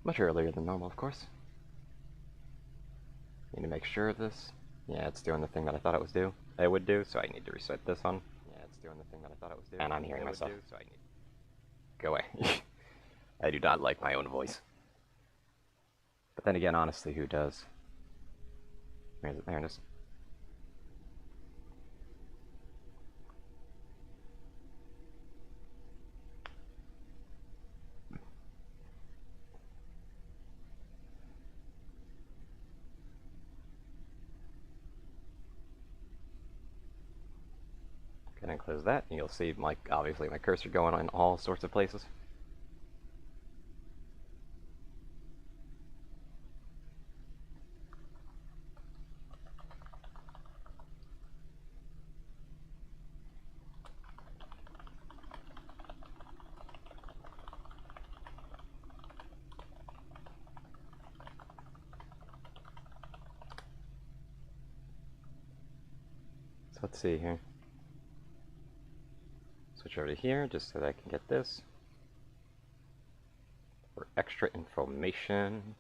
Much earlier than normal, of course. Need to make sure of this. Yeah, it's doing the thing that I thought it would do, so I need to reset this on. Yeah, it's doing the thing that I thought it was doing. And I'm hearing myself. So I need... Go away. I do not like my own voice. But then again, honestly, who does? Where is it? There it is. Go ahead and close that, and you'll see, obviously, my cursor going in all sorts of places. So let's see here. Switch over to here, just so that I can get this. For extra information.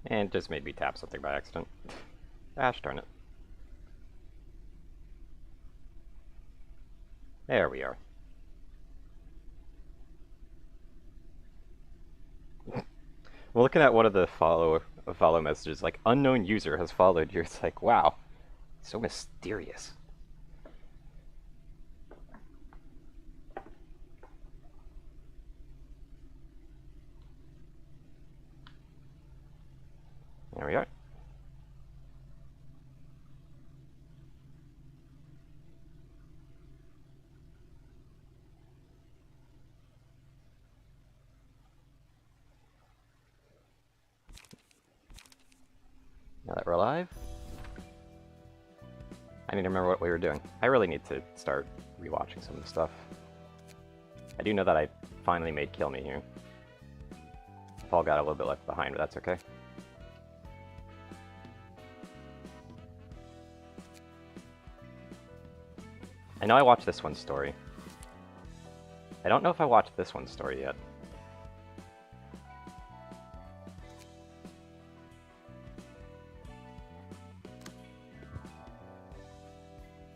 And just made me tap something by accident. Gosh darn it. There we are. Well, looking at one of the follow messages, like, unknown user has followed you, it's like, wow, so mysterious. There we are. Now that we're live, I need to remember what we were doing. I really need to start rewatching some of the stuff. I do know that I finally made Kill Me here. Paul got a little bit left behind, but that's okay. I know I watched this one's story. I don't know if I watched this one's story yet.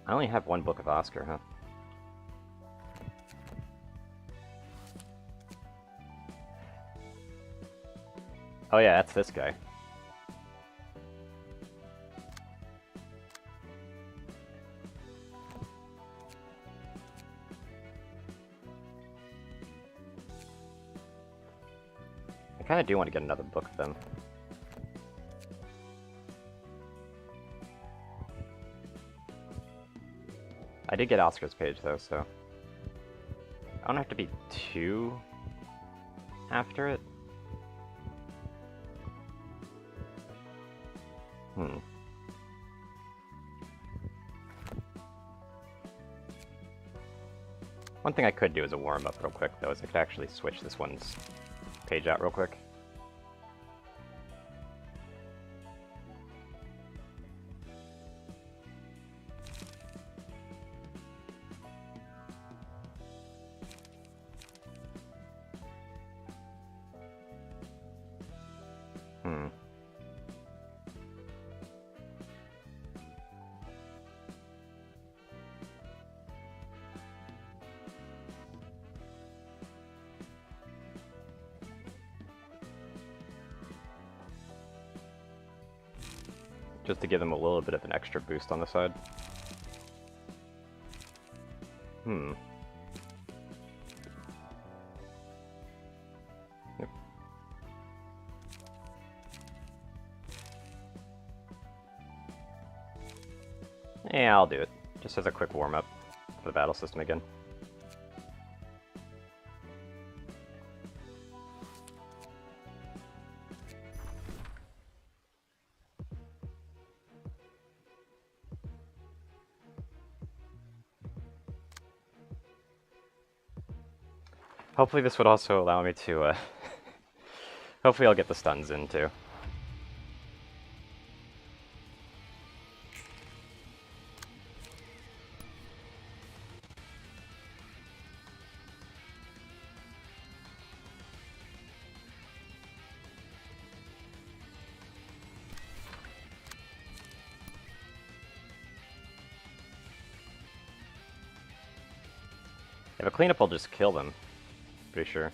I only have one book of Oscar, huh? Oh yeah, that's this guy. I kinda do want to get another book of them. I did get Oscar's page though, so I don't have to be too after it. One thing I could do as a warm-up real quick, though, is I could actually switch this one's page out real quick. Just to give them a little bit of an extra boost on the side. Yep. Yeah, I'll do it. Just as a quick warm-up for the battle system again. Hopefully this would also allow me to, hopefully I'll get the stuns in, too. If a cleanup will just kill them, pretty sure.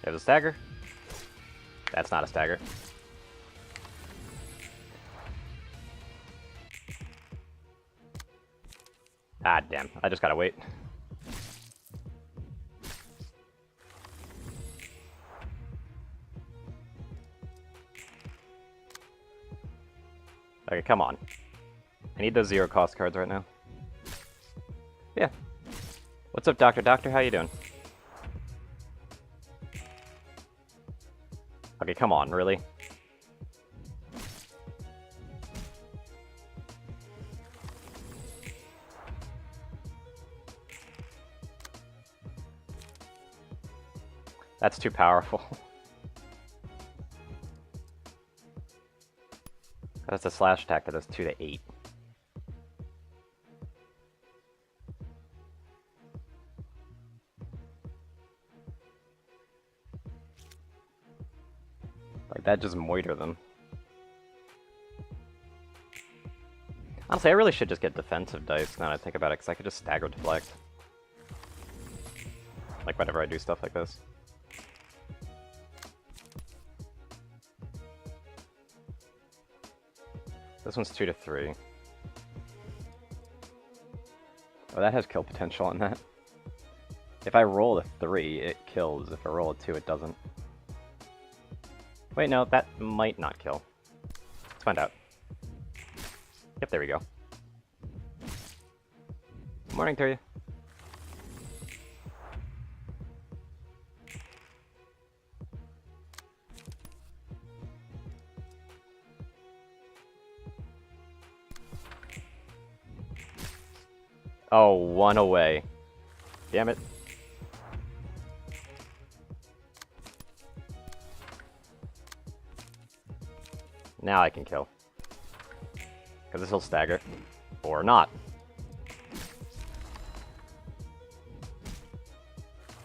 There's a stagger. That's not a stagger. Ah, damn. I just gotta wait. Okay, come on. I need those zero cost cards right now. Yeah. What's up, Doctor? Doctor, how you doing? Okay, come on, really? That's too powerful. That's a slash attack that does 2 to 8. Like, that just moiter them. Honestly, I really should just get defensive dice now that I think about it, because I could just stagger deflect. Like, whenever I do stuff like this. This one's 2 to 3. Oh, that has kill potential on that. If I roll a 3, it kills. If I roll a 2, it doesn't. Wait, no, that might not kill. Let's find out. Yep, there we go. Good morning to you. Oh, 1 away. Damn it. Now I can kill. Because this will stagger. Or not.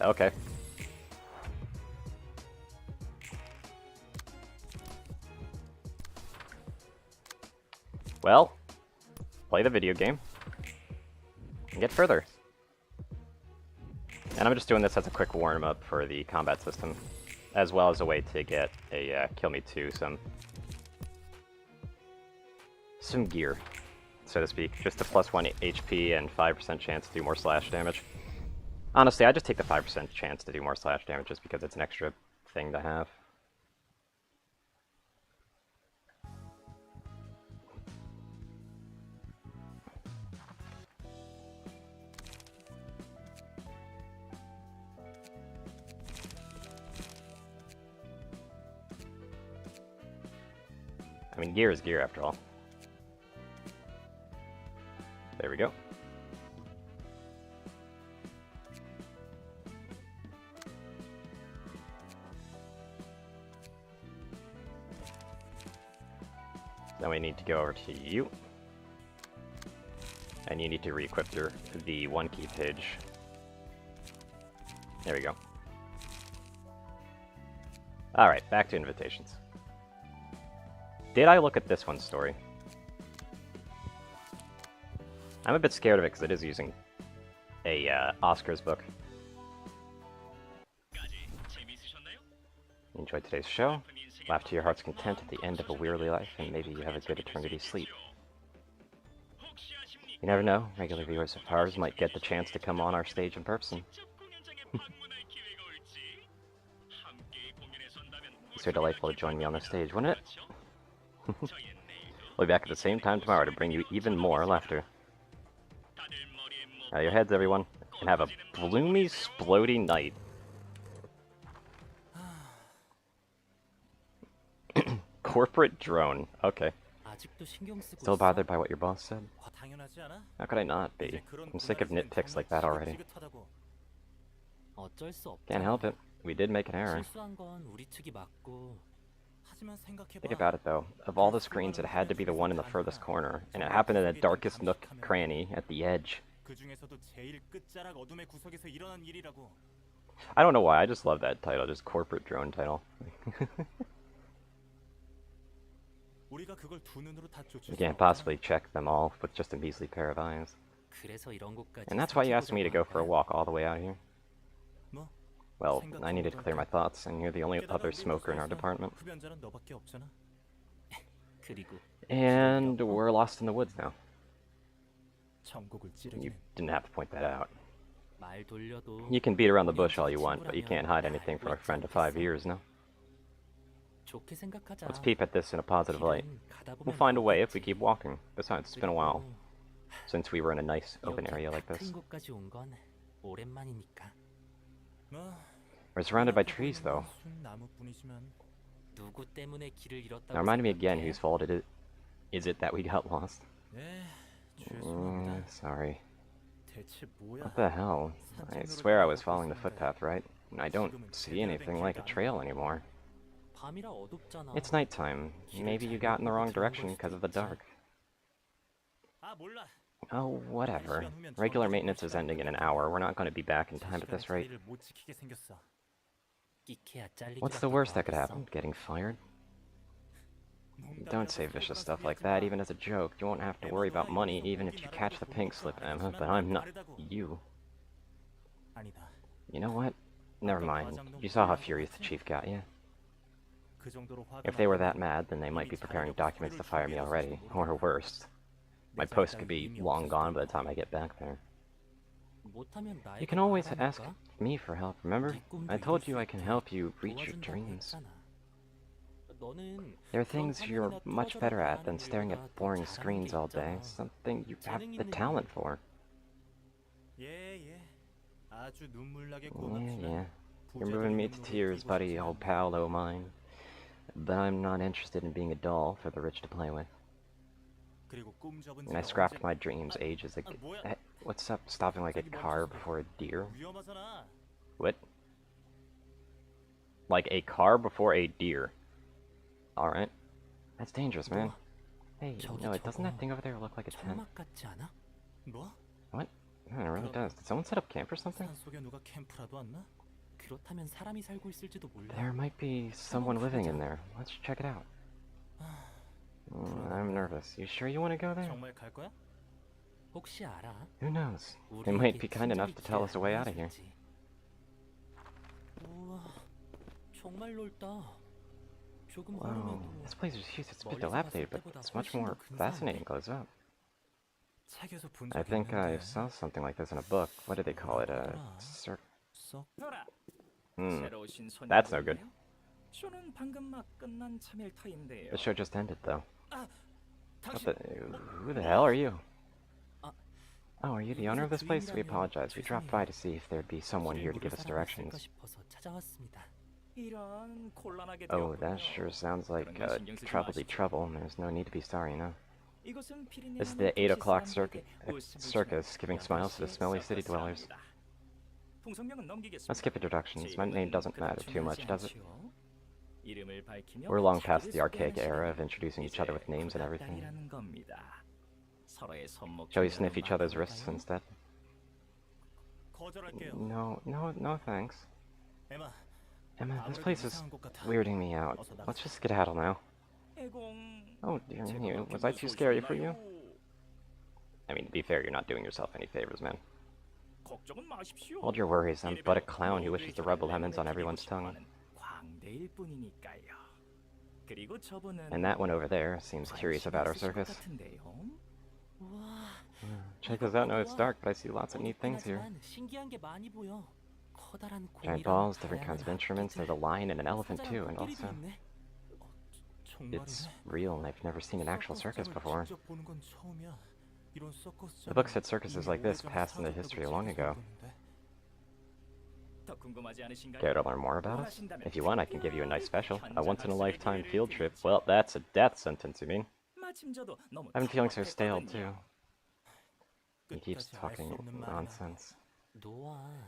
Okay. Well, play the video game. And get further. And I'm just doing this as a quick warm-up for the combat system. As well as a way to get a kill me too, some gear, so to speak. Just a +1 HP and 5% chance to do more slash damage. Honestly, I just take the 5% chance to do more slash damage just because it's an extra thing to have. I mean, gear is gear after all. There we go. Then we need to go over to you. And you need to re-equip the 1 key page. There we go. Alright, back to invitations. Did I look at this one's story? I'm a bit scared of it because it is using a Oscar's book. Enjoyed today's show. Laugh to your heart's content at the end of a weary life, and maybe you have a good eternity sleep. You never know, regular viewers of ours might get the chance to come on our stage in person. It's so delightful to join me on the stage, wouldn't it? We'll be back at the same time tomorrow to bring you even more laughter. Bow your heads, everyone. and have a bloomy, splody night. Corporate drone. Okay. Still bothered by what your boss said? How could I not be? I'm sick of nitpicks like that already. Can't help it. We did make an error. Think about it though. Of all the screens, it had to be the one in the furthest corner, and it happened in the darkest nook cranny at the edge. I don't know why, I just love that title, just corporate drone title. You can't possibly check them all with just a measly pair of eyes. And that's why you asked me to go for a walk all the way out here. Well, I needed to clear my thoughts, and you're the only other smoker in our department. And we're lost in the woods now. You didn't have to point that out. You can beat around the bush all you want, but you can't hide anything from a friend of 5 years, no? Let's peep at this in a positive light. We'll find a way if we keep walking. Besides, it's been a while since we were in a nice open area like this. We're surrounded by trees, though. Now remind me again whose fault it is it that we got lost? Sorry. What the hell? I swear I was following the footpath, right? And I don't see anything like a trail anymore. It's nighttime. Maybe you got in the wrong direction because of the dark. Oh, whatever. Regular maintenance is ending in an hour. We're not going to be back in time at this rate. What's the worst that could happen? Getting fired? Don't say vicious stuff like that, even as a joke. You won't have to worry about money, even if you catch the pink slip, Emma, but I'm not you. You know what? Never mind. You saw how furious the chief got, yeah? If they were that mad, then they might be preparing documents to fire me already. Or worse. My post could be long gone by the time I get back there. You can always ask me for help, remember? I told you I can help you reach your dreams. There are things you're much better at than staring at boring screens all day. Something you have the talent for. Yeah. You're moving me to tears, buddy, old pal o' mine. But I'm not interested in being a doll for the rich to play with. And I scrapped my dreams ages ago. What's up stopping like a car before a deer? What? Like a car before a deer? Alright. That's dangerous, man. Hey, no, doesn't that thing over there look like a tent? What? No, it really does. Did someone set up camp or something? There might be someone living in there. Let's check it out. I'm nervous. You sure you want to go there? Who knows? They might be kind enough to tell us a way out of here. Wow, this place is huge. It's a bit dilapidated, but it's much more fascinating close up. I think I saw something like this in a book. What do they call it? A that's no good. The show just ended, though. Who the hell are you? Oh, are you the owner of this place? We apologize. We dropped by to see if there'd be someone here to give us directions. Oh, that sure sounds like troubly trouble, and there's no need to be sorry, no. This is the 8 o'clock circus, giving smiles to the smelly city dwellers. Let's skip introductions. My name doesn't matter too much, does it? We're long past the archaic era of introducing each other with names and everything. Shall we sniff each other's wrists instead? No thanks. Emma, this place is weirding me out. Let's just skedaddle now. Oh dear me, was I too scary for you? I mean, to be fair, you're not doing yourself any favors, man. Hold your worries, I'm but a clown who wishes to rub lemons on everyone's tongue. And that one over there seems curious about our circus. Check this out, no it's dark, but I see lots of neat things here. Giant balls, different kinds of instruments, there's a lion and an elephant too, and also... It's real, and I've never seen an actual circus before. The book said circuses like this passed into history long ago. Care to learn more about us? If you want, I can give you a nice special. A once-in-a-lifetime field trip. Well, that's a death sentence, you mean? I've been feeling so stale, too. He keeps talking nonsense.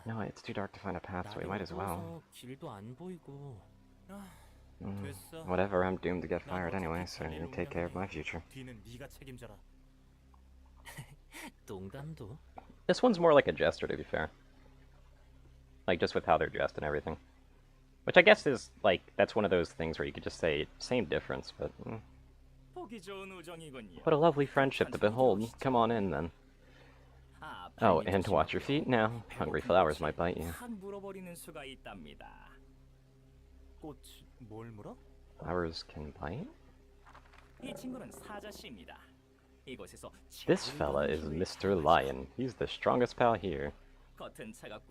No, it's too dark to find a path, so we might as well. Whatever, I'm doomed to get fired anyway, so you take care of my future. This one's more like a jester, to be fair. Like, just with how they're dressed and everything. Which I guess is, like, that's one of those things where you could just say, same difference, but... What a lovely friendship to behold. Come on in, then. Oh, and to watch your feet now. Hungry flowers might bite you. Flowers can bite? This fella is Mr. Lion. He's the strongest pal here.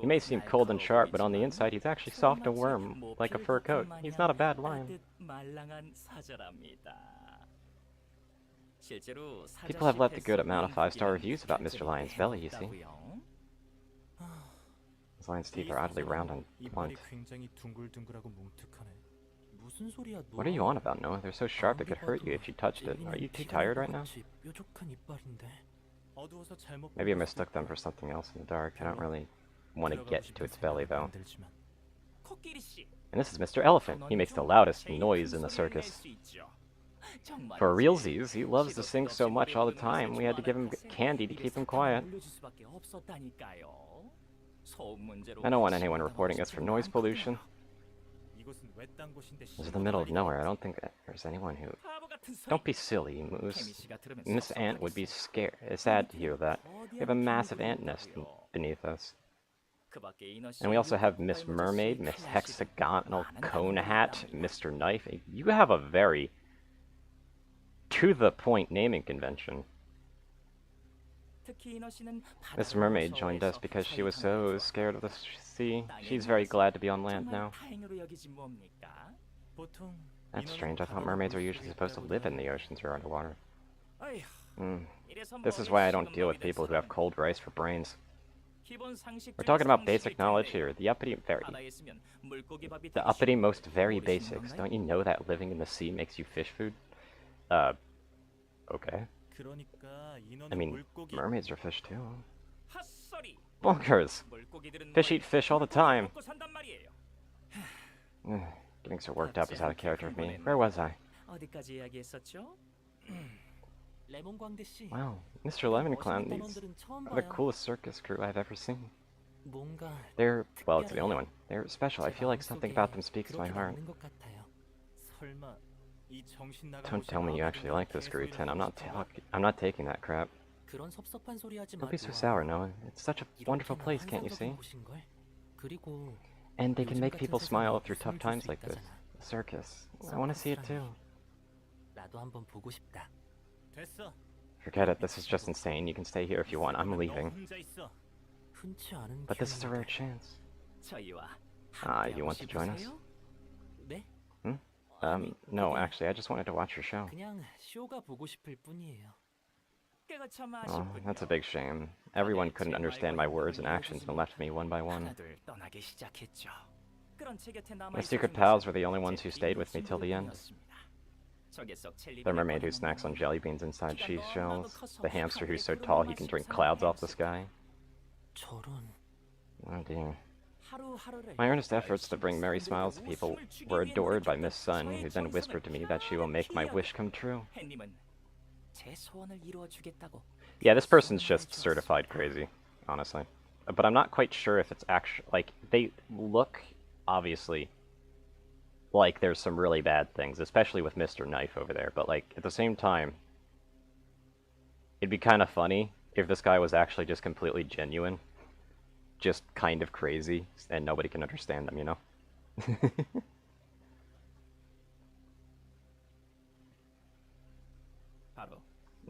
He may seem cold and sharp, but on the inside he's actually soft and warm, like a fur coat. He's not a bad lion. People have left a good amount of 5-star reviews about Mr. Lion's belly, you see. His lion's teeth are oddly round and blunt. What are you on about, Noah? They're so sharp it could hurt you if you touched it. Are you too tired right now? Maybe I mistook them for something else in the dark. I don't really want to get to its belly, though. And this is Mr. Elephant. He makes the loudest noise in the circus. For realsies, he loves to sing so much all the time, we had to give him candy to keep him quiet. I don't want anyone reporting us for noise pollution. This is the middle of nowhere. I don't think that there's anyone who... Don't be silly, Moose. Miss Ant would be scared. It's sad to hear that. We have a massive ant nest beneath us. And we also have Miss Mermaid, Miss Hexagonal Cone Hat, Mr. Knife. You have a very to-the-point naming convention. Miss Mermaid joined us because she was so scared of the sea. She's very glad to be on land now. That's strange. I thought mermaids are usually supposed to live in the oceans or underwater. This is why I don't deal with people who have cold rice for brains. We're talking about basic knowledge here. The uppity most very basics. Don't you know that living in the sea makes you fish food? Okay. I mean, mermaids are fish too. Bonkers! Fish eat fish all the time. Getting so worked up is out of character of me. Where was I? Wow, Mr. Lemon Clown, these are the coolest circus crew I've ever seen. They're, well, it's the only one. They're special. I feel like something about them speaks to my heart. Don't tell me you actually like this group, Ten. I'm not taking that crap. Don't be so sour, Noah. It's such a wonderful place, can't you see? And they can make people smile through tough times like this. The circus. I want to see it too. Forget it, this is just insane. You can stay here if you want. I'm leaving. But this is a rare chance. You want to join us? No, actually, I just wanted to watch your show. Oh, that's a big shame. Everyone couldn't understand my words and actions and left me one by one. My secret pals were the only ones who stayed with me till the end. The mermaid who snacks on jelly beans inside cheese shells. The hamster who's so tall he can drink clouds off the sky. Oh dear. My earnest efforts to bring merry smiles to people were adored by Miss Sun, who then whispered to me that she will make my wish come true. Yeah, this person's just certified crazy, honestly. But I'm not quite sure if it's actually, like, they look, obviously, like there's some really bad things, especially with Mr. Knife over there, but, like, at the same time, it'd be kind of funny if this guy was actually just completely genuine. Just kind of crazy, and nobody can understand them, you know?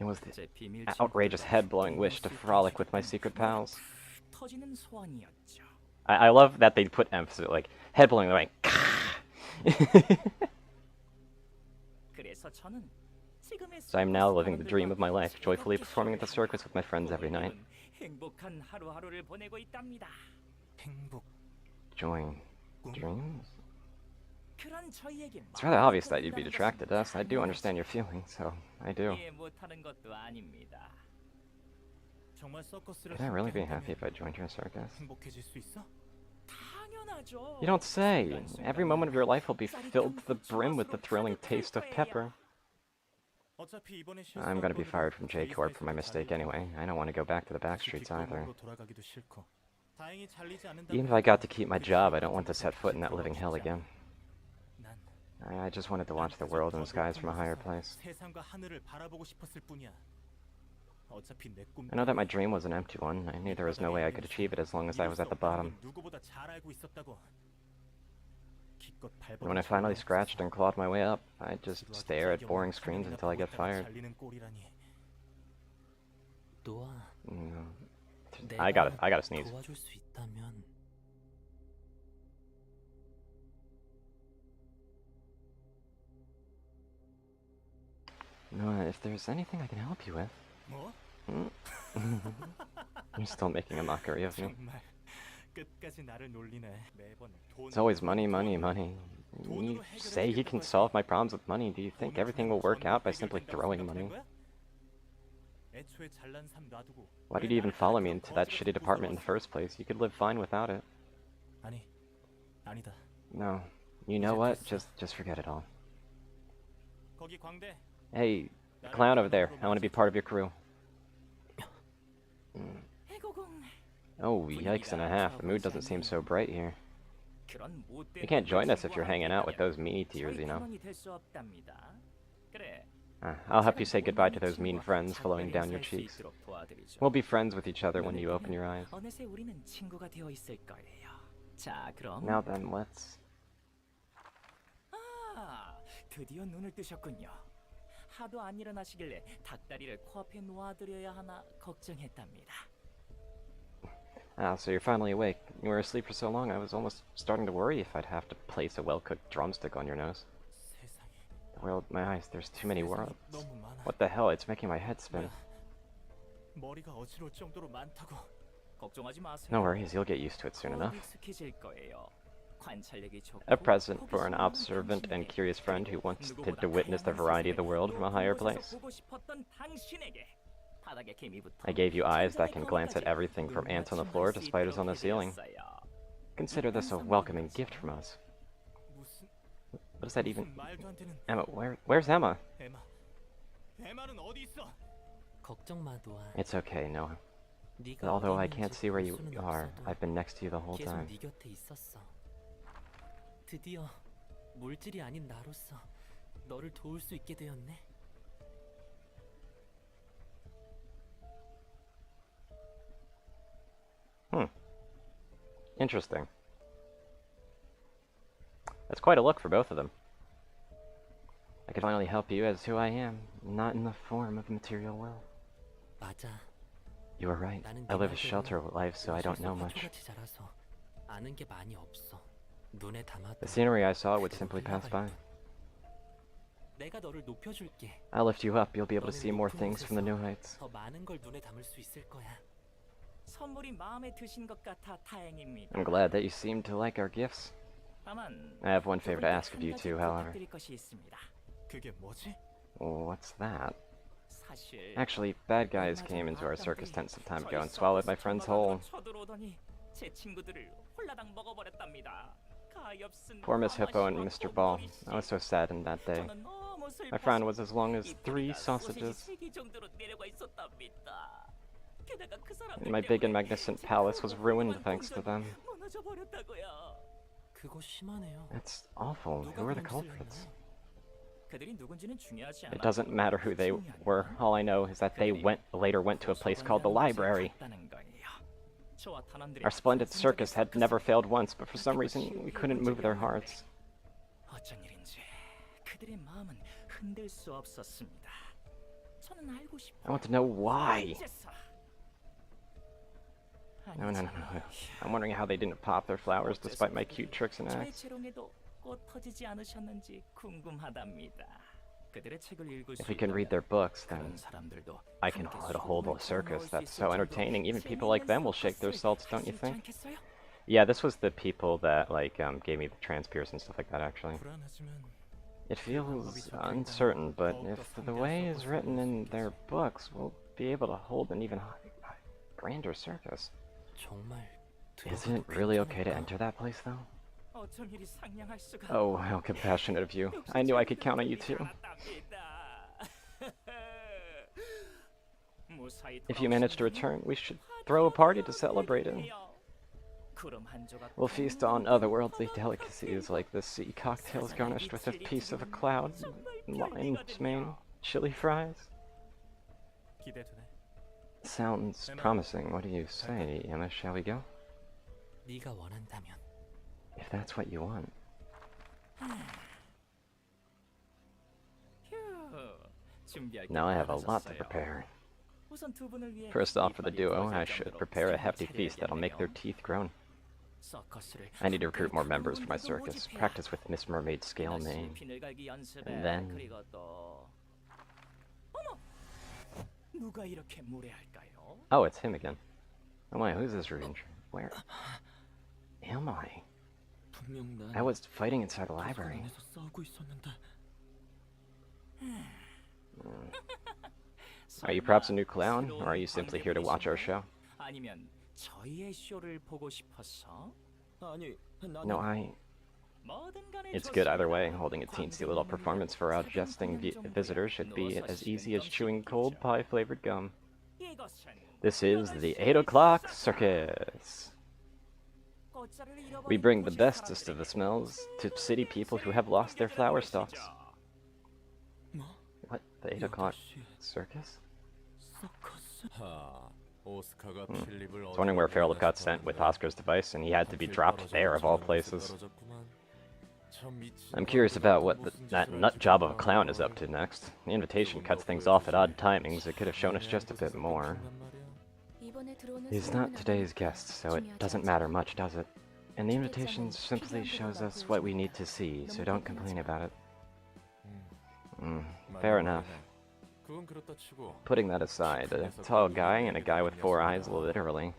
It was the outrageous head-blowing wish to frolic with my secret pals. I love that they put emphasis, like, head-blowing, like, So I am now living the dream of my life, joyfully performing at the circus with my friends every night. Enjoying dreams? It's rather obvious that you'd be attracted to us. I do understand your feelings, so I do. Could I really be happy if I joined your circus? You don't say! Every moment of your life will be filled to the brim with the thrilling taste of pepper. I'm gonna be fired from J-Corp for my mistake anyway. I don't want to go back to the back streets either. Even if I got to keep my job, I don't want to set foot in that living hell again. I just wanted to watch the world and the skies from a higher place. I know that my dream was an empty one. I knew there was no way I could achieve it as long as I was at the bottom. And when I finally scratched and clawed my way up, I'd just stare at boring screens until I get fired. I gotta sneeze. No, if there's anything I can help you with. You're still making a mockery of me. It's always money, money, money. You say he can solve my problems with money. Do you think everything will work out by simply throwing money? Why did you even follow me into that shitty department in the first place? You could live fine without it. No. You know what? Just forget it all. Hey, the clown over there. I want to be part of your crew. Oh, yikes and a half. The mood doesn't seem so bright here. You can't join us if you're hanging out with those meanie tears, you know. I'll help you say goodbye to those mean friends flowing down your cheeks. We'll be friends with each other when you open your eyes. Now then, let's... 하도 안 일어나시길래 닭다리를 코앞에 놓아드려야 하나 걱정했답니다. Ah, so you're finally awake. You were asleep for so long, I was almost starting to worry if I'd have to place a well-cooked drumstick on your nose. The world, my eyes, there's too many worlds. What the hell, it's making my head spin. No worries, you'll get used to it soon enough. A present for an observant and curious friend who wants to witness the variety of the world from a higher place. I gave you eyes that can glance at everything from ants on the floor to spiders on the ceiling. Consider this a welcoming gift from us. What does that even... Emma, where's Emma? It's okay, Noah. Although I can't see where you are, I've been next to you the whole time. 드디어 물질이 아닌 나로서 너를 도울 수 있게 되었네. Interesting. That's quite a look for both of them. I can finally help you as who I am, not in the form of material wealth. 맞아. You are right. I live a sheltered life, so I don't know much. 아는 게 많이 없어. The scenery I saw would simply pass by. I'll lift you up. You'll be able to see more things from the new heights. I'm glad that you seem to like our gifts. I have one favor to ask of you two, however. What's that? Actually, bad guys came into our circus tent some time ago and swallowed my friend's whole. Poor Miss Hippo and Mr. Ball. I was so saddened that day. My friend was as long as 3 sausages. And my big and magnificent palace was ruined thanks to them. That's awful. Who are the culprits? It doesn't matter who they were. All I know is that they later went to a place called the library. Our splendid circus had never failed once, but for some reason we couldn't move their hearts. I want to know why. No. I'm wondering how they didn't pop their flowers despite my cute tricks and acts. If we can read their books, then I can put a hold on a circus that's so entertaining, even people like them will shake their salts, don't you think? Yeah, this was the people that, like, gave me the transpierce and stuff like that, actually. It feels uncertain, but if the way is written in their books, we'll be able to hold an even grander circus. Is it really okay to enter that place, though? Oh, how compassionate of you. I knew I could count on you, too. If you manage to return, we should throw a party to celebrate it. We'll feast on otherworldly delicacies like the sea cocktails garnished with a piece of a cloud, lion's mane, chili fries. Sounds promising. What do you say, Emma? Shall we go? If that's what you want. Now I have a lot to prepare. First off, for the duo, I should prepare a hefty feast that'll make their teeth groan. I need to recruit more members for my circus, practice with Miss Mermaid's scale mane, and then... Oh, it's him again. Oh my, who's this ranger? Where am I? I was fighting inside the library. Are you perhaps a new clown, or are you simply here to watch our show? No, It's good either way. Holding a teensy little performance for our jesting visitors should be as easy as chewing cold pie-flavored gum. This is the 8 o'clock circus. We bring the bestest of the smells to city people who have lost their flower stalks. What? The 8 o'clock circus? I was wondering where Farrell got sent with Oscar's device, and he had to be dropped there, of all places. I'm curious about what that nut job of a clown is up to next. The invitation cuts things off at odd timings. It could have shown us just a bit more. He's not today's guest, so it doesn't matter much, does it? And the invitation simply shows us what we need to see, so don't complain about it. Fair enough. Putting that aside, a tall guy and a guy with 4 eyes, literally.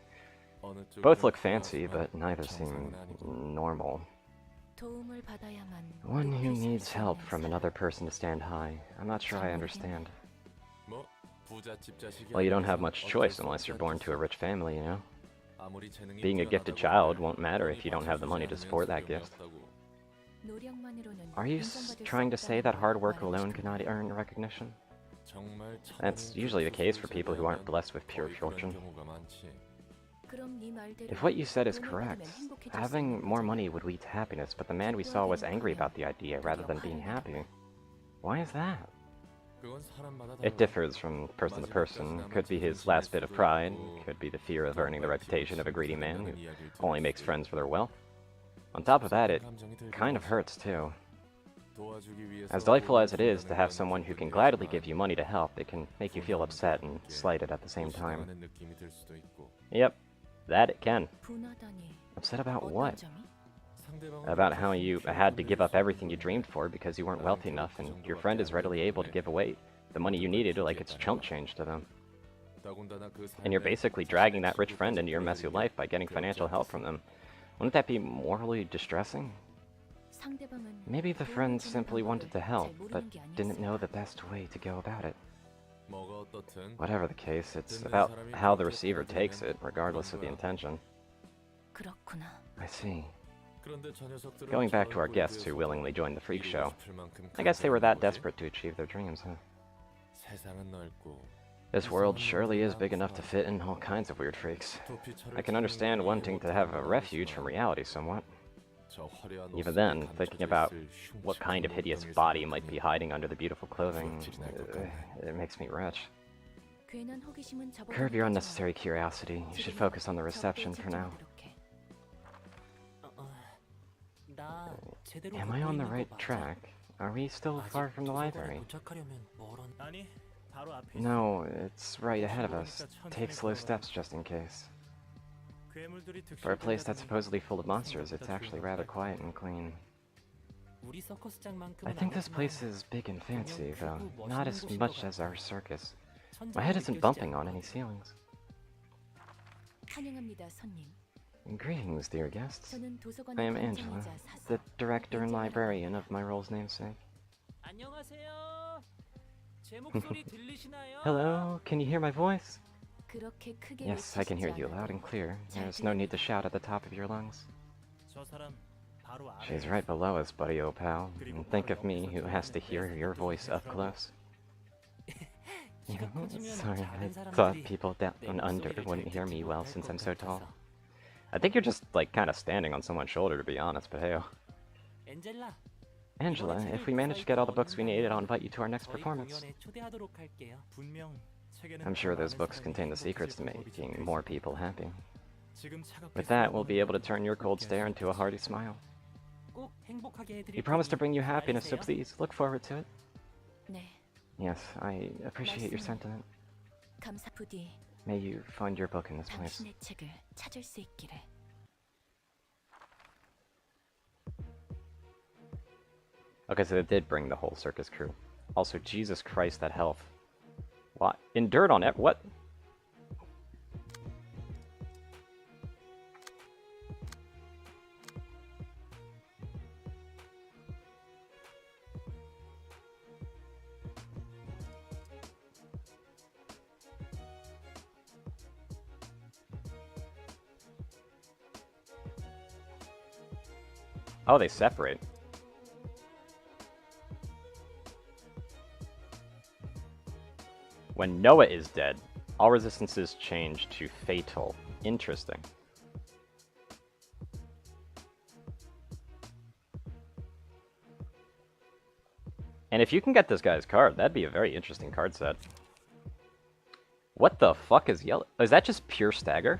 Both look fancy, but neither seem normal. One who needs help from another person to stand high. I'm not sure I understand. Well, you don't have much choice unless you're born to a rich family, you know? Being a gifted child won't matter if you don't have the money to support that gift. Are you trying to say that hard work alone cannot earn recognition? That's usually the case for people who aren't blessed with pure fortune. If what you said is correct, having more money would lead to happiness, but the man we saw was angry about the idea rather than being happy. Why is that? It differs from person to person. Could be his last bit of pride, could be the fear of earning the reputation of a greedy man who only makes friends for their wealth. On top of that, it kind of hurts too. As delightful as it is to have someone who can gladly give you money to help, it can make you feel upset and slighted at the same time. Yep, that it can. Upset about what? About how you had to give up everything you dreamed for because you weren't wealthy enough, and your friend is readily able to give away the money you needed like it's chump change to them. And you're basically dragging that rich friend into your messy life by getting financial help from them. Wouldn't that be morally distressing? Maybe the friend simply wanted to help, but didn't know the best way to go about it. Whatever the case, it's about how the receiver takes it, regardless of the intention. I see. Going back to our guests who willingly joined the freak show, I guess they were that desperate to achieve their dreams, huh? This world surely is big enough to fit in all kinds of weird freaks. I can understand wanting to have a refuge from reality somewhat. Even then, thinking about what kind of hideous body might be hiding under the beautiful clothing, it makes me retch. Curb your unnecessary curiosity. You should focus on the reception for now. Am I on the right track? Are we still far from the library? No, it's right ahead of us. Take slow steps just in case. For a place that's supposedly full of monsters, it's actually rather quiet and clean. I think this place is big and fancy, though not as much as our circus. My head isn't bumping on any ceilings. Greetings, dear guests. I am Angela, the director and librarian of my role's namesake. Hello, can you hear my voice? Yes, I can hear you loud and clear. There's no need to shout at the top of your lungs. She's right below us, buddy, old pal. And think of me, who has to hear your voice up close. Sorry, I thought people down and under wouldn't hear me well since I'm so tall. I think you're just, like, kind of standing on someone's shoulder, to be honest, but hey. Angela, if we manage to get all the books we need, I'll invite you to our next performance. I'm sure those books contain the secrets to making more people happy. With that, we'll be able to turn your cold stare into a hearty smile. We promise to bring you happiness, so please, look forward to it. Yes, I appreciate your sentiment. May you find your book in this place. Okay, so they did bring the whole circus crew. Also, Jesus Christ, that health. What? In dirt on it? What? Oh, they separate. When Noah is dead, all resistances change to fatal. Interesting. And if you can get this guy's card, that'd be a very interesting card set. What the fuck is yellow? Is that just pure stagger?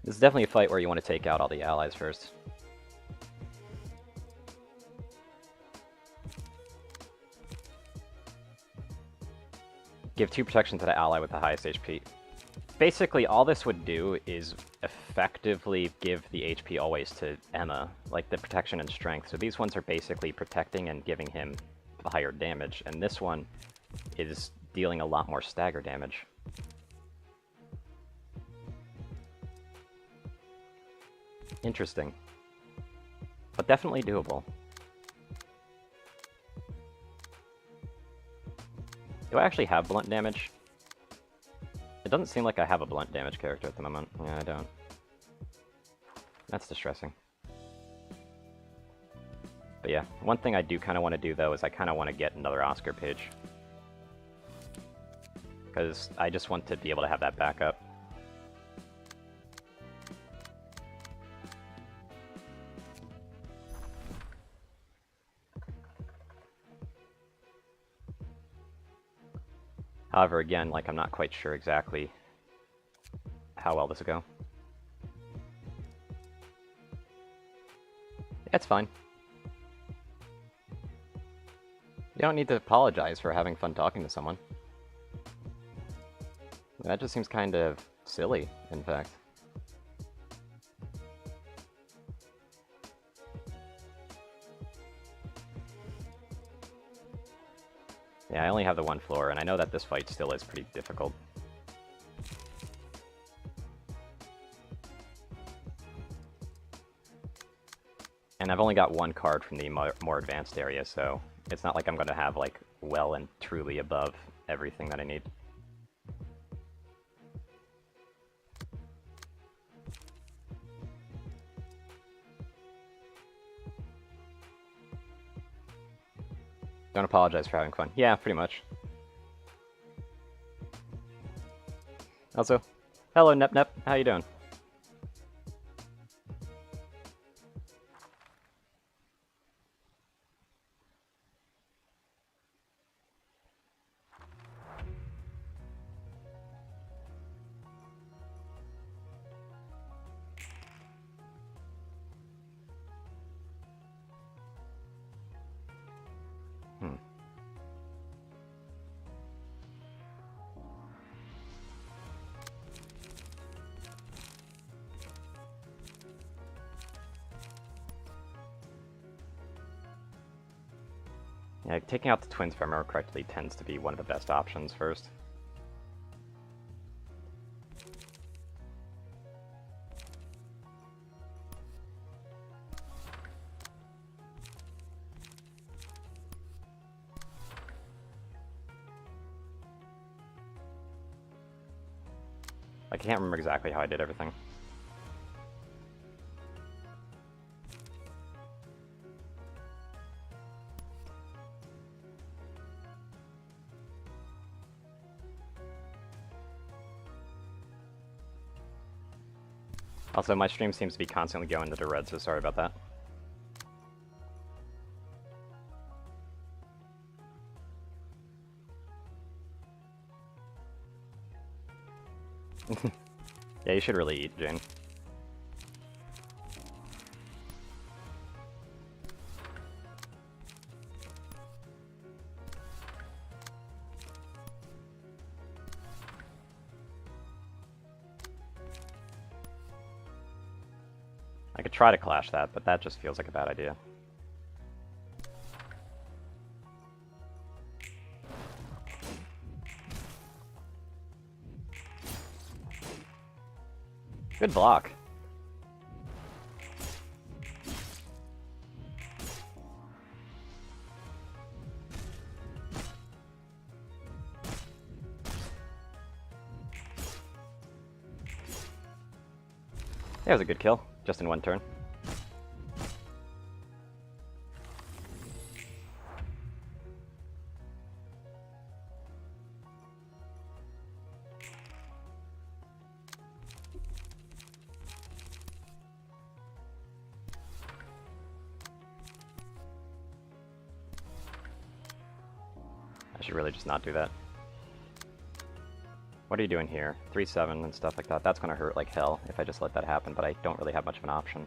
This is definitely a fight where you want to take out all the allies first. Give 2 protection to the ally with the highest HP. Basically, all this would do is effectively give the HP always to Emma, like the protection and strength. So these ones are basically protecting and giving him higher damage, and this one is dealing a lot more stagger damage. Interesting. But definitely doable. Do I actually have blunt damage? It doesn't seem like I have a blunt damage character at the moment. Yeah, I don't. That's distressing. But yeah, one thing I do kind of want to do, though, is I kind of want to get another Oscar page. Because I just want to be able to have that backup. However, again, like, I'm not quite sure exactly how well this will go. It's fine. You don't need to apologize for having fun talking to someone. That just seems kind of silly, in fact. Yeah, I only have the one floor, and I know that this fight still is pretty difficult. And I've only got one card from the more advanced area, so it's not like I'm going to have, like, well and truly above everything that I need. Don't apologize for having fun. Yeah, pretty much. Also, hello Nep Nep, how you doing? Yeah, taking out the twins, if I remember correctly, tends to be one of the best options first. I can't remember exactly how I did everything. Also, my stream seems to be constantly going to the red, so sorry about that. Yeah, you should really eat, Jane. I could try to clash that, but that just feels like a bad idea. Good block. That was a good kill, just in one turn. I should really just not do that. What are you doing here? 3-7 and stuff like that. That's gonna hurt like hell if I just let that happen, but I don't really have much of an option.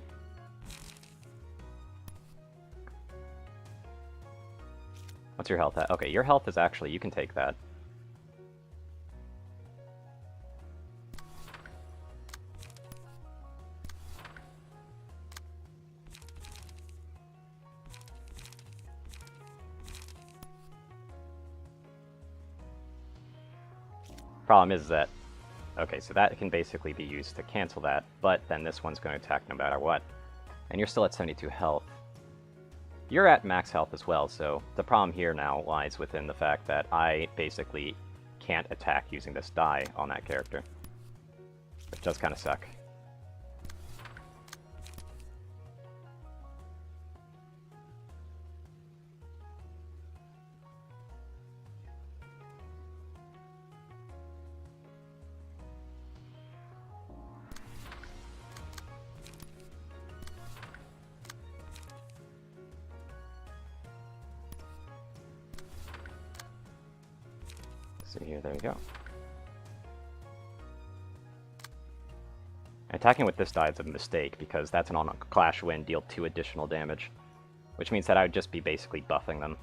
What's your health at? Okay, your health is actually, you can take that. Problem is that, okay, so that can basically be used to cancel that, but then this one's going to attack no matter what. And you're still at 72 health. You're at max health as well, so the problem here now lies within the fact that I basically can't attack using this die on that character. Which does kind of suck. See here, there you go. Attacking with this die is a mistake because that's an on clash win, deal 2 additional damage, which means that I would just be basically buffing them.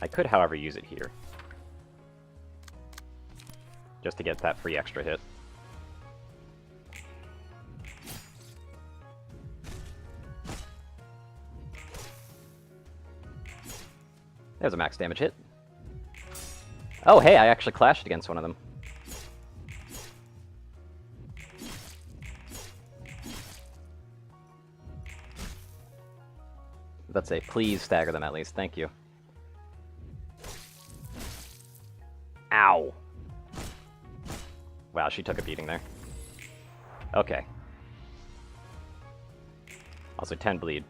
I could, however, use it here, just to get that free extra hit. There's a max damage hit. Oh, hey, I actually clashed against one of them. Let's say, please stagger them at least. Thank you. Ow. Wow, she took a beating there. Okay. Also 10 bleed.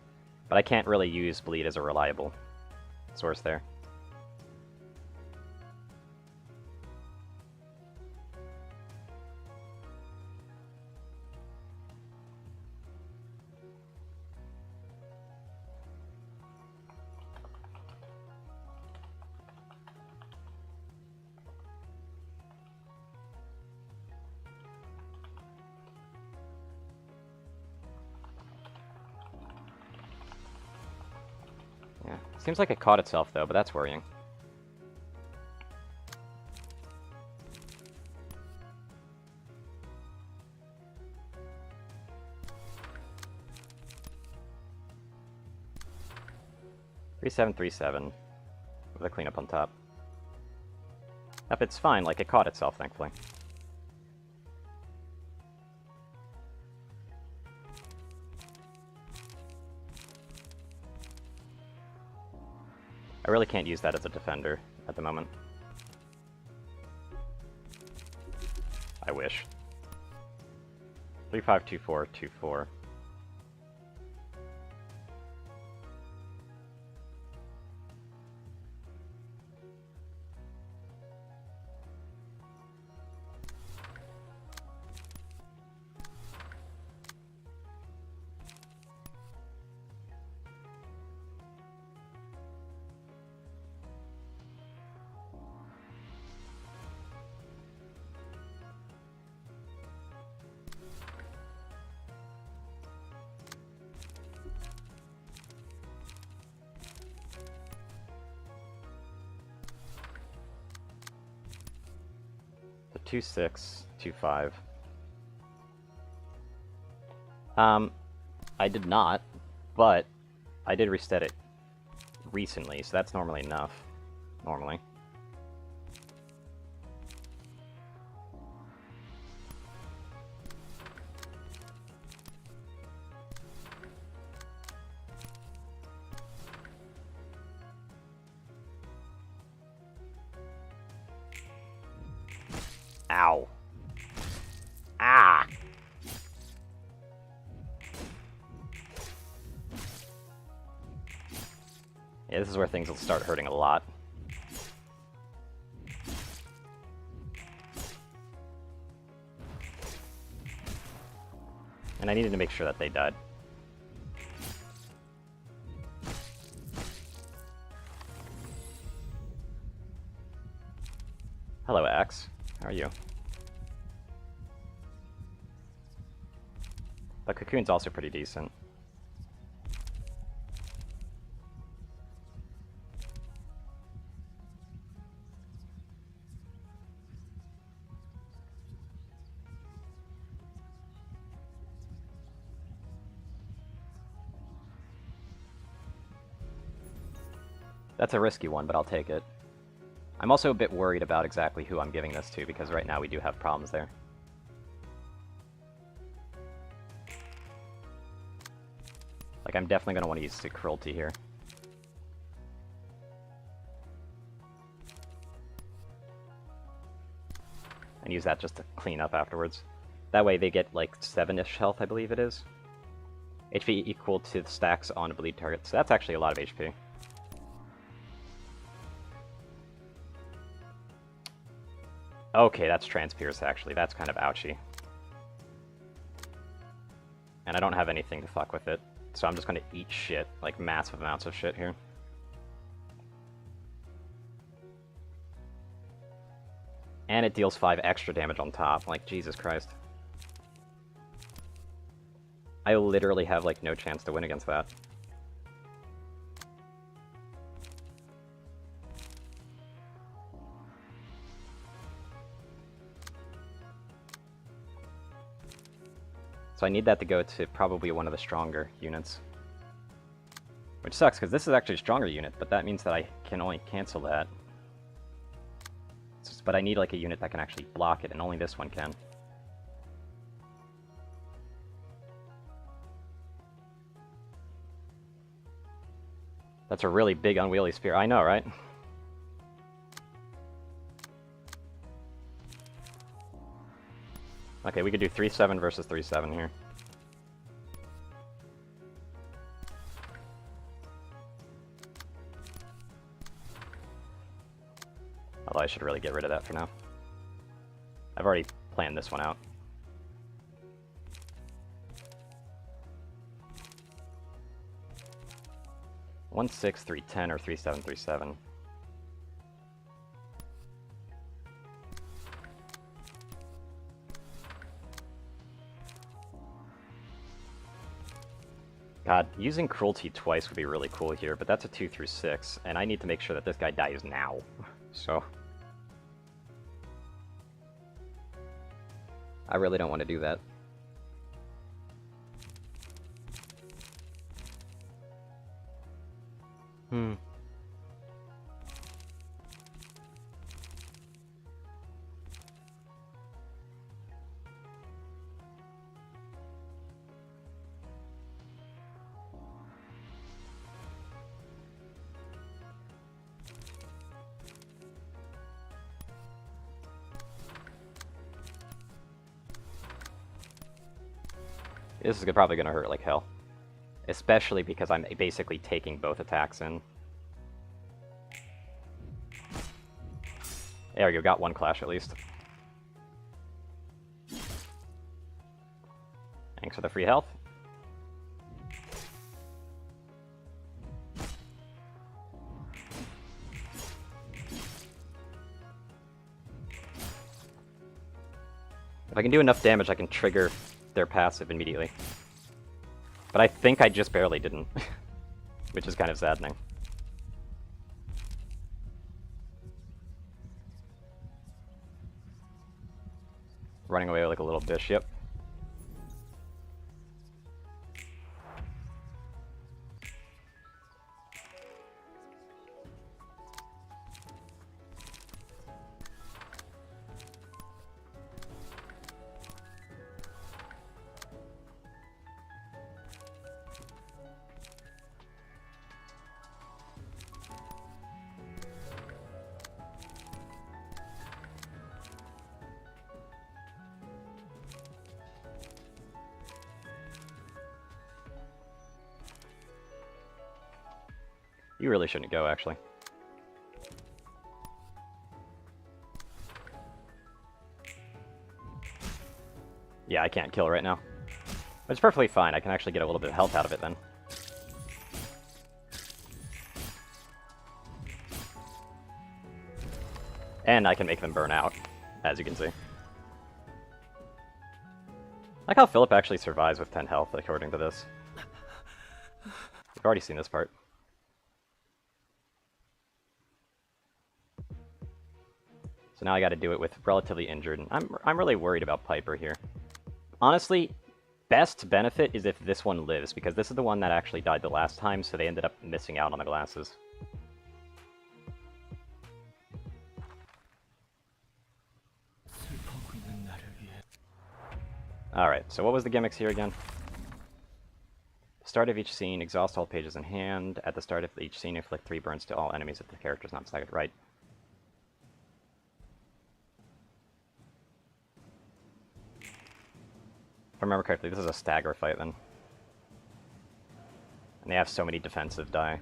But I can't really use bleed as a reliable source there. Yeah, seems like it caught itself though, but that's worrying. 3737 with a cleanup on top. Yep, it's fine, like it caught itself, thankfully. I really can't use that as a defender at the moment. I wish. 352424. So 2625. I did not, but I did reset it recently, so that's normally enough. Normally. Ow. Ah! Yeah, this is where things will start hurting a lot. And I needed to make sure that they died. Hello, Axe. How are you? The Cocoon's also pretty decent. That's a risky one, but I'll take it. I'm also a bit worried about exactly who I'm giving this to, because right now we do have problems there. Like, I'm definitely going to want to use the Cruelty here. And use that just to clean up afterwards. That way they get, like, 7-ish health, I believe it is. HP equal to the stacks on a bleed target, so that's actually a lot of HP. Okay, that's Transpierce, actually. That's kind of ouchy. And I don't have anything to fuck with it, so I'm just going to eat shit, like massive amounts of shit here. And it deals 5 extra damage on top, like, Jesus Christ. I literally have, like, no chance to win against that. So I need that to go to probably one of the stronger units. Which sucks, because this is actually a stronger unit, but that means that I can only cancel that. But I need like a unit that can actually block it, and only this one can. That's a really big unwieldy spear. I know, right? Okay, we could do 3-7 versus 3-7 here. Although I should really get rid of that for now. I've already planned this one out. One 6, 3-10, or 3-7, 3-7. God, using Cruelty twice would be really cool here, but that's a 2 through 6, and I need to make sure that this guy dies now. So I really don't want to do that. This is probably gonna hurt like hell. Especially because I'm basically taking both attacks in. There you go, got one clash at least. Thanks for the free health. If I can do enough damage, I can trigger their passive immediately. But I think I just barely didn't, which is kind of saddening. Running away like a little bitch, yep. You really shouldn't go, actually. Yeah, I can't kill right now. But it's perfectly fine. I can actually get a little bit of health out of it then. And I can make them burn out, as you can see. I like how Philip actually survives with 10 health, according to this. We've already seen this part. So now I gotta do it with relatively injured. I'm really worried about Piper here. Honestly, best benefit is if this one lives, because this is the one that actually died the last time, so they ended up missing out on the glasses. Alright, so what was the gimmicks here again? Start of each scene, exhaust all pages in hand. At the start of each scene, inflict 3 burns to all enemies if the character is not staggered. Right. If I remember correctly, this is a stagger fight then. And they have so many defensive die.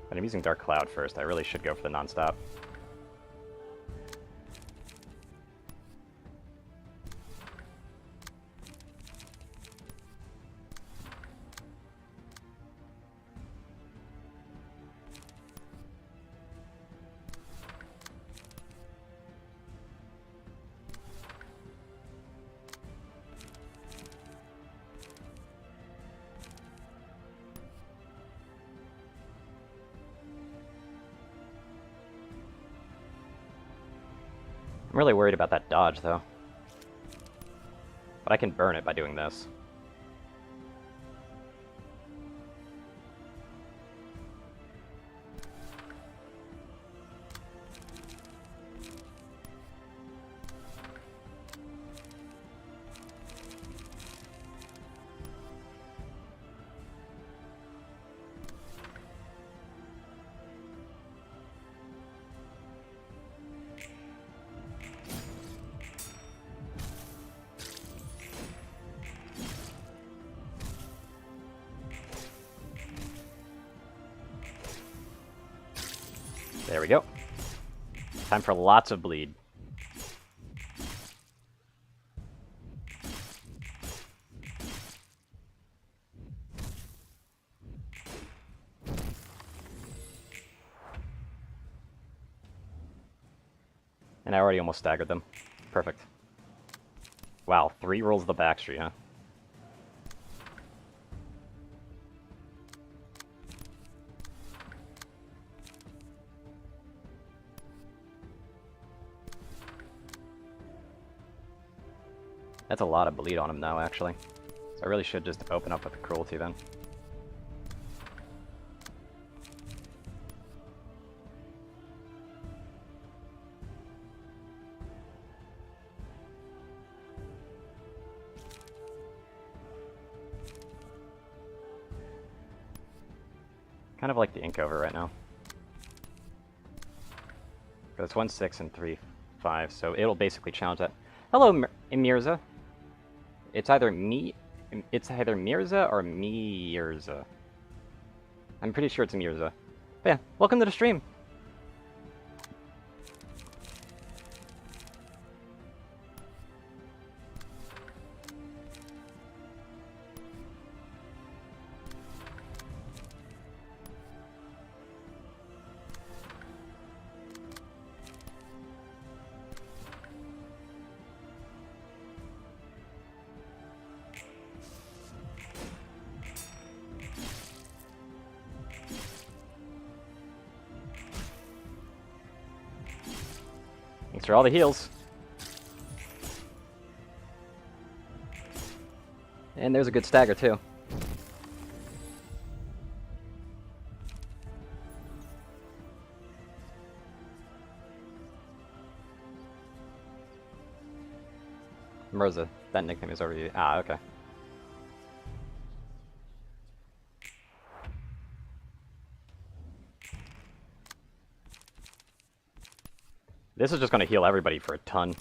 But I'm using Dark Cloud first. I really should go for the non-stop. I'm really worried about that dodge, though. But I can burn it by doing this. There we go. Time for lots of bleed. And I already almost staggered them. Perfect. Wow, 3 rolls the backstreet, huh? That's a lot of bleed on him now, actually. So I really should just open up with the cruelty then. Kind of like the ink over right now. But it's 1-6 and 3-5, so it'll basically challenge that. Hello, Mirza. It's either Mirza or Mirza. I'm pretty sure it's Mirza. But yeah, welcome to the stream. Thanks for all the heals. And there's a good stagger, too. Mirza. That nickname is already... Ah, okay. This is just going to heal everybody for a ton.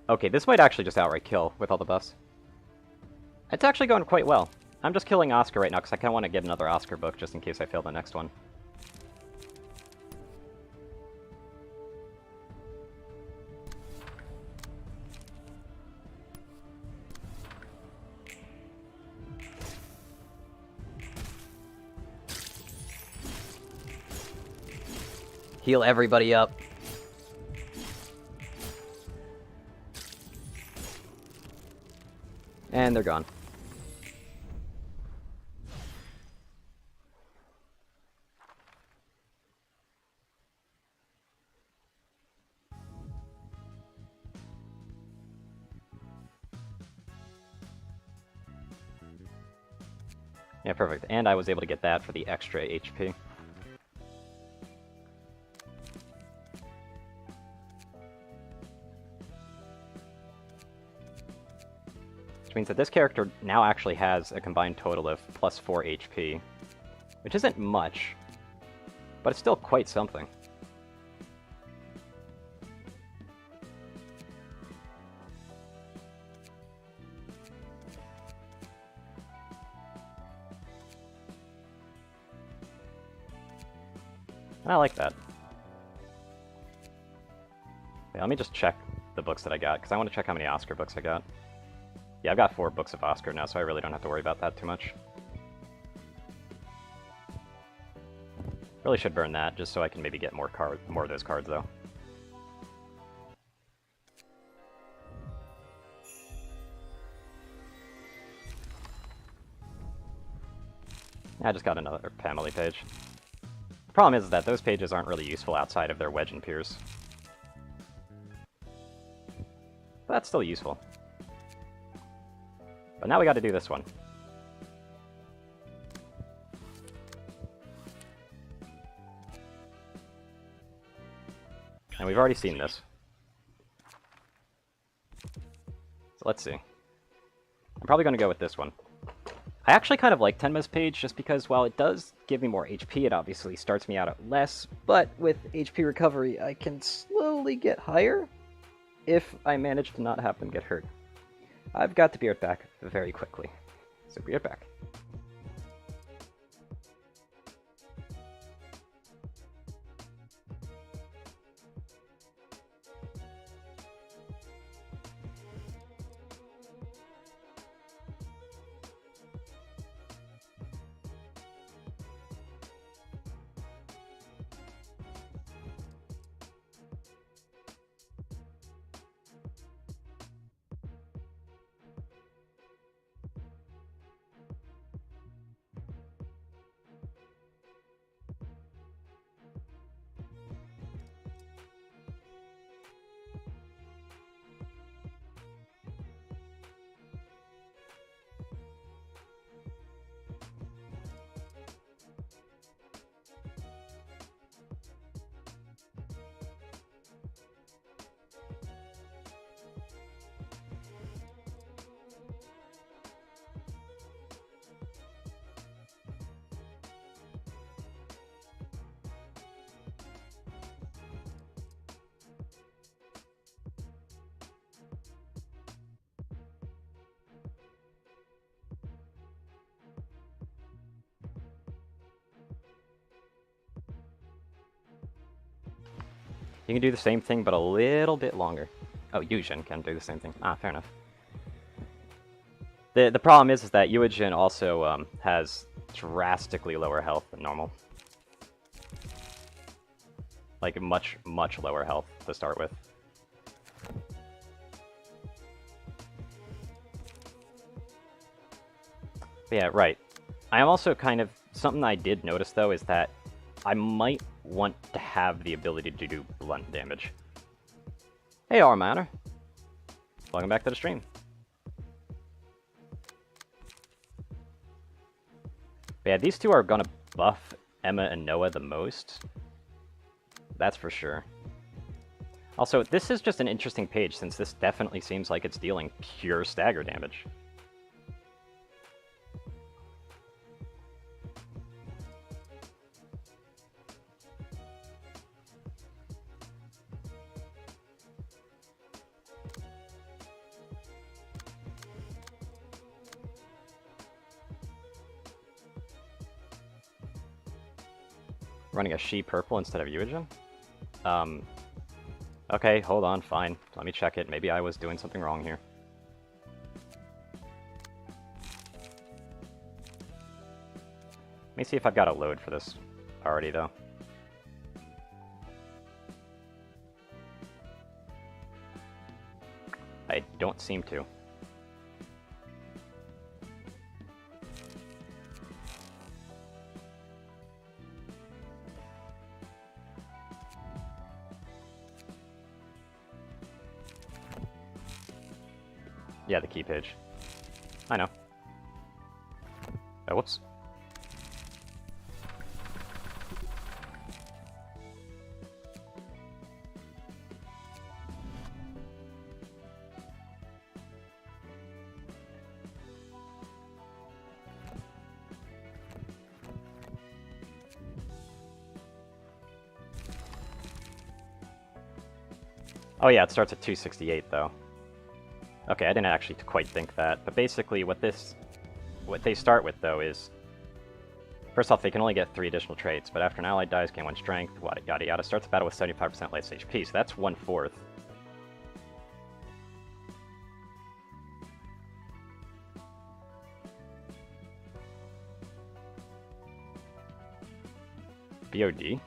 Okay, this might actually just outright kill with all the buffs. It's actually going quite well. I'm just killing Oscar right now because I kind of want to get another Oscar book just in case I fail the next one. Heal everybody up. And they're gone. Yeah, perfect. And I was able to get that for the extra HP. Which means that this character now actually has a combined total of plus 4 HP. Which isn't much, but it's still quite something. I like that. Yeah, let me just check the books that I got, because I want to check how many Oscar books I got. Yeah, I've got 4 books of Oscar now, so I really don't have to worry about that too much. Really should burn that, just so I can maybe get more of those cards, though. I just got another family page. The problem is that those pages aren't really useful outside of their Wedge and Pierce. But that's still useful. But now we gotta do this one. And we've already seen this. So let's see. I'm probably gonna go with this one. I actually kind of like Tenma's page just because while it does give me more HP, it obviously starts me out at less, but with HP recovery I can slowly get higher if I manage to not have them get hurt. I've got to be right back very quickly, so be right back. You can do the same thing, but a little bit longer. Oh, Yujin can do the same thing. Ah, fair enough. The problem is that Yujin also has drastically lower health than normal. Like, much lower health to start with. But yeah, right. I am also kind of... Something I did notice, though, is that I might want to have the ability to do blunt damage. Hey, Armada. Welcome back to the stream. But yeah, these two are gonna buff Emma and Noah the most. That's for sure. Also, this is just an interesting page, since this definitely seems like it's dealing pure stagger damage. Running a She purple instead of Yujin? Okay, hold on, fine. Let me check it. Maybe I was doing something wrong here. Let me see if I've got a load for this already, though. I don't seem to. Yeah, the key page. I know. Oh, whoops. Oh yeah, it starts at 268 though. Okay, I didn't actually quite think that, but basically what they start with though is, first off, they can only get 3 additional traits, but after an ally dies, gain 1 strength, yada yada. Starts the battle with 75% less HP, so that's 1/4. BOD?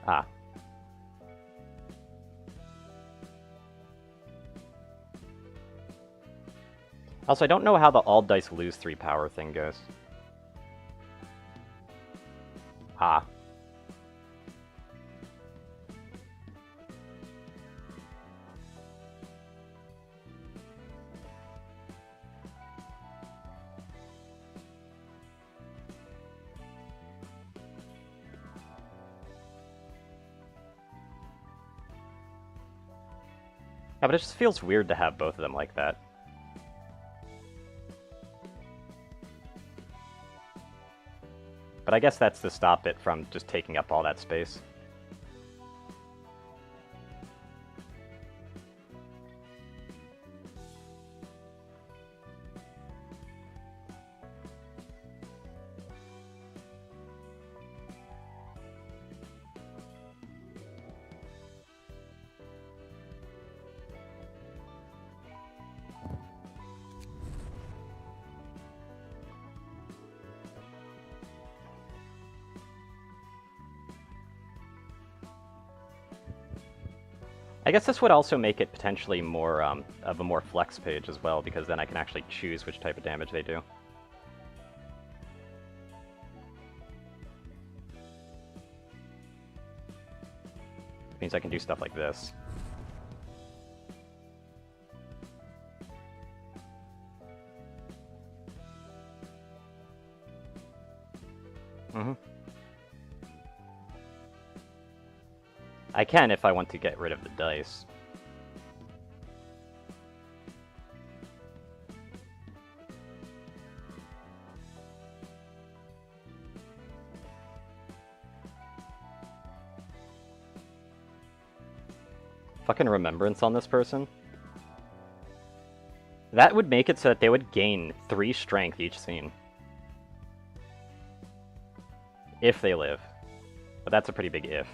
Ah. Also, I don't know how the all dice lose 3 power thing goes. Ah. Yeah, but it just feels weird to have both of them like that. But I guess that's to stop it from just taking up all that space. I guess this would also make it potentially more of a more flex page as well, because then I can actually choose which type of damage they do. It means I can do stuff like this. Mm-hmm. I can if I want to get rid of the dice. Fucking Remembrance on this person? That would make it so that they would gain 3 strength each scene. If they live. But that's a pretty big if.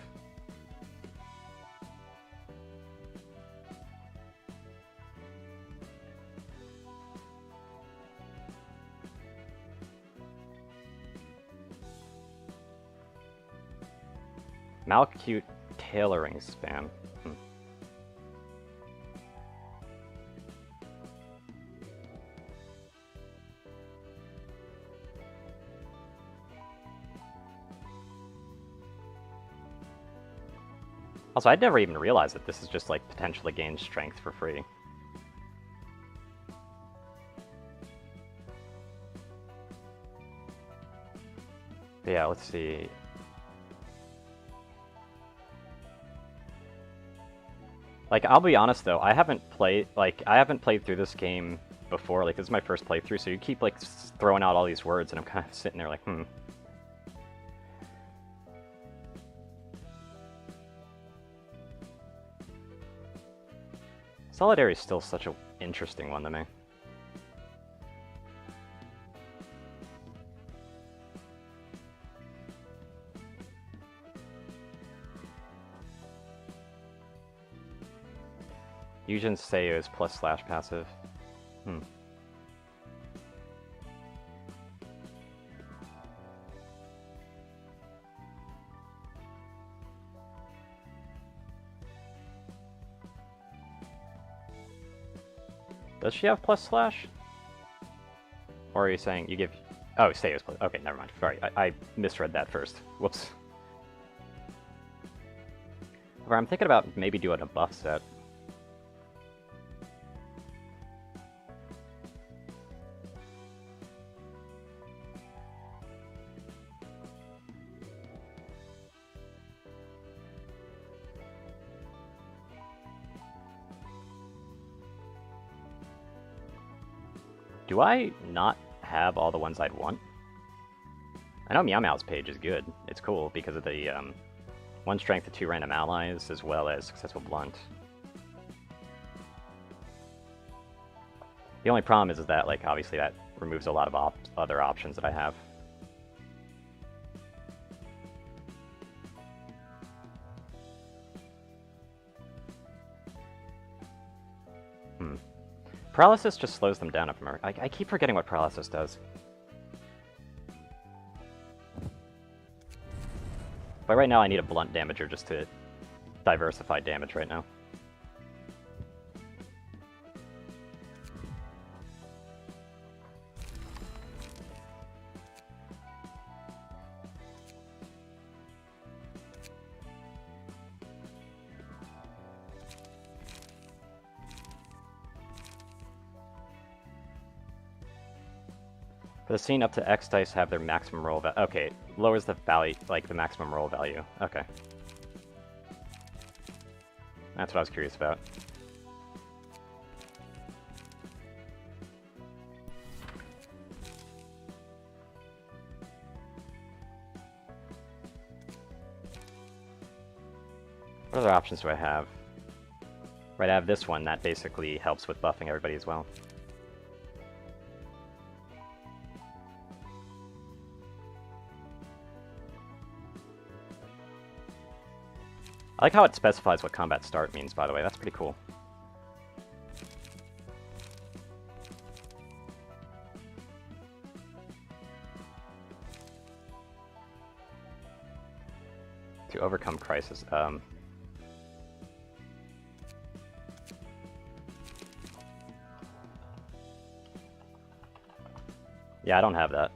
Malcute tailoring spam. Also, I'd never even realized that this is just like potentially gain strength for free. But yeah, let's see. Like, I'll be honest though, I haven't played through this game before. Like, this is my first playthrough, so you keep like throwing out all these words, and I'm kind of sitting there like, Solidary is still such an interesting one to me. Yujin Seiyu is +/ passive. Does she have +/? Or are you saying you give... Oh, Seiyu's plus... Okay, never mind. Sorry, I misread that first. Whoops. Or I'm thinking about maybe doing a buff set. Do I not have all the ones I'd want? I know Meow Meow's page is good. It's cool because of the 1 strength to 2 random allies, as well as successful blunt. The only problem is that, like, obviously that removes a lot of other options that I have. Paralysis just slows them down if I'm... I keep forgetting what Paralysis does. But right now I need a blunt damager just to diversify damage right now. For the scene, up to X dice have their maximum roll value. Okay, lowers the value, like the maximum roll value. Okay. That's what I was curious about. What other options do I have? Right, I have this one that basically helps with buffing everybody as well. I like how it specifies what combat start means, by the way. That's pretty cool. To overcome crisis. Yeah, I don't have that.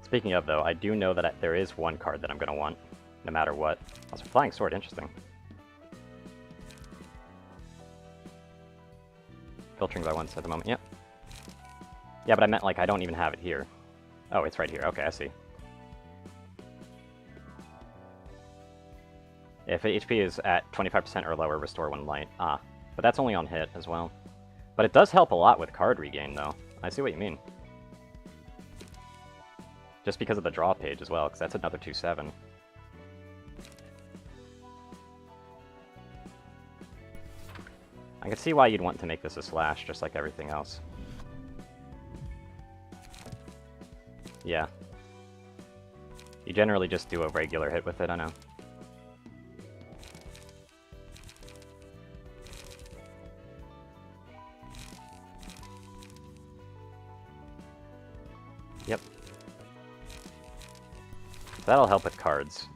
Speaking of, though, I do know that there is one card that I'm going to want, no matter what. Also, Flying Sword, interesting. Filtering by 1 at the moment, yep. Yeah, but I meant, like, I don't even have it here. Oh, it's right here. Okay, I see. If HP is at 25% or lower, restore 1 light. Ah, but that's only on hit as well. But it does help a lot with card regain, though. I see what you mean. Just because of the draw page as well, because that's another 2/7. I can see why you'd want to make this a slash, just like everything else. Yeah. You generally just do a regular hit with it, I know. Yep. That'll help with cards.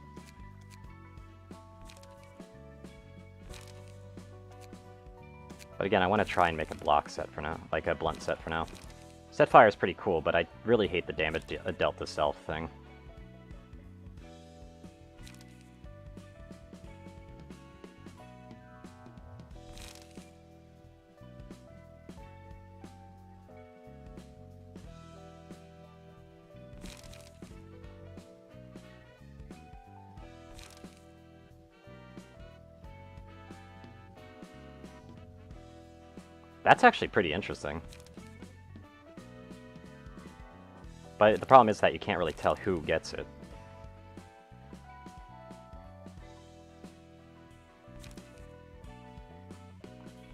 But again, I want to try and make a block set for now, like a blunt set for now. Set fire is pretty cool, but I really hate the damage dealt to self thing. That's actually pretty interesting. But the problem is that you can't really tell who gets it.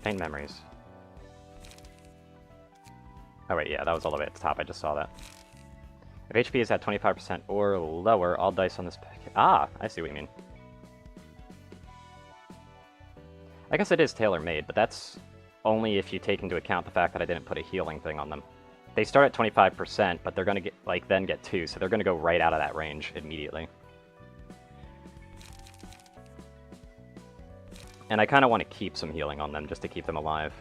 Faint memories. Oh wait, yeah, that was all the way at the top, I just saw that. If HP is at 25% or lower, all dice on this pack... Ah, I see what you mean. I guess it is tailor-made, but that's only if you take into account the fact that I didn't put a healing thing on them. They start at 25%, but they're gonna get, like, then get 2, so they're gonna go right out of that range immediately. And I kinda want to keep some healing on them, just to keep them alive.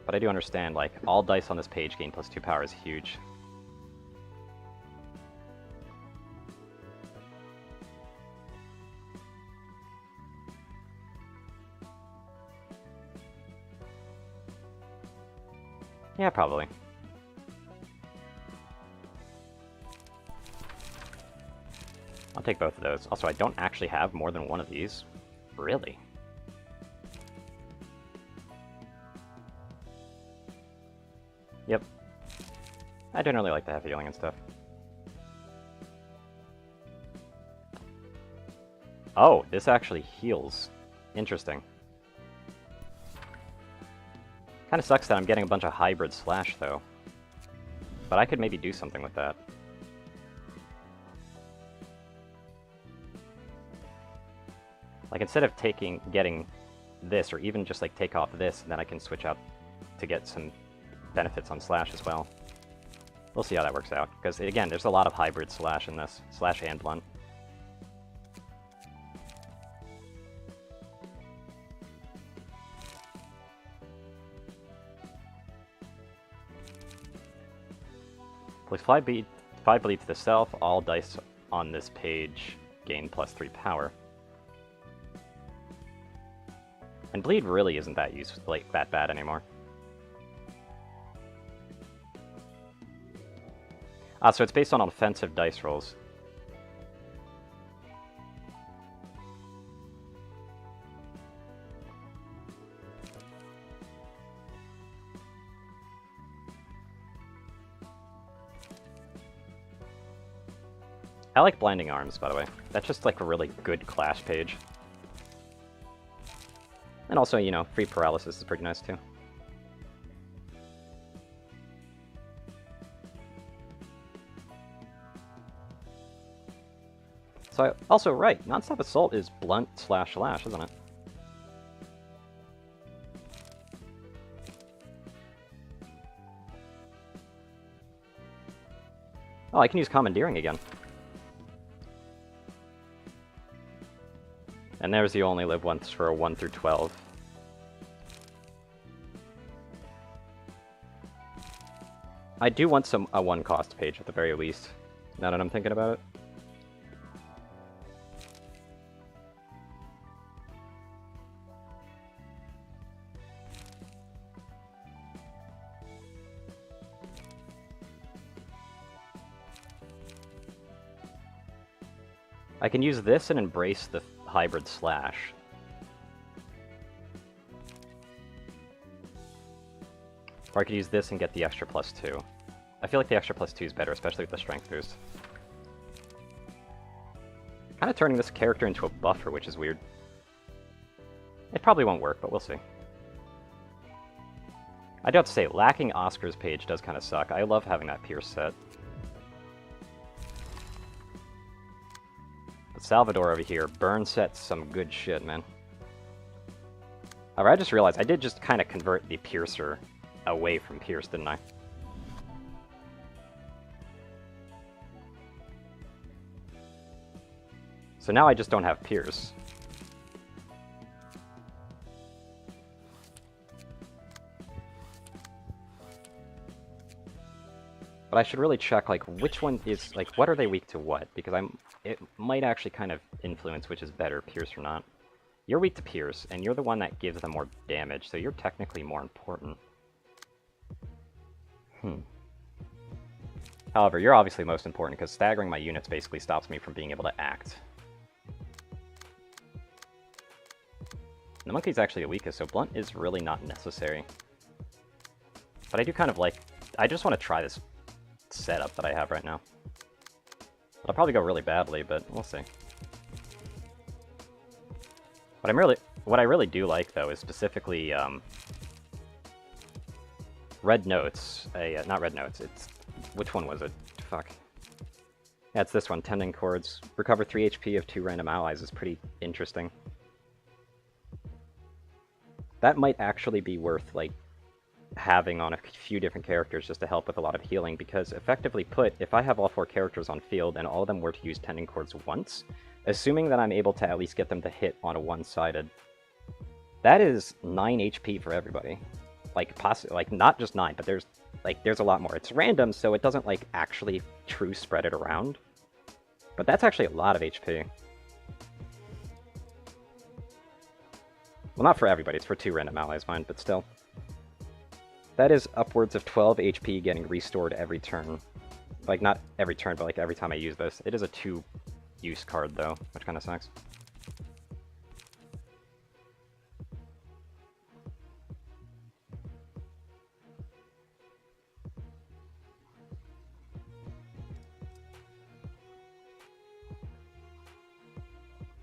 But I do understand, like, all dice on this page gain +2 power is huge. Yeah, probably. I'll take both of those. Also, I don't actually have more than one of these. Really? Yep. I generally like to have healing and stuff. Oh, this actually heals. Interesting. Kinda sucks that I'm getting a bunch of hybrid slash, though. But I could maybe do something with that. Like, instead of getting this, or even just, like, take off this, and then I can switch out to get some benefits on slash as well. We'll see how that works out, because, again, there's a lot of hybrid slash in this. Slash and blunt. Place 5 bleed to the self, all dice on this page gain +3 power. And bleed really isn't that useful, like, that bad anymore. Ah, so it's based on offensive dice rolls. I like Blinding Arms, by the way. That's just like a really good Clash page. And also, you know, free paralysis is pretty nice too. So, also, right, Non-Stop Assault is blunt slash lash, isn't it? Oh, I can use Commandeering again. And there's you only live once for a 1 through 12. I do want a 1 cost page at the very least, now that I'm thinking about it. I can use this and embrace the hybrid slash. Or I could use this and get the extra +2. I feel like the extra +2 is better, especially with the strength boost. Kind of turning this character into a buffer, which is weird. It probably won't work, but we'll see. I do have to say, lacking Oscar's page does kind of suck. I love having that Pierce set. But Salvador over here, burn sets some good shit, man. However, I just realized I did just kind of convert the Piercer away from Pierce, didn't I? So now I just don't have Pierce. But I should really check, like, which one is, like, what are they weak to what? Because it might actually kind of influence which is better, Pierce or not. You're weak to Pierce, and you're the one that gives them more damage, so you're technically more important. However, you're obviously most important, because staggering my units basically stops me from being able to act. The monkey's actually the weakest, so blunt is really not necessary. But I do kind of like... I just want to try this setup that I have right now. It'll probably go really badly, but we'll see. What I really do like, though, is specifically Red Notes. Not Red Notes, it's... Which one was it? Fuck. Yeah, it's this one, Tending Chords. Recover 3 HP of 2 random allies is pretty interesting. That might actually be worth, like, having on a few different characters just to help with a lot of healing, because effectively put, if I have all 4 characters on field and all of them were to use Tending Chords once, assuming that I'm able to at least get them to hit on a one-sided, that is 9 HP for everybody. Like, like not just 9, but there's a lot more. It's random, so it doesn't, like, actually true spread it around. But that's actually a lot of HP. Well, not for everybody, it's for 2 random allies, mine, but still. That is upwards of 12 HP getting restored every turn. Like, not every turn, but like every time I use this. It is a 2-use card, though, which kind of sucks.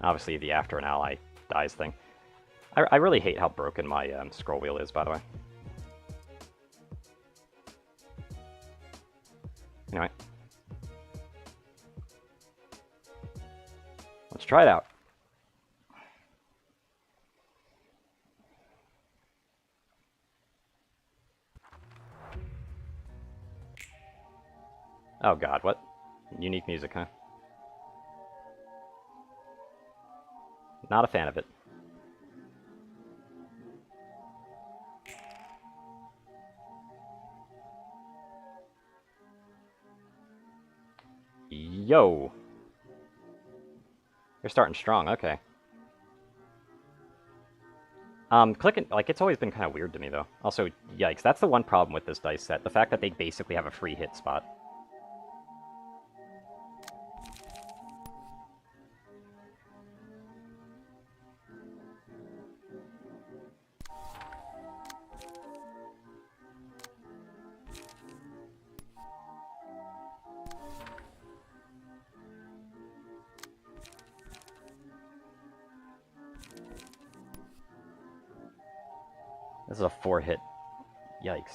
Obviously, the after an ally dies thing. I really hate how broken my scroll wheel is, by the way. Anyway. Let's try it out. Oh god, what? Unique music, huh? Not a fan of it. Yo! You're starting strong, okay. Clicking, like, it's always been kind of weird to me, though. Also, yikes, that's the one problem with this dice set. The fact that they basically have a free hit spot. This is a 4-hit. Yikes.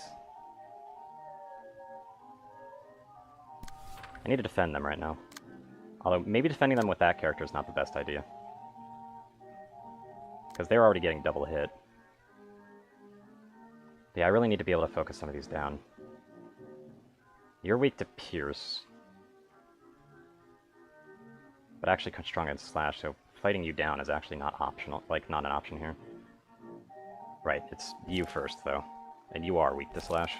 I need to defend them right now. Although, maybe defending them with that character is not the best idea. Because they're already getting double hit. But yeah, I really need to be able to focus some of these down. You're weak to Pierce. But actually strong against Slash, so fighting you down is actually not optional, like, not an option here. Right, it's you first, though. And you are weak to Slash.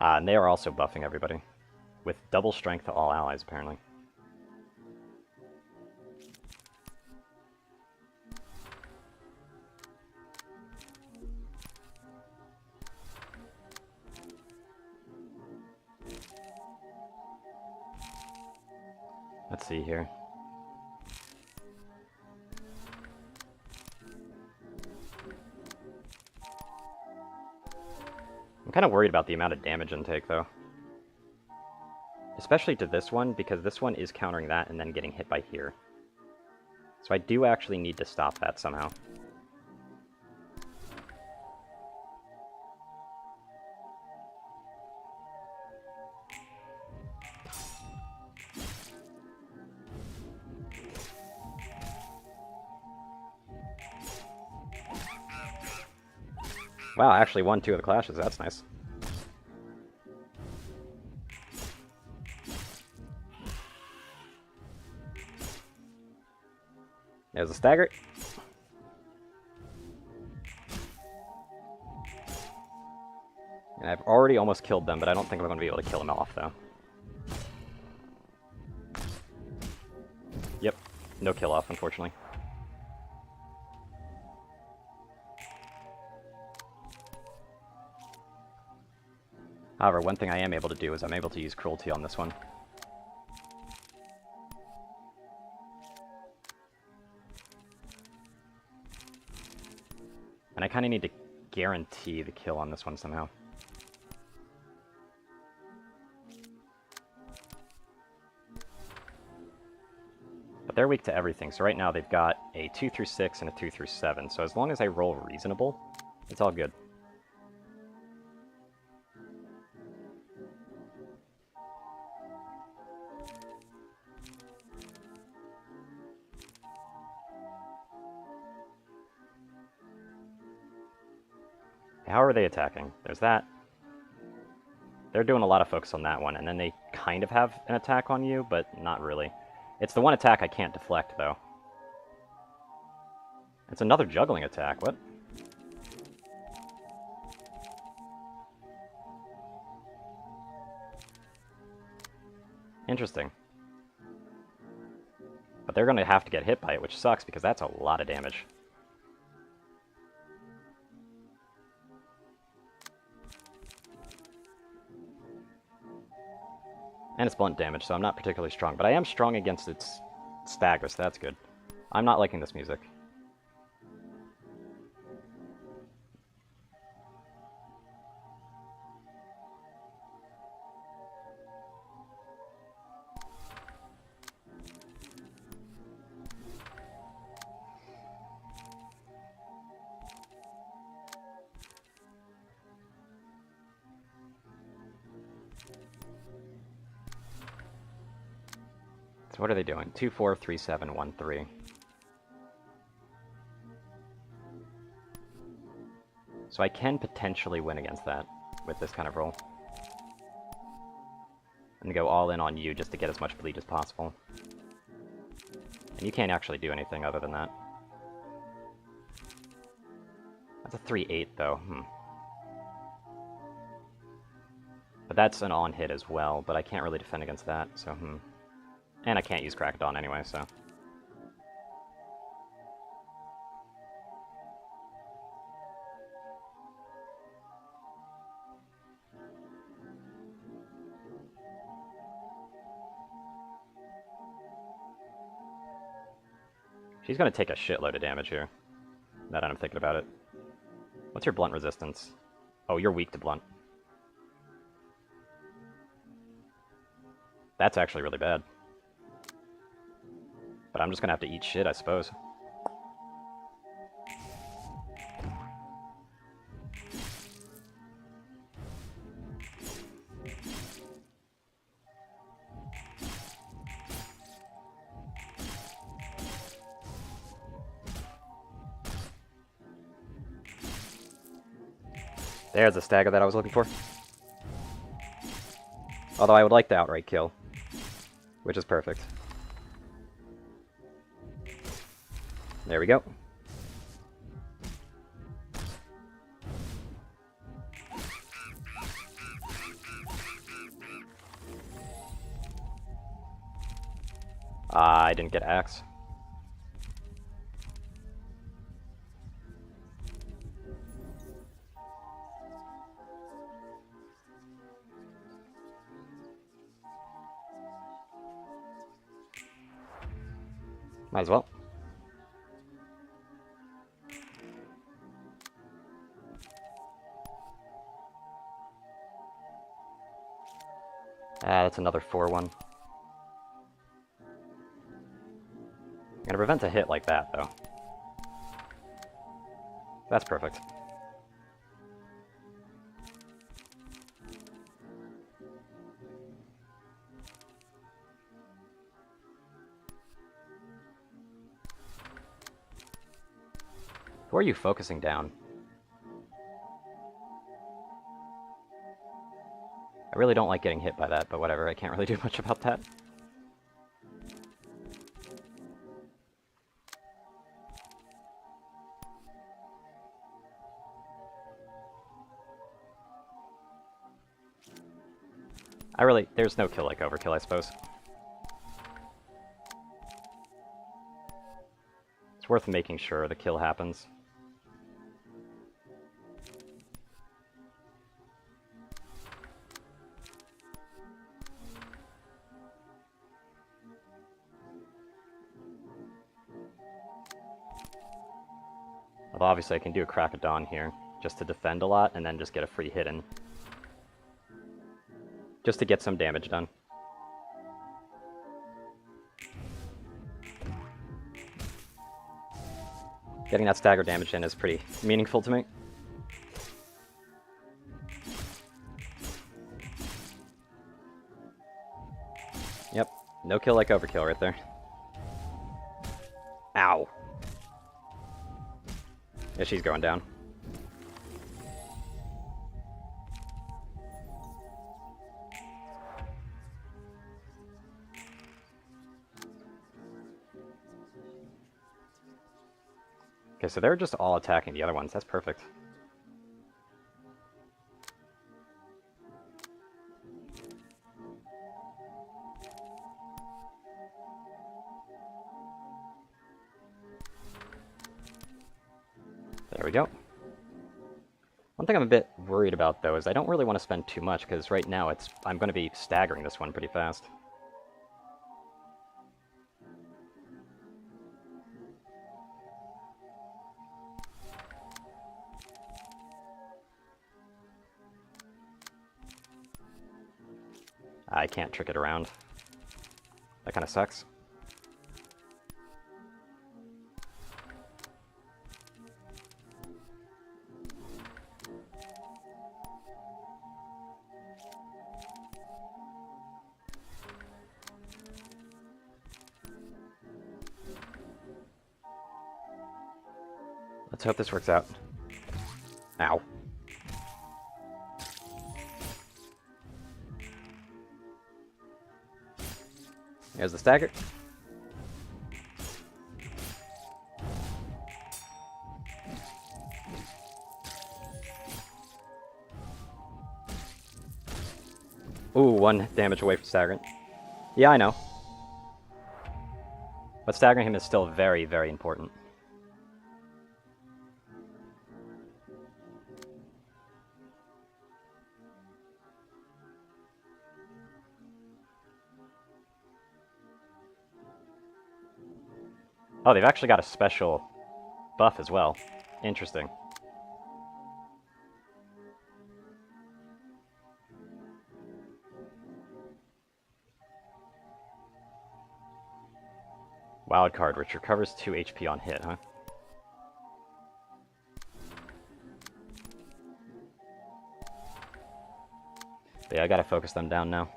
And they are also buffing everybody. With double strength to all allies, apparently. Let's see here. I'm kind of worried about the amount of damage intake, though. Especially to this one, because this one is countering that and then getting hit by here. So I do actually need to stop that somehow. Wow, I actually won 2 of the clashes. That's nice. There's a stagger. And I've already almost killed them, but I don't think I'm going to be able to kill them off, though. Yep, no kill off, unfortunately. However, one thing I am able to do is I'm able to use Cruelty on this one. And I kind of need to guarantee the kill on this one somehow. But they're weak to everything, so right now they've got a 2 through 6 and a 2 through 7, so as long as I roll reasonable, it's all good. How are they attacking? There's that. They're doing a lot of focus on that one, and then they kind of have an attack on you, but not really. It's the one attack I can't deflect, though. It's another juggling attack, what? Interesting. But they're going to have to get hit by it, which sucks, because that's a lot of damage. And it's blunt damage, so I'm not particularly strong. But I am strong against its stagger, so that's good. I'm not liking this music. So what are they doing? 2, 4, 3, 7, 1, 3. So I can potentially win against that with this kind of roll. And go all in on you just to get as much bleed as possible. And you can't actually do anything other than that. That's a 3-8 though. But that's an on hit as well, but I can't really defend against that, so And I can't use Crack Dawn anyway, so. She's gonna take a shitload of damage here, now that I'm thinking about it. What's your blunt resistance? Oh, you're weak to blunt. That's actually really bad. But I'm just gonna have to eat shit, I suppose. There's the stagger that I was looking for. Although I would like the outright kill, which is perfect. There we go. I didn't get axe. Might as well. Ah, that's another 4-1. I'm gonna prevent a hit like that, though. That's perfect. Who are you focusing down? I really don't like getting hit by that, but whatever, I can't really do much about that. There's no kill like overkill, I suppose. It's worth making sure the kill happens. Although obviously I can do a Crack of Dawn here, just to defend a lot, and then just get a free hit in. Just to get some damage done. Getting that stagger damage in is pretty meaningful to me. Yep, no kill like overkill right there. Ow. Yeah, she's going down. Okay, so they're just all attacking the other ones. That's perfect. There we go. One thing I'm a bit worried about, though, is I don't really want to spend too much, because right now I'm going to be staggering this one pretty fast. I can't trick it around. That kind of sucks. Let's hope this works out. Ow. There's the stagger. Ooh, 1 damage away from staggering. Yeah, I know. But staggering him is still very, very important. Oh, they've actually got a special buff as well. Interesting. Wild card, which recovers 2 HP on hit, huh? But yeah, I gotta focus them down now.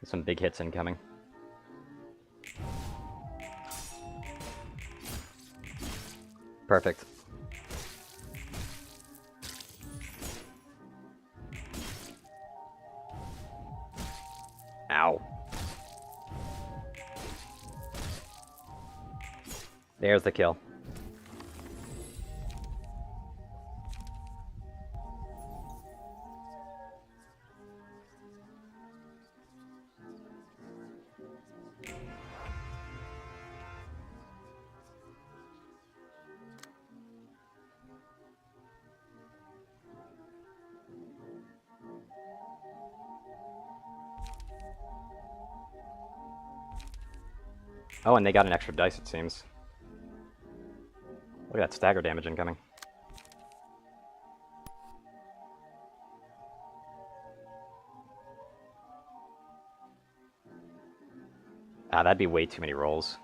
Some big hits incoming. Perfect. Ow. There's the kill. Oh, and they got an extra dice, it seems. Look at that stagger damage incoming. Ah, that'd be way too many rolls.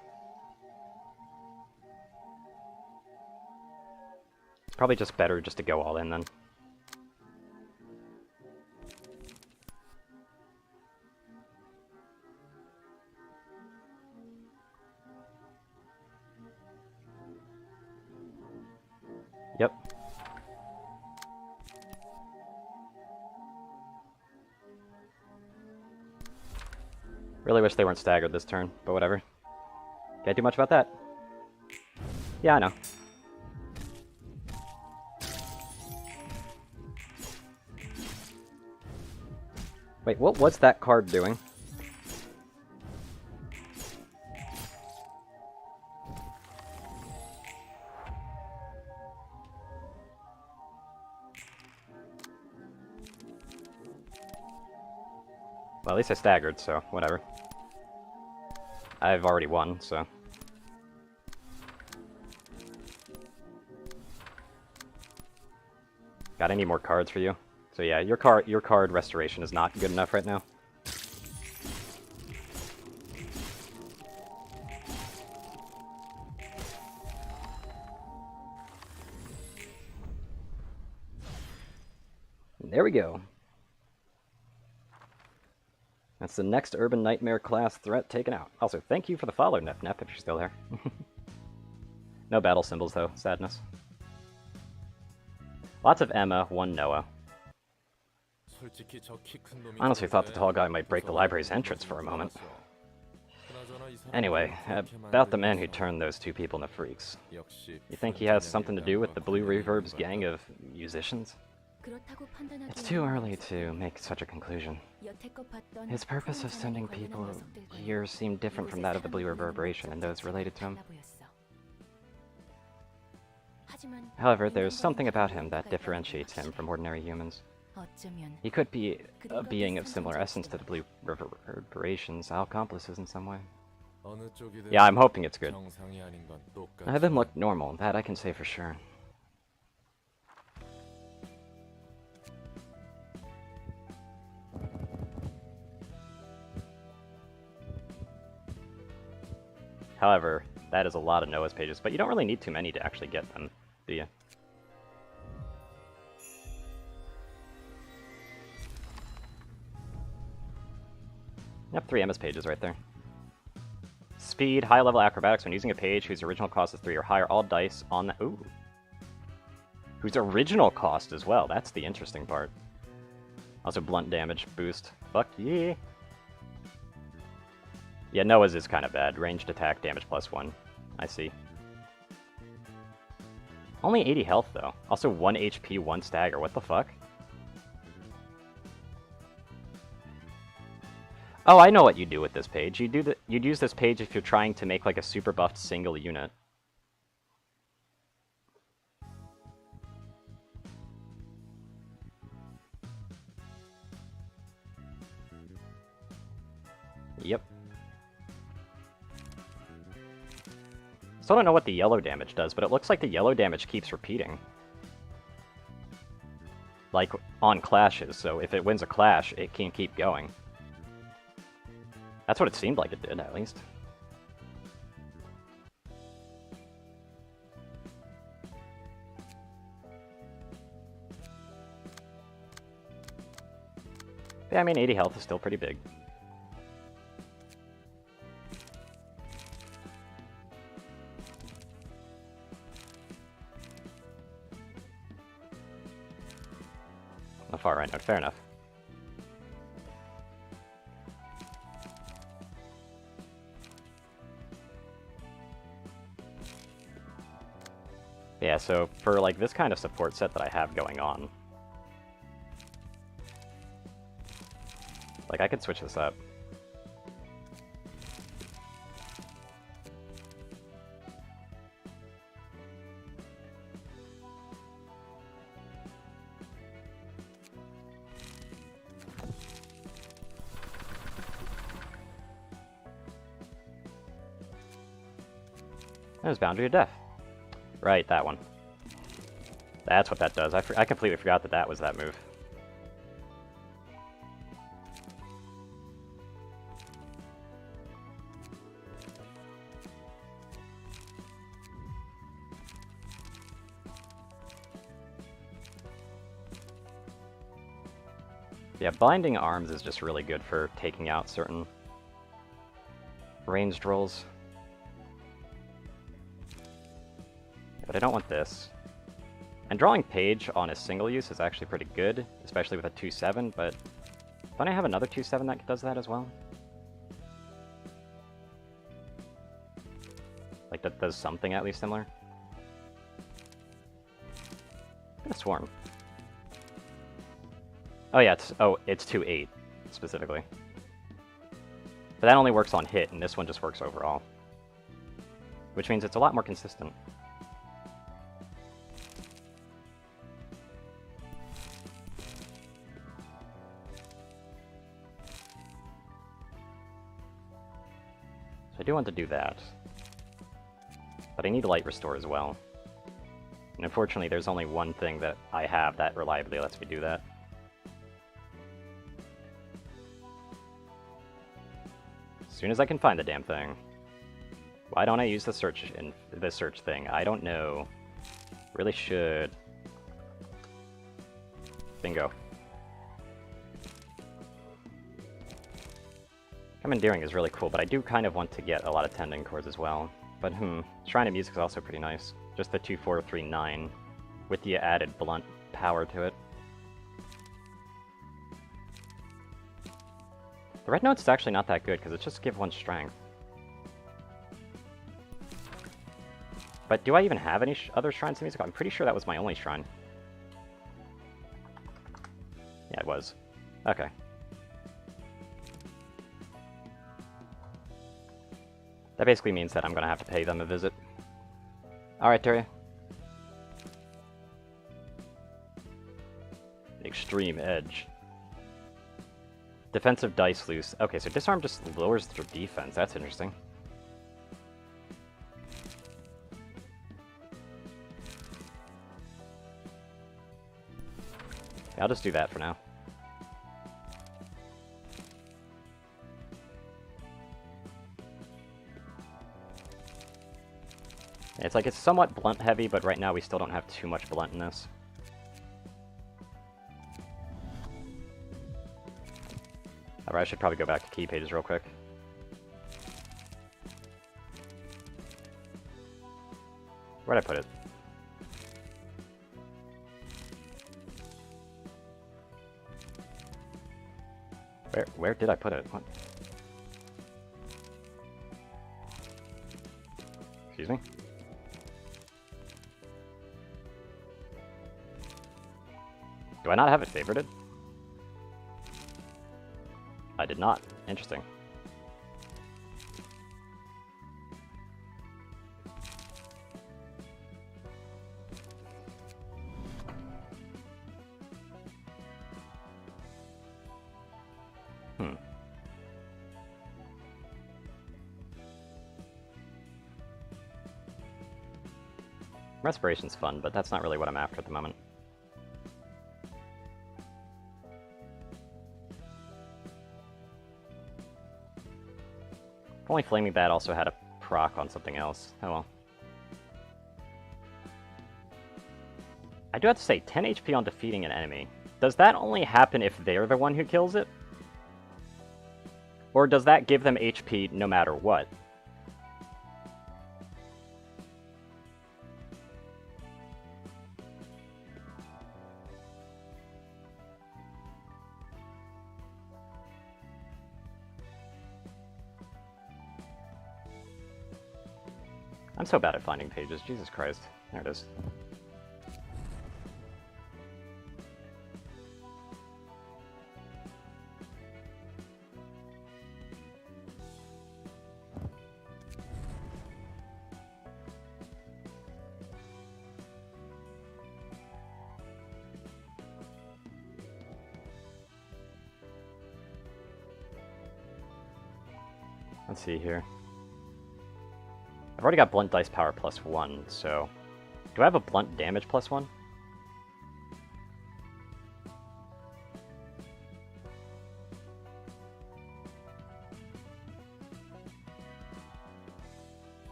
It's probably just better just to go all in then. Yep. Really wish they weren't staggered this turn, but whatever. Can't do much about that. Yeah, I know. Wait, what was that card doing? Well, at least I staggered, so whatever. I've already won, so... Got any more cards for you? So yeah, your card restoration is not good enough right now. There we go. That's the next Urban Nightmare class threat taken out. Also, thank you for the follow, Nef, if you're still there. No battle symbols, though. Sadness. Lots of Emma, one Noah. Honestly thought the tall guy might break the library's entrance for a moment. Anyway, about the man who turned those two people into freaks. You think he has something to do with the Blue Reverb's gang of musicians? It's too early to make such a conclusion. His purpose of sending people here seemed different from that of the Blue Reverberation and those related to him. However, there's something about him that differentiates him from ordinary humans. He could be a being of similar essence to the Blue Reverberation's accomplices in some way. Yeah, I'm hoping it's good. None of them look normal, that I can say for sure. However, that is a lot of Noah's pages, but you don't really need too many to actually get them, do you? Yep, 3 Emma's pages right there. Speed, high-level acrobatics. When using a page whose original cost is 3 or higher, all dice on that... Ooh. Whose original cost as well. That's the interesting part. Also, blunt damage boost. Fuck yeah! Yeah, Noah's is kind of bad. Ranged attack, damage +1. I see. Only 80 health, though. Also 1 HP, 1 stagger. What the fuck? Oh, I know what you do with this page. You'd use this page if you're trying to make like a super buffed single unit. Yep. Still don't know what the yellow damage does, but it looks like the yellow damage keeps repeating. Like, on clashes, so if it wins a clash, it can keep going. That's what it seemed like it did, at least. Yeah, I mean, 80 health is still pretty big. A far right note, fair enough. Yeah, so for like this kind of support set that I have going on, like I could switch this up. There's Boundary of Death. Right, that one. That's what that does. I completely forgot that that was that move. Yeah, Binding Arms is just really good for taking out certain ranged rolls. But I don't want this. And drawing Page on a single use is actually pretty good, especially with a 2-7, but don't I have another 2-7 that does that as well? Like, that does something at least similar? I'm gonna Swarm. Oh yeah, it's 2-8, specifically. But that only works on hit, and this one just works overall. Which means it's a lot more consistent. So I do want to do that. But I need Light Restore as well. And unfortunately, there's only one thing that I have that reliably lets me do that. As soon as I can find the damn thing. Why don't I use the search thing? I don't know. Really should. Bingo. Commandeering is really cool, but I do kind of want to get a lot of Tending Cores as well. But Shrine of Music is also pretty nice. Just the 2-4-3-9 with the added blunt power to it. The red notes is actually not that good because it's just give 1 strength. But do I even have any other shrines of music? I'm pretty sure that was my only shrine. Yeah, it was. Okay. That basically means that I'm gonna have to pay them a visit. Alright, Terry. Extreme Edge. Defensive Dice Loose. Okay, so Disarm just lowers their defense. That's interesting. Yeah, I'll just do that for now. It's like it's somewhat blunt heavy, but right now we still don't have too much bluntness. Alright, I should probably go back to key pages real quick. Where'd I put it? Where did I put it? What? Excuse me? Do I not have it favorited? I did not. Interesting. Respiration's fun, but that's not really what I'm after at the moment. If only Flaming Bat also had a proc on something else. Oh well. I do have to say, 10 HP on defeating an enemy. Does that only happen if they're the one who kills it? Or does that give them HP no matter what? I'm so bad at finding pages, Jesus Christ. There it is. Let's see here. I've already got blunt dice power +1, so... Do I have a blunt damage +1?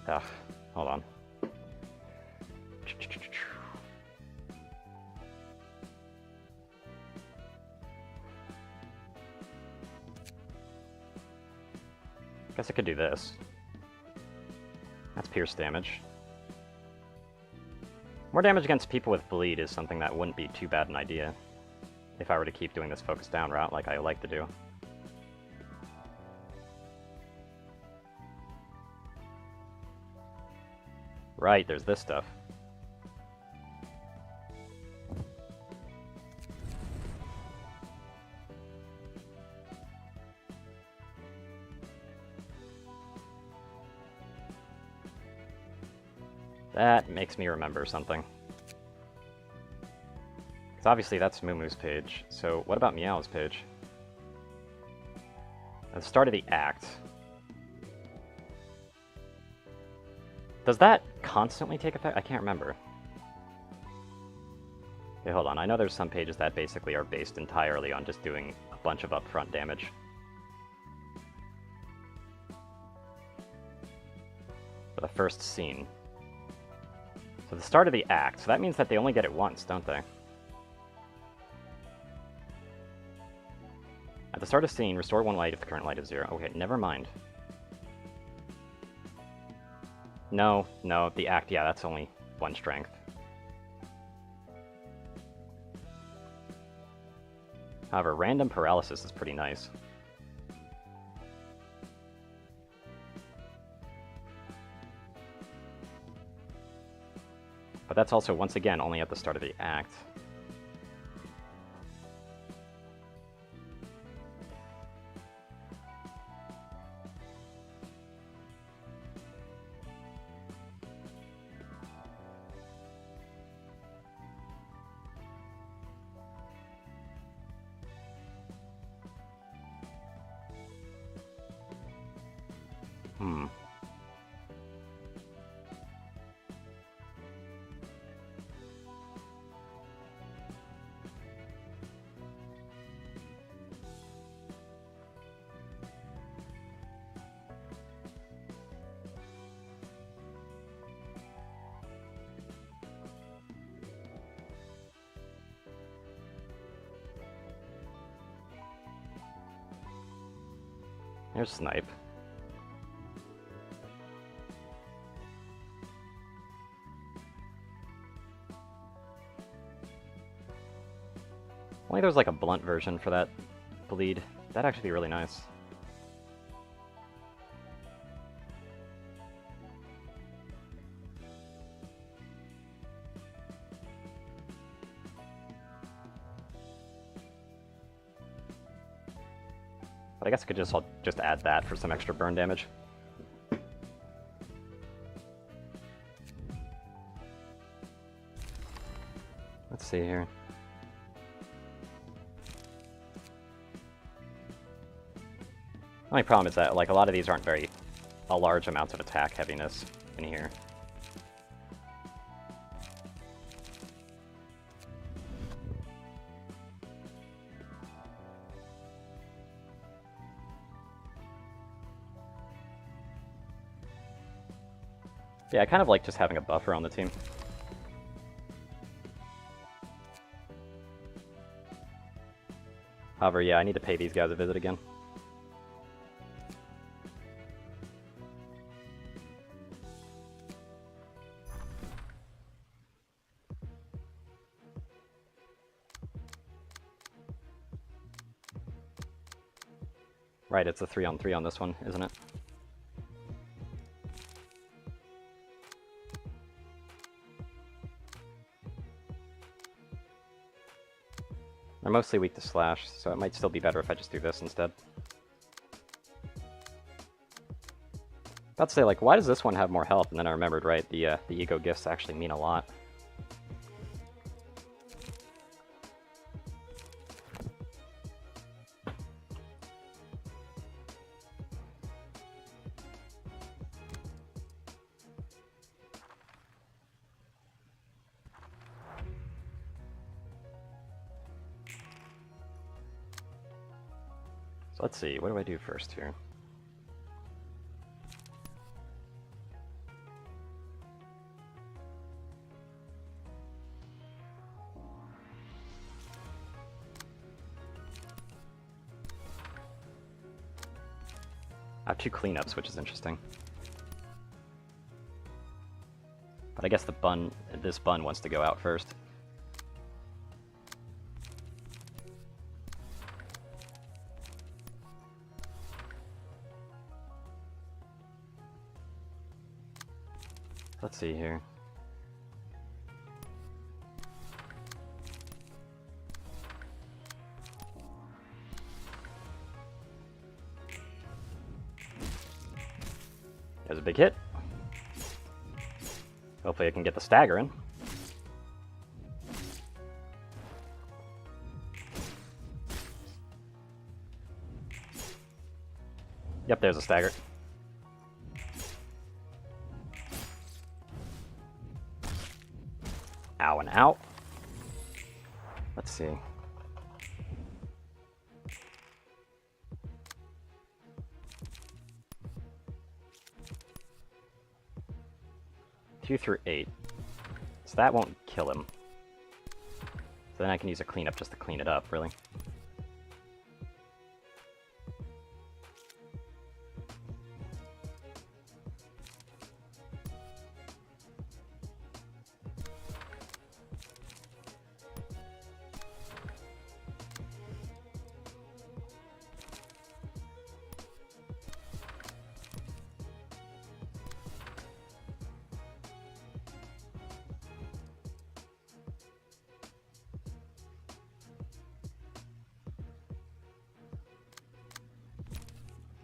Ugh, hold on. Guess I could do this. That's pierce damage. More damage against people with bleed is something that wouldn't be too bad an idea if I were to keep doing this focus down route like I like to do. Right, there's this stuff. That makes me remember something. Because obviously that's Moomoo's page, so what about Meow's page? At the start of the act. Does that constantly take effect? I can't remember. Okay, hold on. I know there's some pages that basically are based entirely on just doing a bunch of upfront damage. For the first scene. So the start of the act, so that means that they only get it once, don't they? At the start of scene, restore 1 light if the current light is 0. Okay, never mind. No, the act, yeah, that's only 1 strength. However, random paralysis is pretty nice. But that's also, once again, only at the start of the act. Here's Snipe. Only there's like a blunt version for that bleed. That'd actually be really nice. But I guess I could just add that for some extra burn damage. Let's see here. Only problem is that like a lot of these aren't a large amounts of attack heaviness in here. Yeah, I kind of like just having a buffer on the team. However, yeah, I need to pay these guys a visit again. Right, it's a 3-on-3 on this one, isn't it? They're mostly weak to slash, so it might still be better if I just do this instead. About to say, like, why does this one have more health? And then I remembered, right, the ego gifts actually mean a lot. So let's see, what do I do first here? I have 2 cleanups, which is interesting. But I guess this bun wants to go out first. Let's see here. There's a big hit. Hopefully I can get the stagger in. Yep, there's a stagger. Ow and out. Let's see. Two through 8. So that won't kill him. So then I can use a cleanup just to clean it up, really.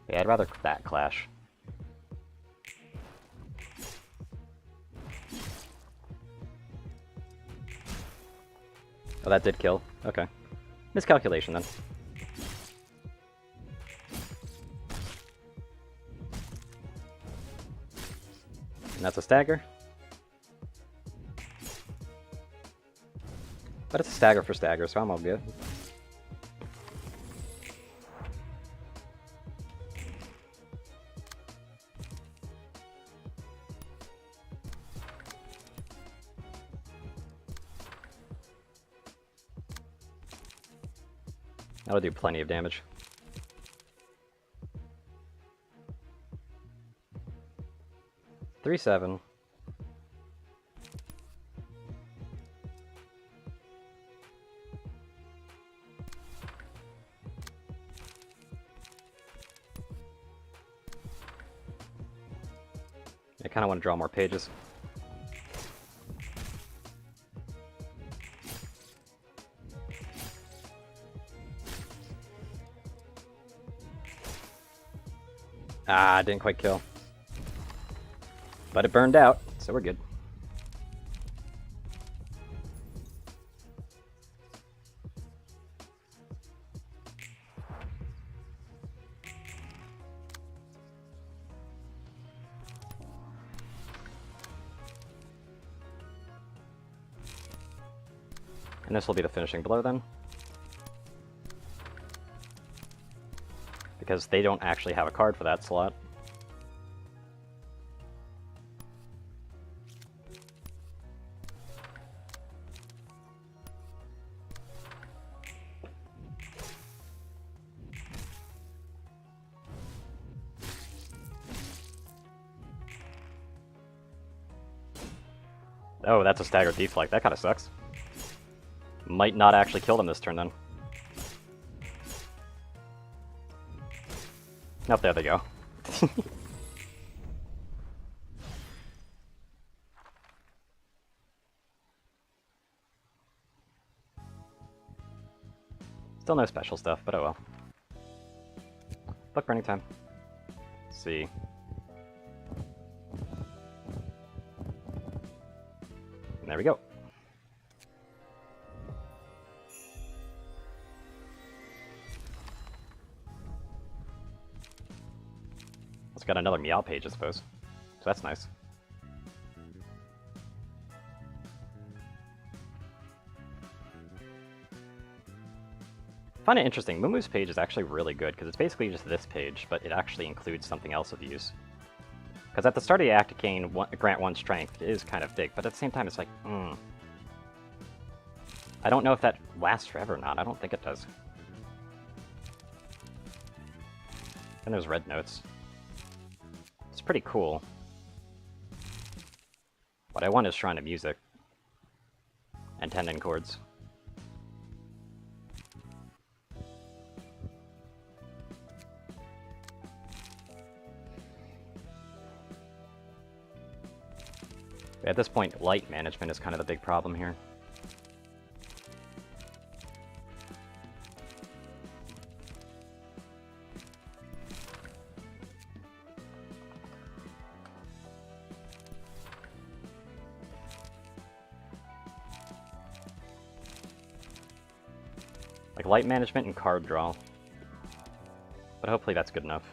Yeah, I'd rather that clash. Oh, that did kill. Okay. Miscalculation, then. And that's a stagger. But it's a stagger for stagger, so I'm all good. That'll do plenty of damage. Three, 7. I kind of want to draw more pages. Ah, didn't quite kill. But it burned out, so we're good. And this will be the finishing blow then. Because they don't actually have a card for that slot. Oh, that's a staggered deflect. That kind of sucks. Might not actually kill them this turn then. Nope, there they go. Still no special stuff, but oh well. Book burning time. Let's see. And there we go. It's got another Meow page, I suppose. So that's nice. I find it interesting. Mumu's page is actually really good, because it's basically just this page, but it actually includes something else of use. Because at the start of the act, it can grant 1 strength. It is kind of big, but at the same time, it's like, I don't know if that lasts forever or not. I don't think it does. And there's red notes. It's pretty cool. What I want is Shrine of Music. And tendon chords. At this point, light management is kind of the big problem here. Like light management and card draw. But hopefully that's good enough.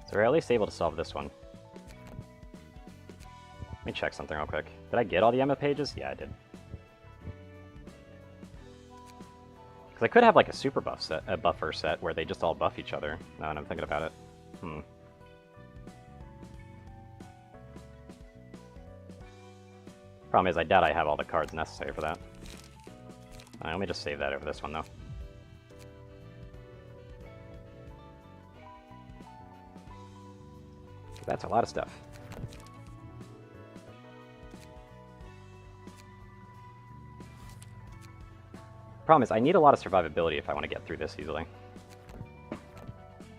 So we're at least able to solve this one. Let me check something real quick. Did I get all the Emma pages? Yeah, I did. Because I could have like a super buff set, a buffer set, where they just all buff each other, now that I'm thinking about it. Problem is, I doubt I have all the cards necessary for that. Let me just save that over this one, though. That's a lot of stuff. Problem is, I need a lot of survivability if I want to get through this easily.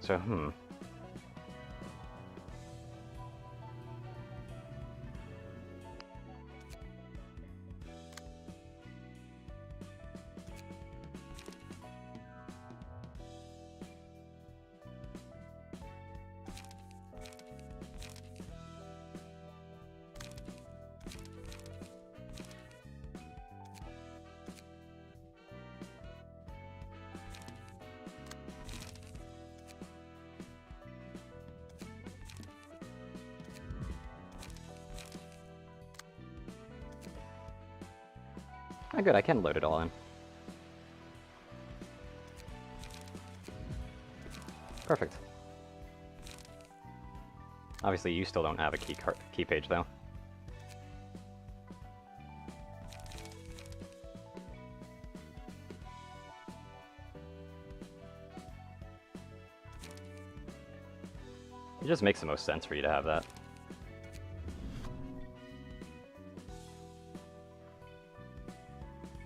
So, oh, good, I can load it all in. Perfect. Obviously, you still don't have a key page, though. It just makes the most sense for you to have that.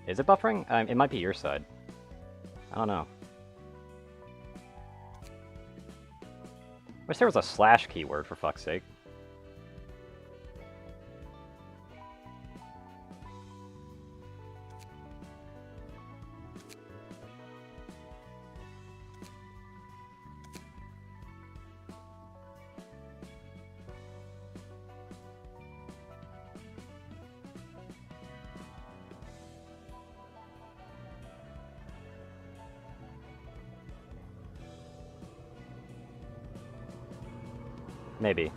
Is it buffering? It might be your side. I don't know. Wish there was a slash keyword, for fuck's sake. Maybe.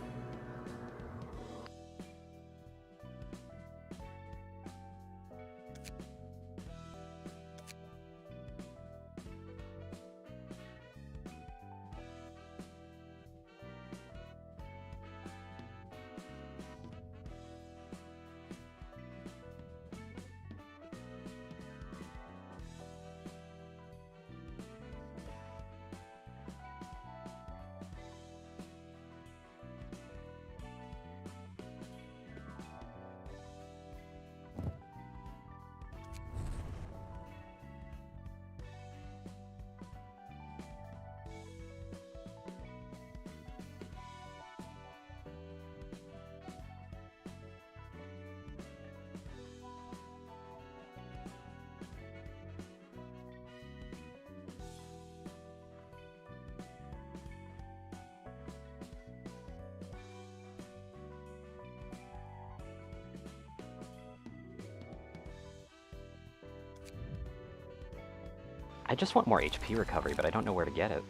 I just want more HP recovery, but I don't know where to get it.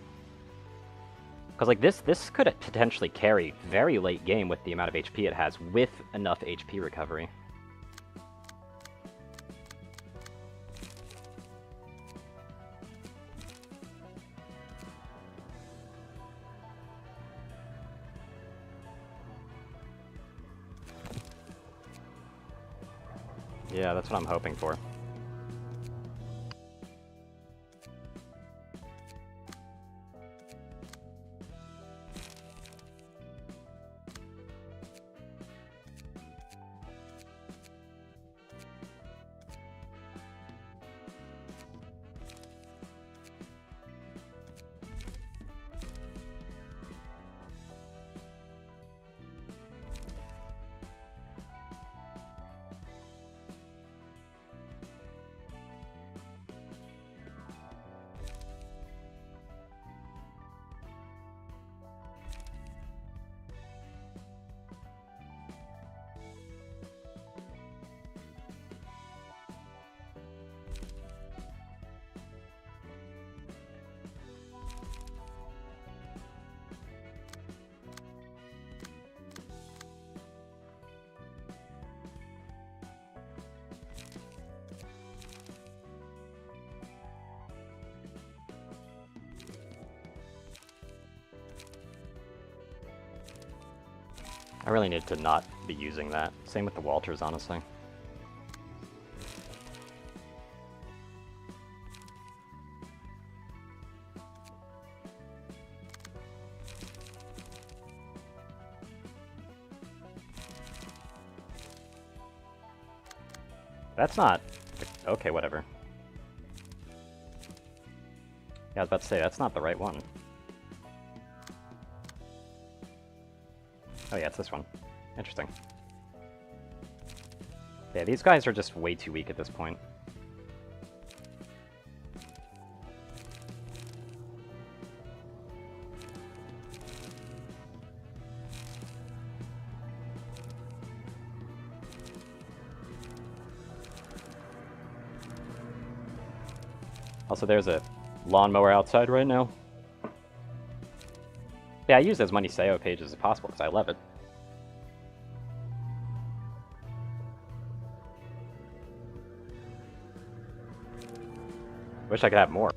Because, like, this could potentially carry very late game with the amount of HP it has, with enough HP recovery. Yeah, that's what I'm hoping for. I really need to not be using that. Same with the Walters, honestly. That's not... Okay, whatever. Yeah, I was about to say, that's not the right one. Oh yeah, it's this one. Interesting. Yeah, these guys are just way too weak at this point. Also, there's a lawnmower outside right now. Yeah, I use as many SEO pages as possible because I love it. Wish I could have more.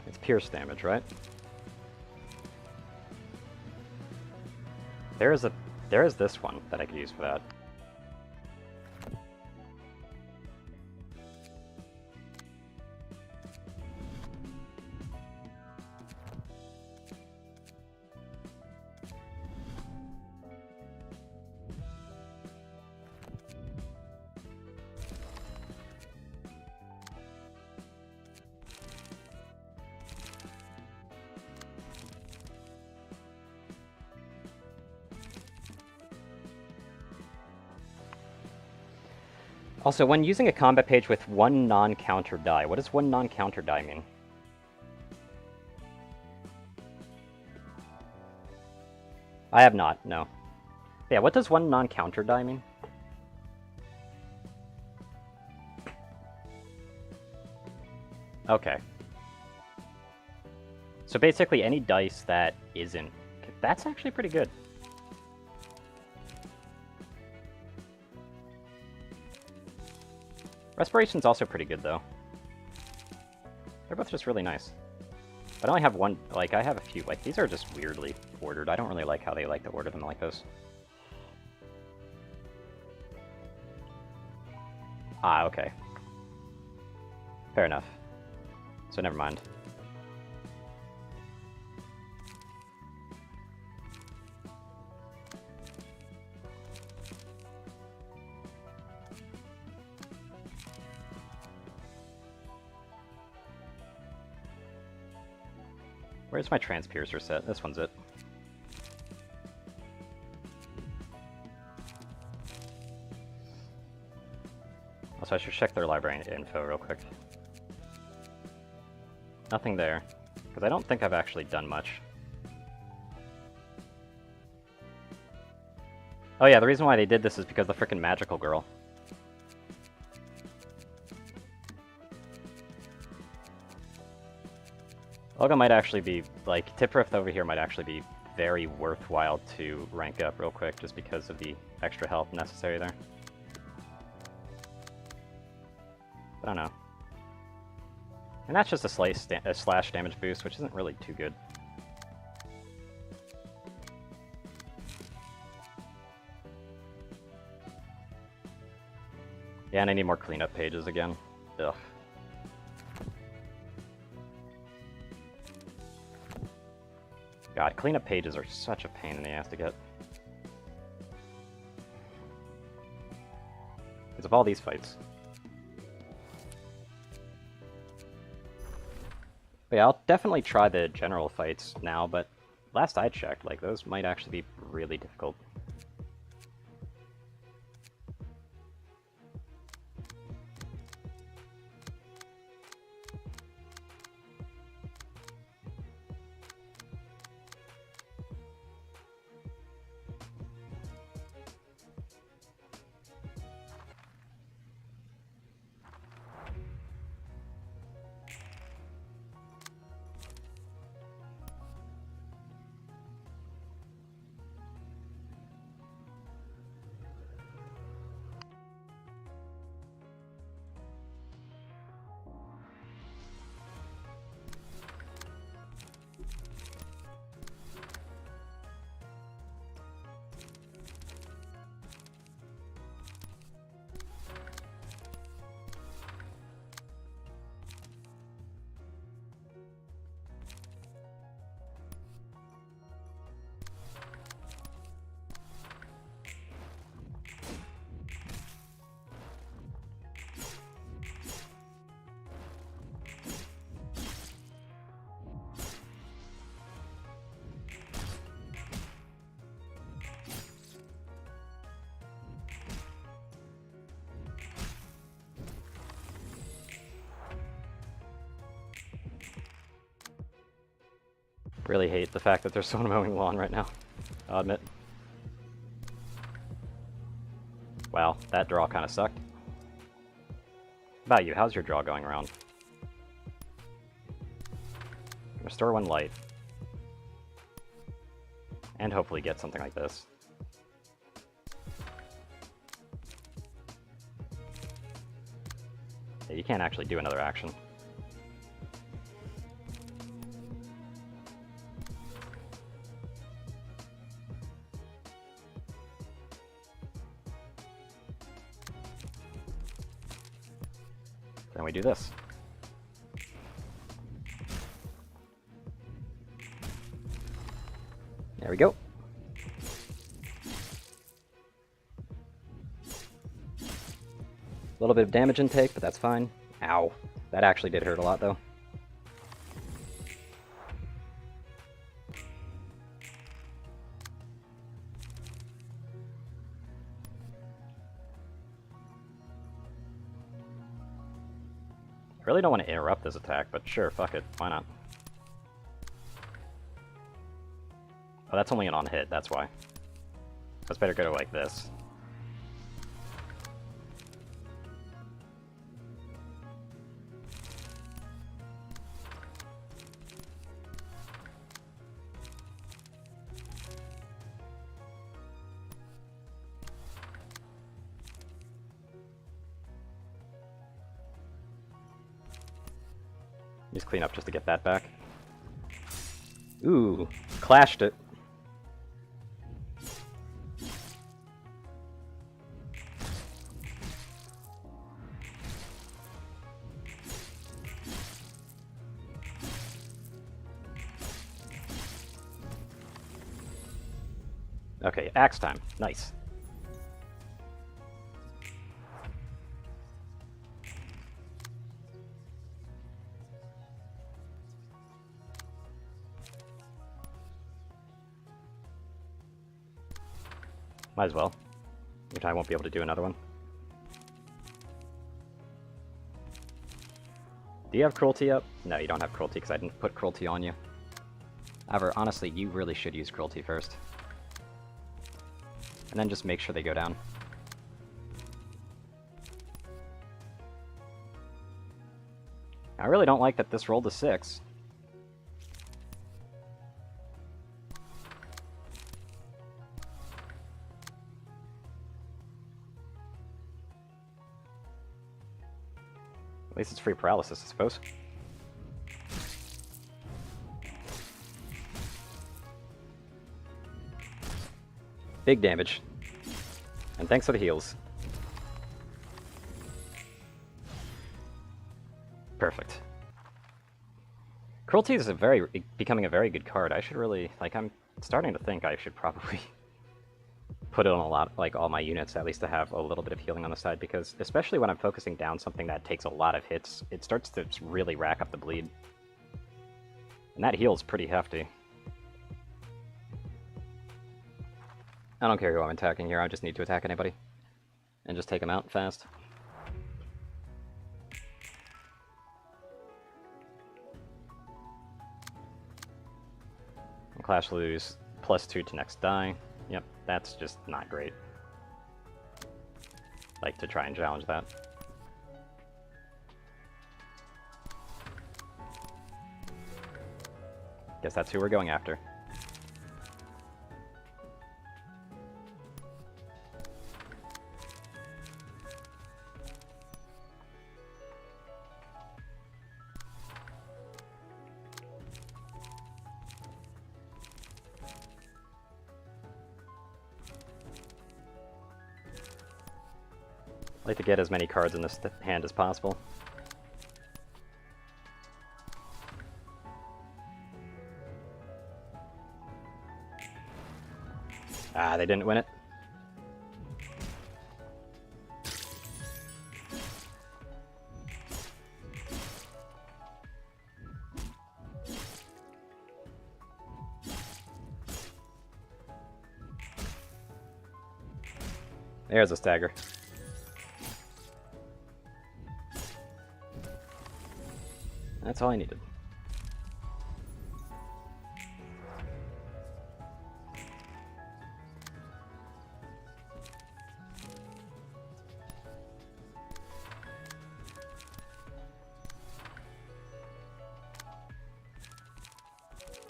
It's pierce damage, right? There is this one that I could use for that. Also, when using a combat page with one non-counter die, what does one non-counter die mean? I have not, no. Yeah, what does one non-counter die mean? Okay. So basically any dice that isn't... That's actually pretty good. Respiration's also pretty good, though. They're both just really nice. But I only have one, like, I have a few, like, these are just weirdly ordered. I don't really like how they like to order them like this. Ah, okay. Fair enough. So never mind. Where's my transpiercer set? This one's it. Also, I should check their library info real quick. Nothing there, because I don't think I've actually done much. Oh yeah, the reason why they did this is because the frickin' magical girl. Olga might actually be, like, Tiprift over here might actually be very worthwhile to rank up real quick, just because of the extra health necessary there. I don't know. And that's just a slash damage boost, which isn't really too good. Yeah, and I need more cleanup pages again. Ugh. God, cleanup pages are such a pain in the ass to get. Because of all these fights. But yeah, I'll definitely try the general fights now, but last I checked, like, those might actually be really difficult. Really hate the fact that there's someone mowing the lawn right now, I'll admit. Wow, that draw kind of sucked. How about you? How's your draw going around? Restore one light. And hopefully get something like this. Yeah, you can't actually do another action. Then we do this. There we go. A little bit of damage intake, but that's fine. Ow. That actually did hurt a lot, though. I really don't want to interrupt this attack, but sure, fuck it. Why not? Oh, that's only an on-hit, that's why. Let's better go to, like, this. Just clean up just to get that back. Ooh, clashed it. Okay, axe time. Nice. Might as well. Which I won't be able to do another one. Do you have cruelty up? No, you don't have cruelty because I didn't put cruelty on you. However, honestly, you really should use cruelty first. And then just make sure they go down. I really don't like that this rolled a 6. At least it's free paralysis, I suppose. Big damage. And thanks for the heals. Perfect. Cruelty is becoming a very good card. I should really, like, I'm starting to think I should probably put it on a lot, like all my units, at least to have a little bit of healing on the side, because especially when I'm focusing down something that takes a lot of hits, it starts to really rack up the bleed. And that heals pretty hefty. I don't care who I'm attacking here, I just need to attack anybody. And just take them out fast. Clash lose +2 to next die. Yep, that's just not great. Like to try and challenge that. Guess that's who we're going after. I like to get as many cards in this hand as possible. Ah, they didn't win it. There's a stagger. That's all I needed.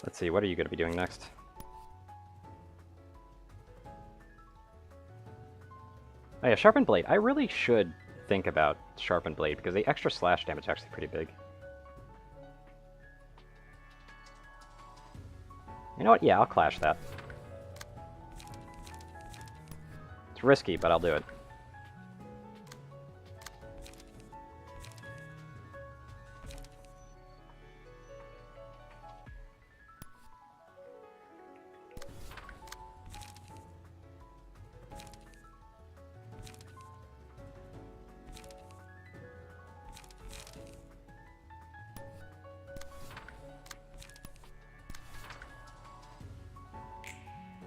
Let's see, what are you going to be doing next? Oh yeah, Sharpened Blade. I really should think about Sharpened Blade, because the extra slash damage is actually pretty big. You know what? Yeah, I'll clash that. It's risky, but I'll do it.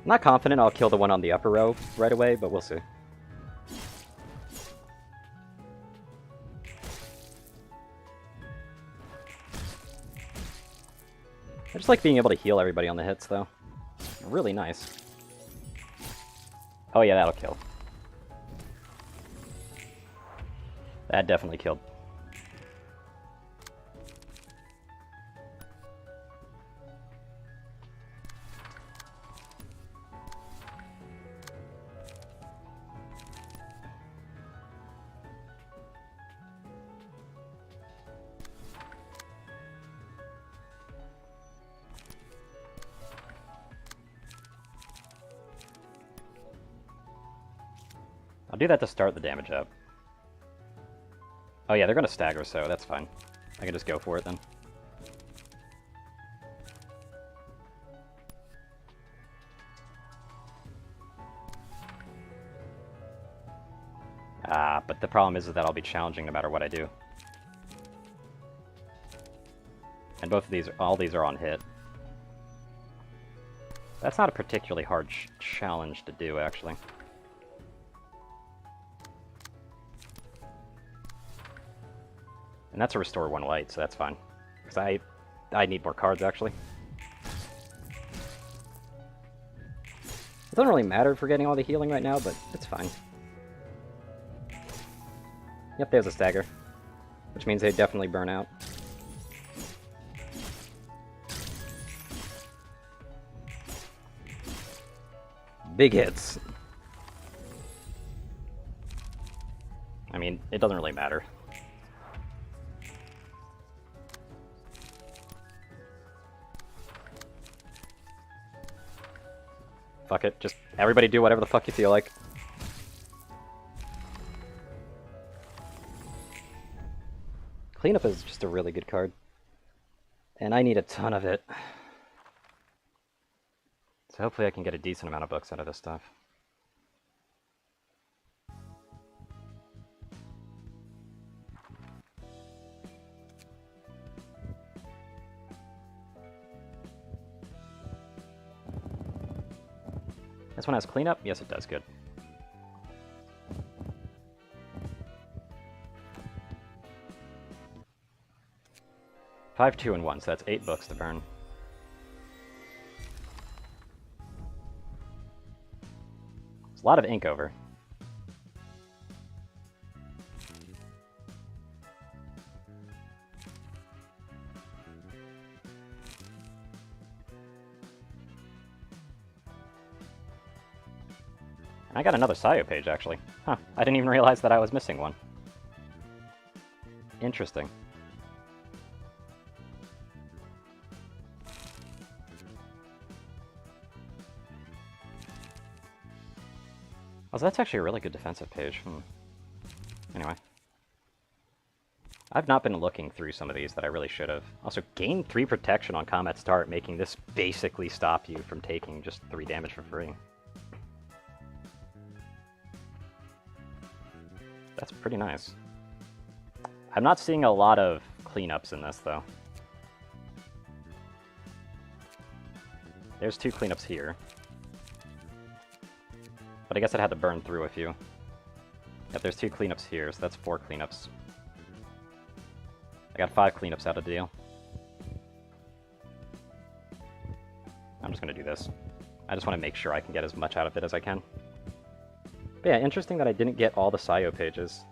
I'm not confident I'll kill the one on the upper row right away, but we'll see. I just like being able to heal everybody on the hits, though. Really nice. Oh yeah, that'll kill. That definitely killed. I'll do that to start the damage up. Oh yeah, they're gonna stagger, so that's fine. I can just go for it then. Ah, but the problem is that I'll be challenging no matter what I do. And both of these, all these are on hit. That's not a particularly hard challenge to do, actually. And that's a restore 1 light, so that's fine. Because I need more cards, actually. It doesn't really matter if we're getting all the healing right now, but it's fine. Yep, there's a stagger. Which means they definitely burn out. Big hits. I mean, it doesn't really matter. Fuck it, just everybody do whatever the fuck you feel like. Cleanup is just a really good card. And I need a ton of it. So hopefully I can get a decent amount of books out of this stuff. This one has cleanup? Yes, it does. Good. Five, 2, and 1, so that's 8 books to burn. There's a lot of ink over. I got another Sayo page, actually. Huh, I didn't even realize that I was missing one. Interesting. Oh, so that's actually a really good defensive page. Anyway. I've not been looking through some of these that I really should have. Also, gain 3 protection on combat start, making this basically stop you from taking just 3 damage for free. That's pretty nice. I'm not seeing a lot of cleanups in this, though. There's 2 cleanups here. But I guess I'd have to burn through a few. Yep, there's 2 cleanups here, so that's 4 cleanups. I got 5 cleanups out of the deal. I'm just gonna do this. I just want to make sure I can get as much out of it as I can. But yeah, interesting that I didn't get all the Sayo pages.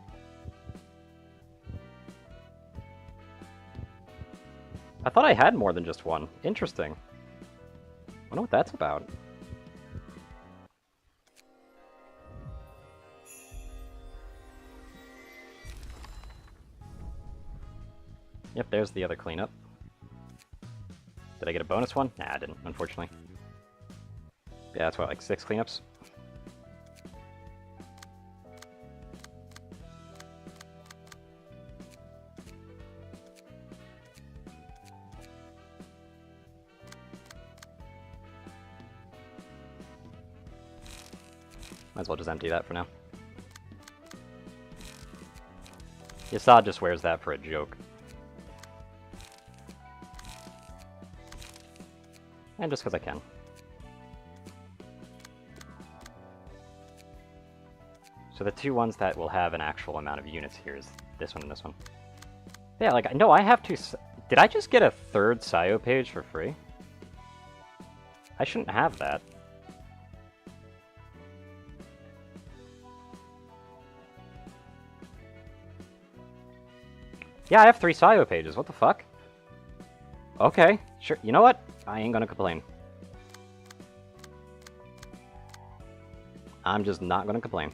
I thought I had more than just one. Interesting. I wonder what that's about. Yep, there's the other cleanup. Did I get a bonus one? Nah, I didn't, unfortunately. Yeah, that's what, like 6 cleanups? Might as well just empty that for now. Yasad just wears that for a joke. And just because I can. So the 2 ones that will have an actual amount of units here is this one and this one. Yeah, like, no, I have to... Did I just get a 3rd Sayo page for free? I shouldn't have that. Yeah, I have 3 Sayo pages, what the fuck? Okay, sure, you know what? I ain't gonna complain. I'm just not gonna complain.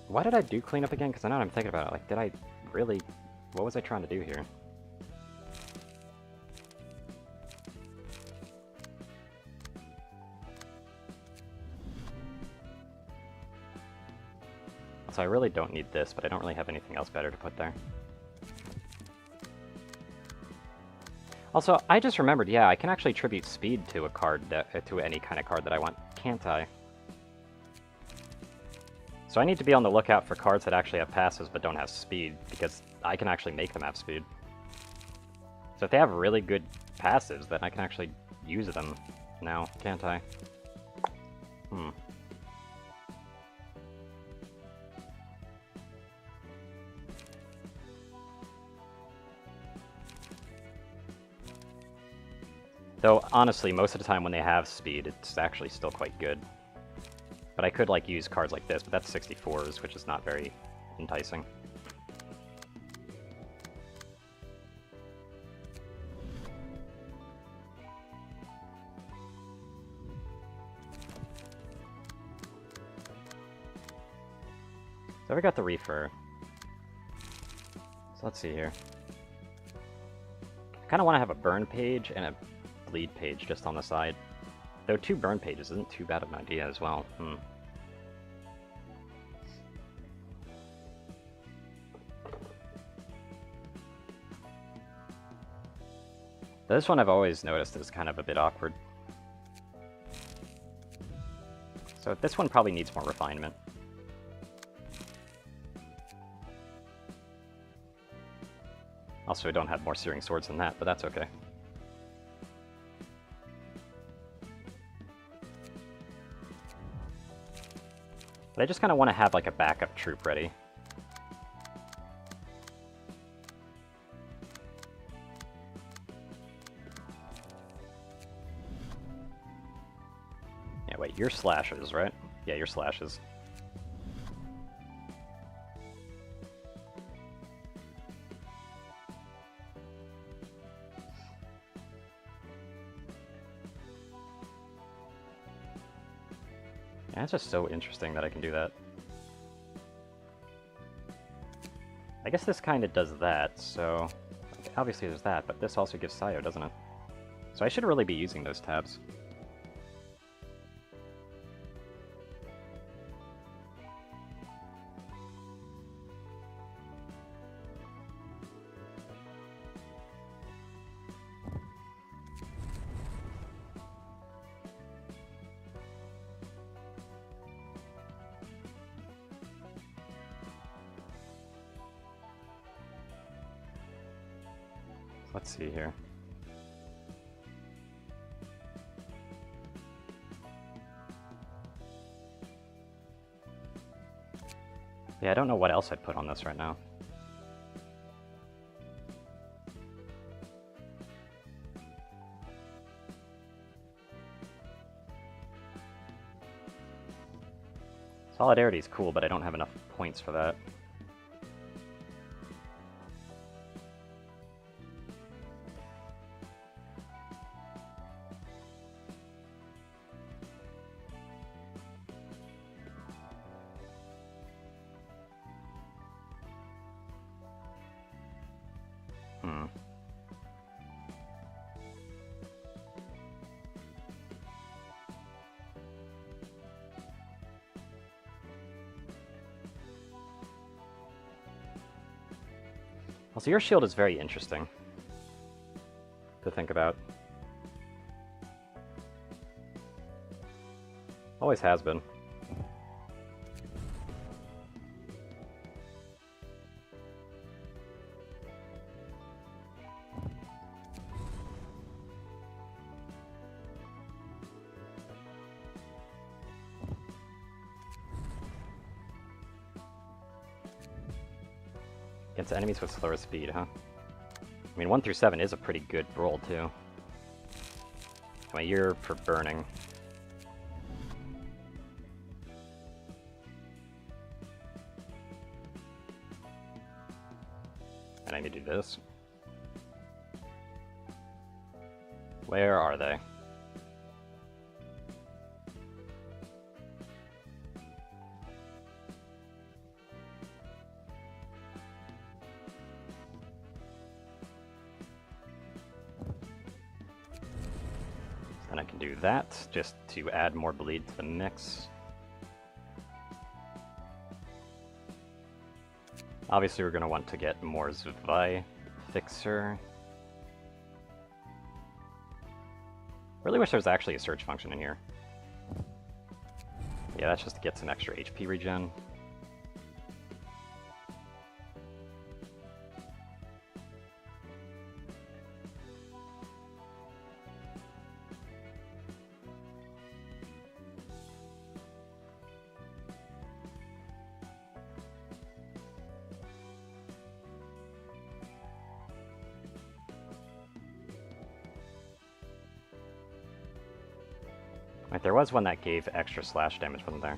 Why did I do cleanup again? Because I know what I'm thinking about it. Like, did I really... What was I trying to do here? Also, I really don't need this, but I don't really have anything else better to put there. Also, I just remembered, yeah, I can actually attribute speed to a card, to any kind of card that I want, can't I? So I need to be on the lookout for cards that actually have passives but don't have speed, because I can actually make them have speed. So if they have really good passives, then I can actually use them now, can't I? Though, honestly, most of the time when they have speed, it's actually still quite good. But I could, like, use cards like this, but that's 64s, which is not very enticing. So we got the Reefer. So let's see here. I kind of want to have a burn page and a bleed page just on the side. Though 2 burn pages isn't too bad of an idea as well. This one I've always noticed is kind of a bit awkward. So this one probably needs more refinement. Also, I don't have more Searing Swords than that, but that's okay. But I just kind of want to have like a backup troop ready. Yeah, wait, your slashes, right? Yeah, your slashes. Yeah, it's just so interesting that I can do that. I guess this kind of does that, so... Okay, obviously there's that, but this also gives Sayo, doesn't it? So I should really be using those tabs. Let's see here. Yeah, I don't know what else I'd put on this right now. Solidarity is cool, but I don't have enough points for that. Also, your shield is very interesting to think about. Always has been. Against enemies with slower speed, huh? I mean, 1 through 7 is a pretty good roll, too. I mean, you're for burning. And I need to do this. Where are they? And I can do that, just to add more bleed to the mix. Obviously we're going to want to get more Zwei Fixer. Really wish there was actually a search function in here. Yeah, that's just to get some extra HP regen. Right, there was one that gave extra slash damage, wasn't there?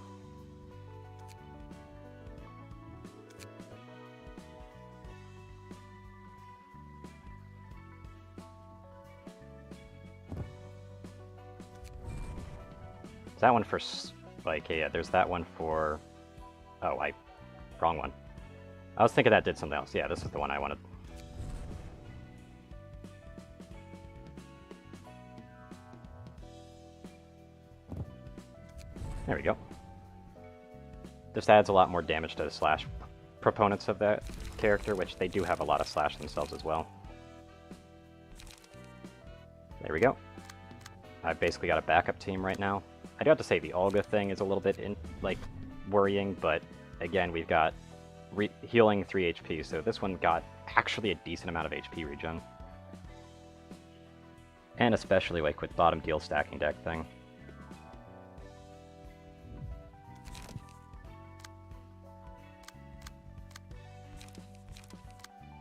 Is that one for, like, yeah, there's that one for... Oh, wrong one. I was thinking that did something else. Yeah, this is the one I wanted. There we go. This adds a lot more damage to the slash proponents of that character, which they do have a lot of slash themselves as well. There we go. I've basically got a backup team right now. I do have to say the Olga thing is a little bit worrying, but again, we've got healing 3 HP, so this one got actually a decent amount of HP regen. And especially like with bottom deal stacking deck thing.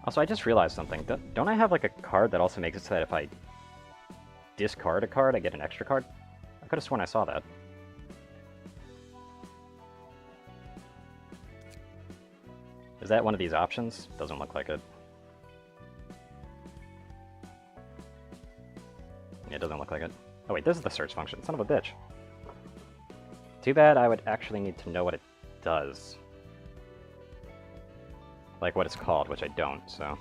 Also, I just realized something. Don't I have like a card that also makes it so that if I discard a card, I get an extra card? I could have sworn I saw that. Is that one of these options? Doesn't look like it. Yeah, it doesn't look like it. Oh wait, this is the search function. Son of a bitch. Too bad I would actually need to know what it does. Like what it's called, which I don't, so...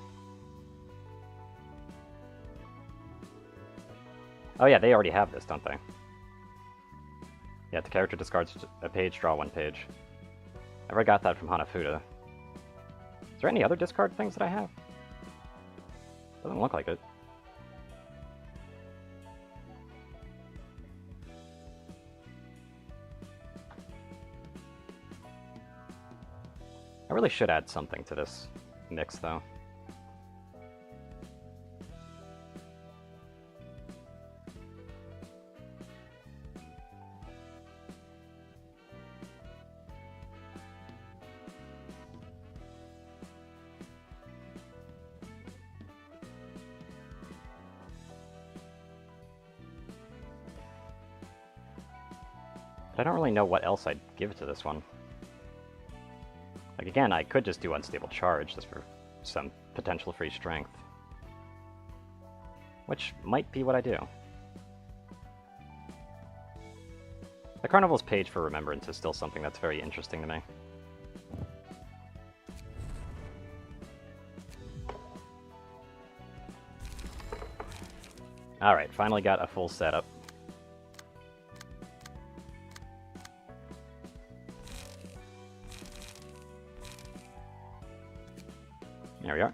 Oh yeah, they already have this, don't they? Yeah, the character discards a page, draw 1 page. I already got that from Hanafuda. Is there any other discard things that I have? Doesn't look like it. I really should add something to this mix, though. But I don't really know what else I'd give to this one. Like, again, I could just do Unstable Charge just for some potential free strength. Which might be what I do. The Carnival's page for Remembrance is still something that's very interesting to me. Alright, finally got a full setup. There we are.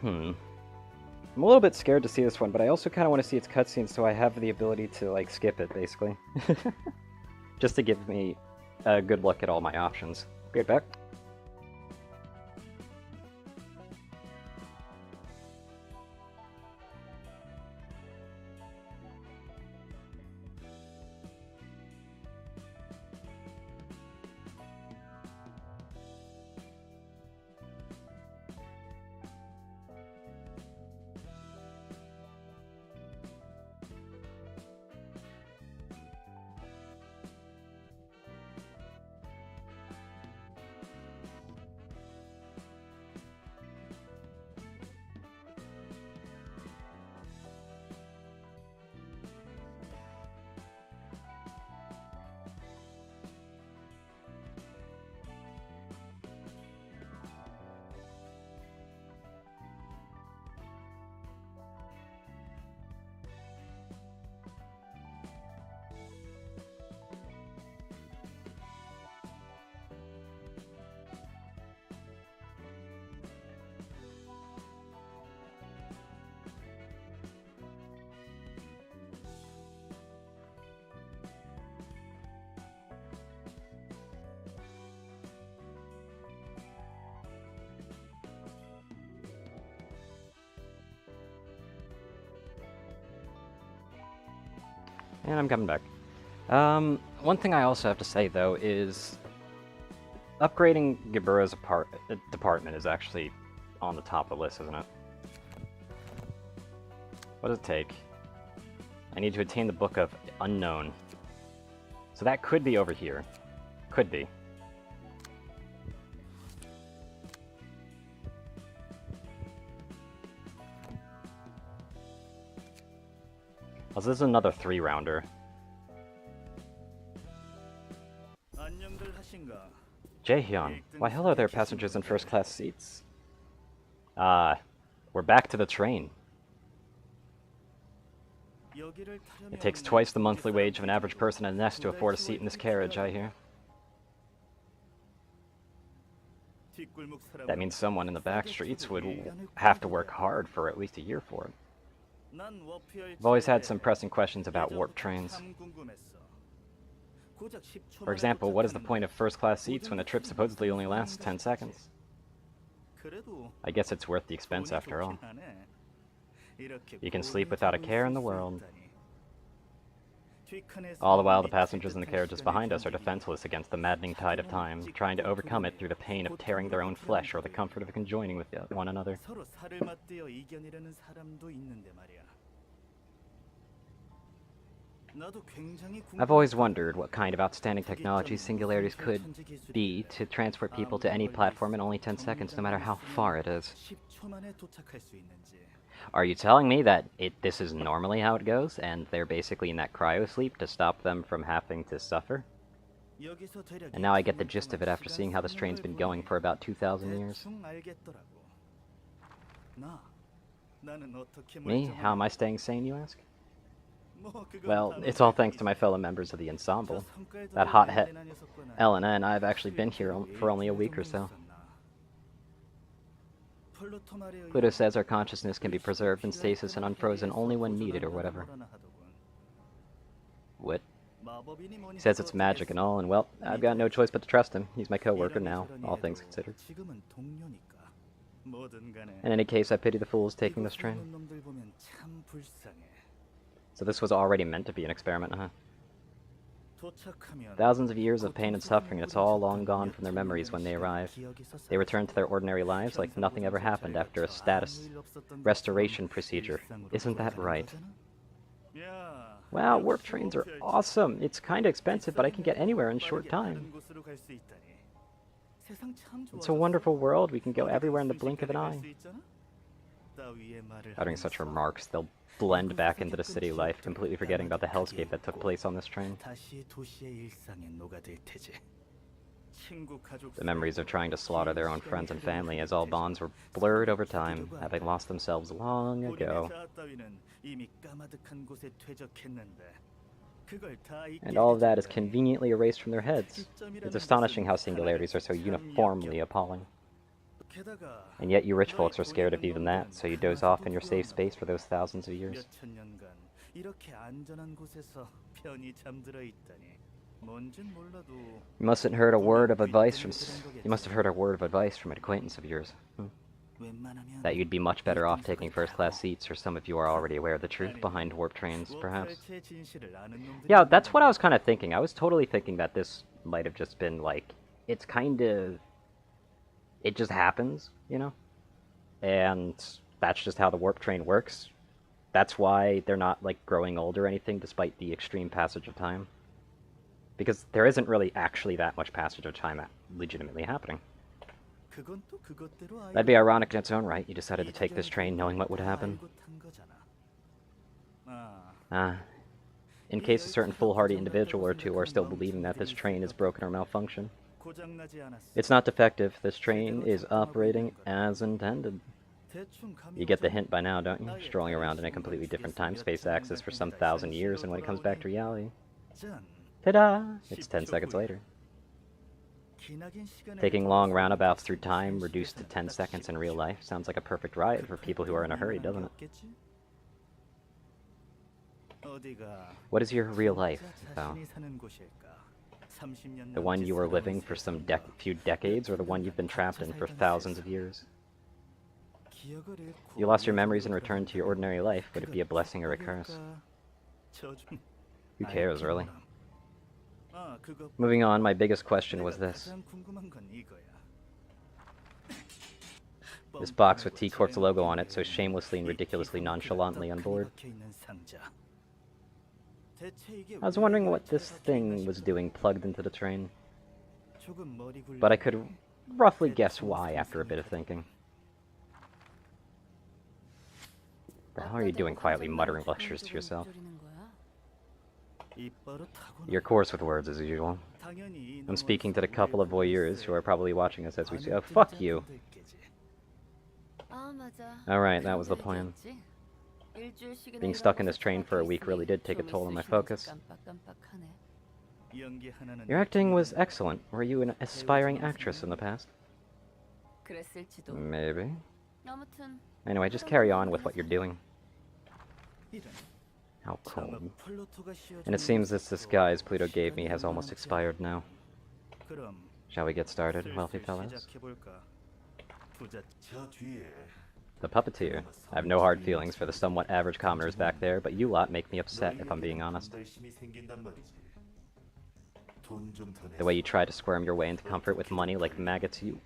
I'm a little bit scared to see this one, but I also kind of want to see its cutscene so I have the ability to, like, skip it, basically. Just to give me a good look at all my options. Be right back. And I'm coming back. One thing I also have to say, though, is upgrading Gebura's department is actually on the top of the list, isn't it? What does it take? I need to attain the Book of Unknown. So that could be over here. Could be. Oh, so this is another 3-rounder. Jaehyun. Why, hello there, passengers in first-class seats. We're back to the train. It takes twice the monthly wage of an average person in the nest to afford a seat in this carriage, I hear. That means someone in the back streets would have to work hard for at least a year for it. I've always had some pressing questions about warp trains. For example, what is the point of first-class seats when the trip supposedly only lasts 10 seconds? I guess it's worth the expense after all. You can sleep without a care in the world. All the while, the passengers in the carriages behind us are defenseless against the maddening tide of time, trying to overcome it through the pain of tearing their own flesh or the comfort of conjoining with one another. I've always wondered what kind of outstanding technology singularities could be to transport people to any platform in only 10 seconds, no matter how far it is. Are you telling me that this is normally how it goes, and they're basically in that cryo-sleep to stop them from having to suffer? And now I get the gist of it after seeing how this train's been going for about 2,000 years. Me? How am I staying sane, you ask? Well, it's all thanks to my fellow members of the ensemble. That hothead Elena and I have actually been here for only a week or so. Pluto says our consciousness can be preserved in stasis and unfrozen only when needed or whatever. What? He says it's magic and all, and well, I've got no choice but to trust him. He's my co-worker now, all things considered. In any case, I pity the fools taking this train. So this was already meant to be an experiment, huh? Thousands of years of pain and suffering, it's all long gone from their memories when they arrive. They return to their ordinary lives like nothing ever happened after a status restoration procedure. Isn't that right? Wow, warp trains are awesome! It's kinda expensive, but I can get anywhere in a short time. It's a wonderful world, we can go everywhere in the blink of an eye. Uttering such remarks, they'll blend back into the city life, completely forgetting about the hellscape that took place on this train. The memories of trying to slaughter their own friends and family as all bonds were blurred over time, having lost themselves long ago. And all of that is conveniently erased from their heads. It's astonishing how singularities are so uniformly appalling. And yet you rich folks are scared of even that, so you doze off in your safe space for those thousands of years. You must have heard a word of advice from an acquaintance of yours. That you'd be much better off taking first-class seats, or some of you are already aware of the truth behind warp trains, perhaps. Yeah, that's what I was kind of thinking. I was totally thinking that this might have just been, like, it's kind of... It just happens, you know? And that's just how the warp train works. That's why they're not, like, growing old or anything, despite the extreme passage of time. Because there isn't really actually that much passage of time legitimately happening. That'd be ironic in its own right. You decided to take this train knowing what would happen. In case a certain foolhardy individual or two are still believing that this train is broken or malfunction. It's not defective. This train is operating as intended. You get the hint by now, don't you? Strolling around in a completely different time-space axis for some 1,000 years, and when it comes back to reality... Ta-da! It's 10 seconds later. Taking long roundabouts through time, reduced to 10 seconds in real life, sounds like a perfect ride for people who are in a hurry, doesn't it? What is your real life, though? The one you were living for some few decades, or the one you've been trapped in for thousands of years? You lost your memories and returned to your ordinary life. Would it be a blessing or a curse? Who cares, really? Moving on, my biggest question was this. This box with T-Corp's logo on it, so shamelessly and ridiculously nonchalantly on board. I was wondering what this thing was doing plugged into the train. But I could roughly guess why after a bit of thinking. The hell are you doing quietly muttering lectures to yourself? Your coarse with words as usual. I'm speaking to the couple of voyeurs who are probably watching us as we say, oh, fuck you! Alright, that was the plan. Being stuck in this train for a week really did take a toll on my focus. Your acting was excellent. Were you an aspiring actress in the past? Maybe. Anyway, just carry on with what you're doing. How cold. And it seems this disguise Pluto gave me has almost expired now. Shall we get started, wealthy fellows? The puppeteer. I have no hard feelings for the somewhat average commoners back there, but you lot make me upset, if I'm being honest. The way you try to squirm your way into comfort with money like maggots you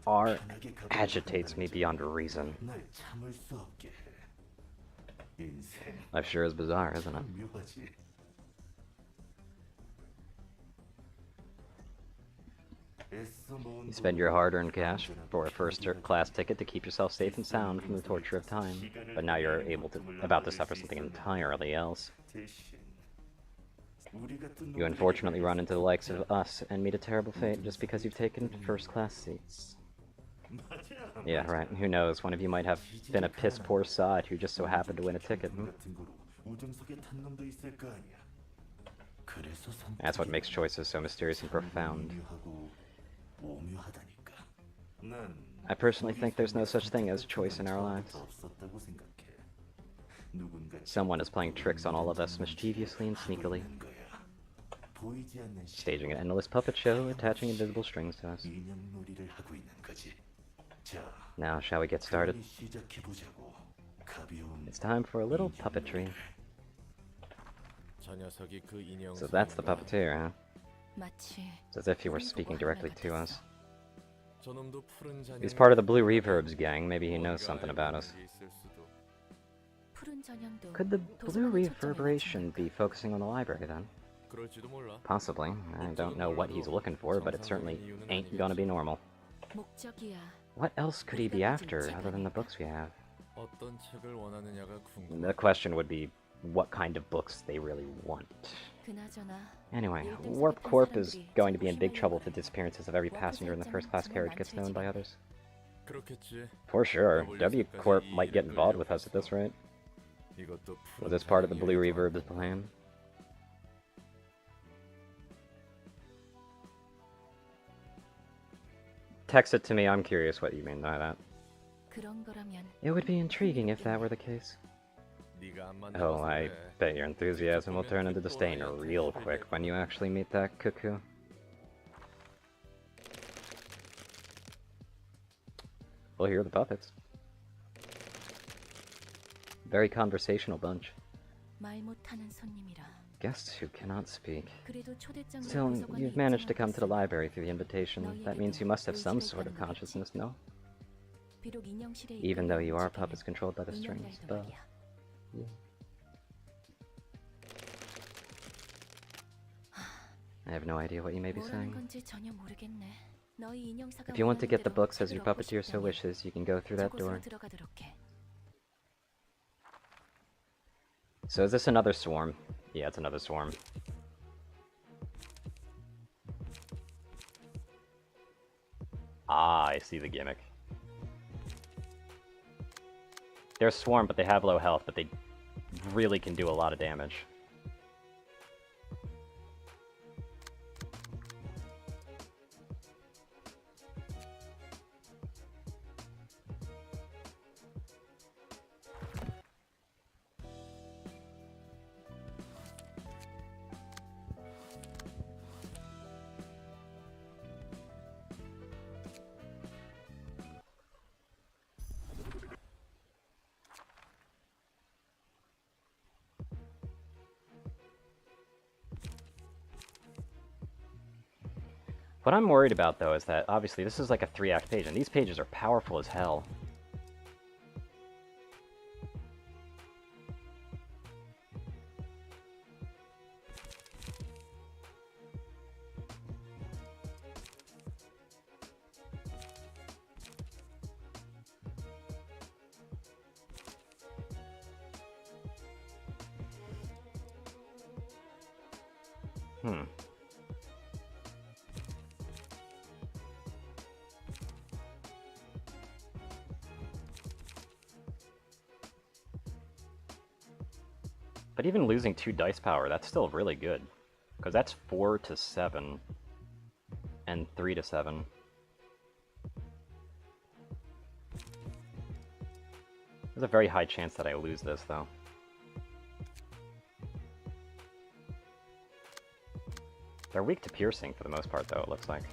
are agitates me beyond reason. Life sure is bizarre, isn't it? You spend your hard-earned cash for a first-class ticket to keep yourself safe and sound from the torture of time, but now you're about to suffer something entirely else. You unfortunately run into the likes of us and meet a terrible fate just because you've taken first-class seats. Yeah, right. Who knows? One of you might have been a piss-poor sod who just so happened to win a ticket. That's what makes choices so mysterious and profound. I personally think there's no such thing as choice in our lives. Someone is playing tricks on all of us mischievously and sneakily. Staging an endless puppet show, attaching invisible strings to us. Now, shall we get started? It's time for a little puppetry. So that's the puppeteer, huh? It's as if he were speaking directly to us. He's part of the Blue Reverb's gang. Maybe he knows something about us. Could the Blue Reverberation be focusing on the library, then? Possibly. I don't know what he's looking for, but it certainly ain't gonna be normal. What else could he be after, other than the books we have? The question would be, what kind of books they really want. Anyway, Warp Corp is going to be in big trouble if the disappearances of every passenger in the first-class carriage gets known by others. For sure. W Corp might get involved with us at this rate. Was this part of the Blue Reverb's plan? Text it to me, I'm curious what you mean by that. It would be intriguing if that were the case. Oh, I bet your enthusiasm will turn into disdain real quick when you actually meet that cuckoo. Well, here are the puppets. Very conversational bunch. Guests who cannot speak. Still, you've managed to come to the library through the invitation. That means you must have some sort of consciousness, no? Even though you are puppets controlled by the strings, but... yeah. I have no idea what you may be saying. If you want to get the books as your puppeteer so wishes, you can go through that door. So is this another swarm? Yeah, it's another swarm. Ah, I see the gimmick. They're a swarm, but they have low health, but they really can do a lot of damage. What I'm worried about, though, is that obviously this is like a 3-act page, and these pages are powerful as hell. Hmm. But even losing 2 dice power, that's still really good. Because that's 4 to 7. And 3 to 7. There's a very high chance that I lose this, though. They're weak to piercing for the most part, though, it looks like.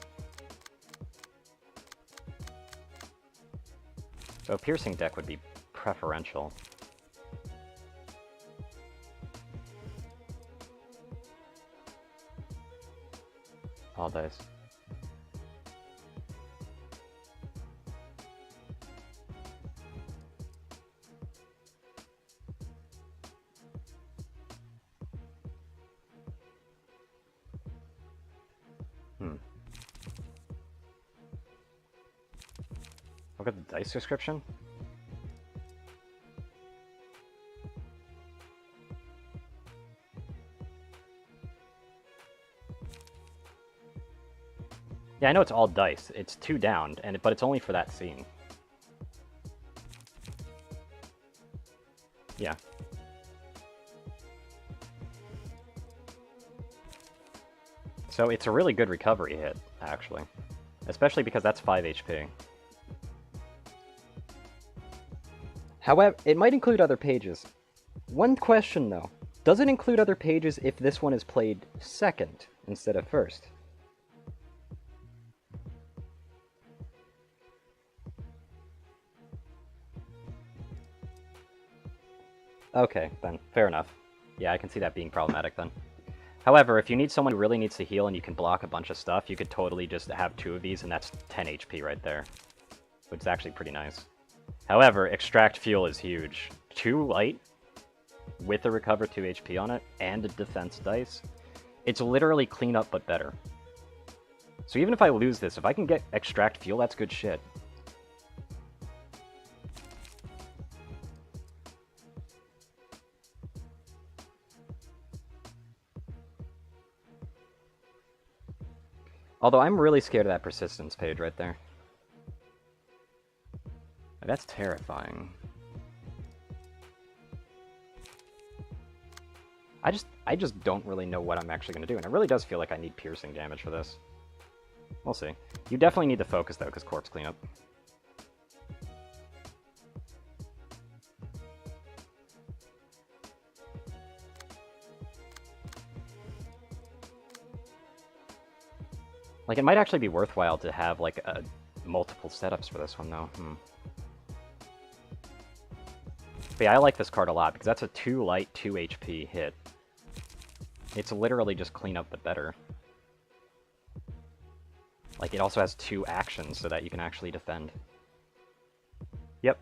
So a piercing deck would be preferential. All dice. Look at the dice description. Yeah, I know it's all dice. It's 2 down, but it's only for that scene. Yeah. So it's a really good recovery hit, actually. Especially because that's 5 HP. However, it might include other pages. One question, though. Does it include other pages if this one is played second instead of first? Okay, then. Fair enough. Yeah, I can see that being problematic, then. However, if you need someone who really needs to heal and you can block a bunch of stuff, you could totally just have 2 of these, and that's 10 HP right there. Which is actually pretty nice. However, Extract Fuel is huge. 2 light, with a recover 2 HP on it, and a defense dice. It's literally clean up, but better. So even if I lose this, if I can get Extract Fuel, that's good shit. Although I'm really scared of that persistence page right there. That's terrifying. I just don't really know what I'm actually going to do, and it really does feel like I need piercing damage for this. We'll see. You definitely need to focus, though, because corpse cleanup. Like, it might actually be worthwhile to have, like, multiple setups for this one, though. But yeah, I like this card a lot, because that's a 2 light, 2 HP hit. It's literally just clean up, but better. Like, it also has 2 actions, so that you can actually defend. Yep.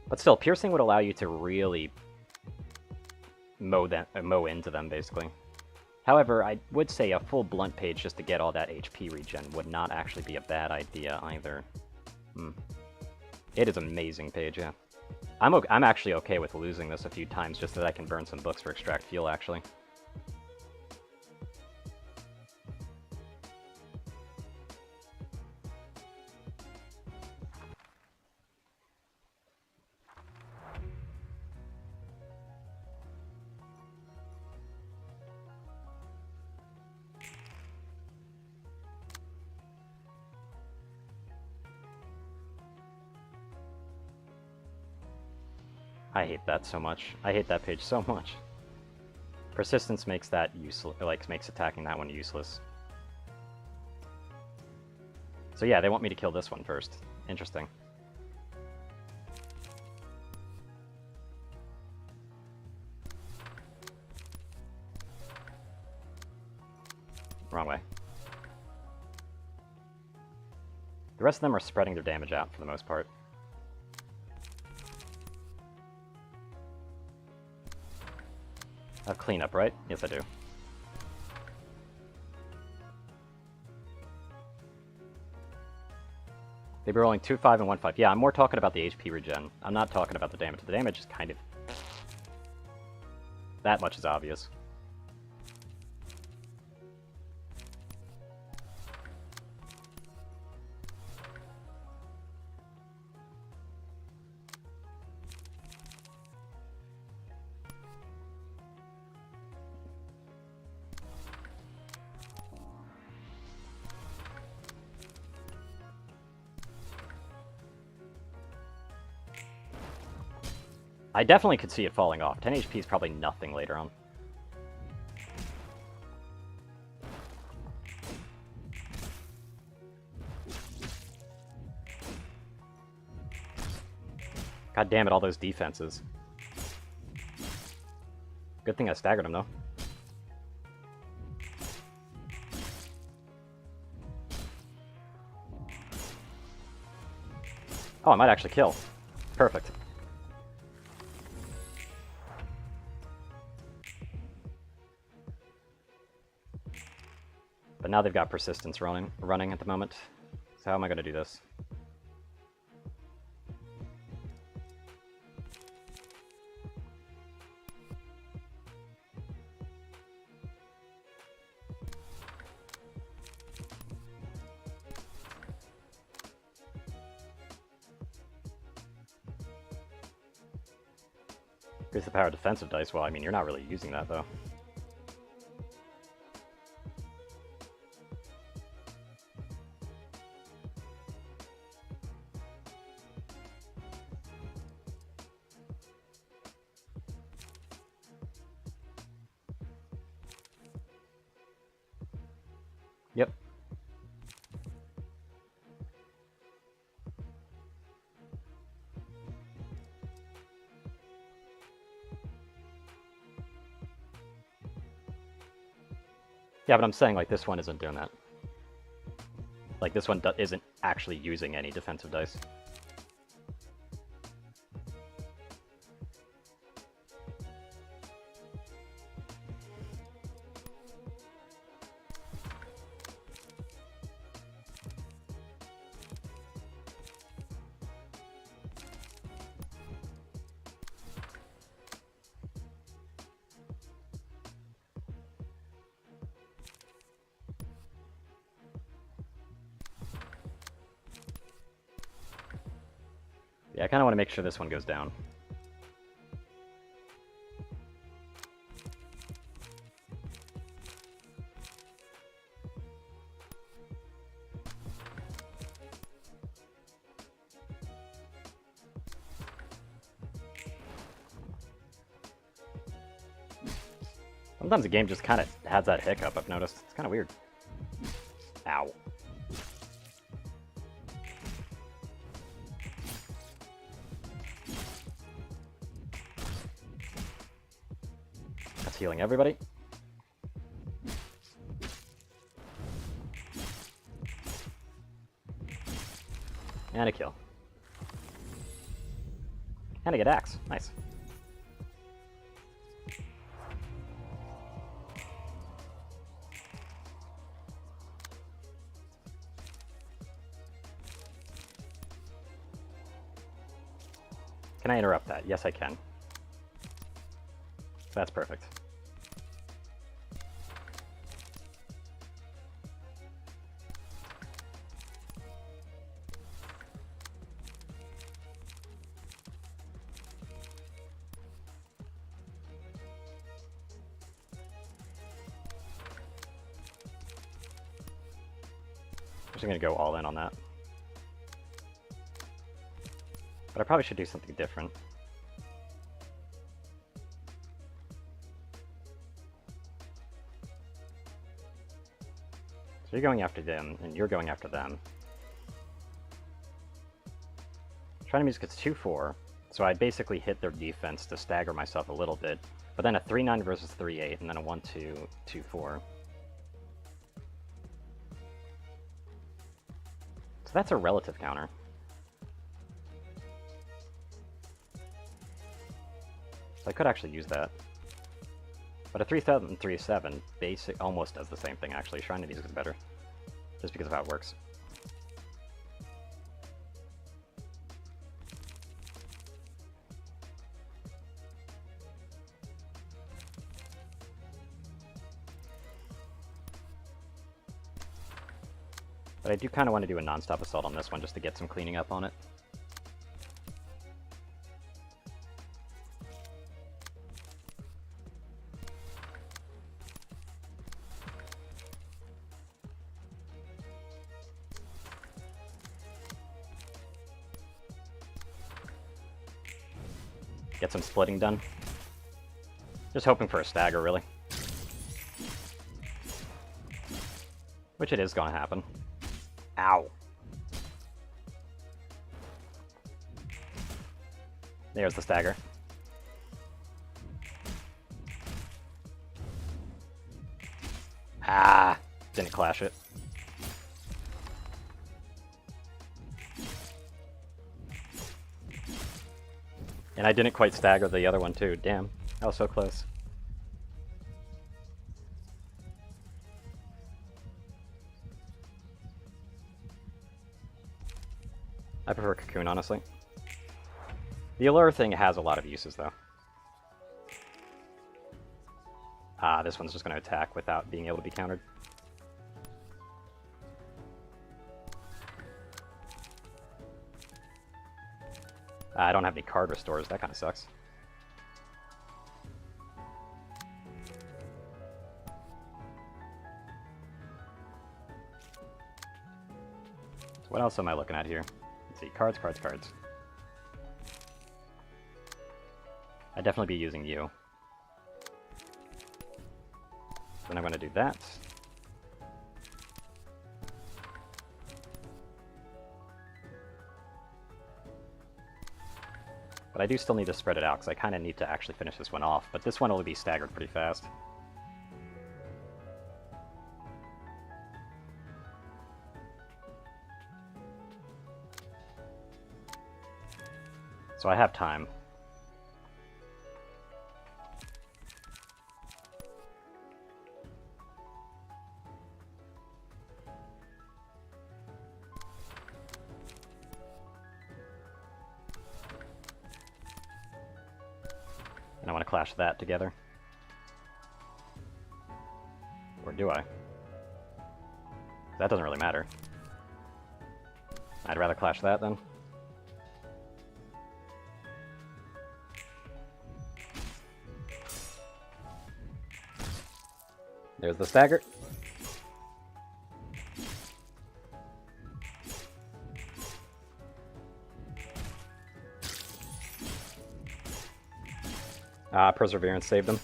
But still, piercing would allow you to really mow into them, basically. However, I would say a full blunt page just to get all that HP regen would not actually be a bad idea either. It is an amazing page, yeah. I'm actually okay with losing this a few times just so that I can burn some books for Extract Fuel, actually. I hate that so much. I hate that page so much. Persistence makes that useless, like, makes attacking that one useless. So yeah, they want me to kill this one first. Interesting. wrong way. The rest of them are spreading their damage out for the most part. I have cleanup, right? Yes, I do. They were rolling 2-5 and 1-5. Yeah, I'm more talking about the HP regen. I'm not talking about the damage. The damage is kind of... that much is obvious. I definitely could see it falling off. 10 HP is probably nothing later on. God damn it, all those defenses. Good thing I staggered him, though. Oh, I might actually kill. Perfect. But now they've got persistence running at the moment. So how am I going to do this? Increase the power of defensive dice. Well, I mean, you're not really using that, though. Yep. Yeah, but I'm saying, like, this one isn't doing that. Like, this one isn't actually using any defensive dice. Yeah, I kind of want to make sure this one goes down. Sometimes the game just kind of has that hiccup, I've noticed. It's kind of weird. Ow. That's healing everybody. And a kill. And I get axe. Nice. Can I interrupt that? Yes, I can. That's perfect. I'm just going to go all in on that. But I probably should do something different. So you're going after them, and you're going after them. Trying to music gets 2-4, so I basically hit their defense to stagger myself a little bit. But then a 3-9 versus 3-8, and then a 1-2, 2-4. That's a relative counter. So I could actually use that. But a 3-7, 3-7 basic almost does the same thing actually. Shrine of Music is better. Just because of how it works. But I do kind of want to do a non-stop assault on this one just to get some cleaning up on it. Get some splitting done. Just hoping for a stagger, really. Which it is going to happen. Ow. There's the stagger. Ah! Didn't clash it. And I didn't quite stagger the other one too. Damn, that was so close. I prefer Cocoon, honestly. The Allure thing has a lot of uses, though. Ah, this one's just going to attack without being able to be countered. I don't have any card restores, that kind of sucks. So what else am I looking at here? Let's see, cards, cards, cards. I'd definitely be using you. Then I'm going to do that. But I do still need to spread it out, because I kind of need to actually finish this one off. But this one will be staggered pretty fast. So I have time. And I want to clash that together. Or do I? That doesn't really matter. I'd rather clash that then. There's the stagger. Perseverance saved him.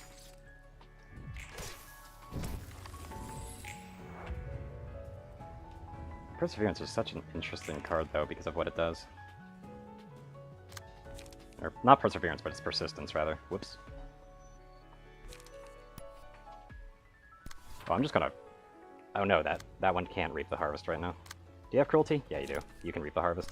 Perseverance is such an interesting card, though, because of what it does. Or, not Perseverance, but it's Persistence, rather. Whoops. Oh, I'm just gonna... Oh no, that one can't reap the harvest right now. Do you have Cruelty? Yeah, you do. You can reap the harvest.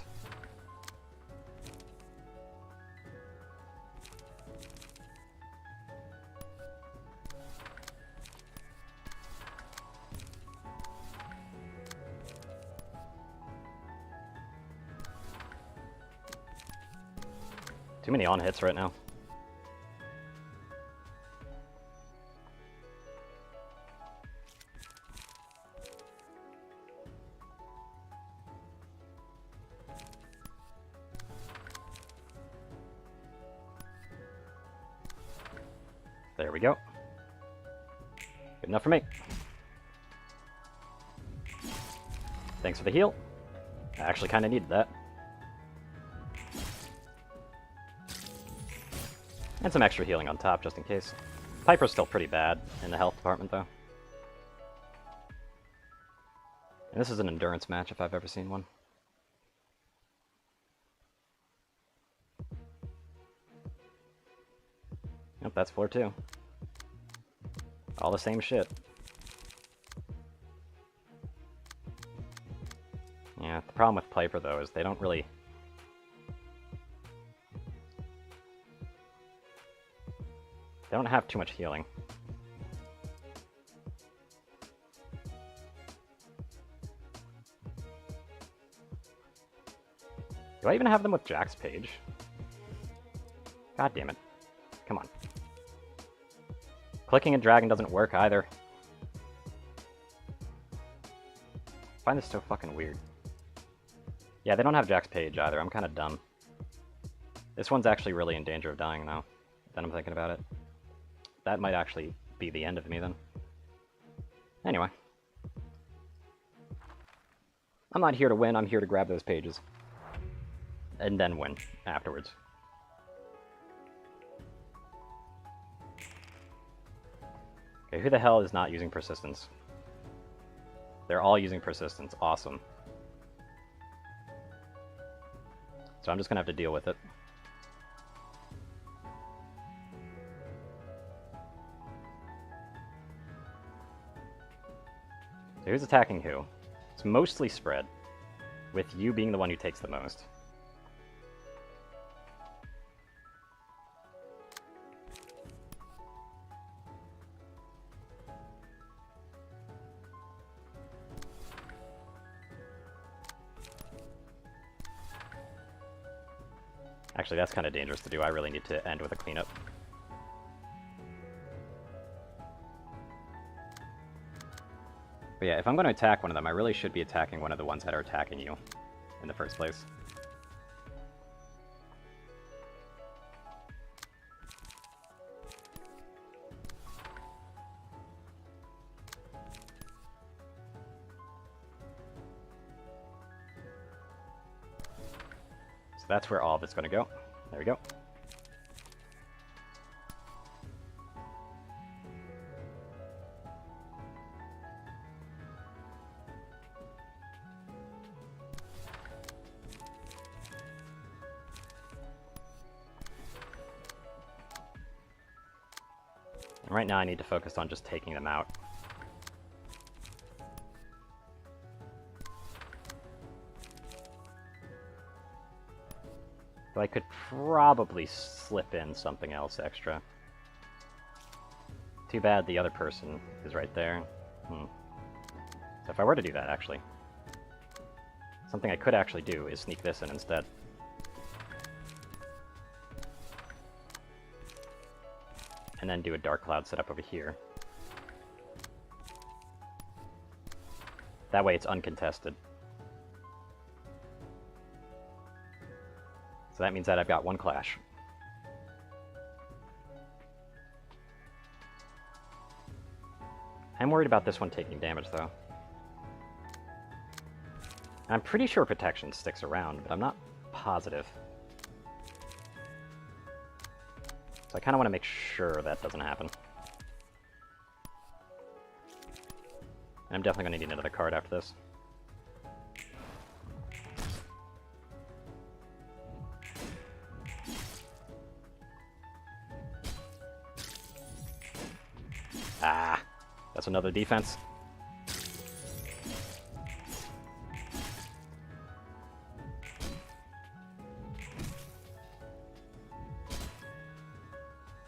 Too many on hits right now. There we go. Good enough for me. Thanks for the heal. I actually kind of needed that. And some extra healing on top, just in case. Piper's still pretty bad in the health department, though. And this is an endurance match, if I've ever seen one. Yep, that's floor 2. All the same shit. Yeah, the problem with Piper, though, is they don't really... They don't have too much healing. Do I even have them with Jack's page? God damn it. Come on. Clicking a dragon doesn't work either. I find this so fucking weird. Yeah, they don't have Jack's page either. I'm kind of dumb. This one's actually really in danger of dying now. Then I'm thinking about it. That might actually be the end of me then. Anyway. I'm not here to win, I'm here to grab those pages. And then win afterwards. Okay, who the hell is not using persistence? They're all using persistence. Awesome. So I'm just gonna have to deal with it. So who's attacking who? It's mostly spread, with you being the one who takes the most. Actually, that's kind of dangerous to do. I really need to end with a cleanup. But yeah, if I'm going to attack one of them, I really should be attacking one of the ones that are attacking you in the first place. So that's where all of it's going to go. There we go. And right now I need to focus on just taking them out. So I could probably slip in something else extra. Too bad the other person is right there. So if I were to do that, actually, something I could actually do is sneak this in instead. And then do a Dark Cloud setup over here. That way it's uncontested. So that means that I've got one clash. I'm worried about this one taking damage, though. I'm pretty sure protection sticks around, but I'm not positive. So I kind of want to make sure that doesn't happen. And I'm definitely going to need another card after this. Ah, that's another defense.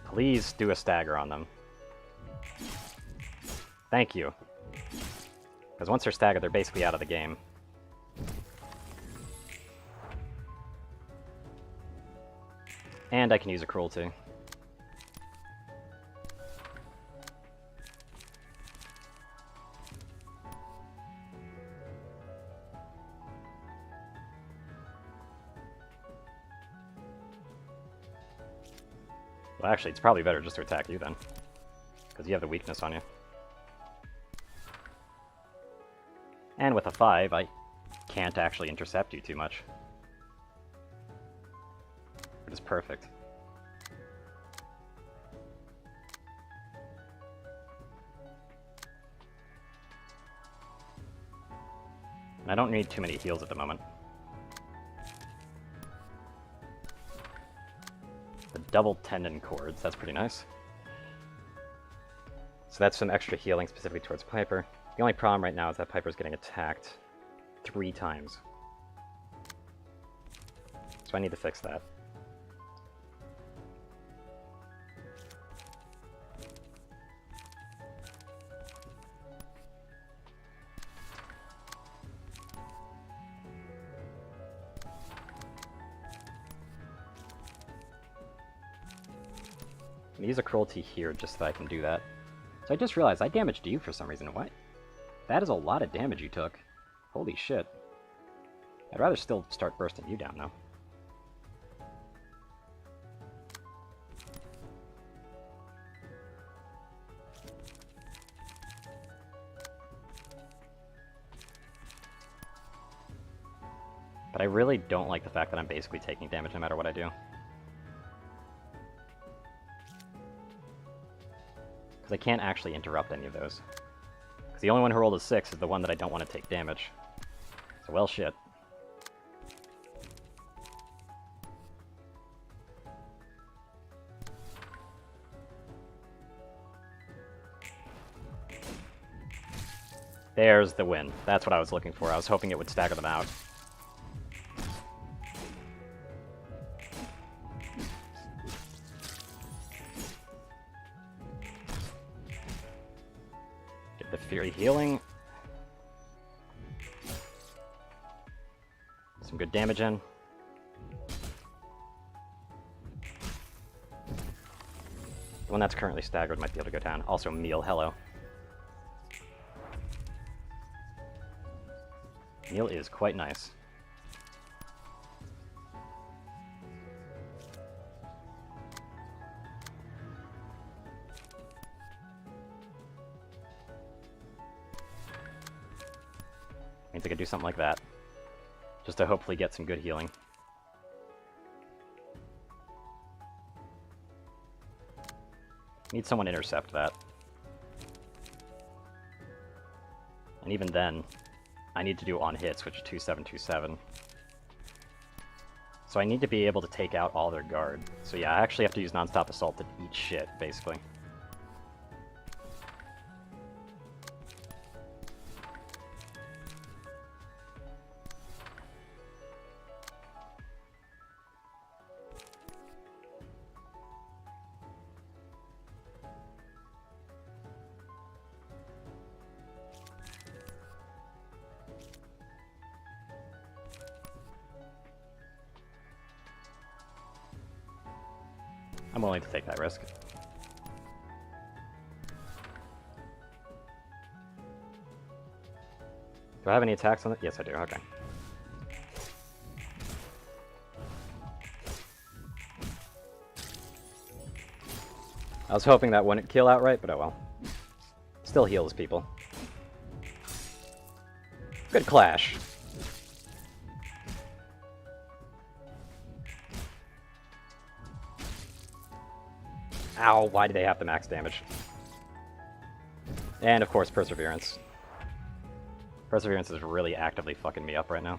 Please do a stagger on them. Thank you. Because once they're staggered, they're basically out of the game. And I can use a cruelty. Well, actually, it's probably better just to attack you then. Because you have the weakness on you. And with a 5, I can't actually intercept you too much. It is perfect. And I don't need too many heals at the moment. The double tendon cords, that's pretty nice. So that's some extra healing specifically towards Piper. The only problem right now is that Piper's getting attacked 3 times. So I need to fix that. I'm gonna use a cruelty here just so I can do that. So I just realized I damaged you for some reason. What? That is a lot of damage you took. Holy shit. I'd rather still start bursting you down, though. But I really don't like the fact that I'm basically taking damage no matter what I do. Because I can't actually interrupt any of those. Because the only one who rolled a 6 is the one that I don't want to take damage. So, well, shit. There's the win. That's what I was looking for. I was hoping it would stagger them out. Get the Fury healing. Some good damage in. The one that's currently staggered might be able to go down. Also, Meal, hello. Meal is quite nice. Means I could do something like that. Just to hopefully get some good healing. Need someone to intercept that. And even then, I need to do on hits, which is 2727. So I need to be able to take out all their guard. So yeah, I actually have to use non-stop assault to eat shit, basically. I'm willing to take that risk. Do I have any attacks on it? Yes, I do. Okay. I was hoping that wouldn't kill outright, but oh well. Still heals people. Good clash. Ow, why do they have the max damage? And of course, Perseverance. Perseverance is really actively fucking me up right now.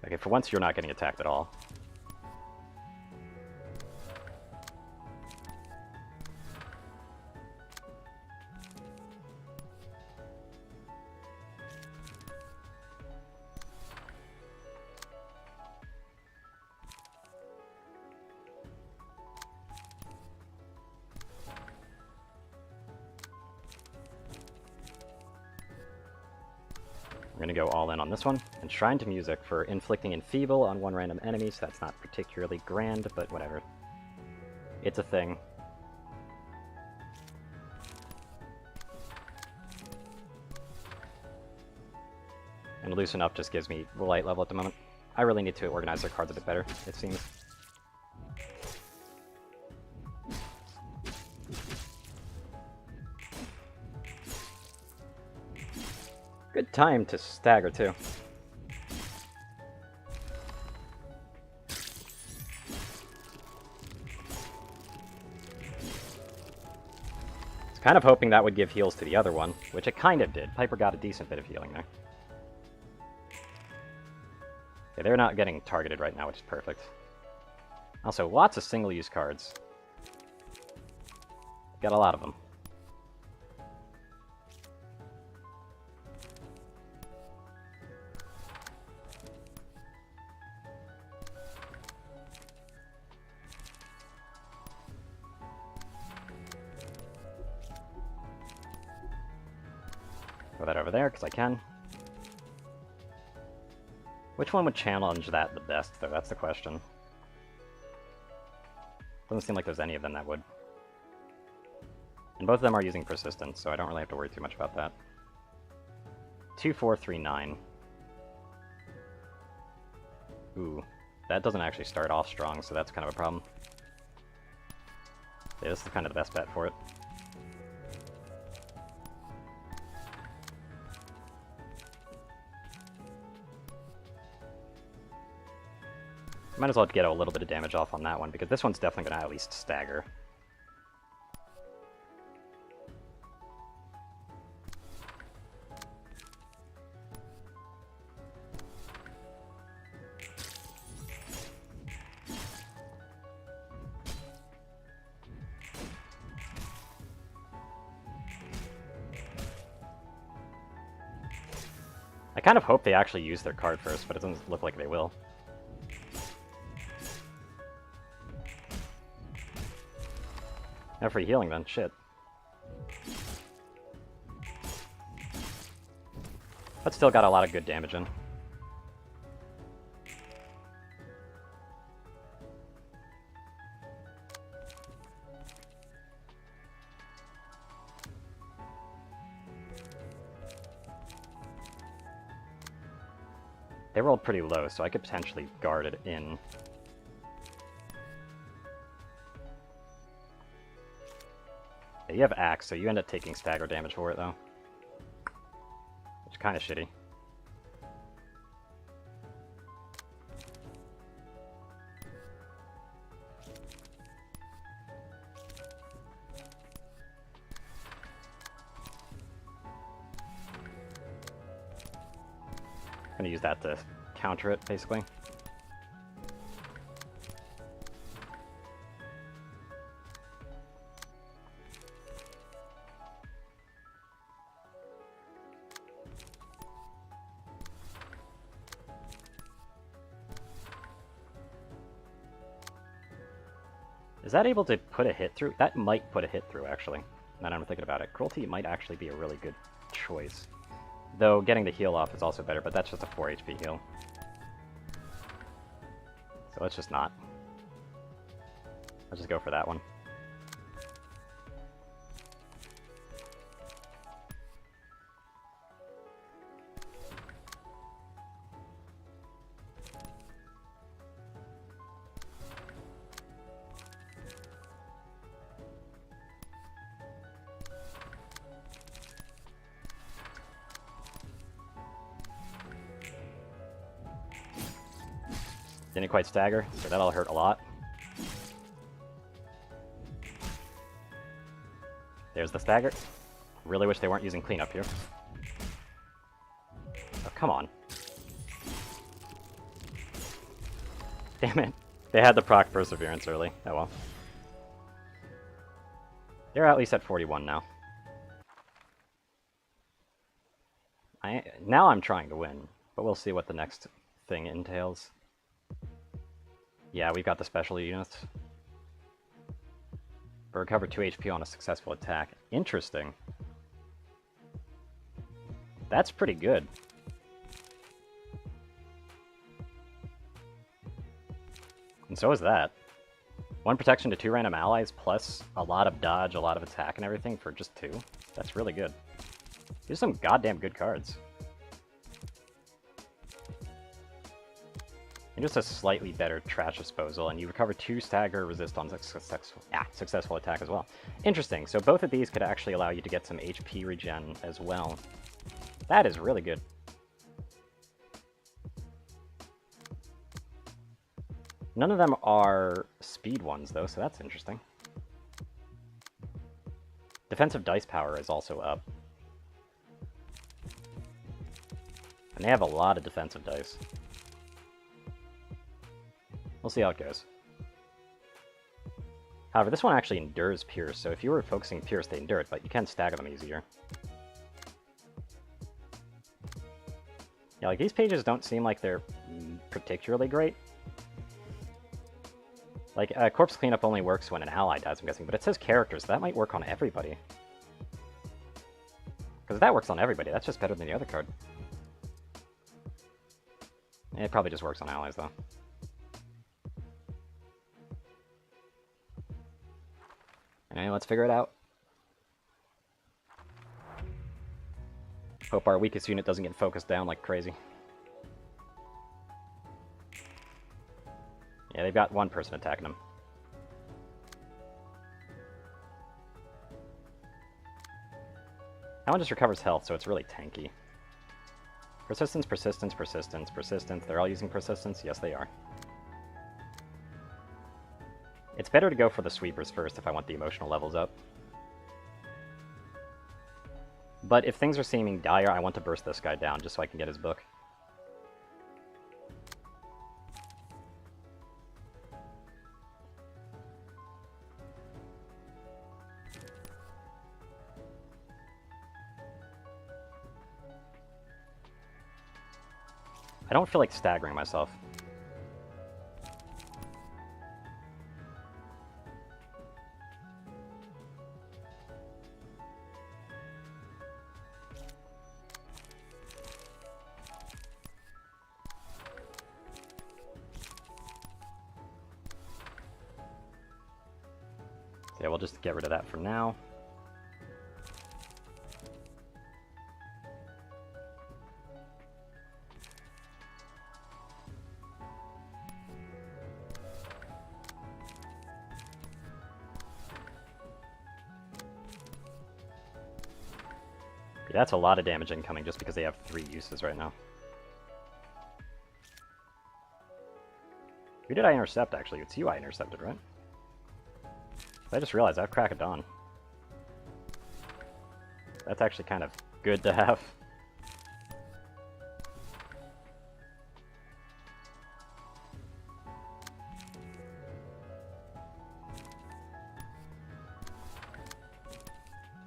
Okay, for once you're not getting attacked at all. I'm going to go all in on this one. And Shrine to Music for inflicting Enfeeble on one random enemy, so that's not particularly grand, but whatever. It's a thing. And Loosen Up just gives me light level at the moment. I really need to organize their cards a bit better, it seems. Good time to stagger, too. I was kind of hoping that would give heals to the other one, which it kind of did. Piper got a decent bit of healing there. Okay, they're not getting targeted right now, which is perfect. Also, lots of single-use cards. Got a lot of them. Throw that over there, because I can. Which one would challenge that the best, though? That's the question. Doesn't seem like there's any of them that would. And both of them are using persistence, so I don't really have to worry too much about that. 2, 4, 3, 9. Ooh, that doesn't actually start off strong, so that's kind of a problem. Yeah, this is kind of the best bet for it. Might as well get a little bit of damage off on that one, because this one's definitely going to at least stagger. I kind of hope they actually use their card first, but it doesn't look like they will. No free healing then, shit. But still got a lot of good damage in. They rolled pretty low, so I could potentially guard it in. Yeah, you have Axe, so you end up taking stagger damage for it, though. Which is kind of shitty. I'm gonna use that to counter it, basically. Is that able to put a hit through? That might put a hit through, actually. Now that I'm thinking about it. Cruelty might actually be a really good choice. Though getting the heal off is also better, but that's just a 4 HP heal. So let's just not. Let's just go for that one. Didn't quite stagger, so that'll hurt a lot. There's the stagger. Really wish they weren't using cleanup here. Oh, come on. Damn it. They had the proc perseverance early. Oh well. They're at least at 41 now. Now I'm trying to win, but we'll see what the next thing entails. Yeah, we've got the special units. But recover 2 HP on a successful attack. Interesting. That's pretty good. And so is that. 1 protection to 2 random allies, plus a lot of dodge, a lot of attack and everything for just 2. That's really good. These are some goddamn good cards. And just a slightly better trash disposal, and you recover 2 stagger resist on successful attack as well. Interesting, so both of these could actually allow you to get some HP regen as well. That is really good. None of them are speed ones, though, so that's interesting. Defensive dice power is also up. And they have a lot of defensive dice. We'll see how it goes. However, this one actually endures Pierce, so if you were focusing Pierce, they endure it, but you can stagger them easier. Yeah, like, these pages don't seem like they're particularly great. Like, Corpse Cleanup only works when an ally dies, I'm guessing, but it says characters, so that might work on everybody. Because if that works on everybody, that's just better than the other card. It probably just works on allies, though. Anyway, let's figure it out. Hope our weakest unit doesn't get focused down like crazy. Yeah, they've got one person attacking them. That one just recovers health, so it's really tanky. Persistence, persistence, persistence, persistence. They're all using persistence? Yes, they are. It's better to go for the sweepers first if I want the emotional levels up. But if things are seeming dire, I want to burst this guy down just so I can get his book. I don't feel like staggering myself. Yeah, we'll just get rid of that for now. Yeah, that's a lot of damage incoming just because they have 3 uses right now. Who did I intercept, actually? It's you I intercepted, right? I just realized I have Crack of Dawn. That's actually kind of good to have.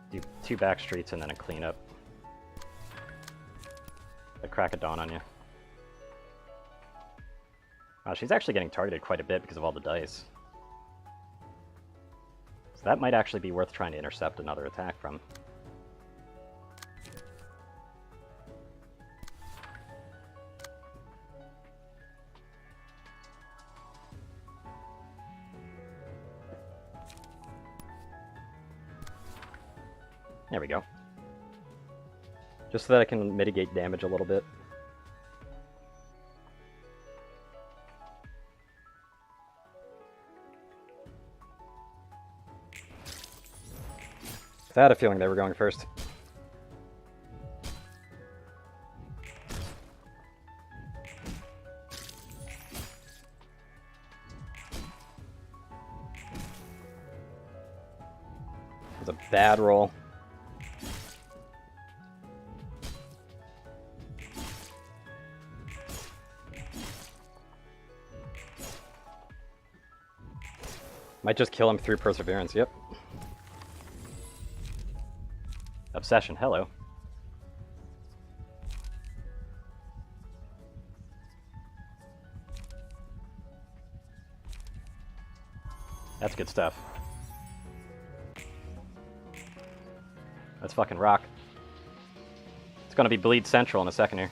Do 2 back streets and then a cleanup. A Crack of Dawn on you. Wow, she's actually getting targeted quite a bit because of all the dice. So that might actually be worth trying to intercept another attack from. There we go. Just so that I can mitigate damage a little bit. I had a feeling they were going first. It was a bad roll. Might just kill him through Perseverance, yep. Obsession, hello. That's good stuff. Let's fucking rock. It's gonna be Bleed Central in a second here.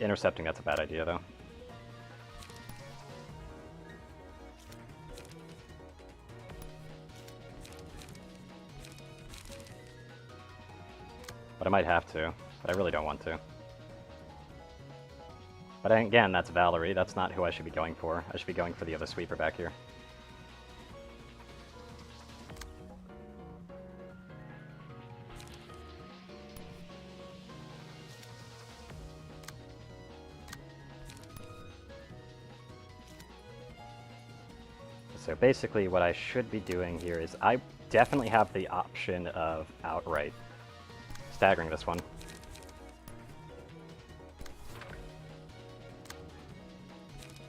Intercepting, that's a bad idea, though. But I might have to, but I really don't want to. But again, that's Valerie. That's not who I should be going for. I should be going for the other sweeper back here. So basically what I should be doing here is I definitely have the option of outright staggering this one.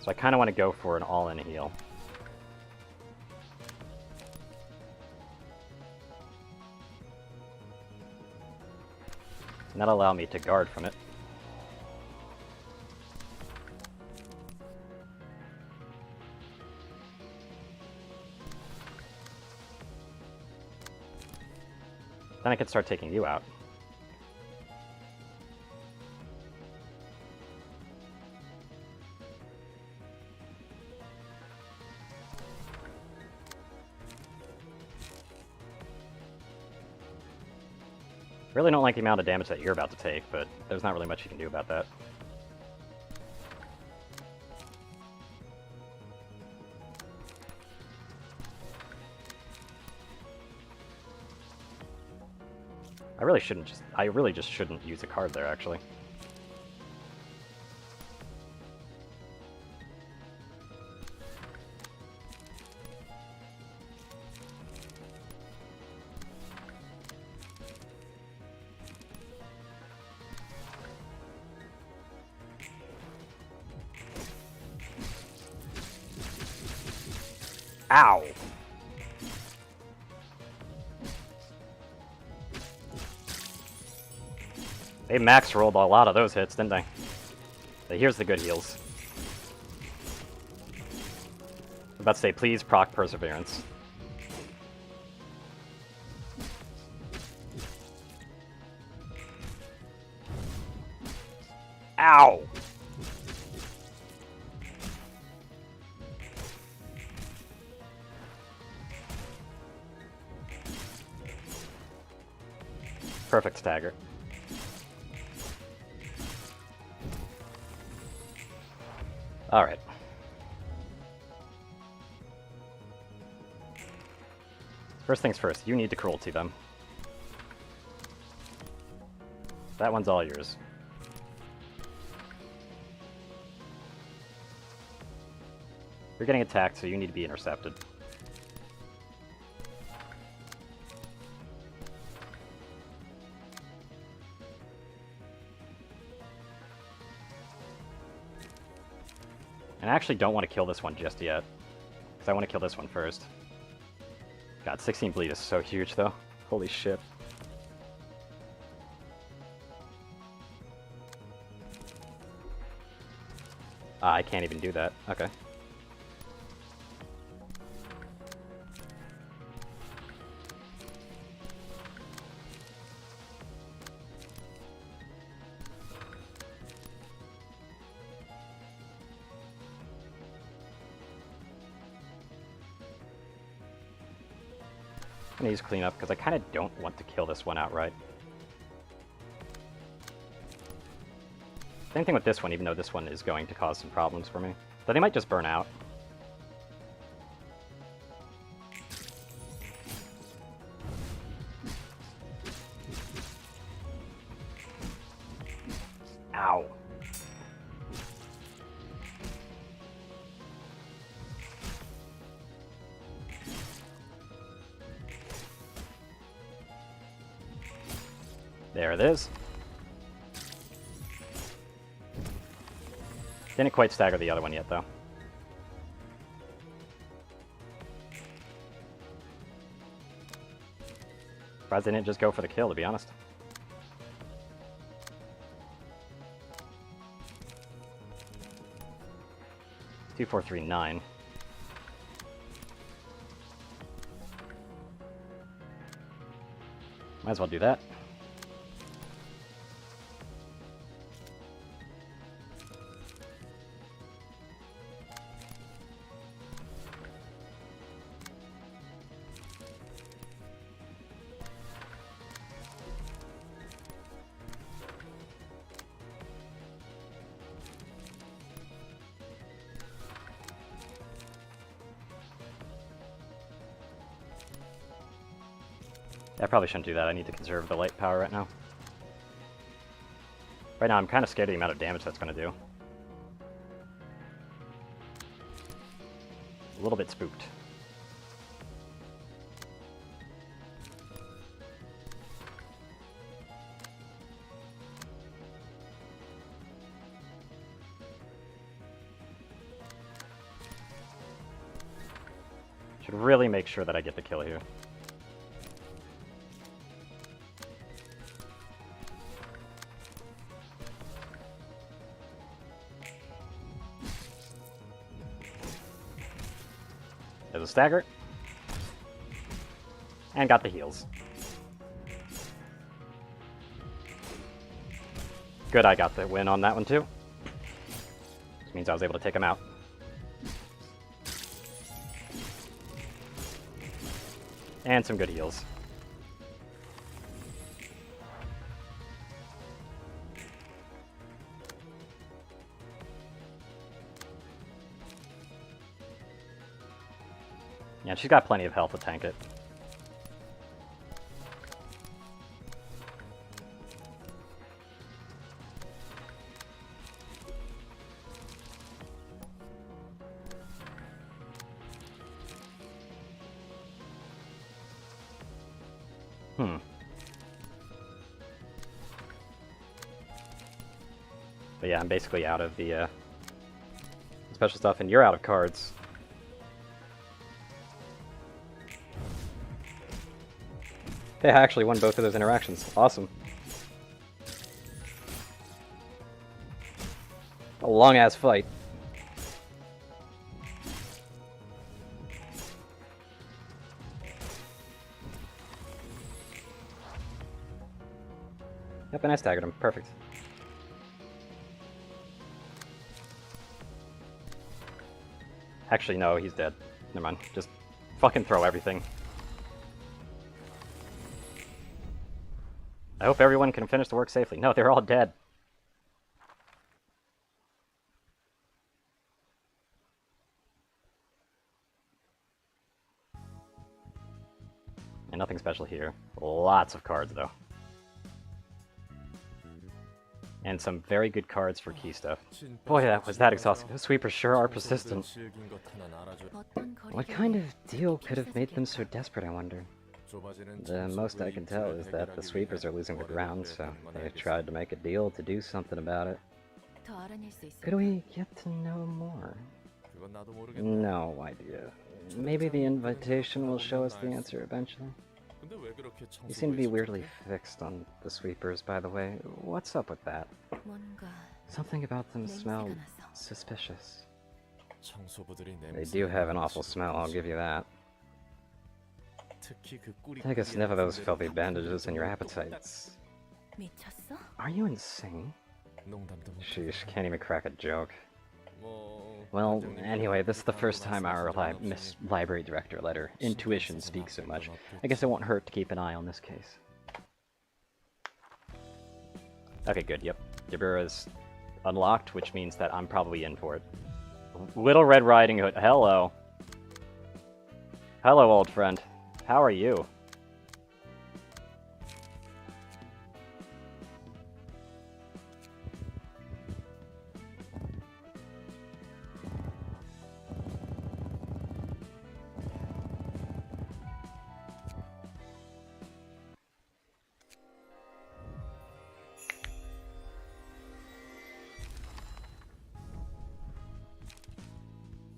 So I kind of want to go for an all-in heal. And that'll allow me to guard from it. Then I can start taking you out. Really don't like the amount of damage that you're about to take, but there's not really much you can do about that. I really just shouldn't use a card there, actually. Ow! They max rolled a lot of those hits, didn't they? But here's the good heals. I'm about to say, please proc Perseverance. Ow! Perfect stagger. Alright. First things first, you need to cruelty them. That one's all yours. You're getting attacked, so you need to be intercepted. And I actually don't want to kill this one just yet, because I want to kill this one first. God, 16 bleed is so huge, though. Holy shit. I can't even do that. Okay. I'm gonna use cleanup because I kind of don't want to kill this one outright. Same thing with this one, even though this one is going to cause some problems for me. But they might just burn out. Ow. There it is. Didn't quite stagger the other one yet, though. Surprised they didn't just go for the kill, to be honest. Two, 4, 3, 9. Might as well do that. I probably shouldn't do that. I need to conserve the light power right now. Right now, I'm kind of scared of the amount of damage that's going to do. A little bit spooked. should really make sure that I get the kill here. There's a stagger. And got the heals. Good, I got the win on that one too. Which means I was able to take him out. And some good heals. Yeah, she's got plenty of health to tank it. But yeah, I'm basically out of the special stuff, and you're out of cards. Hey, I actually won both of those interactions. Awesome. A long-ass fight. Yep, and I staggered him. Perfect. Actually, no, he's dead. Never mind. Just fucking throw everything. I hope everyone can finish the work safely. No, they're all dead. And nothing special here. Lots of cards, though. And some very good cards for key stuff. Boy, that was that exhausting. Those sweepers sure are persistent. What kind of deal could have made them so desperate, I wonder? The most I can tell is that the sweepers are losing the ground, so they tried to make a deal to do something about it. Could we get to know more? No idea. Maybe the invitation will show us the answer eventually. You seem to be weirdly fixed on the sweepers, by the way. What's up with that? Something about them smell suspicious. They do have an awful smell, I'll give you that. Take a sniff of those filthy bandages and your appetites. Are you insane? Sheesh, can't even crack a joke. Well, anyway, this is the first time our library director let her intuition speak so much. I guess it won't hurt to keep an eye on this case. Okay, good, yep. Yabura is unlocked, which means that I'm probably in for it. Little Red Riding Hood, hello. Hello, old friend. How are you?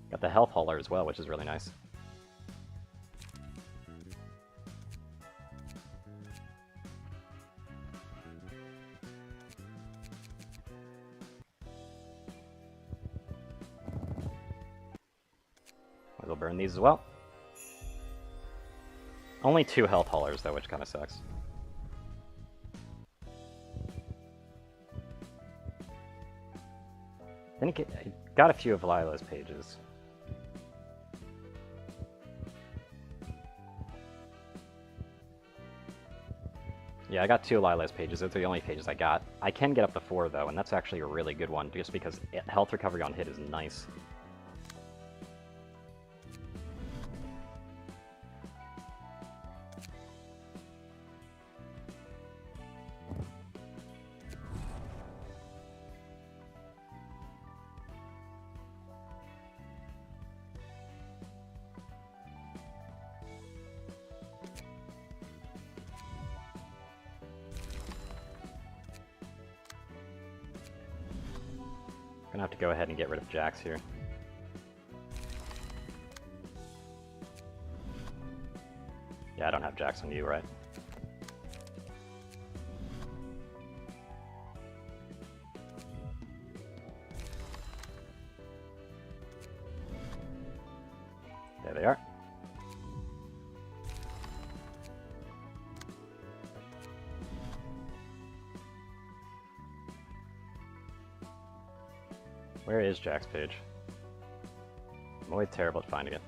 Got the health hauler as well, which is really nice. We'll burn these as well. Only 2 health haulers though, which kind of sucks. Then I got a few of Lila's pages. Yeah, I got 2 Lila's pages. Those are the only pages I got. I can get up to 4 though, and that's actually a really good one, just because health recovery on hit is nice. Gonna have to go ahead and get rid of Jax here. have jacks on you, right? There they are. Where is Jack's page? I'm always terrible at finding it.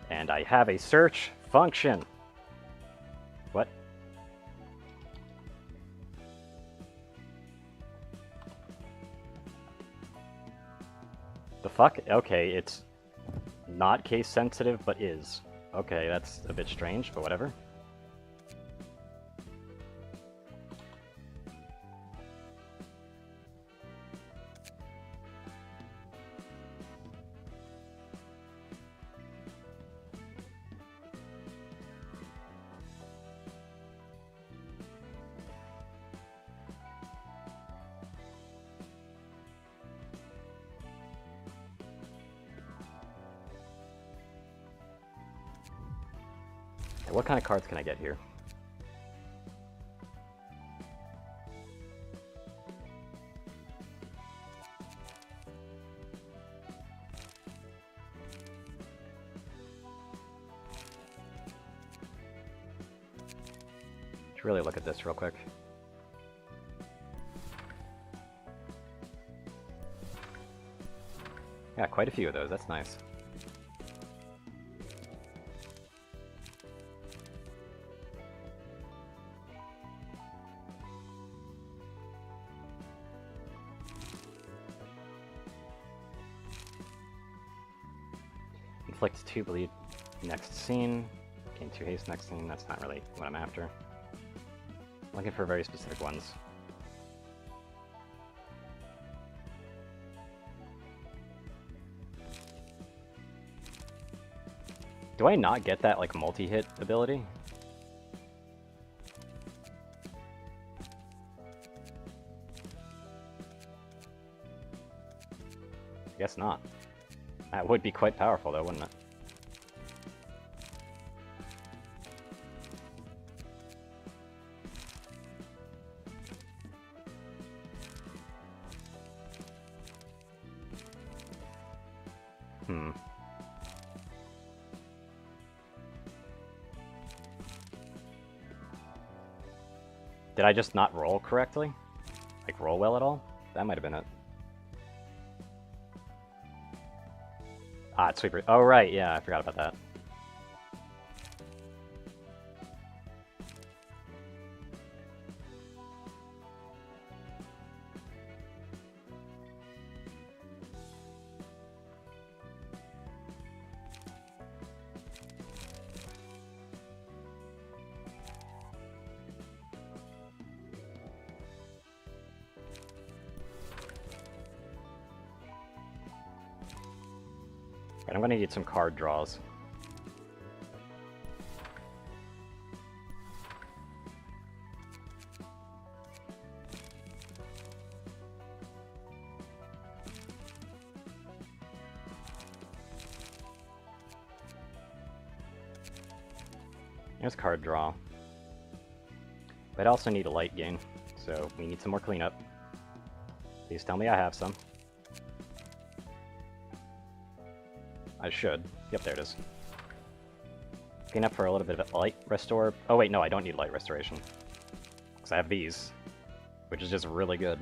And I have a search function! What? The fuck? Okay, it's not case sensitive, but is. Okay, that's a bit strange, but whatever. What kind of cards can I get here? Should really look at this real quick. Yeah, quite a few of those. That's nice. Inflict 2 bleed next scene. Gain 2 haste next scene. That's not really what I'm after. I'm looking for very specific ones. Do I not get that, like, multi-hit ability? I guess not. That would be quite powerful, though, wouldn't it? Did I just not roll correctly? Like, roll well at all? That might have been it. Ah, it's sweeper. Oh, right, yeah, I forgot about that. Right, I'm gonna need some card draws. Here's card draw. But I also need a light gain, so we need some more cleanup. Please tell me I have some. I should. Yep, there it is. Clean up for a little bit of light restore. Oh wait, no, I don't need light restoration. Because I have these, which is just really good.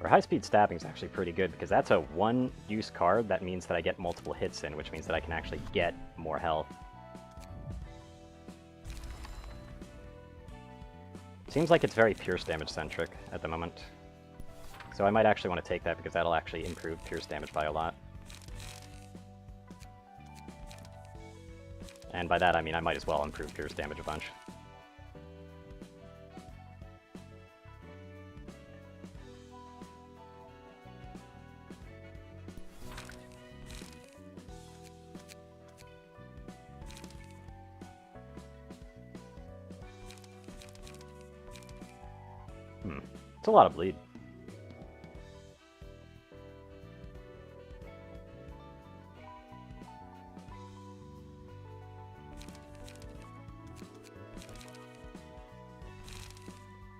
Or high-speed stabbing is actually pretty good, because that's a one-use card. That means that I get multiple hits in, which means that I can actually get more health. Seems like it's very pierce damage centric at the moment. So I might actually want to take that because that'll actually improve pierce damage by a lot. And by that I mean I might as well improve pierce damage a bunch. It's a lot of bleed.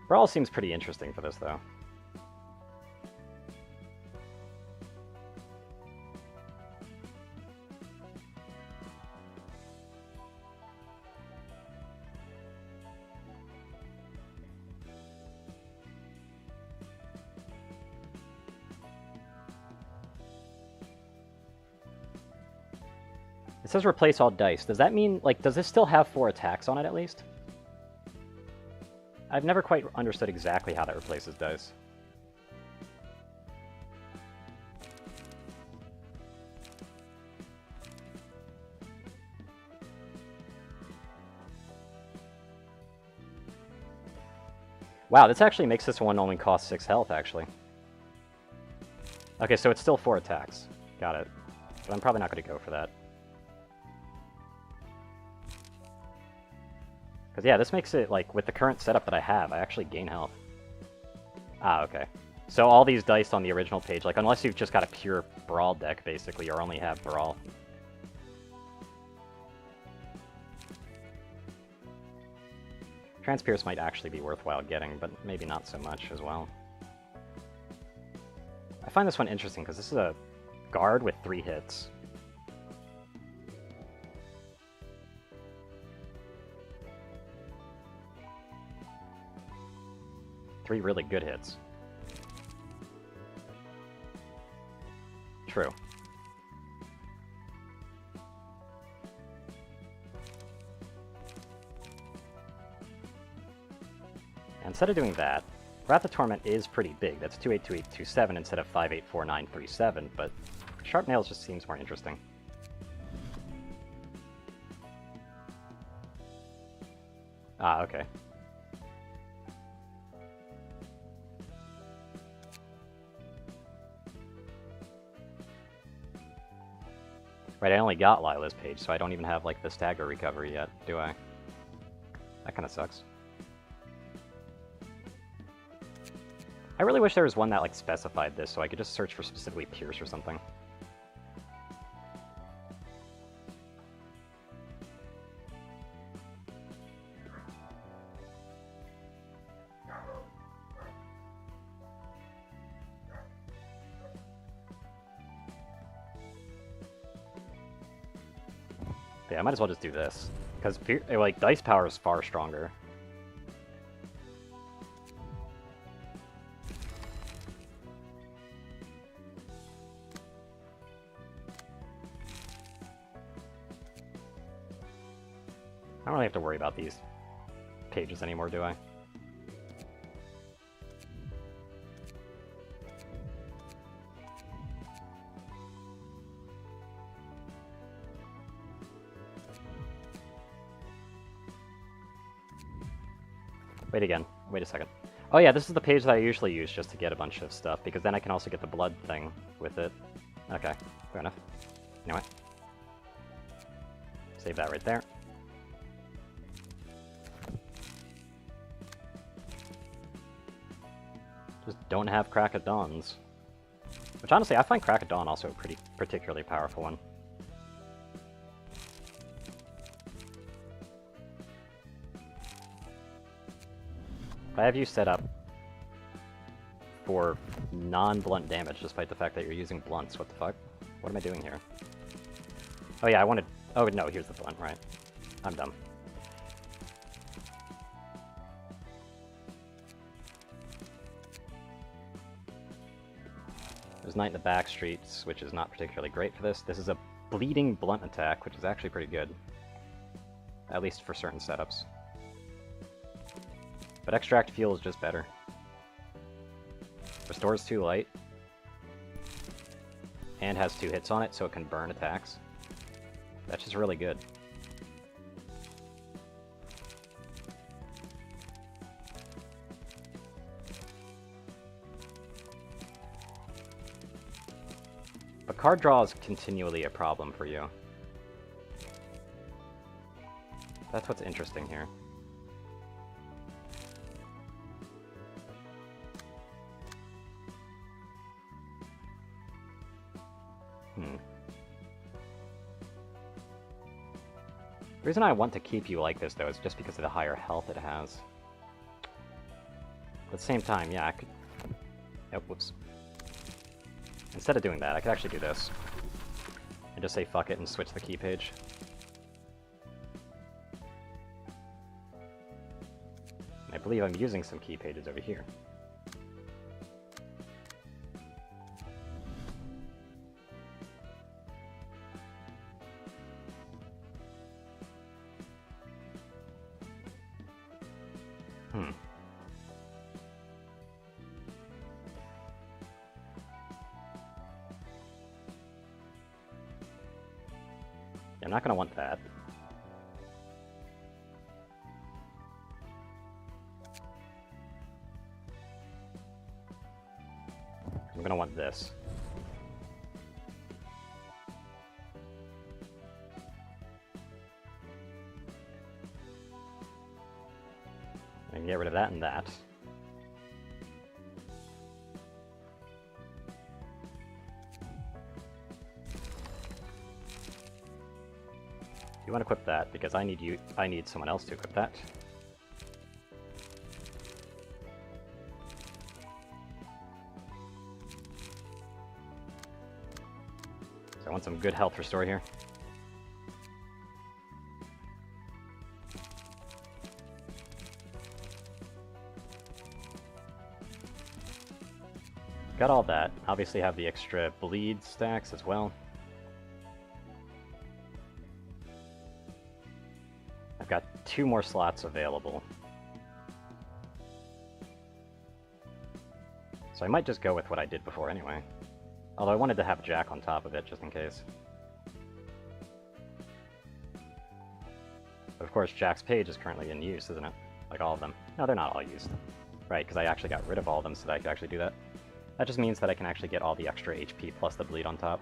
Brawl seems pretty interesting for this, though. It says replace all dice. Does that mean, like, does this still have 4 attacks on it at least? I've never quite understood exactly how that replaces dice. Wow, this actually makes this one only cost 6 health, actually. Okay, so it's still 4 attacks. Got it. But I'm probably not going to go for that. Because, yeah, this makes it, like, with the current setup that I have, I actually gain health. Ah, okay. So all these dice on the original page, like, unless you've just got a pure Brawl deck, basically, or only have Brawl. Transpierce might actually be worthwhile getting, but maybe not so much as well. I find this one interesting, because this is a guard with 3 hits. Three really good hits. True. And instead of doing that, Wrath of Torment is pretty big. That's 282827 instead of 584937, but Sharp Nails just seems more interesting. Ah, okay. Right, I only got Lila's page, so I don't even have, like, the stagger recovery yet, do I? That kind of sucks. I really wish there was one that, like, specified this, so I could just search for specifically Pierce or something. Yeah, I might as well just do this, because, like, Dice Power is far stronger. I don't really have to worry about these pages anymore, do I? Wait again. Wait a second. Oh yeah, this is the page that I usually use just to get a bunch of stuff, because then I can also get the blood thing with it. Okay, fair enough. You know what? Save that right there. Just don't have Crack of Dawns. Which honestly, I find Crack of Dawn also a pretty particularly powerful one. I have you set up for non-blunt damage, despite the fact that you're using blunts. What the fuck? What am I doing here? Oh yeah, I wanted... Oh no, here's the blunt, right. I'm dumb. There's Knight in the back streets, which is not particularly great for this. This is a bleeding blunt attack, which is actually pretty good. At least for certain setups. But Extract Fuel is just better. Restores 2 light. And has 2 hits on it, so it can burn attacks. That's just really good. But card draw is continually a problem for you. That's what's interesting here. The reason I want to keep you like this, though, is just because of the higher health it has. At the same time, yeah, I could... Oh, whoops. Instead of doing that, I could actually do this. And just say fuck it and switch the key page. I believe I'm using some key pages over here. I'm not going to want that. I'm going to want this. I can get rid of that and that. You want to equip that because I need someone else to equip that. So I want some good health restore here. Got all that. Obviously have the extra bleed stacks as well. I've got 2 more slots available. So I might just go with what I did before anyway. Although I wanted to have Jack on top of it, just in case. But of course, Jack's page is currently in use, isn't it? Like all of them. No, they're not all used. Right, because I actually got rid of all of them so that I could actually do that. That just means that I can actually get all the extra HP plus the bleed on top.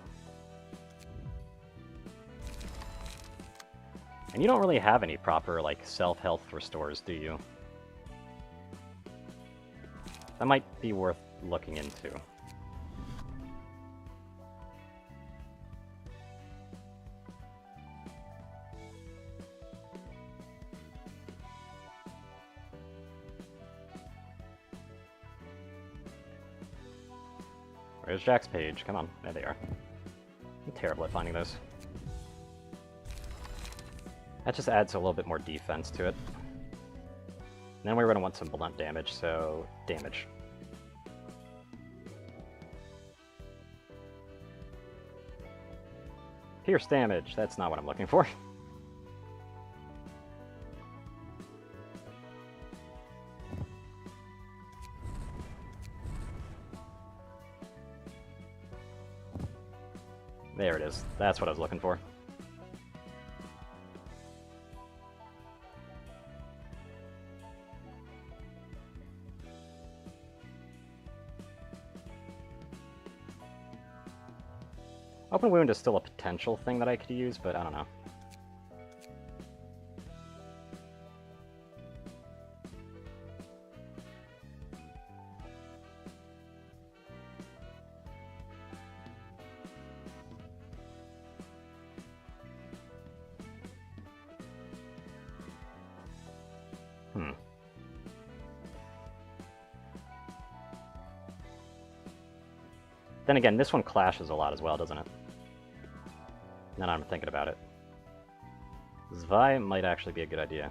And you don't really have any proper, like, self-health restores, do you? That might be worth looking into. Where's Jack's page? Come on, there they are. I'm terrible at finding those. That just adds a little bit more defense to it. And then we're going to want some blunt damage, so damage. Pierce damage, that's not what I'm looking for. There it is, that's what I was looking for. Open wound is still a potential thing that I could use, but I don't know. Then again, this one clashes a lot as well, doesn't it? Now I'm thinking about it. Zwei might actually be a good idea.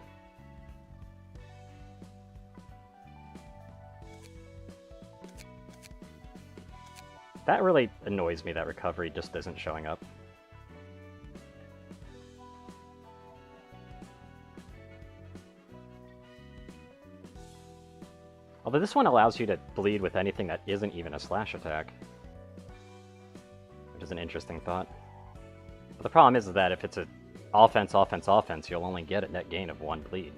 That really annoys me, that recovery just isn't showing up. Although this one allows you to bleed with anything that isn't even a slash attack. Which is an interesting thought. But the problem is that if it's an offense, offense, offense, you'll only get a net gain of 1 bleed.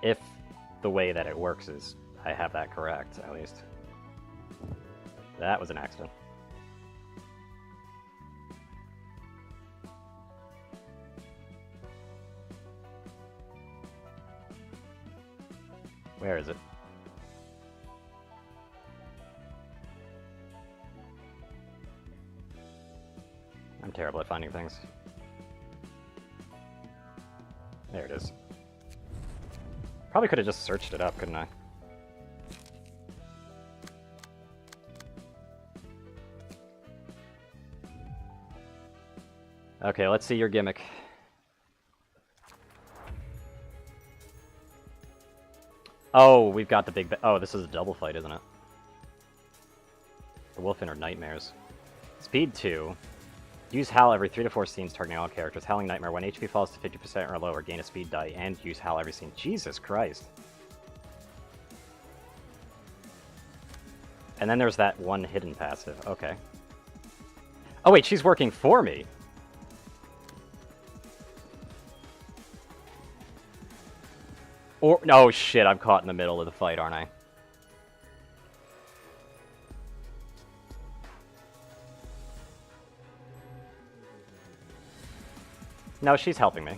If the way that it works is I have that correct, at least. That was an accident. Where is it? I'm terrible at finding things. There it is. Probably could have just searched it up, couldn't I? Okay, let's see your gimmick. Oh, we've got the big... Oh, this is a double fight, isn't it? The Wolf Inner Nightmares. Speed 2. Use Howl every 3 to 4 scenes targeting all characters. Howling Nightmare. When HP falls to 50% or lower, gain a speed die. And use Howl every scene. Jesus Christ. And then there's that one hidden passive. Okay. Oh wait, she's working for me! Or... Oh shit, I'm caught in the middle of the fight, aren't I? No, she's helping me.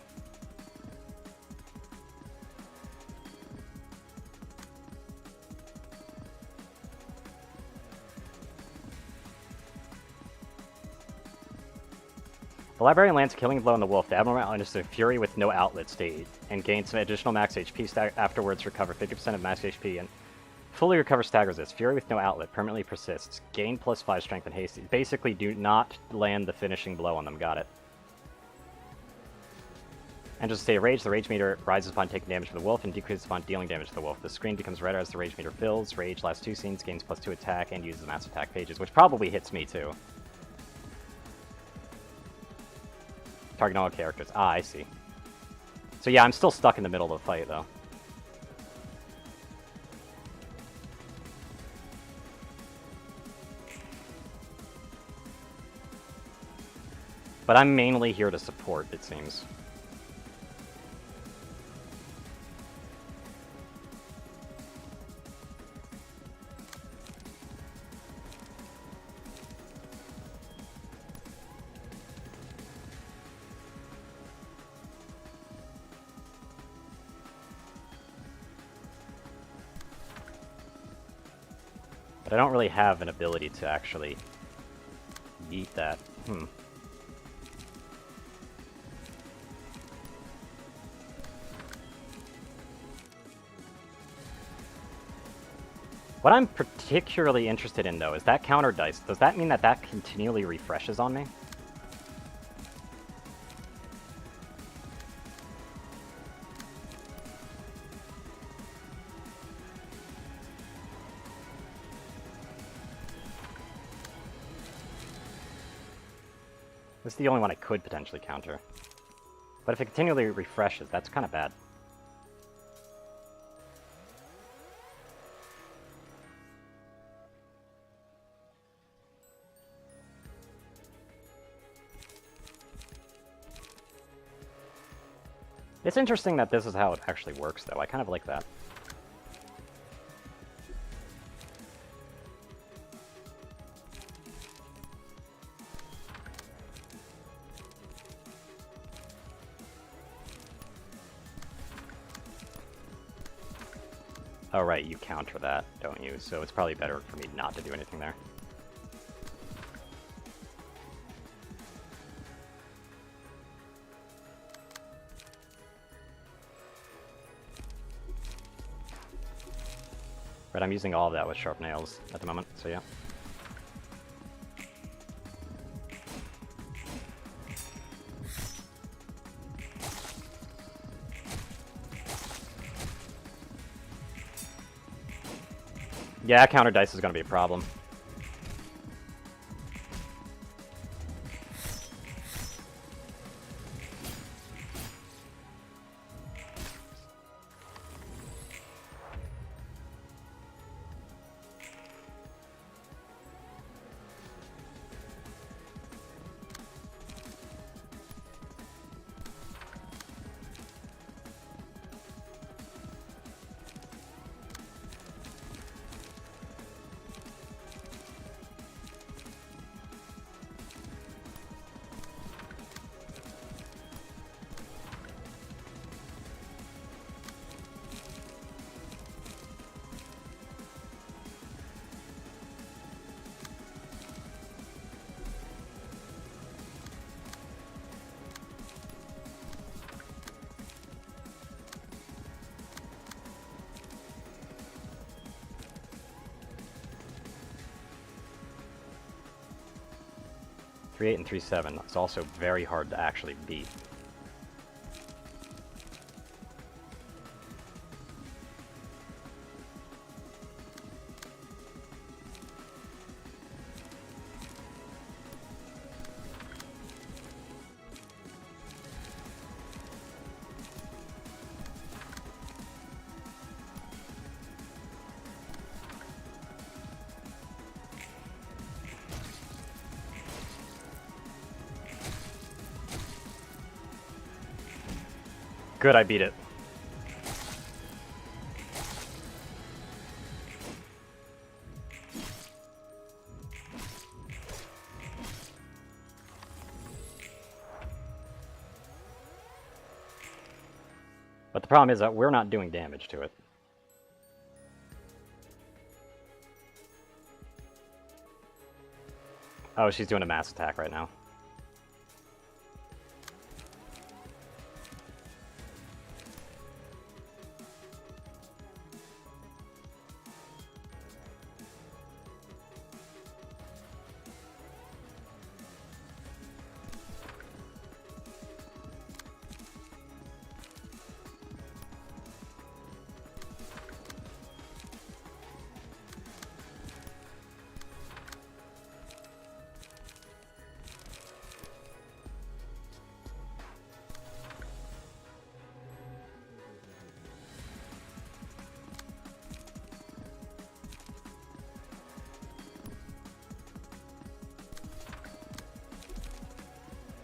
The Librarian lands a killing blow on the wolf. The Abnormal enters a Fury with no outlet state and gains some additional max HP. Afterwards, recover 50% of max HP and fully recover stagger resist. Fury with no outlet permanently persists. Gain +5 strength and haste. Basically, do not land the finishing blow on them. Got it. And just stay rage. The rage meter rises upon taking damage from the wolf and decreases upon dealing damage to the wolf. The screen becomes redder as the rage meter fills. Rage lasts 2 scenes, gains +2 attack, and uses mass attack pages, which probably hits me too. Target all characters. Ah, I see. So yeah, I'm still stuck in the middle of the fight, though. But I'm mainly here to support, it seems. But I don't really have an ability to actually beat that. What I'm particularly interested in, though, is that counter dice. Does that mean that that continually refreshes on me? This is the only one I could potentially counter. But if it continually refreshes, that's kind of bad. It's interesting that this is how it actually works, though. I kind of like that. Oh, right, you counter that, don't you? So it's probably better for me not to do anything there. Right, I'm using all of that with sharp nails at the moment, so yeah. Yeah, counter dice is going to be a problem. 3-8 and 3-7. It's also very hard to actually beat. Good, I beat it. But the problem is that we're not doing damage to it. Oh, she's doing a mass attack right now.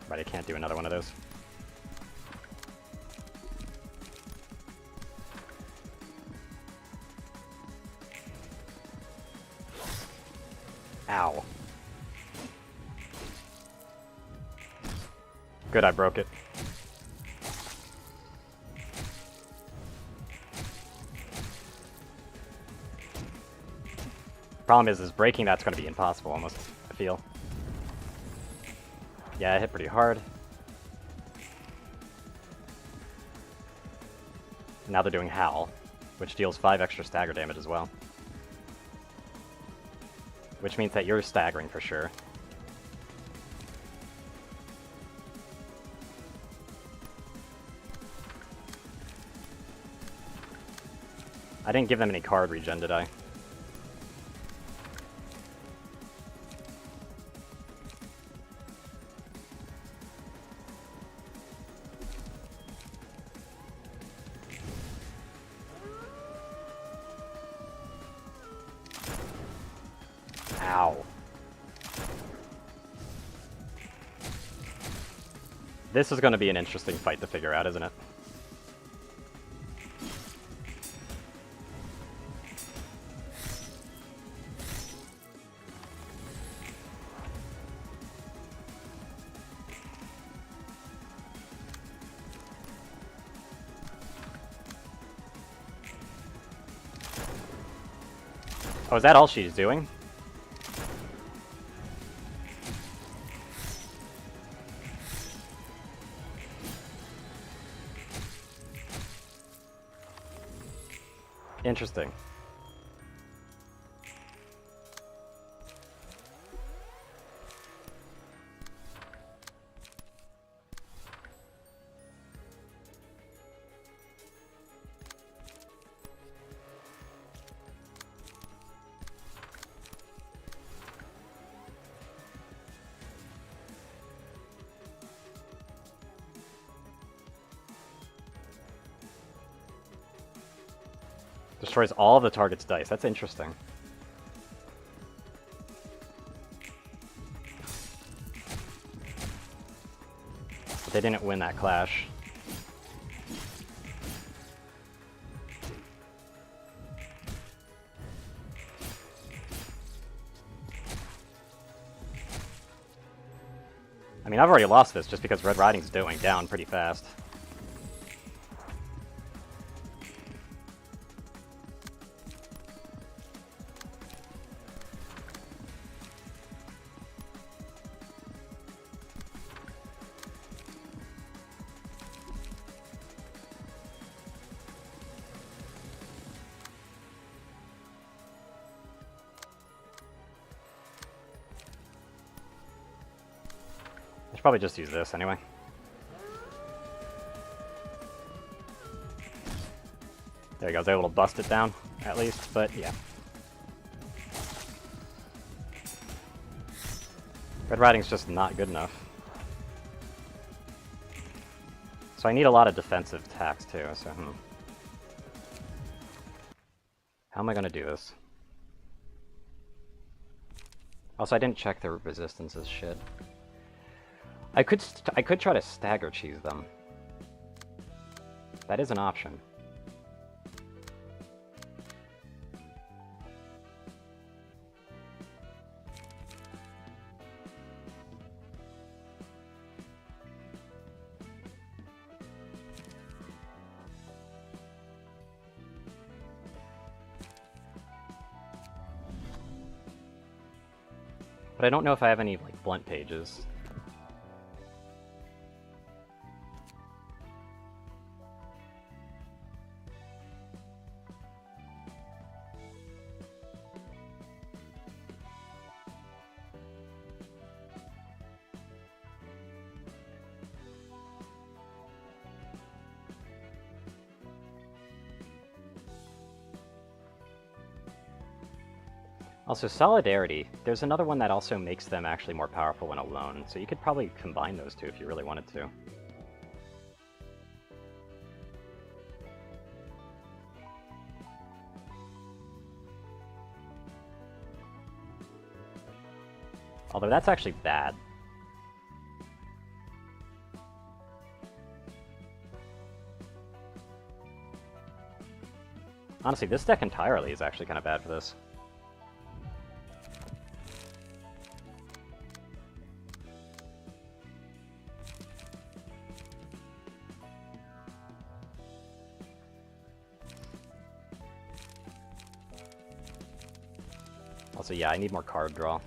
Right, I can't do another one of those. Ow. Good, I broke it. Problem is breaking that's going to be impossible almost, I feel. Yeah, I hit pretty hard. Now they're doing Howl, which deals 5 extra stagger damage as well. Which means that you're staggering for sure. I didn't give them any card regen, did I? Ow. This is going to be an interesting fight to figure out, isn't it? Oh, is that all she's doing? Interesting. Destroys all of the target's dice. That's interesting. But they didn't win that clash. I mean, I've already lost this just because Red Riding's going down pretty fast. probably just use this anyway. There you go, I was able to bust it down, at least, but yeah. Red Riding's just not good enough. So I need a lot of defensive attacks too, so How am I gonna do this? Also, I didn't check the resistances shit. I could try to stagger cheese them. That is an option. But I don't know if I have any, like, blunt pages. Also, Solidarity, there's another one that also makes them actually more powerful when alone, so you could probably combine those two if you really wanted to. Although that's actually bad. Honestly, this deck entirely is actually kind of bad for this. Also, yeah, I need more card draw.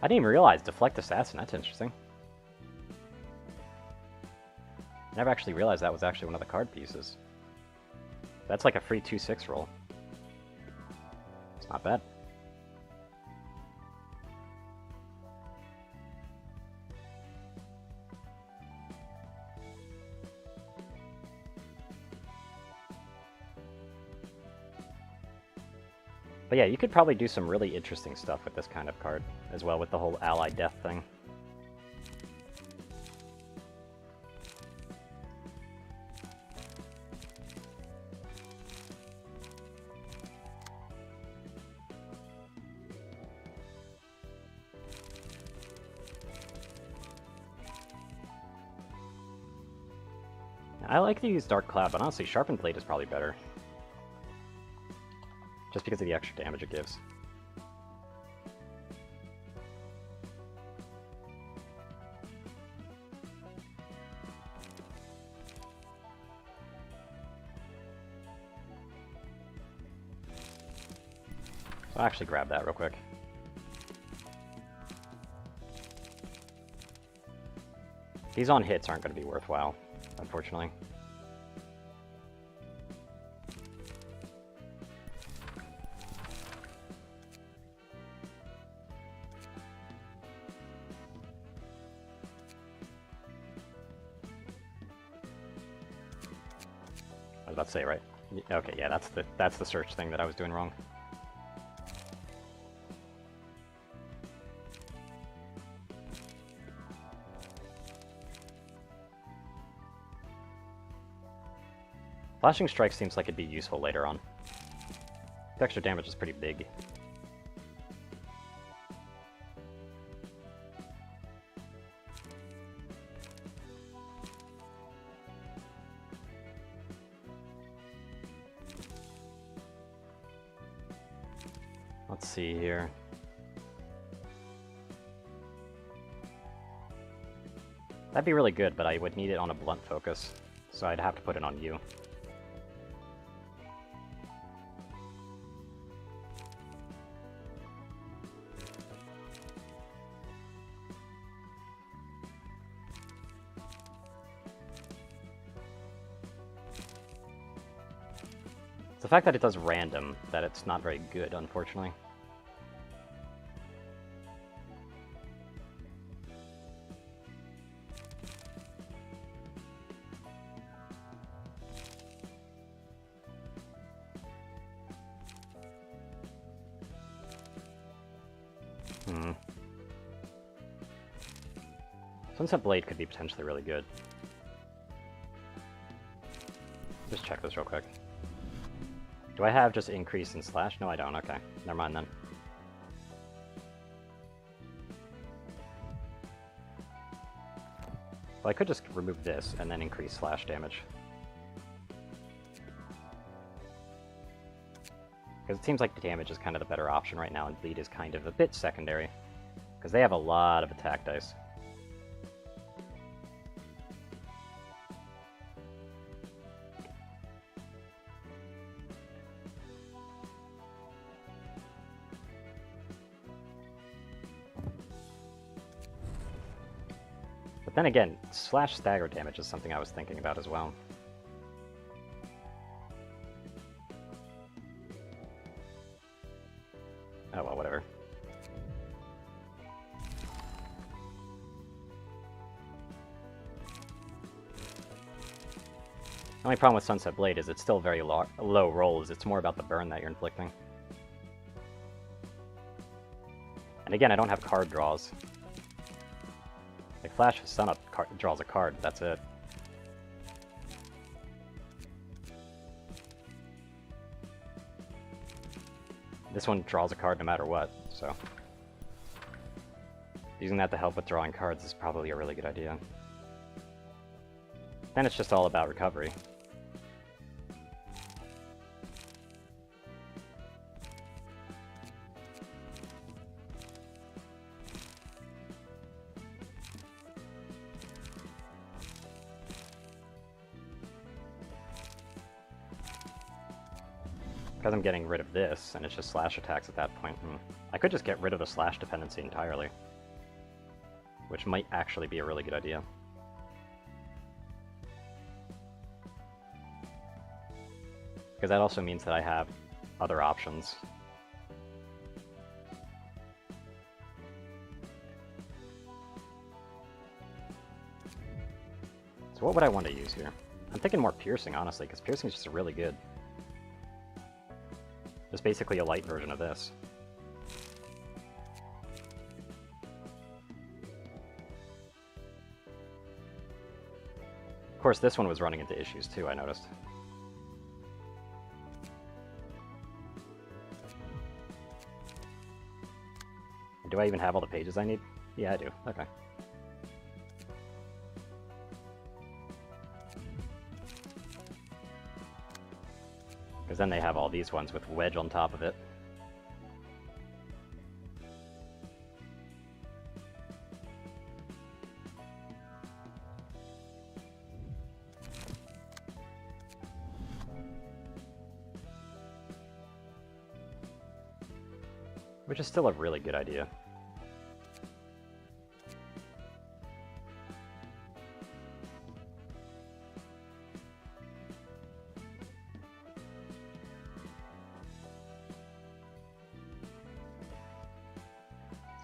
I didn't even realize Deflect Assassin, that's interesting. I never actually realized that was actually one of the card pieces. That's like a free 2/6 roll. It's not bad. But yeah, you could probably do some really interesting stuff with this kind of card, as well with the whole ally death thing. I like to use Dark Cloud, but honestly, Sharpened Blade is probably better. Just because of the extra damage it gives. So I'll actually grab that real quick. These on hits aren't going to be worthwhile, unfortunately. I was about to say, right? Okay, yeah, that's the search thing that I was doing wrong. Flashing Strike seems like it'd be useful later on. The extra damage is pretty big. Let's see here. That'd be really good, but I would need it on a blunt focus, so I'd have to put it on you. the fact that it does random that it's not very good, unfortunately. Sunset Blade could be potentially really good. Just check this real quick. Do I have just increase in slash? No, I don't. Okay. Never mind then. Well, I could just remove this and then increase slash damage. Because it seems like the damage is kind of the better option right now, and bleed is kind of a bit secondary. Because they have a lot of attack dice. But then again, slash stagger damage is something I was thinking about as well. Oh well, whatever. The only problem with Sunset Blade is it's still very low rolls. It's more about the burn that you're inflicting. And again, I don't have card draws. Like Flash of Sunup draws a card, that's it. This one draws a card no matter what, so... using that to help with drawing cards is probably a really good idea. Then it's just all about recovery. Because I'm getting rid of this, and it's just slash attacks at that point. I could just get rid of the slash dependency entirely. Which might actually be a really good idea. Because that also means that I have other options. So what would I want to use here? I'm thinking more piercing, honestly, because piercing is just really good. Just basically a light version of this. Of course, this one was running into issues too, I noticed. Do I even have all the pages I need? Yeah, I do. Okay. Because then they have all these ones with Wedge on top of it. Which is still a really good idea.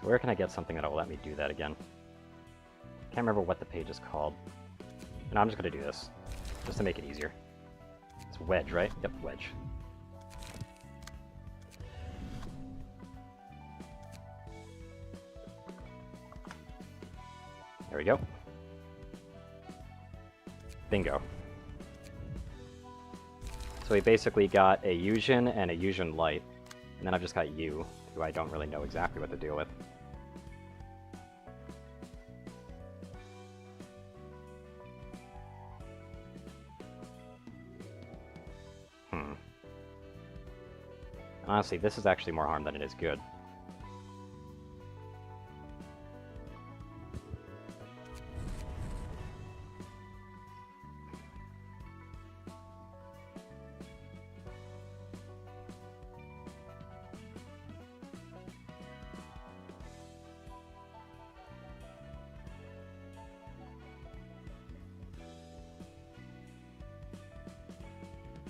So where can I get something that'll let me do that again? Can't remember what the page is called. No, I'm just gonna do this, just to make it easier. It's Wedge, right? Yep, Wedge. There we go. Bingo. So we basically got a Yujin and a Yujin Light, and then I've just got Yu, who I don't really know exactly what to deal with. Honestly, this is actually more harm than it is good.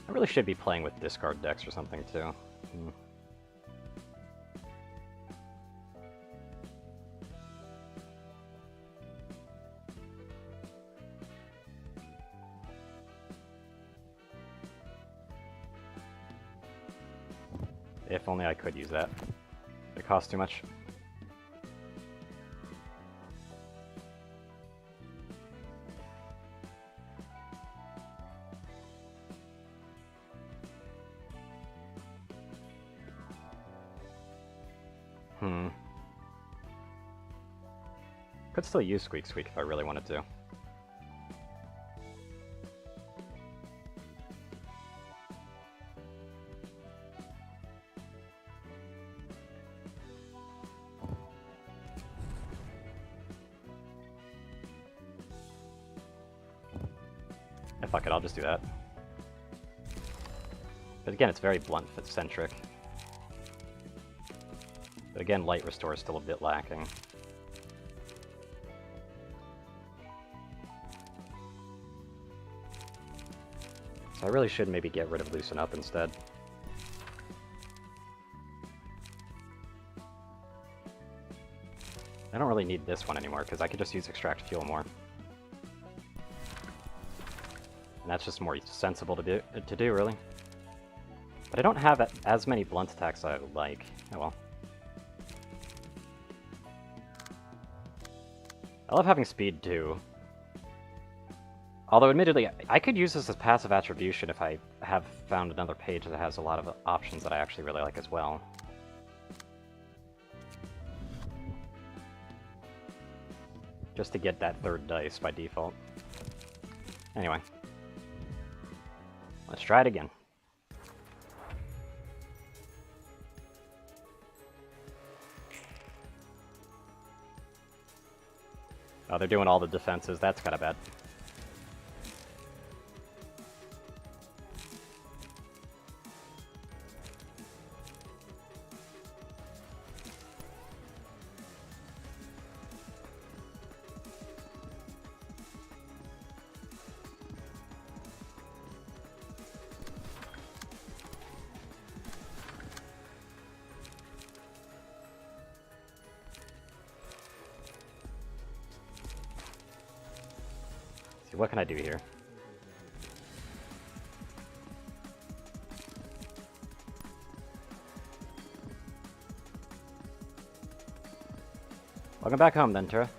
I really should be playing with discard decks or something too. If only I could use that. It costs too much. Could still use Squeak Squeak if I really wanted to. Yeah, fuck it, I'll just do that. But again, it's very blunt-centric. But again, Light Restore is still a bit lacking. So I really should maybe get rid of Loosen Up instead. I don't really need this one anymore, because I could just use Extract Fuel more. And that's just more sensible to do, really. But I don't have as many blunt attacks as I would like. Oh well. I love having speed too. Although admittedly, I could use this as passive attribution if I have found another page that has a lot of options that I actually really like as well. Just to get that third dice by default. Anyway. Let's try it again. Oh, they're doing all the defenses. That's kind of bad. What can I do here? Welcome back home, then, Tura.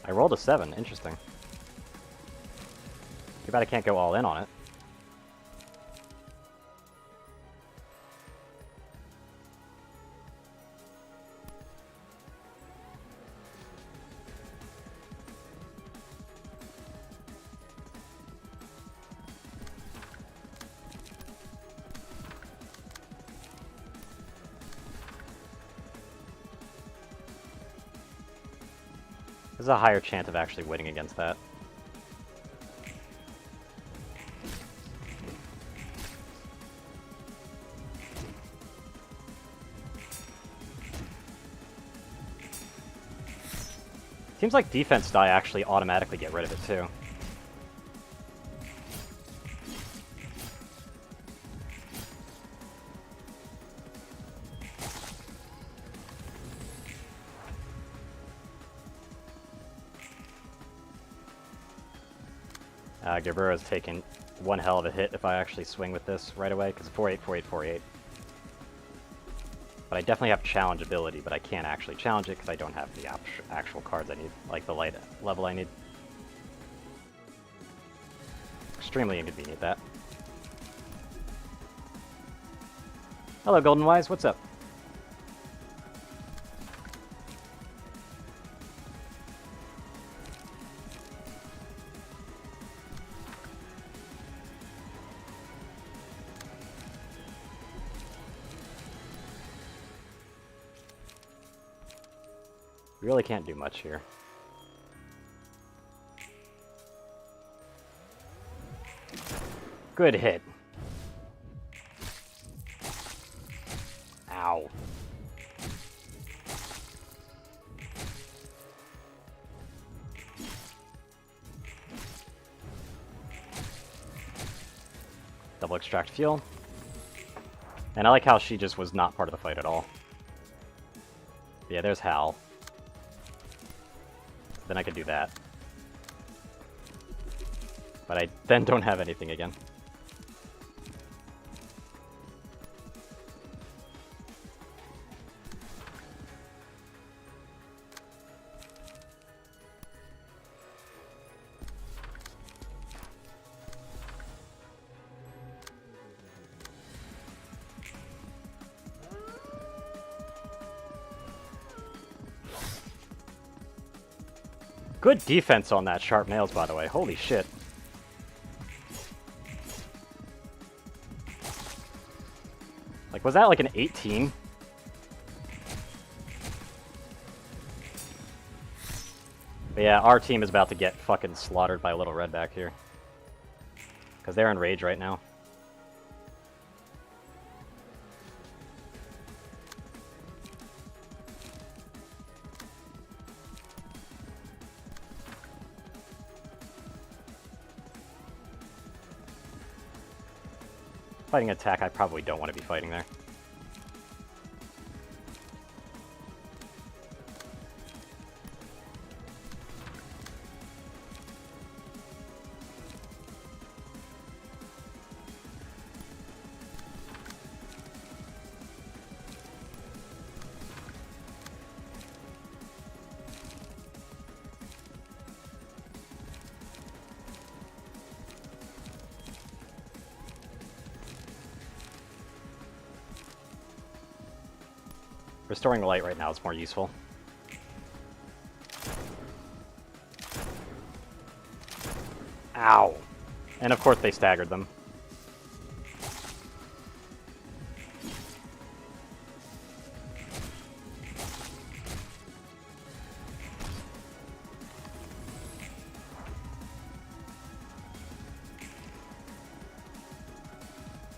I rolled a 7. Interesting. Too bad I can't go all in on it. There's a higher chance of actually winning against that. Seems like defense die actually automatically get rid of it too. Gerbera's taking one hell of a hit if I actually swing with this right away, because 4-8, 4-8, 4-8. But I definitely have challenge ability, but I can't actually challenge it because I don't have the actual cards I need, like the light level I need. Extremely inconvenient, that. Hello, Golden Wise, what's up? We really can't do much here. Good hit. Ow. Double extract fuel. And I like how she just was not part of the fight at all. But yeah, there's Hal. Then I could do that. But I then don't have anything again. Good defense on that sharp nails, by the way. Holy shit. Like, was that like an 18? But yeah, our team is about to get fucking slaughtered by Little Red back here. Because they're in rage right now. Fighting attack, I probably don't want to be fighting there. Restoring the light right now is more useful. Ow! And of course they staggered them.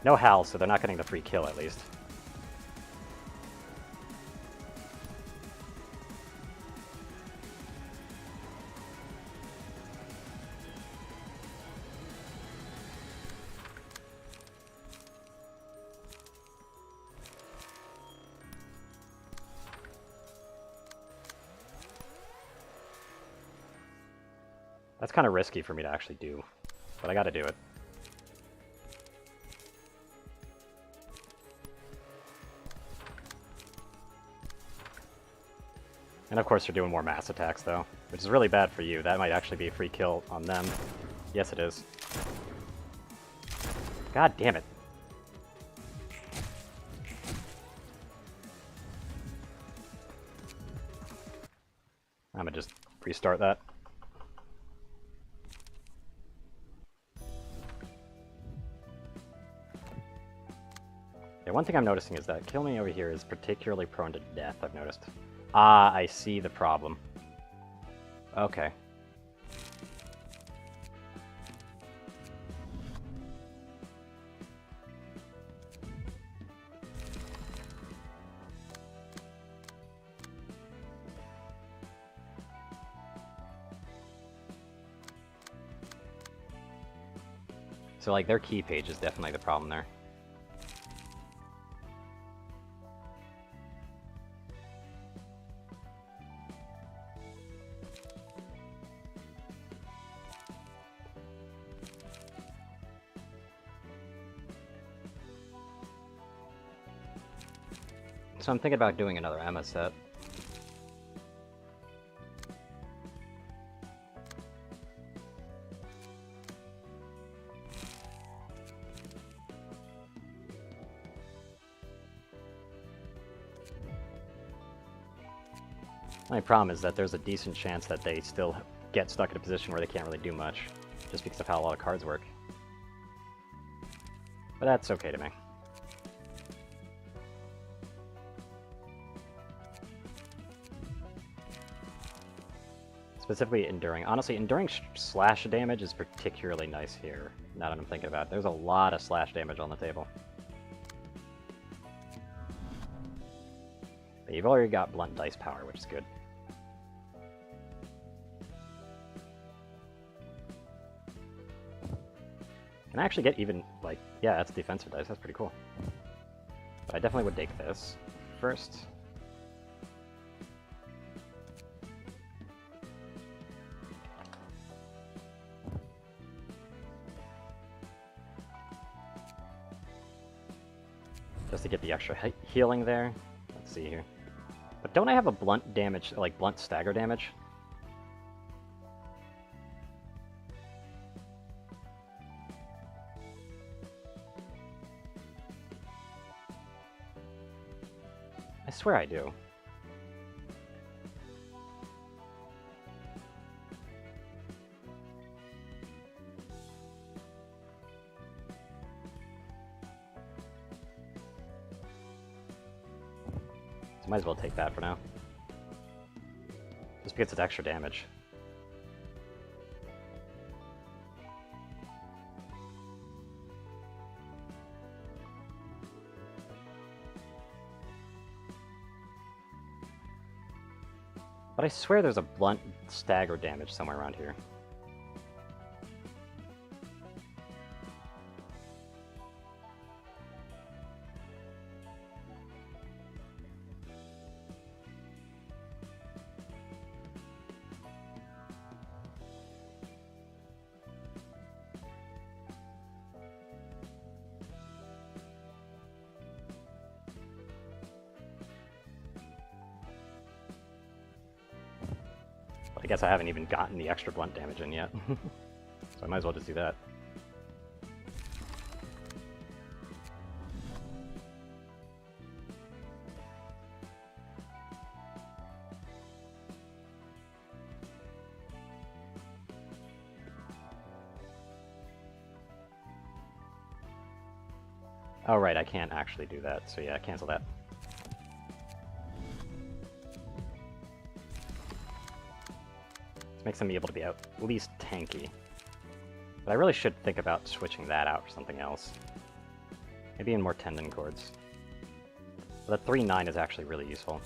No Hal, so they're not getting the free kill at least. That's kind of risky for me to actually do, but I gotta do it. And of course they're doing more mass attacks though, which is really bad for you. That might actually be a free kill on them. Yes, it is. God damn it. I'm gonna just restart that. Yeah, one thing I'm noticing is that Kill Me over here is particularly prone to death, I've noticed. Ah, I see the problem. Okay. So, like, their key page is definitely the problem there. So I'm thinking about doing another Emma set. My problem is that there's a decent chance that they still get stuck in a position where they can't really do much, just because of how a lot of cards work. But that's okay to me. Specifically Enduring. Honestly, Enduring slash damage is particularly nice here, now that I'm thinking about it. There's a lot of slash damage on the table. But you've already got Blunt Dice Power, which is good. Can I actually get even, like, yeah, that's defensive dice, that's pretty cool. But I definitely would take this first. Just to get the extra healing there. Let's see here. But don't I have a blunt damage, like blunt stagger damage? I swear I do. So might as well take that for now. Just because it's extra damage. But I swear there's a blunt stagger damage somewhere around here. I guess I haven't even gotten the extra blunt damage in yet. So I might as well just do that. Oh right, I can't actually do that, so yeah, cancel that. Makes them be able to be at least tanky. But I really should think about switching that out for something else. Maybe in more tendon cords. But that 3-9 is actually really useful.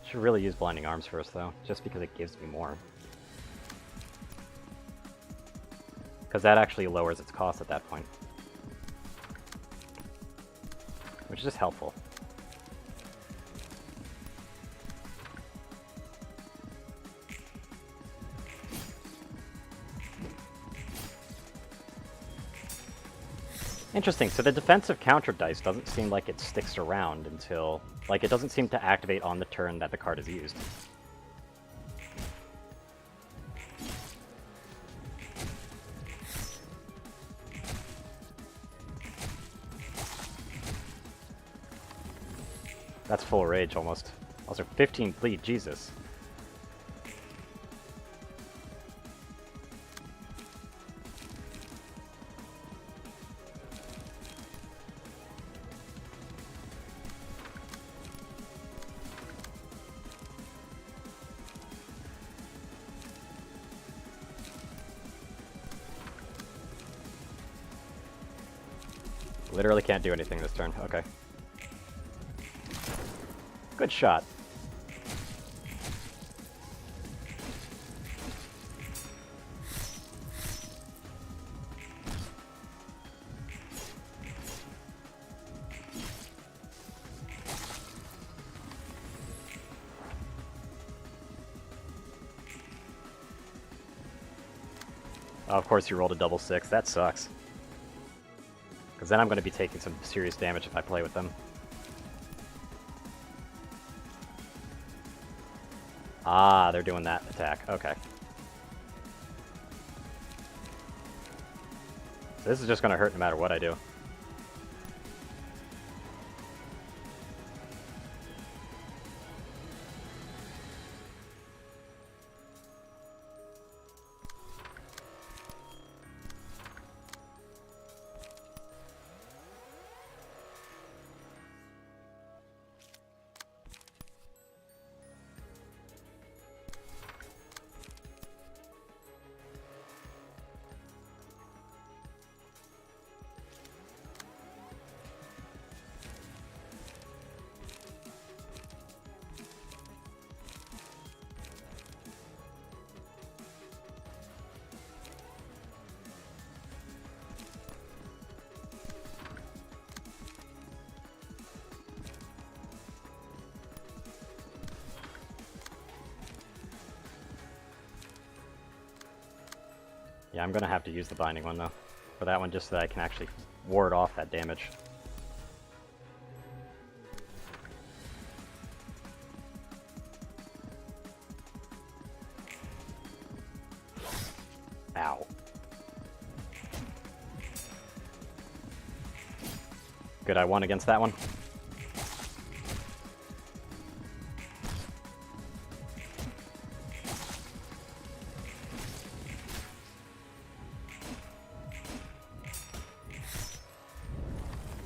Should really use Blinding Arms first, though, just because it gives me more. Because that actually lowers its cost at that point. Which is just helpful. Interesting, so the defensive counter dice doesn't seem like it sticks around until... Like, it doesn't seem to activate on the turn that the card is used. That's full rage, almost. Also, 15 bleed, Jesus. Literally can't do anything this turn. Okay. Good shot. Oh, of course you rolled a double 6. That sucks. Because then I'm going to be taking some serious damage if I play with them. Ah, they're doing that attack. Okay. This is just gonna hurt no matter what I do. Yeah, I'm gonna have to use the binding one though. For that one, just so that I can actually ward off that damage. Ow. Good, I won against that one.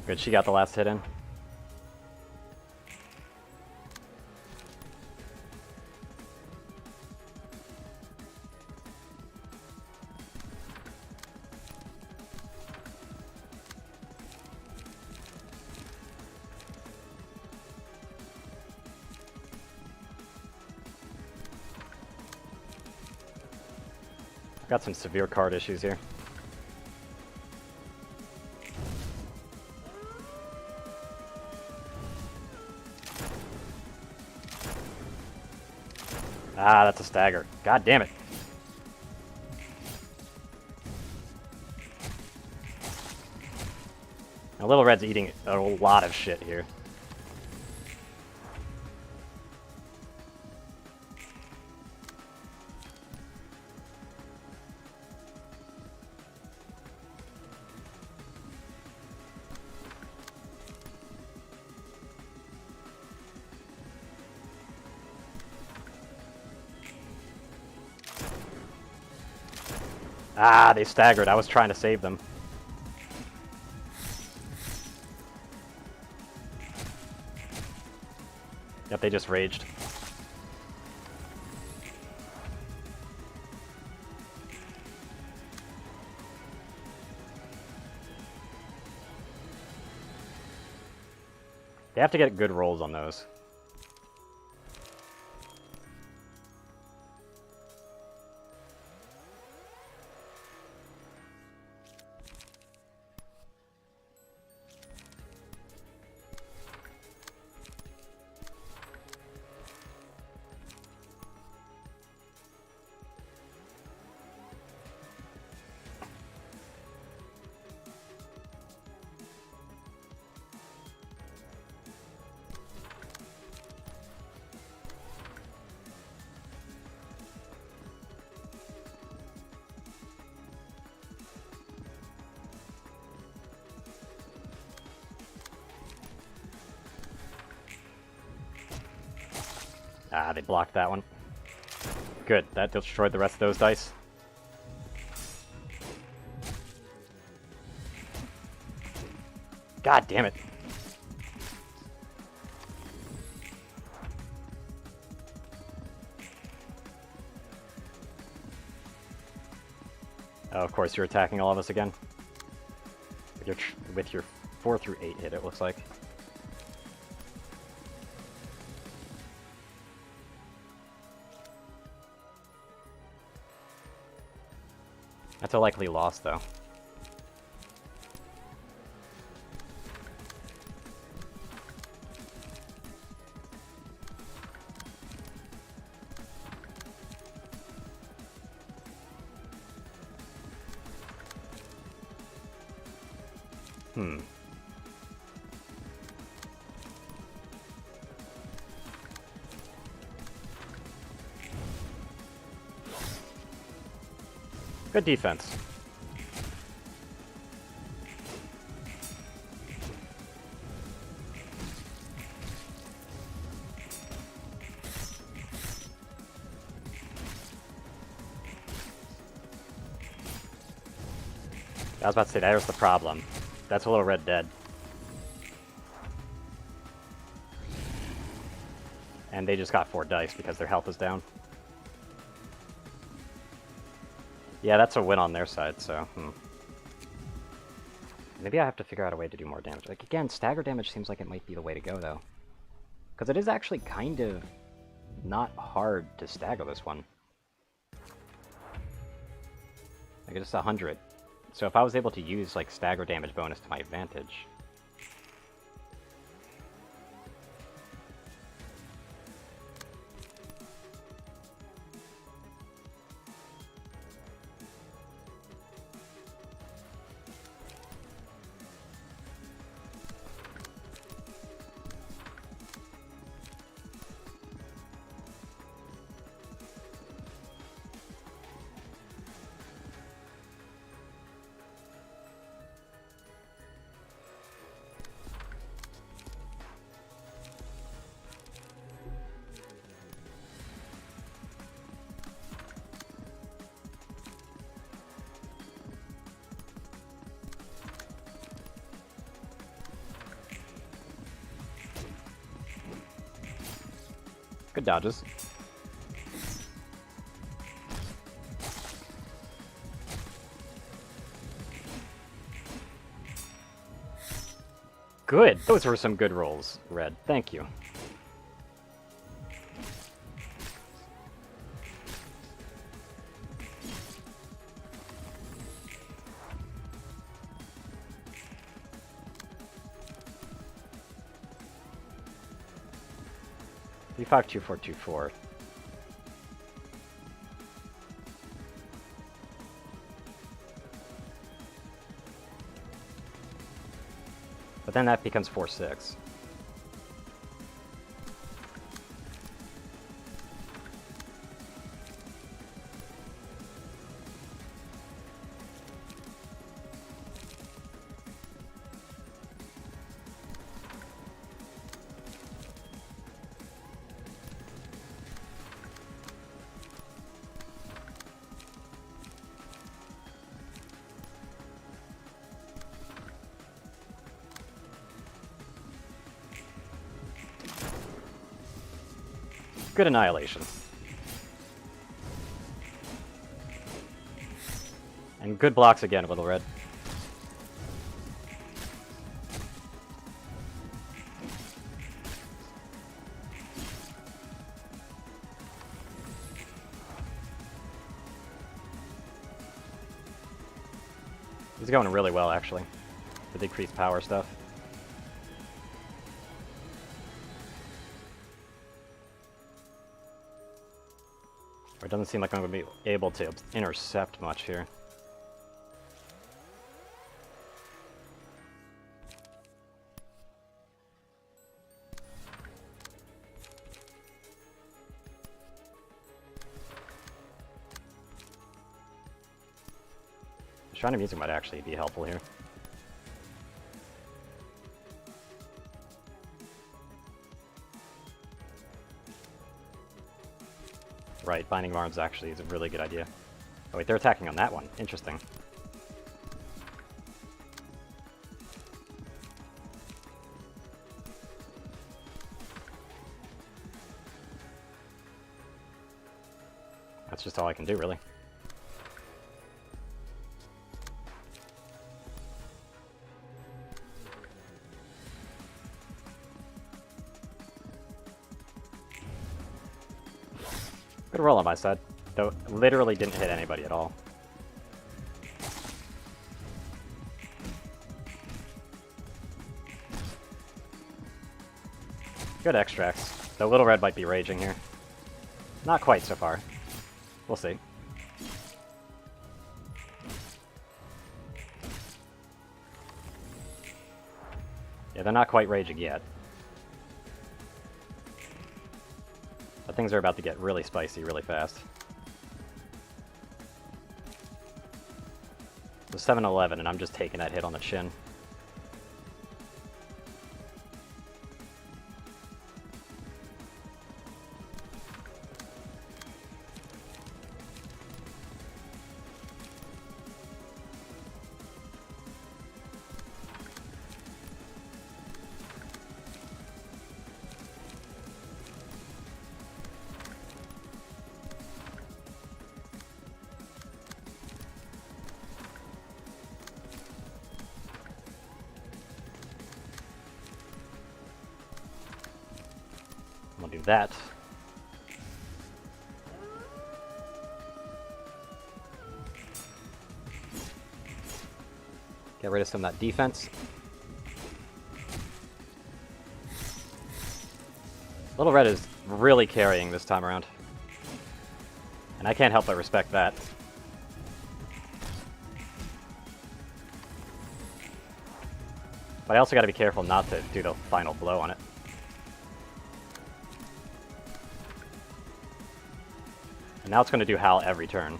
Good, she got the last hit in. Got some severe card issues here. Ah, that's a stagger. God damn it. Now, Little Red's eating a lot of shit here. Ah, they staggered. I was trying to save them. Yep, they just raged. They have to get good rolls on those. Ah, they blocked that one. Good, that destroyed the rest of those dice. God damn it. Oh, of course, you're attacking all of us again. With your 4 through 8 hit, it looks like. That's a likely loss, though. Good defense. I was about to say, there's the problem. That's a little red dead. And they just got 4 dice because their health is down. Yeah, that's a win on their side, so... Maybe I have to figure out a way to do more damage. Like, again, stagger damage seems like it might be the way to go, though. Because it is actually kind of not hard to stagger this one. Like, it's 100. So if I was able to use, like, stagger damage bonus to my advantage... Good dodges. Good! Those were some good rolls, Red. Thank you. B52424. But then that becomes 4-6. Good annihilation. And good blocks again, Little Red. He's going really well, actually. The decreased power stuff. It doesn't seem like I'm going to be able to intercept much here. Shrine of Music might actually be helpful here. Right, Binding of Arms actually is a really good idea. Oh wait, they're attacking on that one. Interesting. That's just all I can do, really. Good roll on my side, though literally didn't hit anybody at all. Good extracts. The Little Red might be raging here. Not quite so far. We'll see. Yeah, they're not quite raging yet. But things are about to get really spicy really fast. It was 7-11 and I'm just taking that hit on the chin. that. Get rid of some of that defense. Little Red is really carrying this time around. And I can't help but respect that. But I also gotta be careful not to do the final blow on it. And now it's gonna do Hal every turn.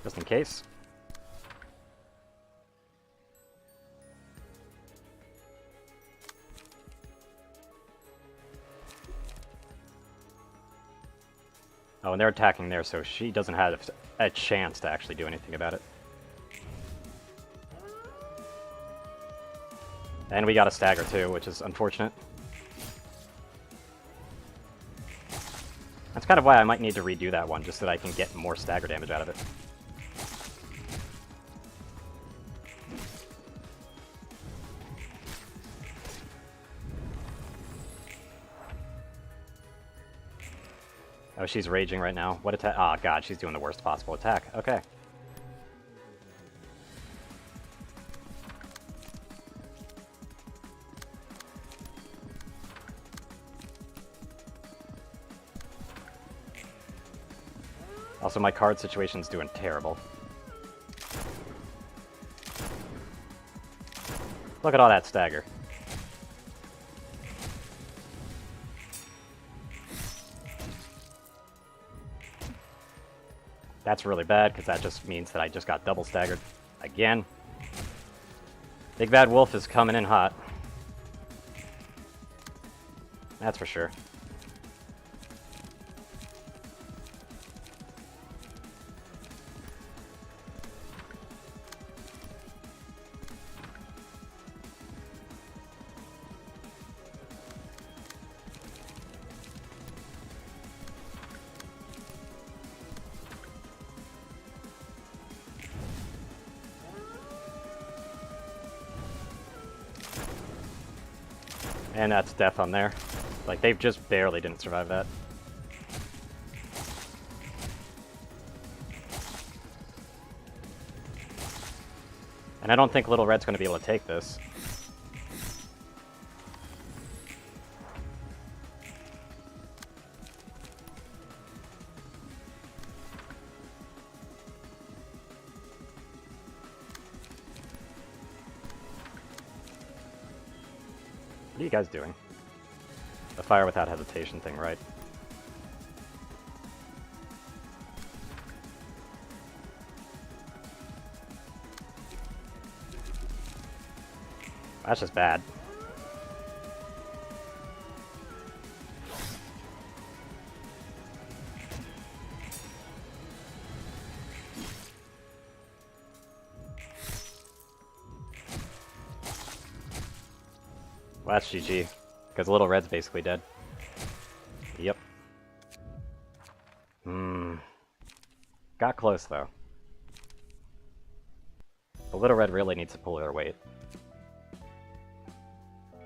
Just in case. Oh, and they're attacking there, so she doesn't have a chance to actually do anything about it. And we got a stagger too, which is unfortunate. That's kind of why I might need to redo that one, just so that I can get more stagger damage out of it. Oh, she's raging right now. What attack? Ah, God, she's doing the worst possible attack. Okay. Also, my card situation's doing terrible. Look at all that stagger. That's really bad, because that just means that I just got double staggered. Again. Big Bad Wolf is coming in hot. That's for sure. And that's death on there. Like, they just barely didn't survive that. And I don't think Little Red's going to be able to take this. What are you guys doing? The fire without hesitation thing, right? That's just bad. Well, that's GG, because Little Red's basically dead. Yep. Got close, though. But Little Red really needs to pull her weight.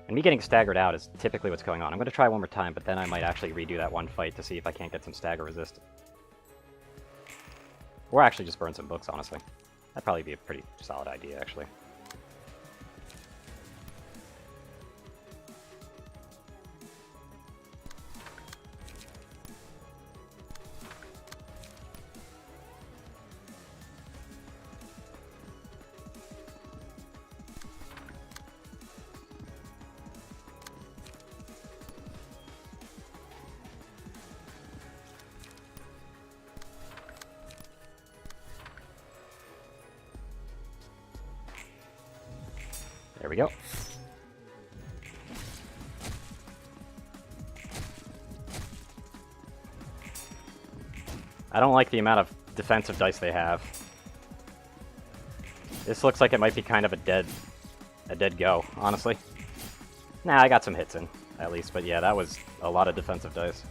And me getting staggered out is typically what's going on. I'm going to try one more time, but then I might actually redo that one fight to see if I can't get some stagger resist. Or actually just burn some books, honestly. That'd probably be a pretty solid idea, actually. There we go. I don't like the amount of defensive dice they have. This looks like it might be kind of a dead go, honestly. Nah, I got some hits in, at least, but yeah, that was a lot of defensive dice.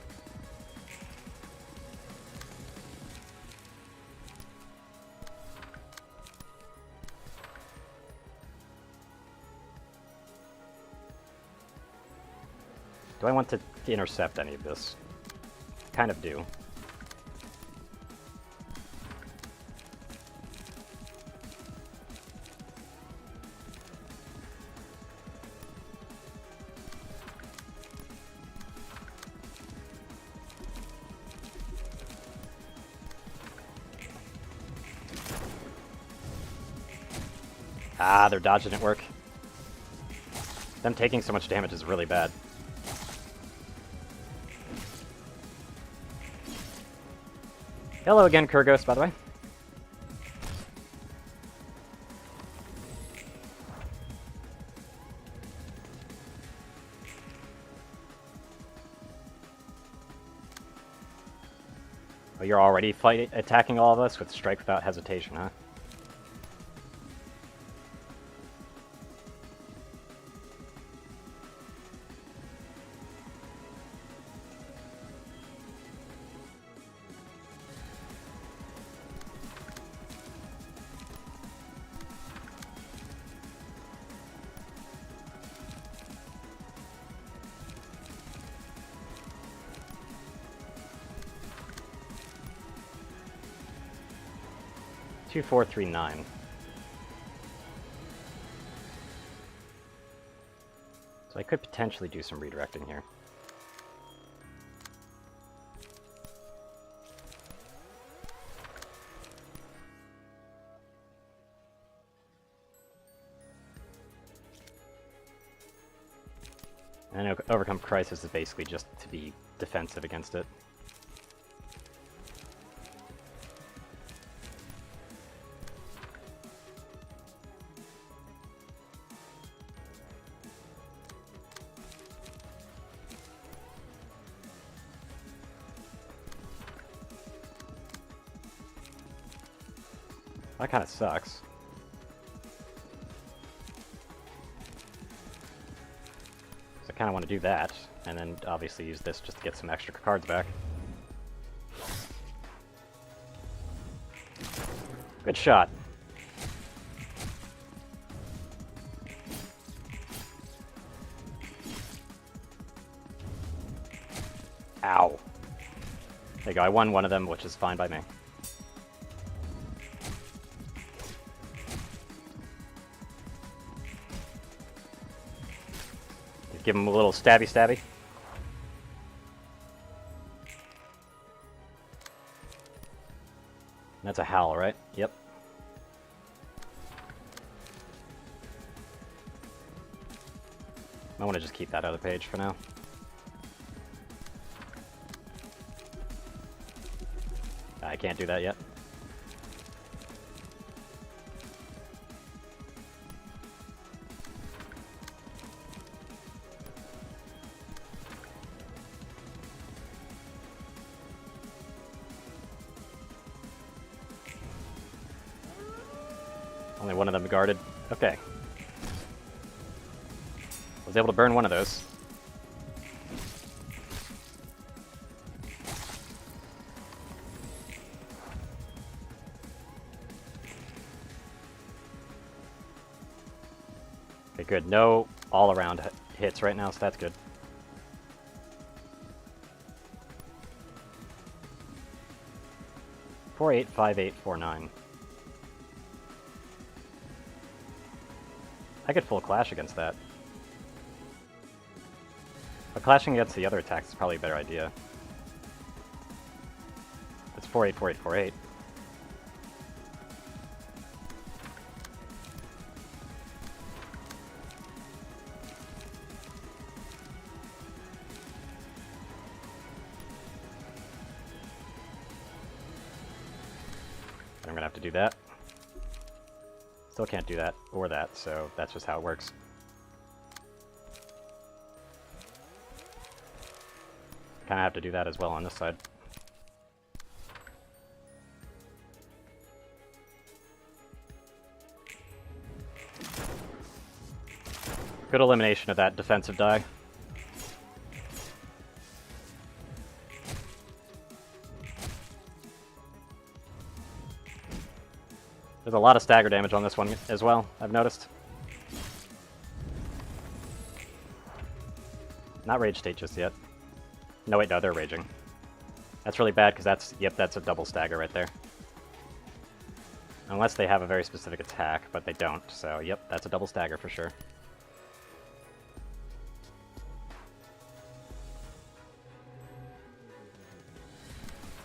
Do I want to intercept any of this? Kind of do. Ah, their dodge didn't work. Them taking so much damage is really bad. Hello again, Kurgos, by the way. Oh, you're already attacking all of us with strike without hesitation, huh? Two, 4, 3, 9. So I could potentially do some redirecting here. And Overcome Crisis is basically just to be defensive against it. That kind of sucks. So I kind of want to do that, and then obviously use this just to get some extra cards back. Good shot. Ow. There you go, I won one of them, which is fine by me. Give him a little stabby. That's a howl, right? Yep. I want to just keep that other page for now. I can't do that yet. Only one of them guarded. Okay. Was able to burn one of those. Okay, good. No all-around hits right now, so that's good. Four, 8, 5, 8, 4, 9. I could full clash against that. But clashing against the other attacks is probably a better idea. It's 4, 8, 4, 8, 4, 8. I'm gonna have to do that. Still can't do that or that, so that's just how it works. Kinda have to do that as well on this side. Good elimination of that defensive die. There's a lot of stagger damage on this one as well, I've noticed. Not rage state just yet. No, wait, no, they're raging. That's really bad, because that's, yep, that's a double stagger right there. Unless they have a very specific attack, but they don't, so yep, that's a double stagger for sure.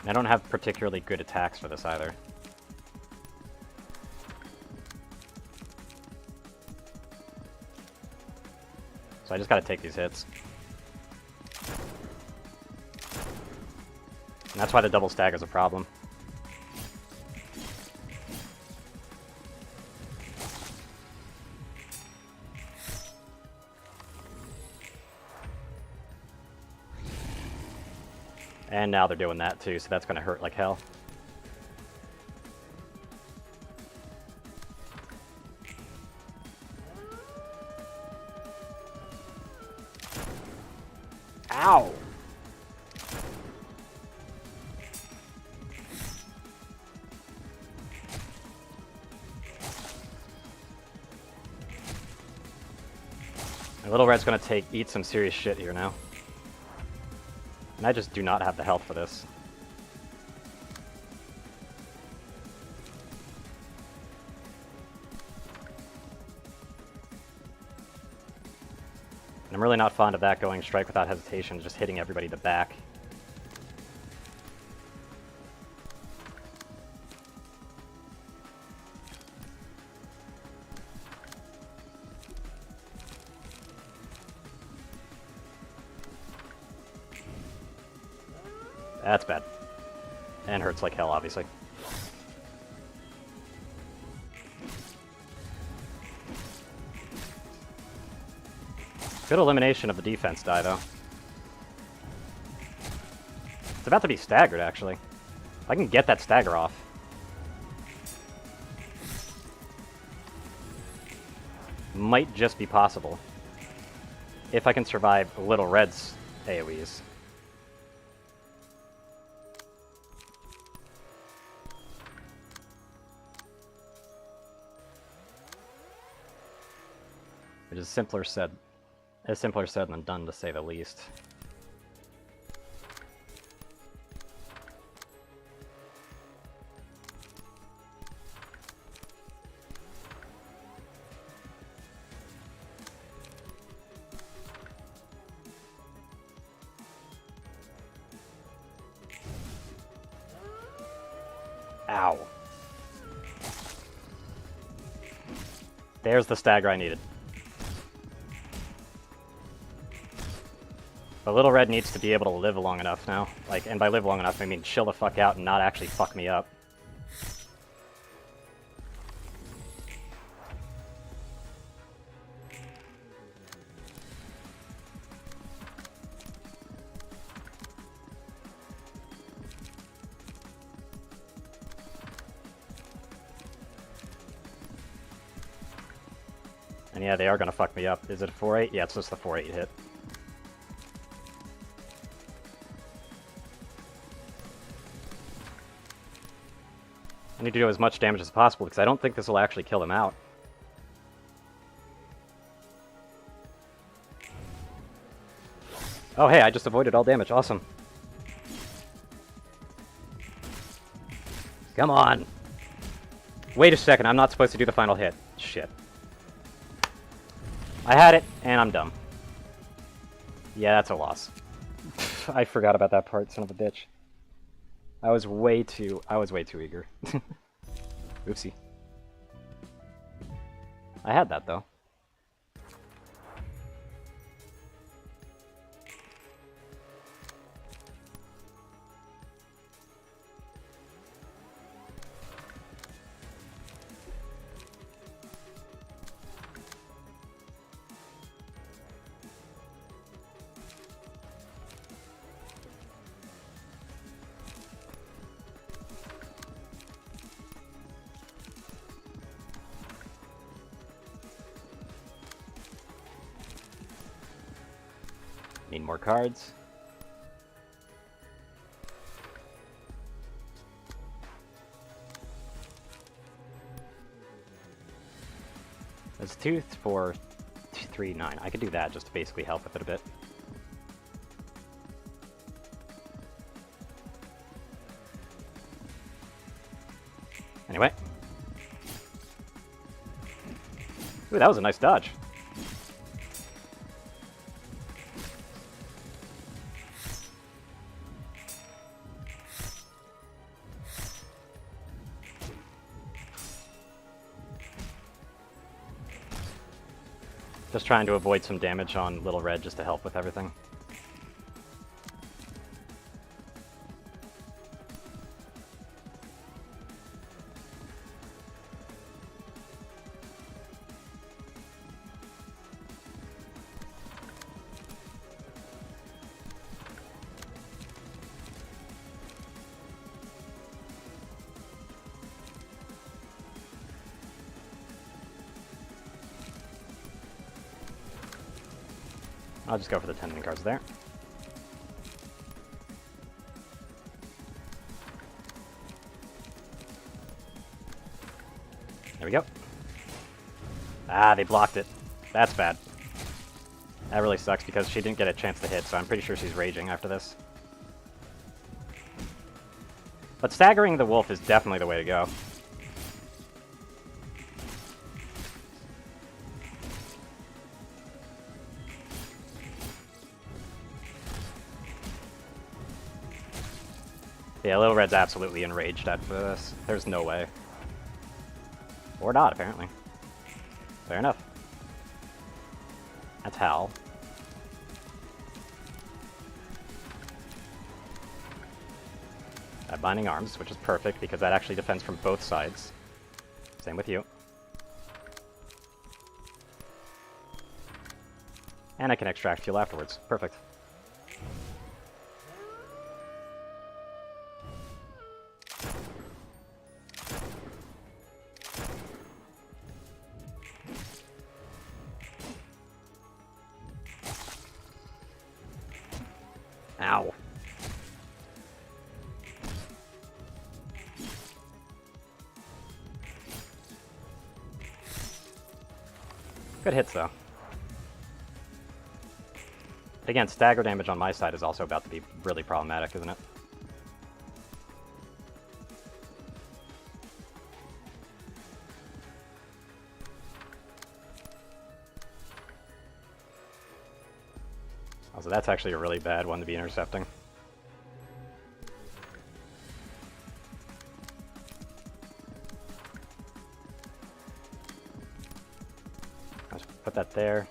I don't have particularly good attacks for this either. So I just gotta take these hits. And that's why the double stagger's a problem. And now they're doing that too, so that's gonna hurt like hell. Ow! And Little Red's gonna eat some serious shit here now. And I just do not have the health for this. And I'm really not fond of that going strike without hesitation, just hitting everybody in the back. That's bad. And hurts like hell, obviously. Good elimination of the defense die, though. It's about to be staggered, actually. If I can get that stagger off. Might just be possible. If I can survive Little Red's AoEs. Which is simpler said than done, to say the least. Ow. There's the stagger I needed. But Little Red needs to be able to live long enough now. Like, and by live long enough, I mean chill the fuck out and not actually fuck me up. And yeah, they are gonna fuck me up. Is it a 4-8? Yeah, it's just the 4-8 hit. I need to do as much damage as possible, because I don't think this will actually kill him out. Oh hey, I just avoided all damage. Awesome. Come on! Wait a second, I'm not supposed to do the final hit. Shit. I had it, and I'm dumb. Yeah, that's a loss. I forgot about that part, son of a bitch. I was way too eager. Oopsie. I had that, though. Need more cards. That's 2, 4, 3, 9. I could do that just to basically help with it a bit. Anyway. Ooh, that was a nice dodge. Just trying to avoid some damage on Little Red just to help with everything. I'll just go for the 10 min cards there. There we go. Ah, they blocked it. That's bad. That really sucks because she didn't get a chance to hit, so I'm pretty sure she's raging after this. But staggering the wolf is definitely the way to go. Yeah, Little Red's absolutely enraged after this. There's no way. Or not, apparently. Fair enough. That's Hal. Binding Arms, which is perfect because that actually defends from both sides. Same with you. And I can extract fuel afterwards. Perfect. Ow. Good hits, though. Again, stagger damage on my side is also about to be really problematic, isn't it? Also, that's actually a really bad one to be intercepting. Let's put that there.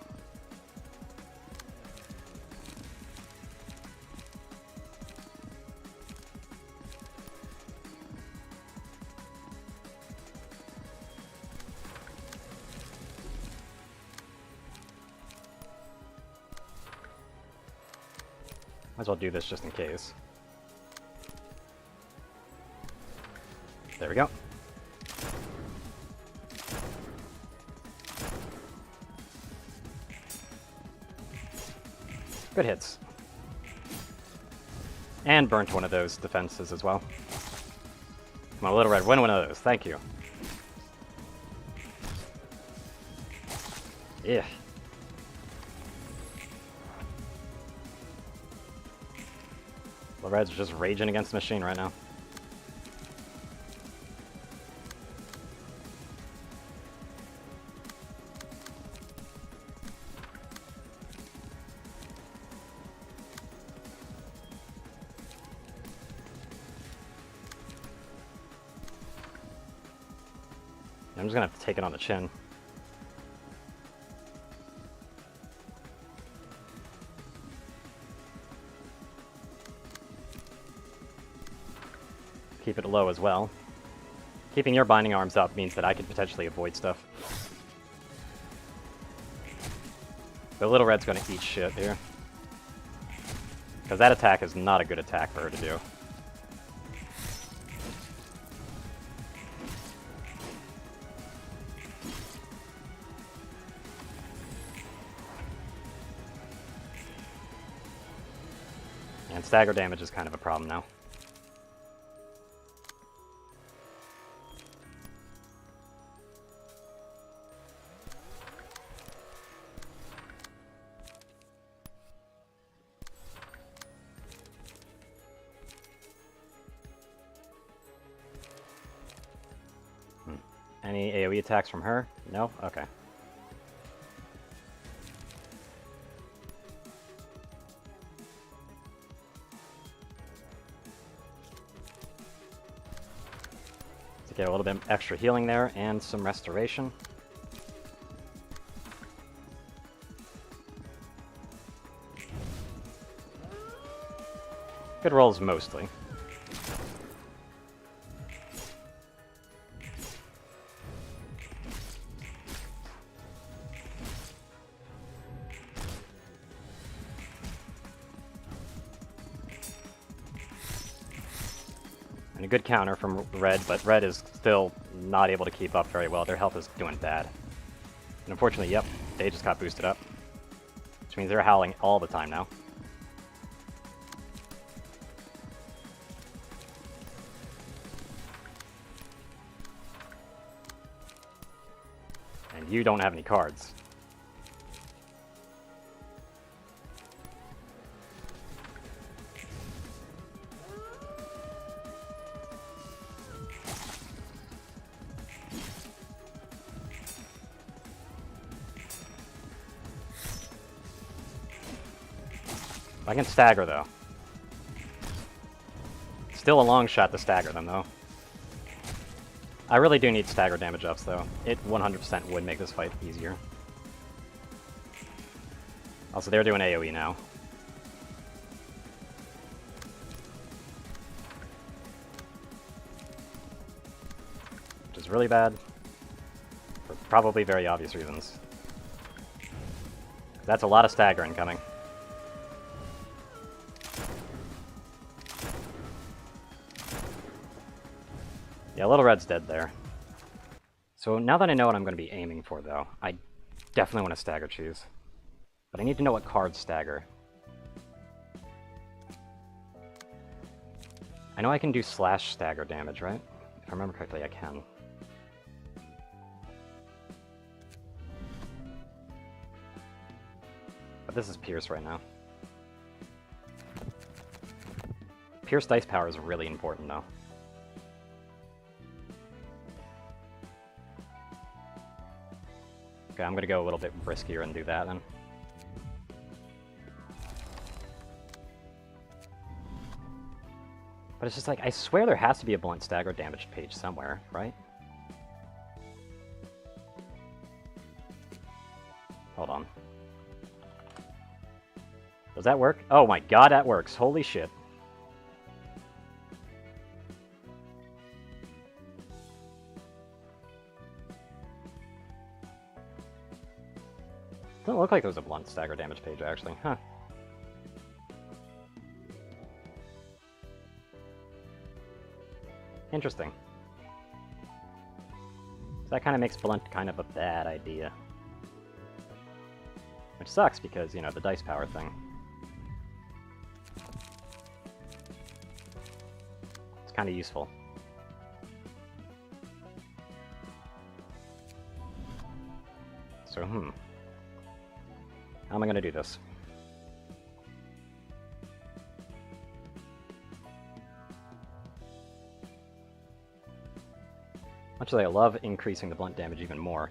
Might as well do this just in case. There we go. Good hits. And burnt one of those defenses as well. Come on, Little Red, win one of those. Thank you. Yeah. Little Red's just raging against the machine right now. I'm just gonna have to take it on the chin. Keep it low as well. Keeping your binding arms up means that I could potentially avoid stuff. But Little Red's gonna eat shit here. Because that attack is not a good attack for her to do. And stagger damage is kind of a problem now. Any AoE attacks from her? No? Okay. To get a little bit extra healing there and some restoration. Good rolls mostly. And a good counter from Red, but Red is still not able to keep up very well. Their health is doing bad. And unfortunately, yep, they just got boosted up. Which means they're howling all the time now. And you don't have any cards. I can stagger, though. Still a long shot to stagger them, though. I really do need stagger damage ups, though. It 100% would make this fight easier. Also, they're doing AoE now. Which is really bad. For probably very obvious reasons. That's a lot of stagger incoming. Yeah, Little Red's dead there. So now that I know what I'm going to be aiming for, though, I definitely want to stagger choose. But I need to know what cards stagger. I know I can do slash stagger damage, right? If I remember correctly, I can. But this is Pierce right now. Pierce dice power is really important, though. Okay, I'm gonna go a little bit riskier and do that then. But it's just like, I swear there has to be a blunt stagger damage page somewhere, right? Hold on. Does that work? Oh my god, that works. Holy shit. Doesn't look like there was a blunt stagger damage page, actually. Huh. Interesting. So that kind of makes blunt kind of a bad idea. Which sucks because, you know, the dice power thing. It's kind of useful. So, how am I going to do this? Much as I love increasing the blunt damage even more,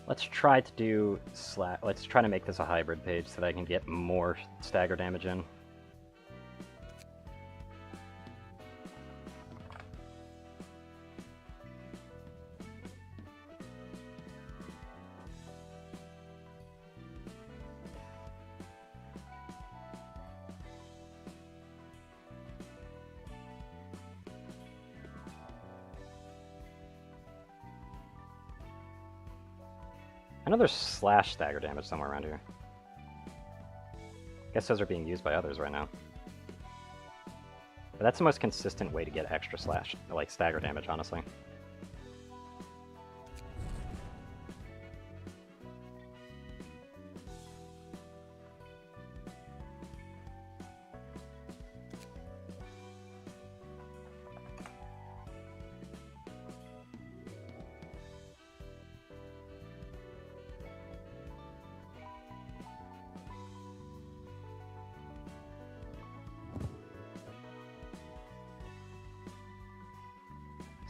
let's try to do let's try to make this a hybrid page so that I can get more stagger damage in. I know there's slash stagger damage somewhere around here. Guess those are being used by others right now. But that's the most consistent way to get extra slash, like stagger damage, honestly.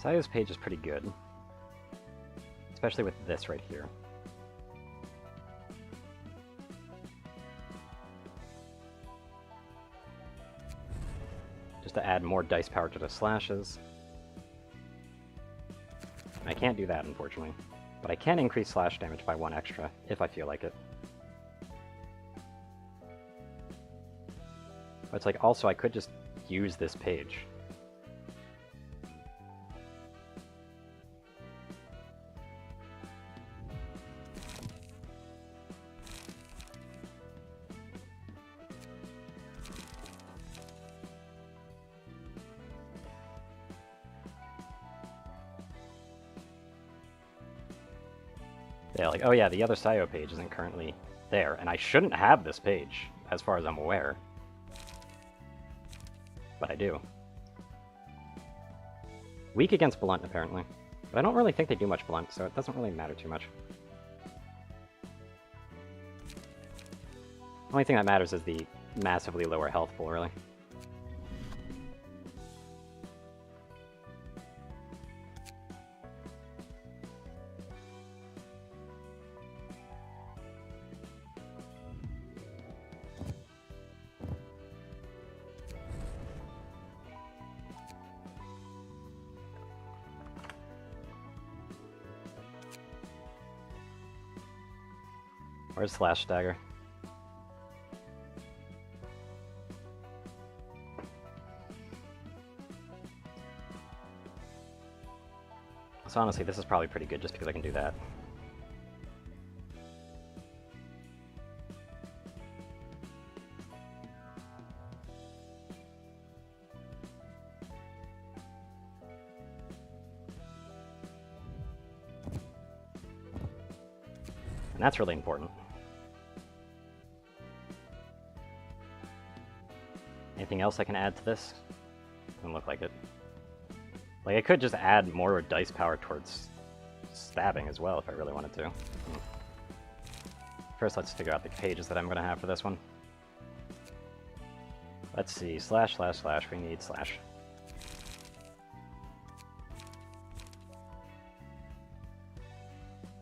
Sayo's page is pretty good. especially with this right here. Just to add more dice power to the slashes. I can't do that, unfortunately. But I can increase slash damage by 1 extra, if I feel like it. But it's like, also, I could just use this page. Yeah, like, oh yeah, the other Sayo page isn't currently there, and I shouldn't have this page, as far as I'm aware. But I do. Weak against Blunt, apparently. But I don't really think they do much Blunt, so it doesn't really matter too much. The only thing that matters is the massively lower health pool, really. Where's Slash Dagger? So honestly, this is probably pretty good just because I can do that. And that's really important. Anything else I can add to this? Doesn't look like it. Like, I could just add more dice power towards stabbing as well if I really wanted to. First, let's figure out the pages that I'm going to have for this one. Let's see. Slash, slash, slash. We need slash.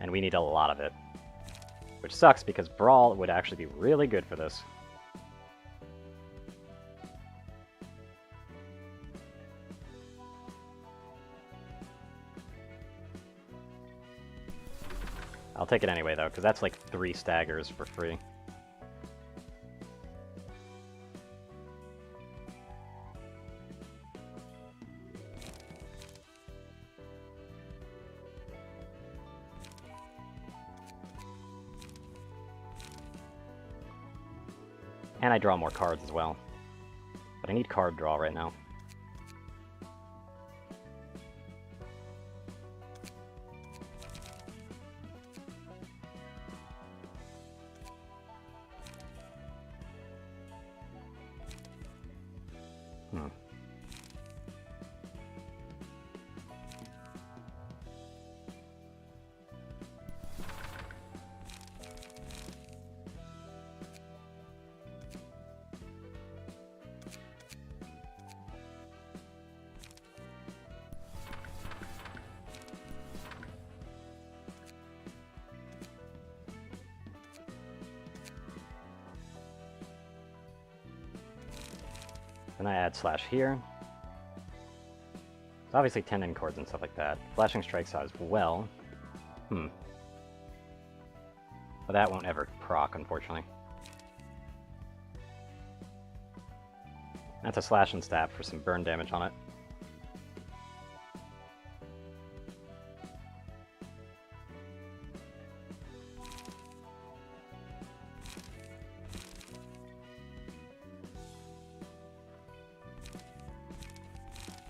And we need a lot of it. Which sucks, because Brawl would actually be really good for this. I'll take it anyway, though, because that's like 3 staggers for free. And I draw more cards as well. But I need card draw right now. Then I add slash here. It's obviously tendon cords and stuff like that. Flashing strikes as well. But that won't ever proc, unfortunately. That's a slash and stab for some burn damage on it.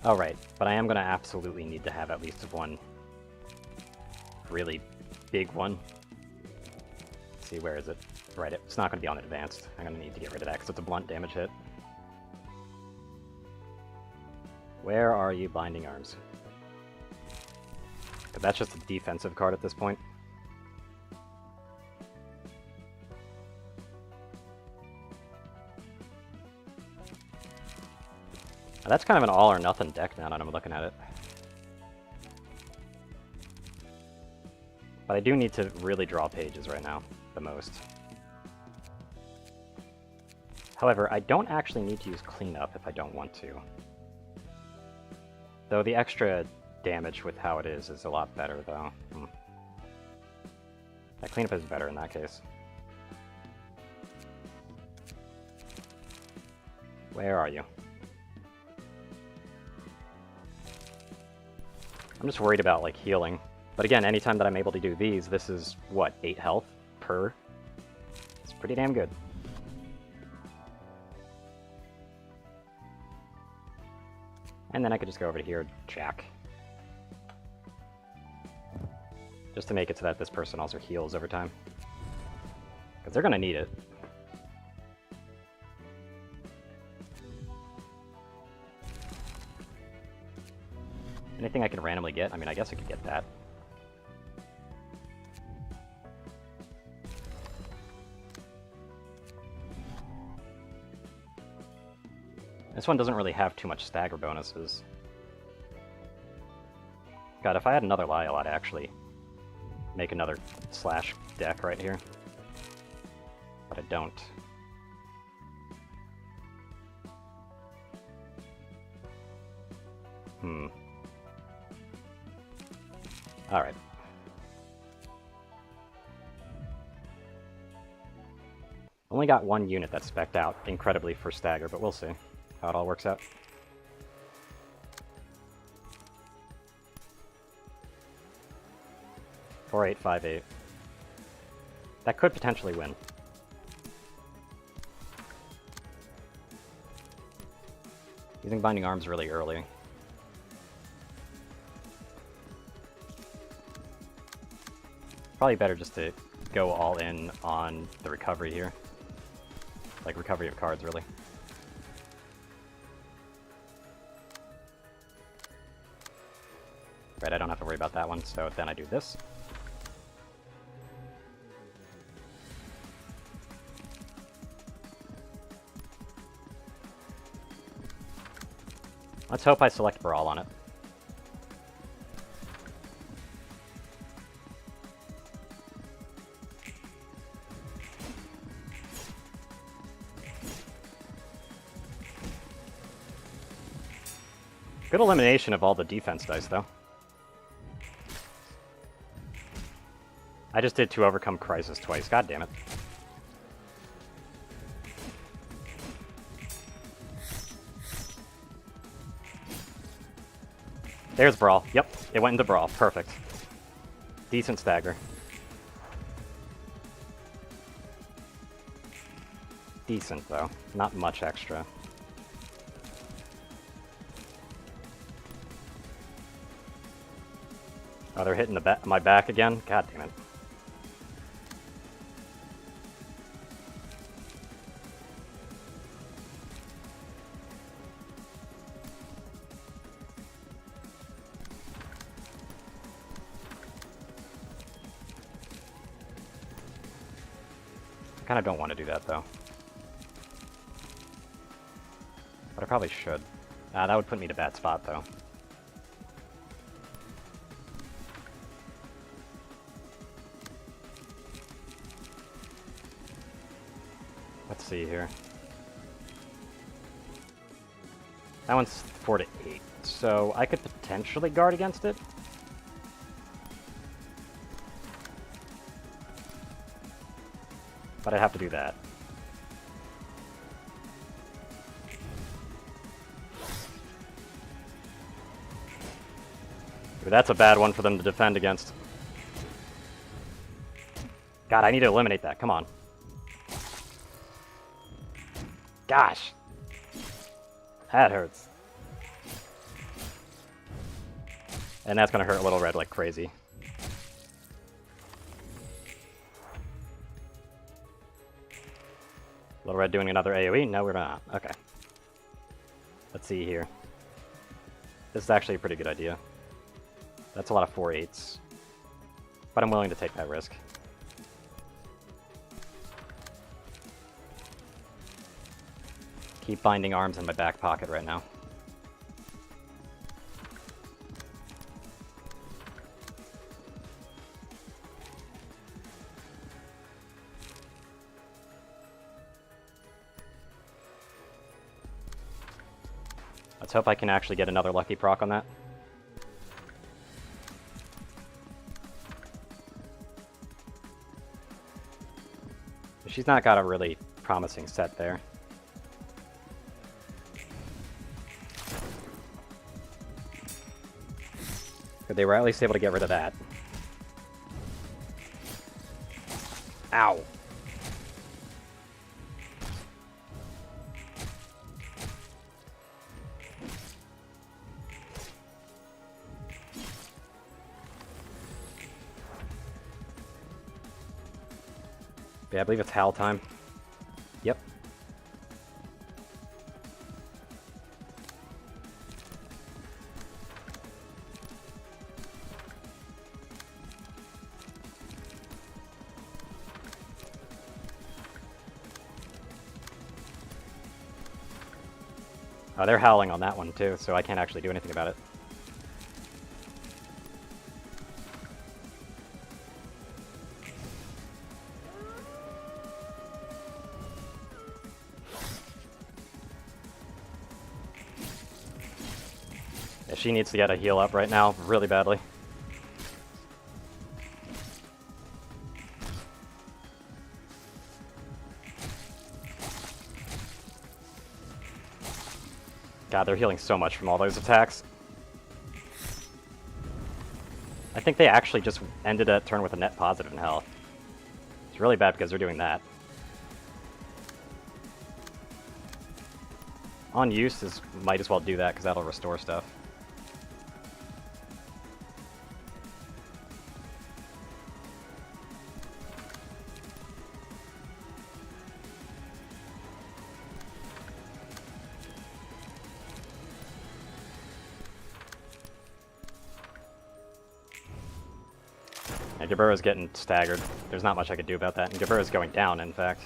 Oh, right, but I am going to absolutely need to have at least one really big one. Let's see, where is it? Right, it's not going to be on advanced. I'm going to need to get rid of that because it's a blunt damage hit. Where are you, Binding Arms? But that's just a defensive card at this point. Now, that's kind of an all-or-nothing deck now that I'm looking at it. But I do need to really draw pages right now, the most. However, I don't actually need to use cleanup if I don't want to. Though the extra damage with how it is a lot better, though. That cleanup is better in that case. Where are you? I'm just worried about, like, healing. But again, anytime that I'm able to do these, this is, what, 8 health per? It's pretty damn good. And then I could just go over to here, Jack. Just to make it so that this person also heals over time. Because they're gonna need it. Anything I can randomly get? I mean, I guess I could get that. This one doesn't really have too much stagger bonuses. God, if I had another Lyle, I'd actually make another slash deck right here. But I don't. Alright. Only got one unit that's spec'd out incredibly for stagger, but we'll see how it all works out. Four, 8, 5, 8. That could potentially win. Using Binding Arms really early. Probably better just to go all in on the recovery here. Like, recovery of cards, really. Right, I don't have to worry about that one, so then I do this. Let's hope I select Brawl on it. Good elimination of all the defense dice, though. I just did to overcome Crisis twice, god damn it. There's Brawl. Yep, it went into Brawl. Perfect. Decent stagger. Decent, though. Not much extra. Oh, they're hitting my back again? God damn it. I kind of don't want to do that, though. But I probably should. That would put me to bad spot, though. Let's see here. That one's 4 to 8, so I could potentially guard against it. But I'd have to do that. Ooh, that's a bad one for them to defend against. God, I need to eliminate that. Come on. Gosh. That hurts. And that's gonna hurt Little Red like crazy. Little Red doing another AoE? No, we're not. Okay. Let's see here. This is actually a pretty good idea. That's a lot of 4/8s. But I'm willing to take that risk. Keep Binding Arms in my back pocket right now. Let's hope I can actually get another lucky proc on that. She's not got a really promising set there. But they were at least able to get rid of that. Ow! Yeah, I believe it's Howl time. Yep. Oh, they're howling on that one too, so I can't actually do anything about it. Yeah, she needs to get a heal up right now, really badly. God, they're healing so much from all those attacks. I think they actually just ended a turn with a net positive in health. It's really bad because they're doing that. On use is might as well do that because that'll restore stuff. And Gabura's getting staggered. There's not much I could do about that. And Gabura's going down, in fact.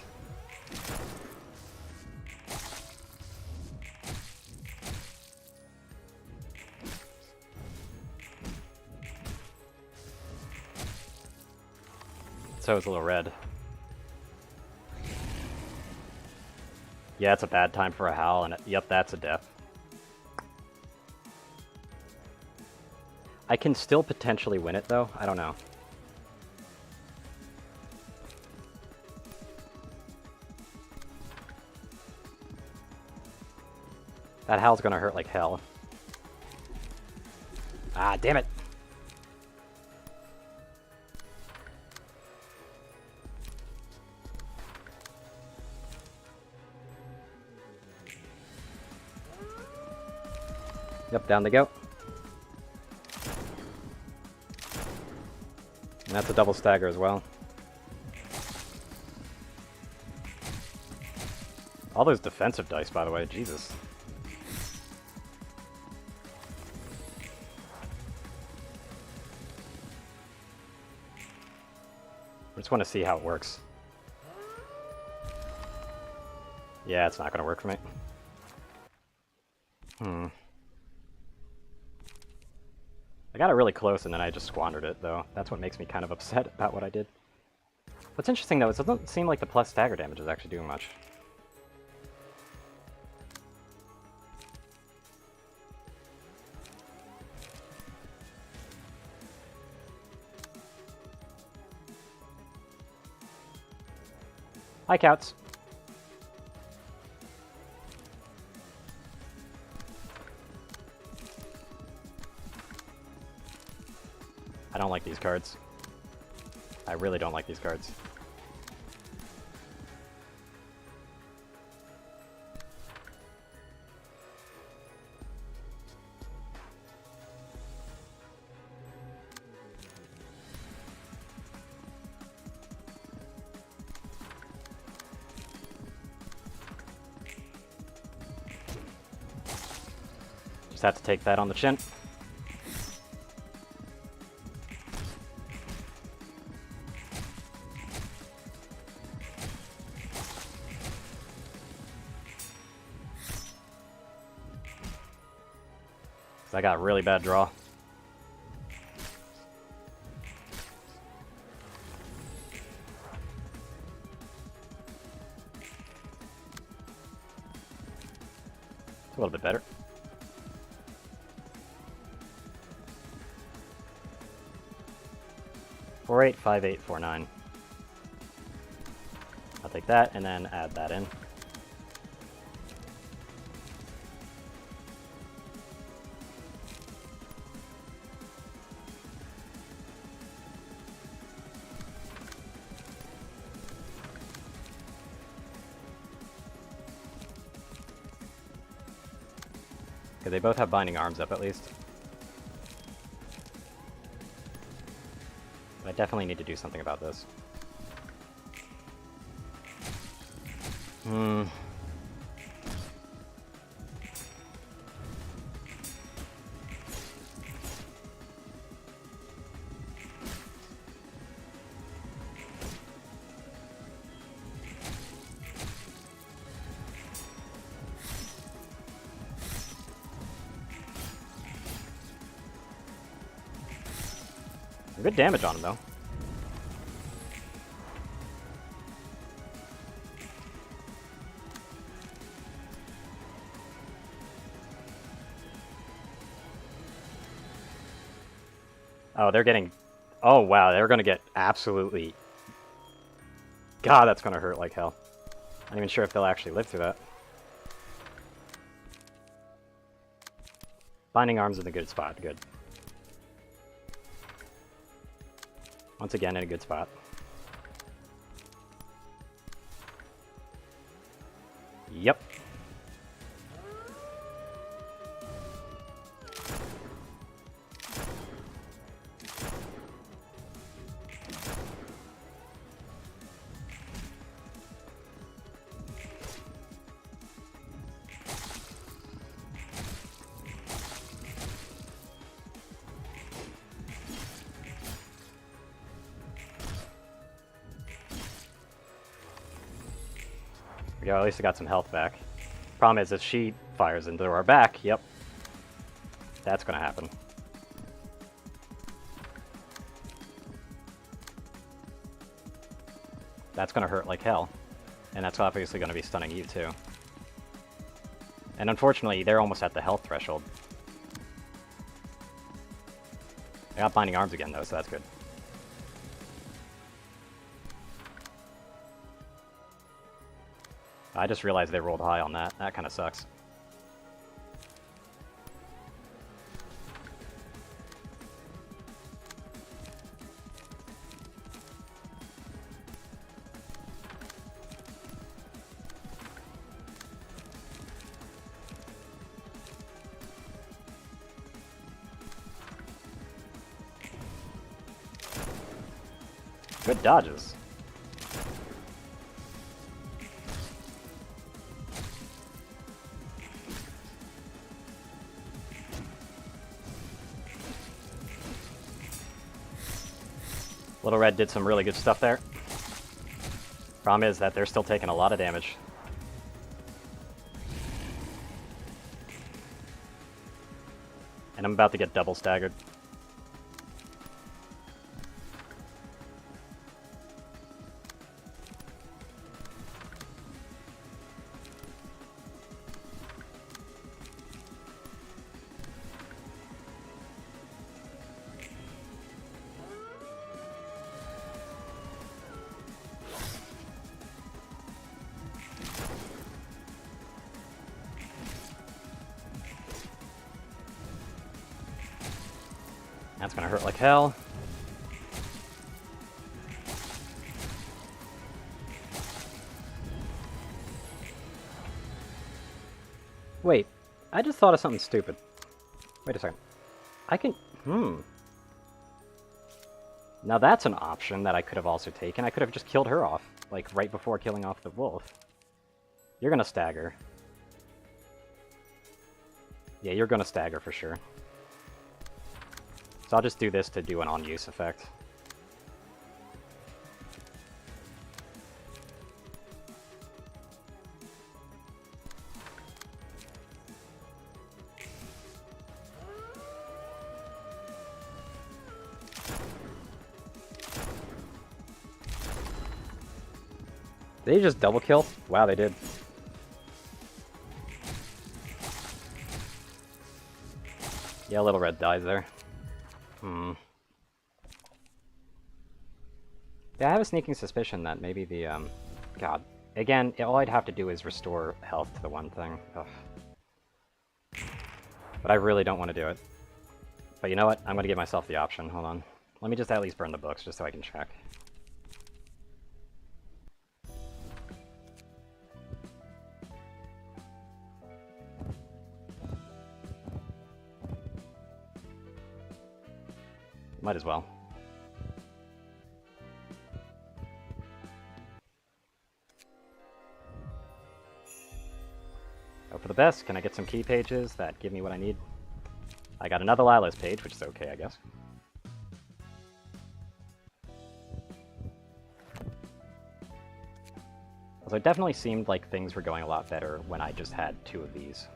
So it's a little red. Yeah, it's a bad time for a howl, and yep, that's a death. I can still potentially win it, though. I don't know. That howl's gonna hurt like hell. Ah, damn it! Yep, down they go. And that's a double stagger as well. All those defensive dice, by the way, Jesus. I just want to see how it works. Yeah, it's not going to work for me. I got it really close and then I just squandered it, though. That's what makes me kind of upset about what I did. What's interesting, though, is it doesn't seem like the plus stagger damage is actually doing much. Hi, Couts. I don't like these cards. I really don't like these cards. Just have to take that on the chin. I got a really bad draw. It's a little bit better. 485849. I'll take that and then add that in. Okay, they both have binding arms up at least. But I definitely need to do something about this. Good damage on him, though. Oh, they're getting... Oh, wow, they're gonna get absolutely... God, that's gonna hurt like hell. I'm not even sure if they'll actually live through that. Binding arms in a good spot, good. Once again, in a good spot. Yep. Yeah, at least I got some health back. Problem is, if she fires into our back, yep, that's gonna happen. That's gonna hurt like hell. And that's obviously gonna be stunning you too. And unfortunately, they're almost at the health threshold. I got binding arms again though, so that's good. I just realized they rolled high on that. That kind of sucks. Good dodges. Little Red did some really good stuff there. Problem is that they're still taking a lot of damage. And I'm about to get double staggered. That's gonna hurt like hell. Wait, I just thought of something stupid. Wait a second. I can... Now that's an option that I could have also taken. I could have just killed her off, like right before killing off the wolf. You're gonna stagger. Yeah, you're gonna stagger for sure. So I'll just do this to do an on-use effect. Did they just double kill? Wow, they did. Yeah, Little Red dies there. Yeah, I have a sneaking suspicion that maybe the, God. Again, all I'd have to do is restore health to the one thing. Ugh. But I really don't want to do it. But you know what? I'm going to give myself the option. Hold on. Let me just at least burn the books, just so I can check. Might as well. Hope for the best. Can I get some key pages that give me what I need? I got another Lila's page, which is okay, I guess. Also, it definitely seemed like things were going a lot better when I just had 2 of these.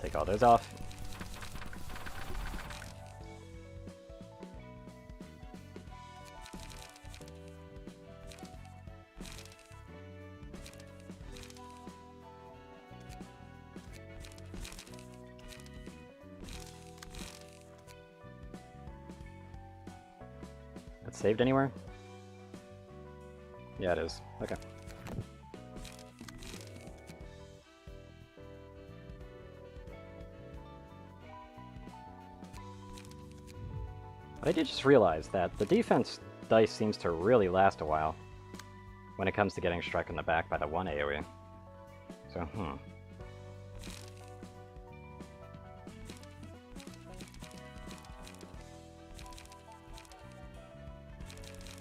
Take all those off. That's saved anywhere? Yeah, it is. Okay. But I did just realize that the defense dice seems to really last a while when it comes to getting struck in the back by the 1 AoE. So, I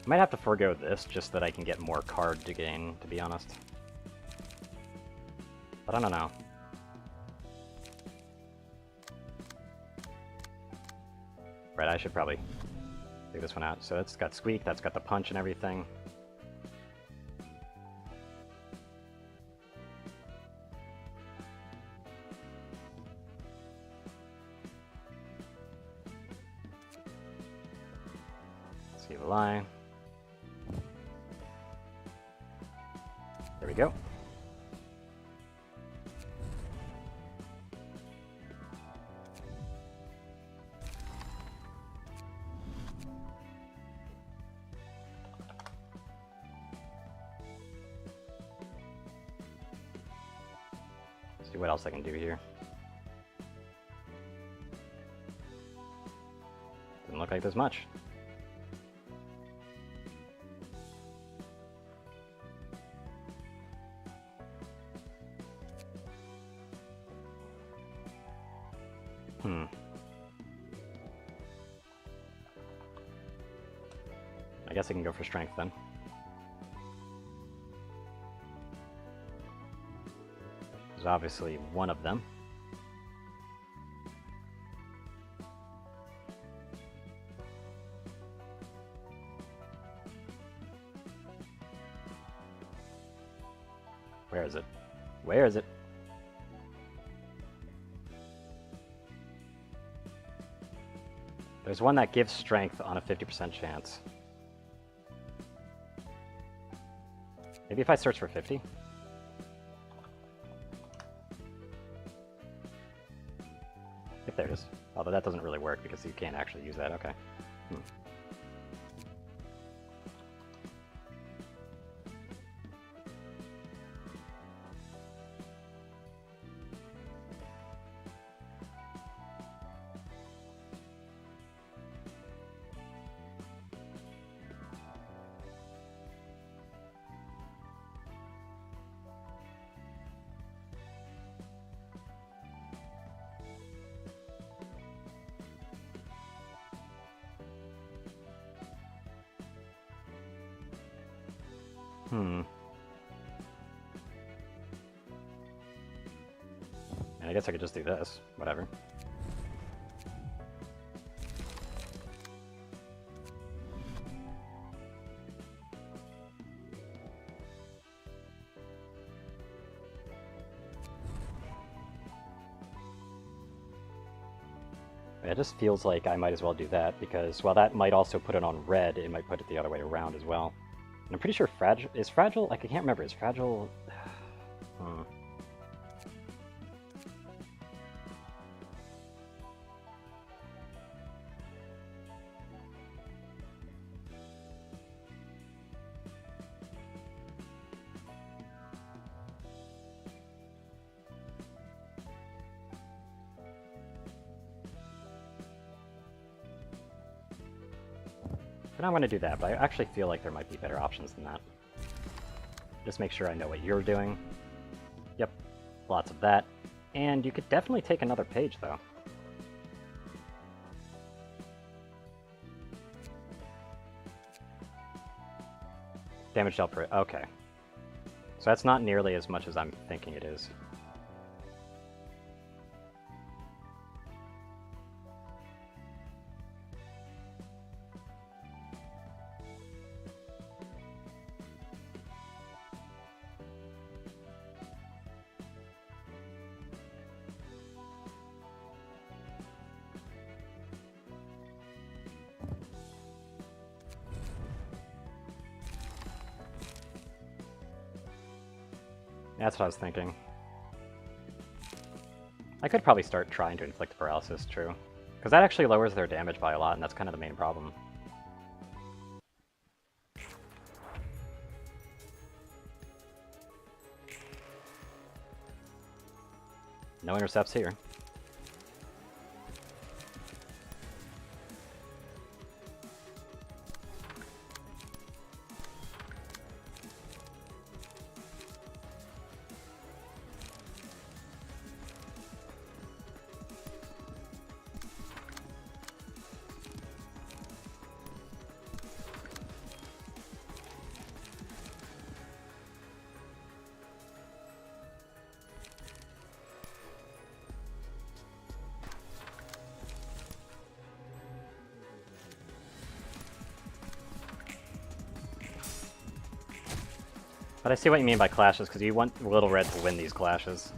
might have to forego this just so that I can get more card to gain, to be honest. But I don't know. Right, I should probably take this one out. So it's got Squeak, that's got the punch and everything. See the line. There we go. See what else I can do here. Doesn't look like there's much. I guess I can go for strength then. There's obviously one of them. Where is it? Where is it? There's one that gives strength on a 50% chance. Maybe if I search for 50? If there it is. Although that doesn't really work because you can't actually use that. Okay. And I guess I could just do this. Whatever. It just feels like I might as well do that, because while that might also put it on red, it might put it the other way around as well. And I'm pretty sure Fragile... Is Fragile... Like, I can't remember. Is Fragile... hmm. But I'm going to do that, but I actually feel like there might be better options than that. Just make sure I know what you're doing. Yep, lots of that. And you could definitely take another page, though. Damage dealt per... Okay. So that's not nearly as much as I'm thinking it is. That's what I was thinking. I could probably start trying to inflict paralysis, true. Because that actually lowers their damage by a lot, and that's kind of the main problem. No intercepts here. But I see what you mean by clashes, because you want Little Red to win these clashes.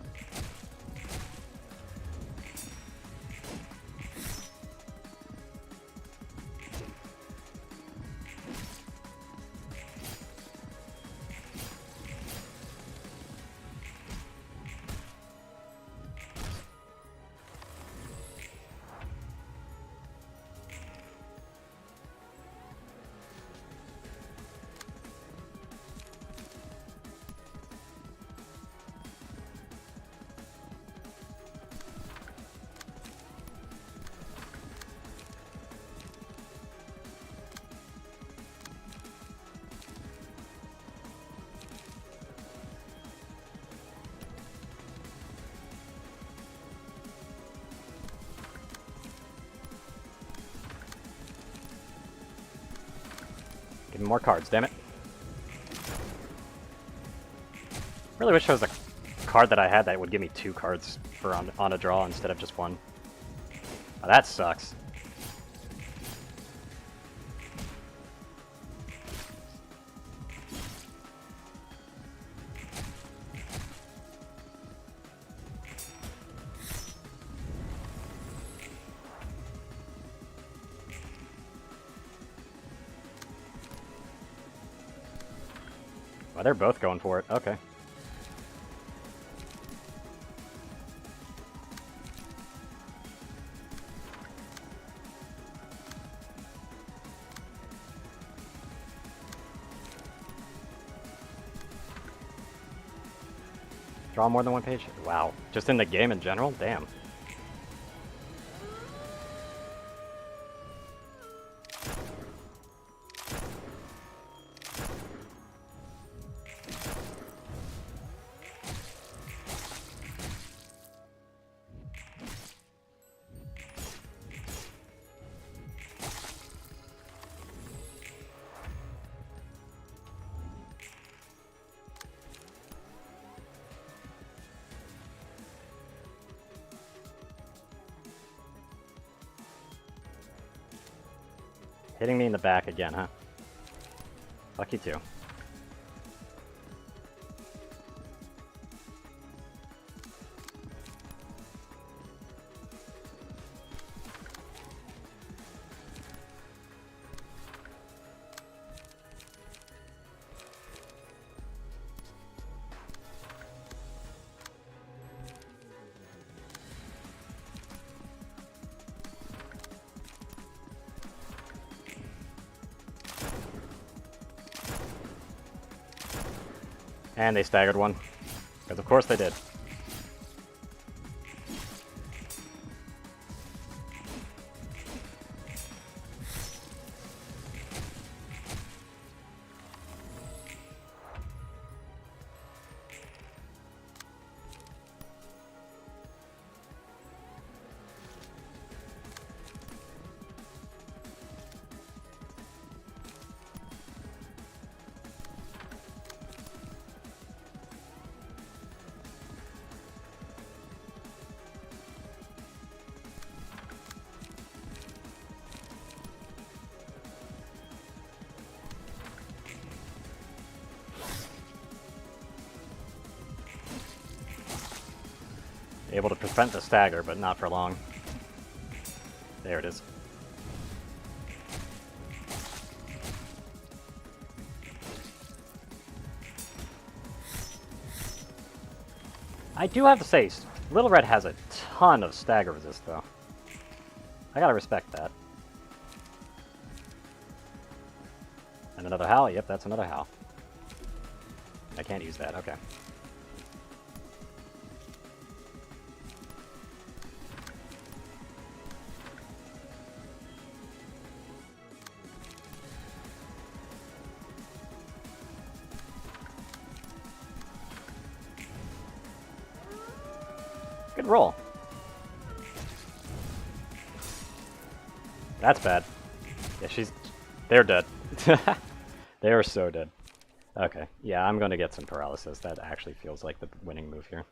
Give me more cards, damn it. Really wish there was a card that I had that would give me 2 cards for on a draw instead of just 1. Oh, that sucks. Well, they're both going for it. Okay. Draw more than 1 page? Wow. Just in the game in general? Damn. Hitting me in the back again, huh? Fuck you too. And they staggered one. Because of course they did. Able to prevent the stagger, but not for long. There it is. I do have to say, Little Red has a ton of stagger resist, though. I gotta respect that. And another Howl? Yep, that's another Howl. I can't use that, okay. Good roll. That's bad. Yeah, they're dead. They are so dead. Okay, yeah, I'm gonna get some paralysis. That actually feels like the winning move here.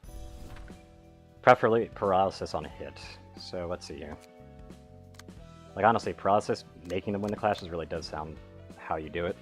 Preferably paralysis on a hit. So let's see here. Like honestly, paralysis, making them win the clashes really does sound how you do it.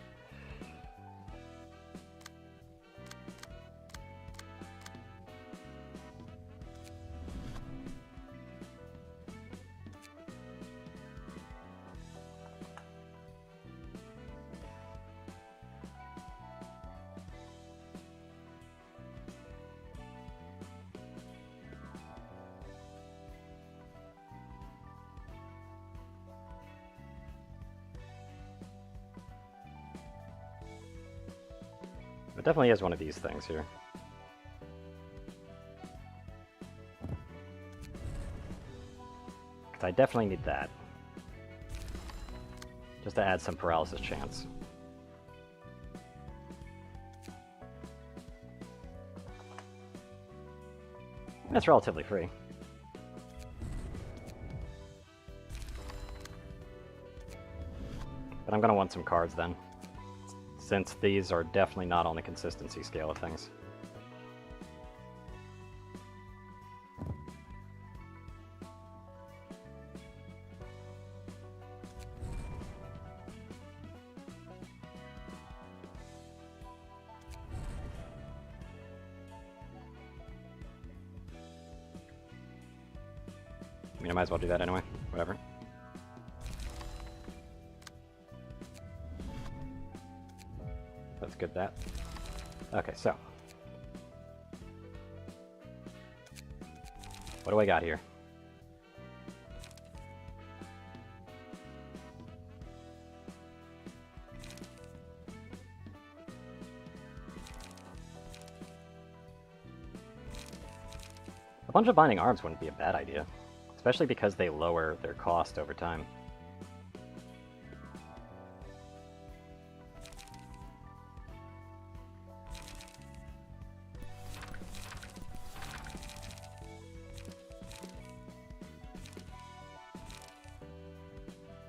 It definitely is one of these things here. Because I definitely need that. Just to add some paralysis chance. And it's relatively free. But I'm going to want some cards then, since these are definitely not on the consistency scale of things. I mean, I might as well do that anyway. Whatever. That's good, that. Okay, so. What do I got here? A bunch of Binding Arms wouldn't be a bad idea, especially because they lower their cost over time.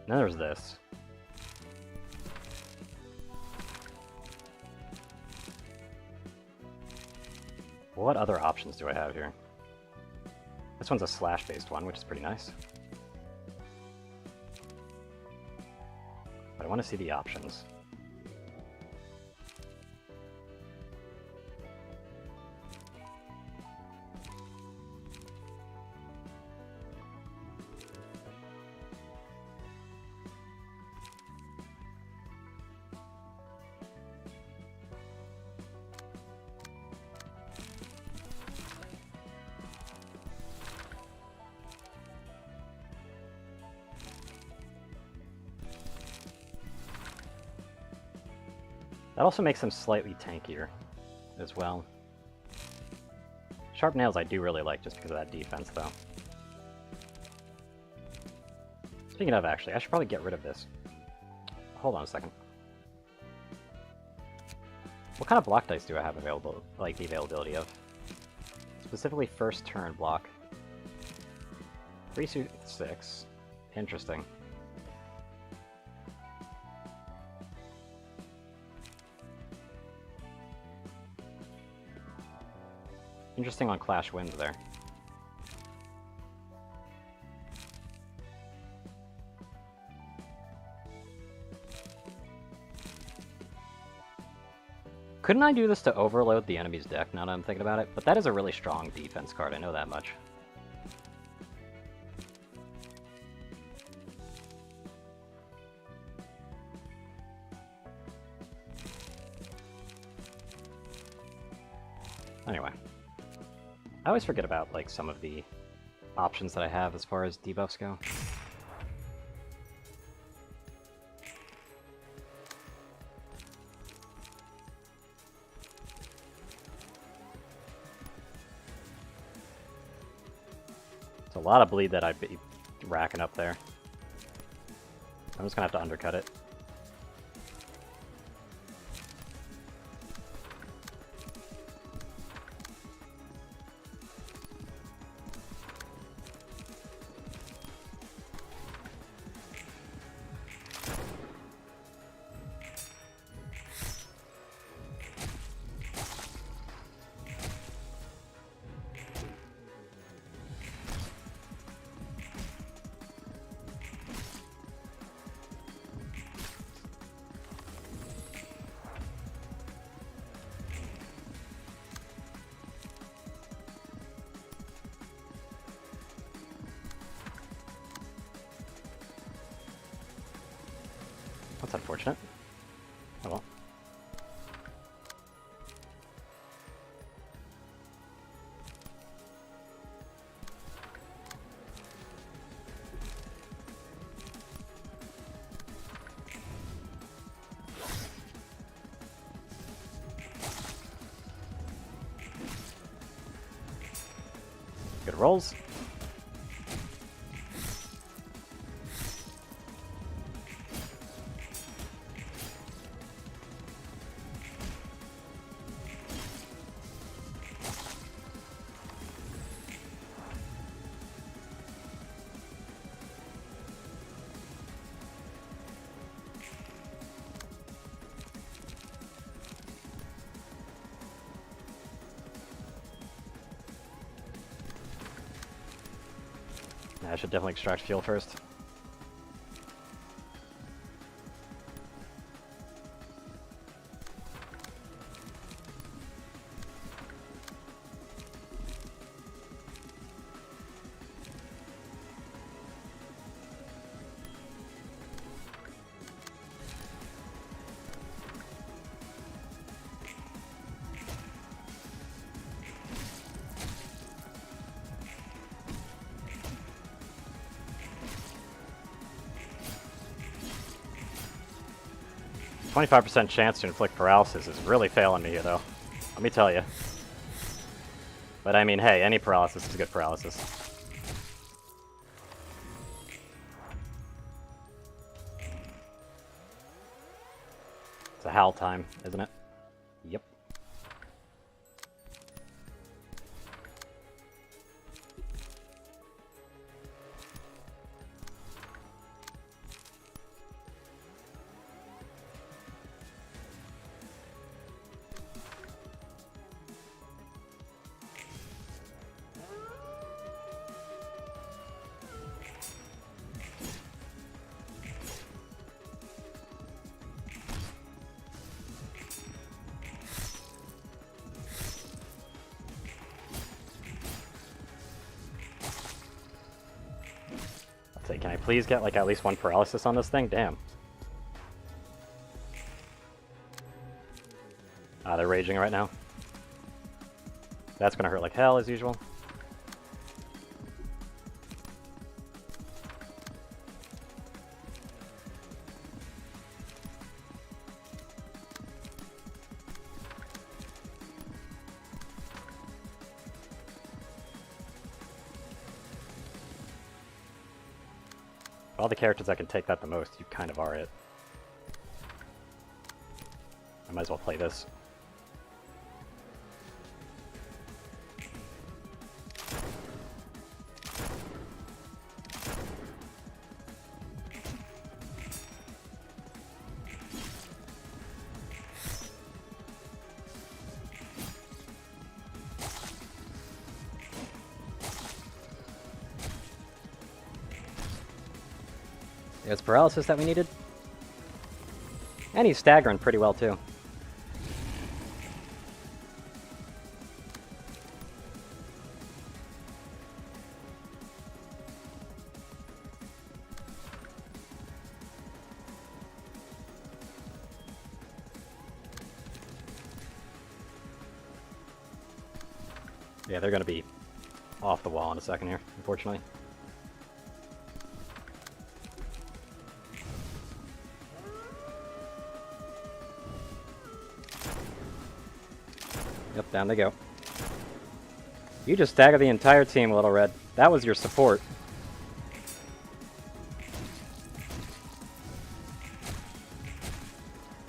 Then there's this. What other options do I have here? This one's a slash-based one, which is pretty nice. But I want to see the options. That also makes them slightly tankier. as well. Sharp Nails I do really like just because of that defense, though. Speaking of, actually, I should probably get rid of this. Hold on a second. What kind of block dice do I have available, like the availability of? Specifically first turn block. 3 suit 6. Interesting. Interesting on Clash Winds there. Couldn't I do this to overload the enemy's deck now that I'm thinking about it? But that is a really strong defense card, I know that much. Anyway. I always forget about, like, some of the options that I have as far as debuffs go. It's a lot of bleed that I'd be racking up there. I'm just gonna have to undercut it. That's unfortunate. Oh well. Good rolls. I should definitely extract fuel first. "25% chance to inflict paralysis" is really failing me here, though. Let me tell you. But I mean, hey, any paralysis is good paralysis. It's a howl time, isn't it? Yep. Say, can I please get like at least one paralysis on this thing? Damn. Ah, they're raging right now. That's gonna hurt like hell as usual. all the characters that can take that the most, you kind of are it. I might as well play this. There's paralysis that we needed. And he's staggering pretty well, too. Yeah, they're going to be off the wall in a second here, unfortunately. Yep, down they go. You just stagger the entire team, Little Red. That was your support.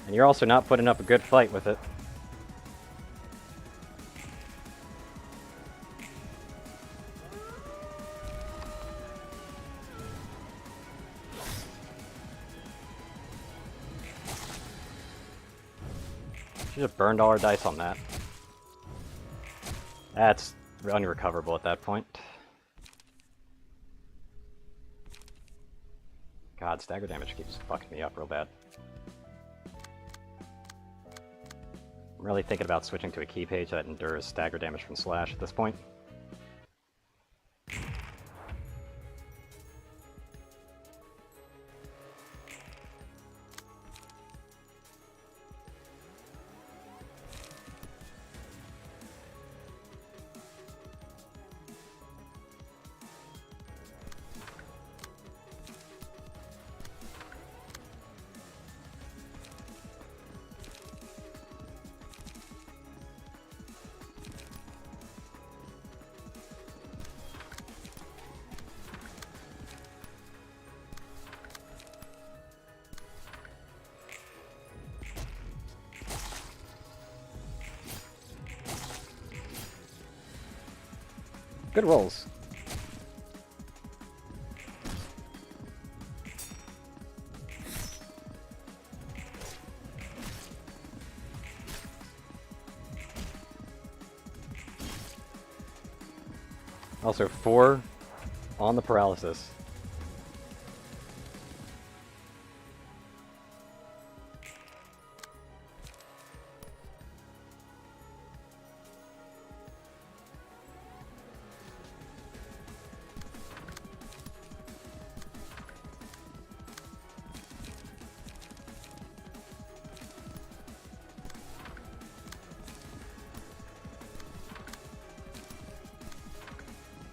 And you're also not putting up a good fight with it. Should have burned all our dice on that. That's unrecoverable at that point. God, stagger damage keeps fucking me up real bad. I'm really thinking about switching to a key page that endures stagger damage from slash at this point. Good rolls. Also 4 on the paralysis.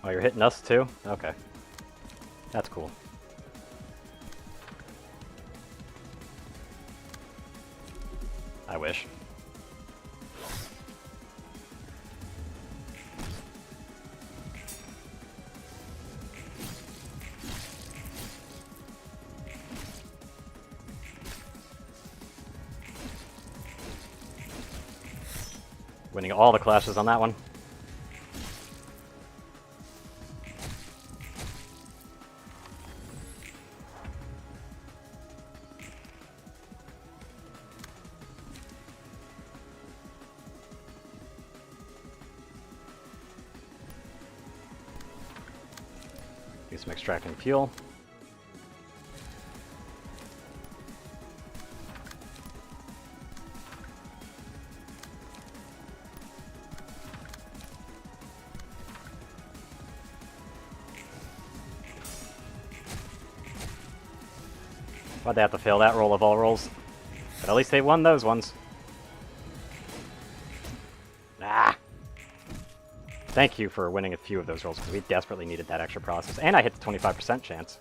Oh, you're hitting us too? Okay. That's cool. I wish. Winning all the clashes on that one. Do some extracting fuel. Why'd they have to fail that roll of all rolls? But at least they won those ones. Ah! Thank you for winning a few of those rolls, because we desperately needed that extra process. And I hit the 25% chance.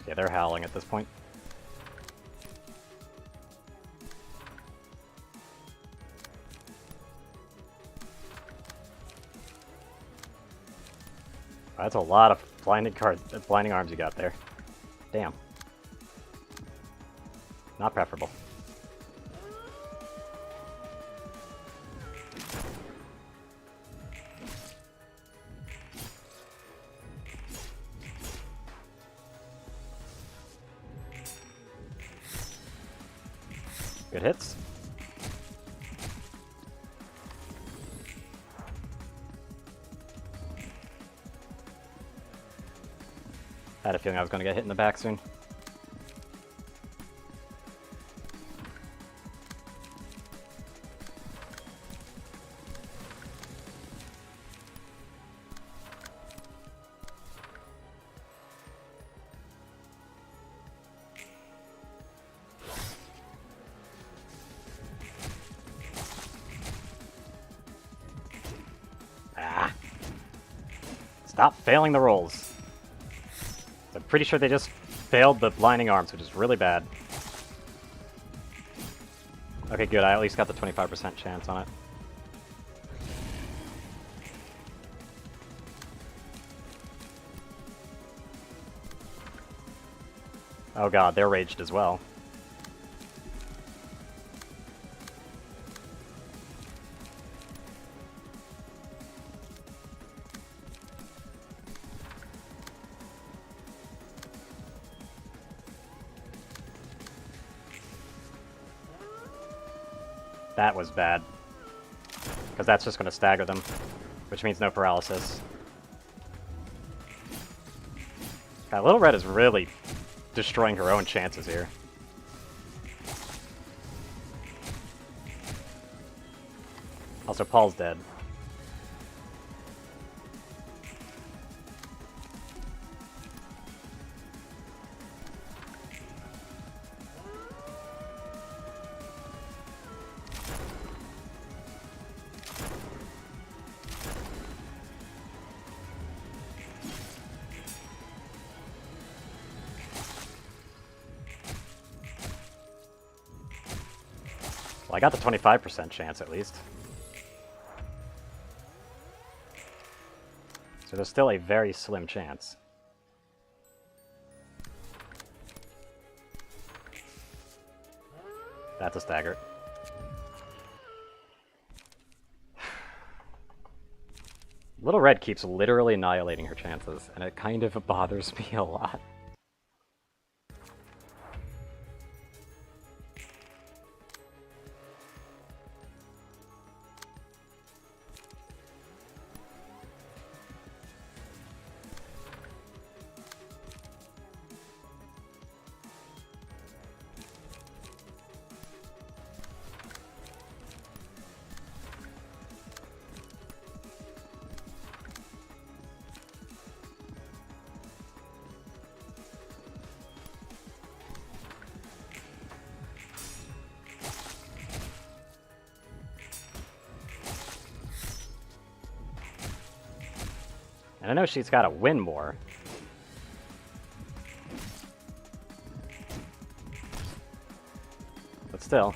Yeah, they're howling at this point. That's a lot of blinding arms you got there. Damn. Not preferable. Good hits. I had a feeling I was going to get hit in the back soon. Ah! Stop failing the rolls. I'm pretty sure they just failed the blinding arms, which is really bad. Okay, good. I at least got the 25% chance on it. Oh god, they're raged as well. That was bad. Because that's just going to stagger them. Which means no paralysis. God, Little Red is really destroying her own chances here. Also, Paul's dead. Well, I got the 25% chance at least. So there's still a very slim chance. That's a stagger. Little Red keeps literally annihilating her chances, and it kind of bothers me a lot. And I know she's got to win more. But still.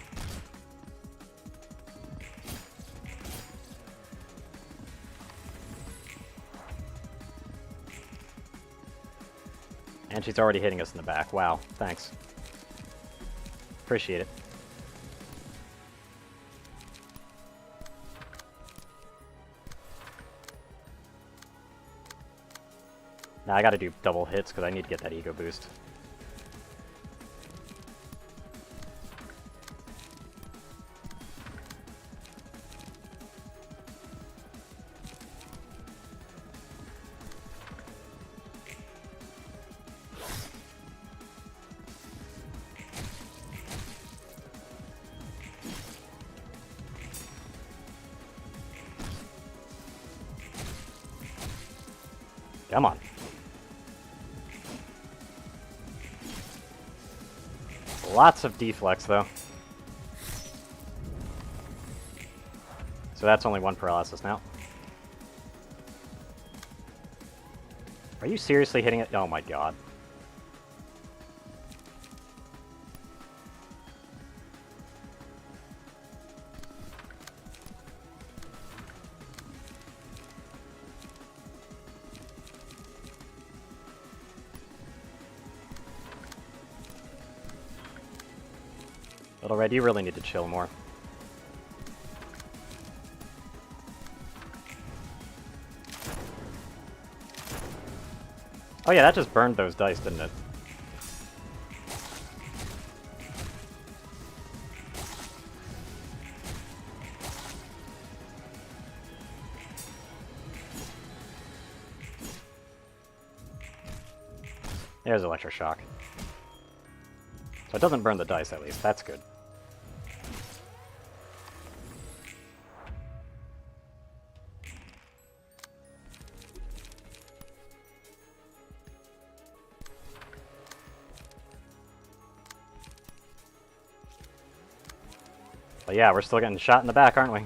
And she's already hitting us in the back. Wow, thanks. Appreciate it. Now I gotta do double hits because I need to get that ego boost. Come on. Lots of deflex, though. So that's only one paralysis now. Are you seriously hitting it? Oh my god. Little Red, you really need to chill more. Oh yeah, that just burned those dice, didn't it? There's Electroshock. So it doesn't burn the dice, at least. That's good. But yeah, we're still getting shot in the back, aren't we?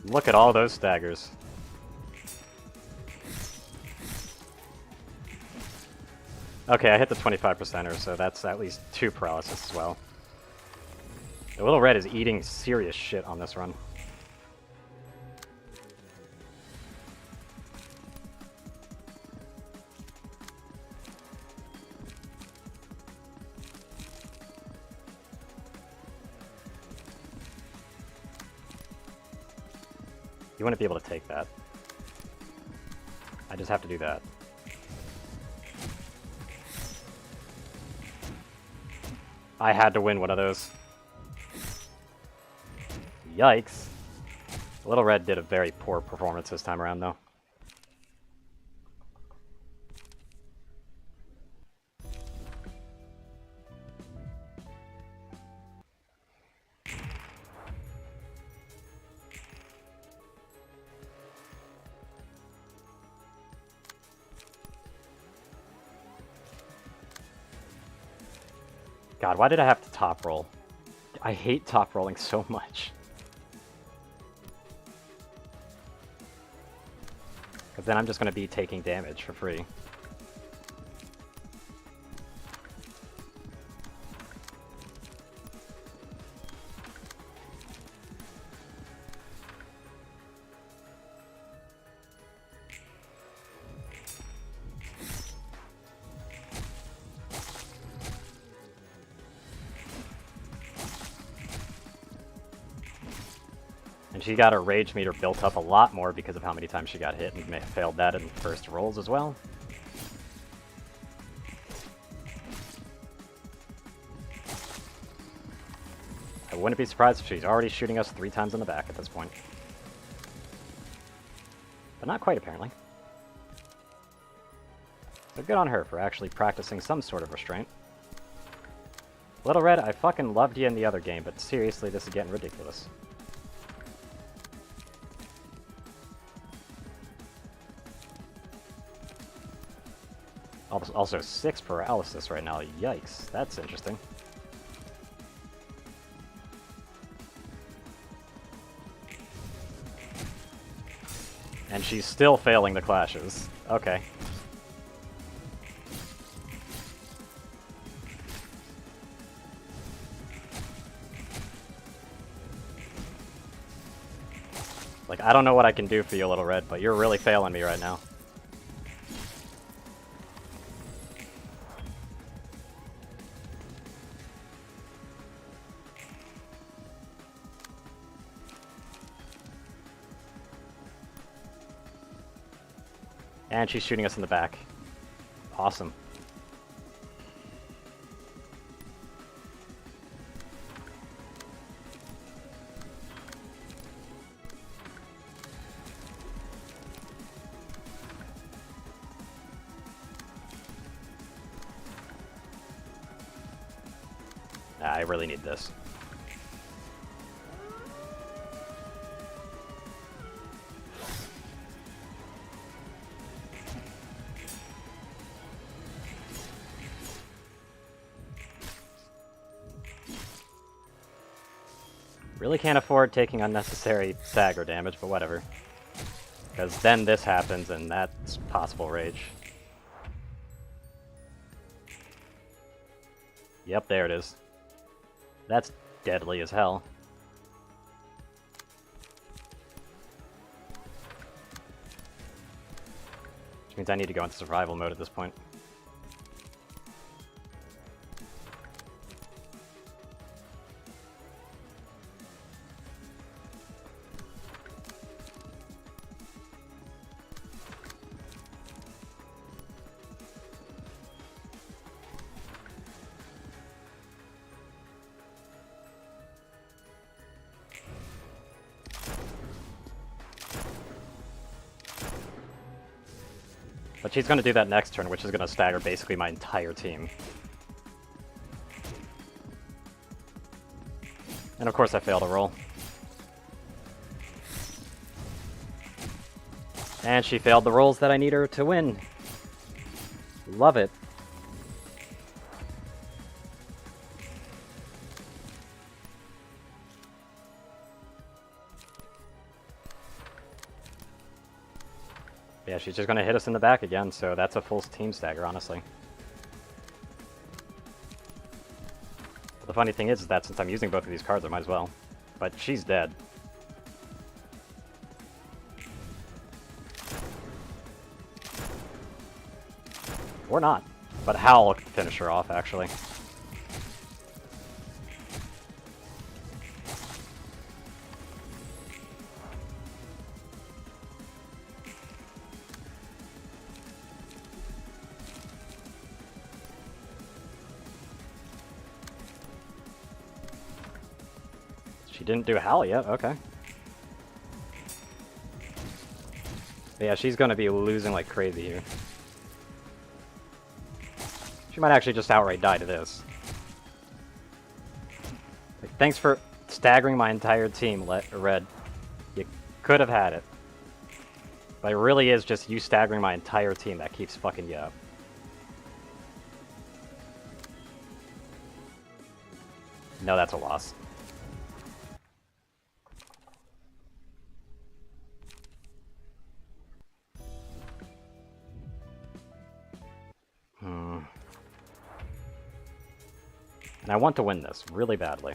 Look at all those staggers. Okay, I hit the 25%er, so that's at least 2 paralysis as well. The Little Red is eating serious shit on this run. You wouldn't be able to take that. I just have to do that. I had to win one of those. Yikes. Little Red did a very poor performance this time around, though. God, why did I have to top roll? I hate top rolling so much. Because then I'm just going to be taking damage for free. And she got her rage meter built up a lot more because of how many times she got hit and failed that in first rolls as well. I wouldn't be surprised if she's already shooting us 3 times in the back at this point. But not quite, apparently. So good on her for actually practicing some sort of restraint. Little Red, I fucking loved you in the other game, but seriously, this is getting ridiculous. Also 6 paralysis right now, yikes, that's interesting. And she's still failing the clashes. Okay. Like, I don't know what I can do for you, Little Red, but you're really failing me right now. And she's shooting us in the back. Awesome. I really need this. Really can't afford taking unnecessary stagger damage, but whatever. Because then this happens, and that's possible rage. Yep, there it is. That's deadly as hell. means I need to go into survival mode at this point. But she's going to do that next turn, which is going to stagger basically my entire team. And of course I failed a roll. And she failed the rolls that I need her to win. Love it. Yeah, she's just going to hit us in the back again, so that's a full team stagger, honestly. But the funny thing is that since I'm using both of these cards, I might as well. But she's dead. Or not. But Howl can finish her off, actually. She didn't do Howl yet, okay. But yeah, she's gonna be losing like crazy here. She might actually just outright die to this. Like, thanks for staggering my entire team, Red. You could have had it. But it really is just you staggering my entire team that keeps fucking you up. No, that's a loss. And I want to win this really badly.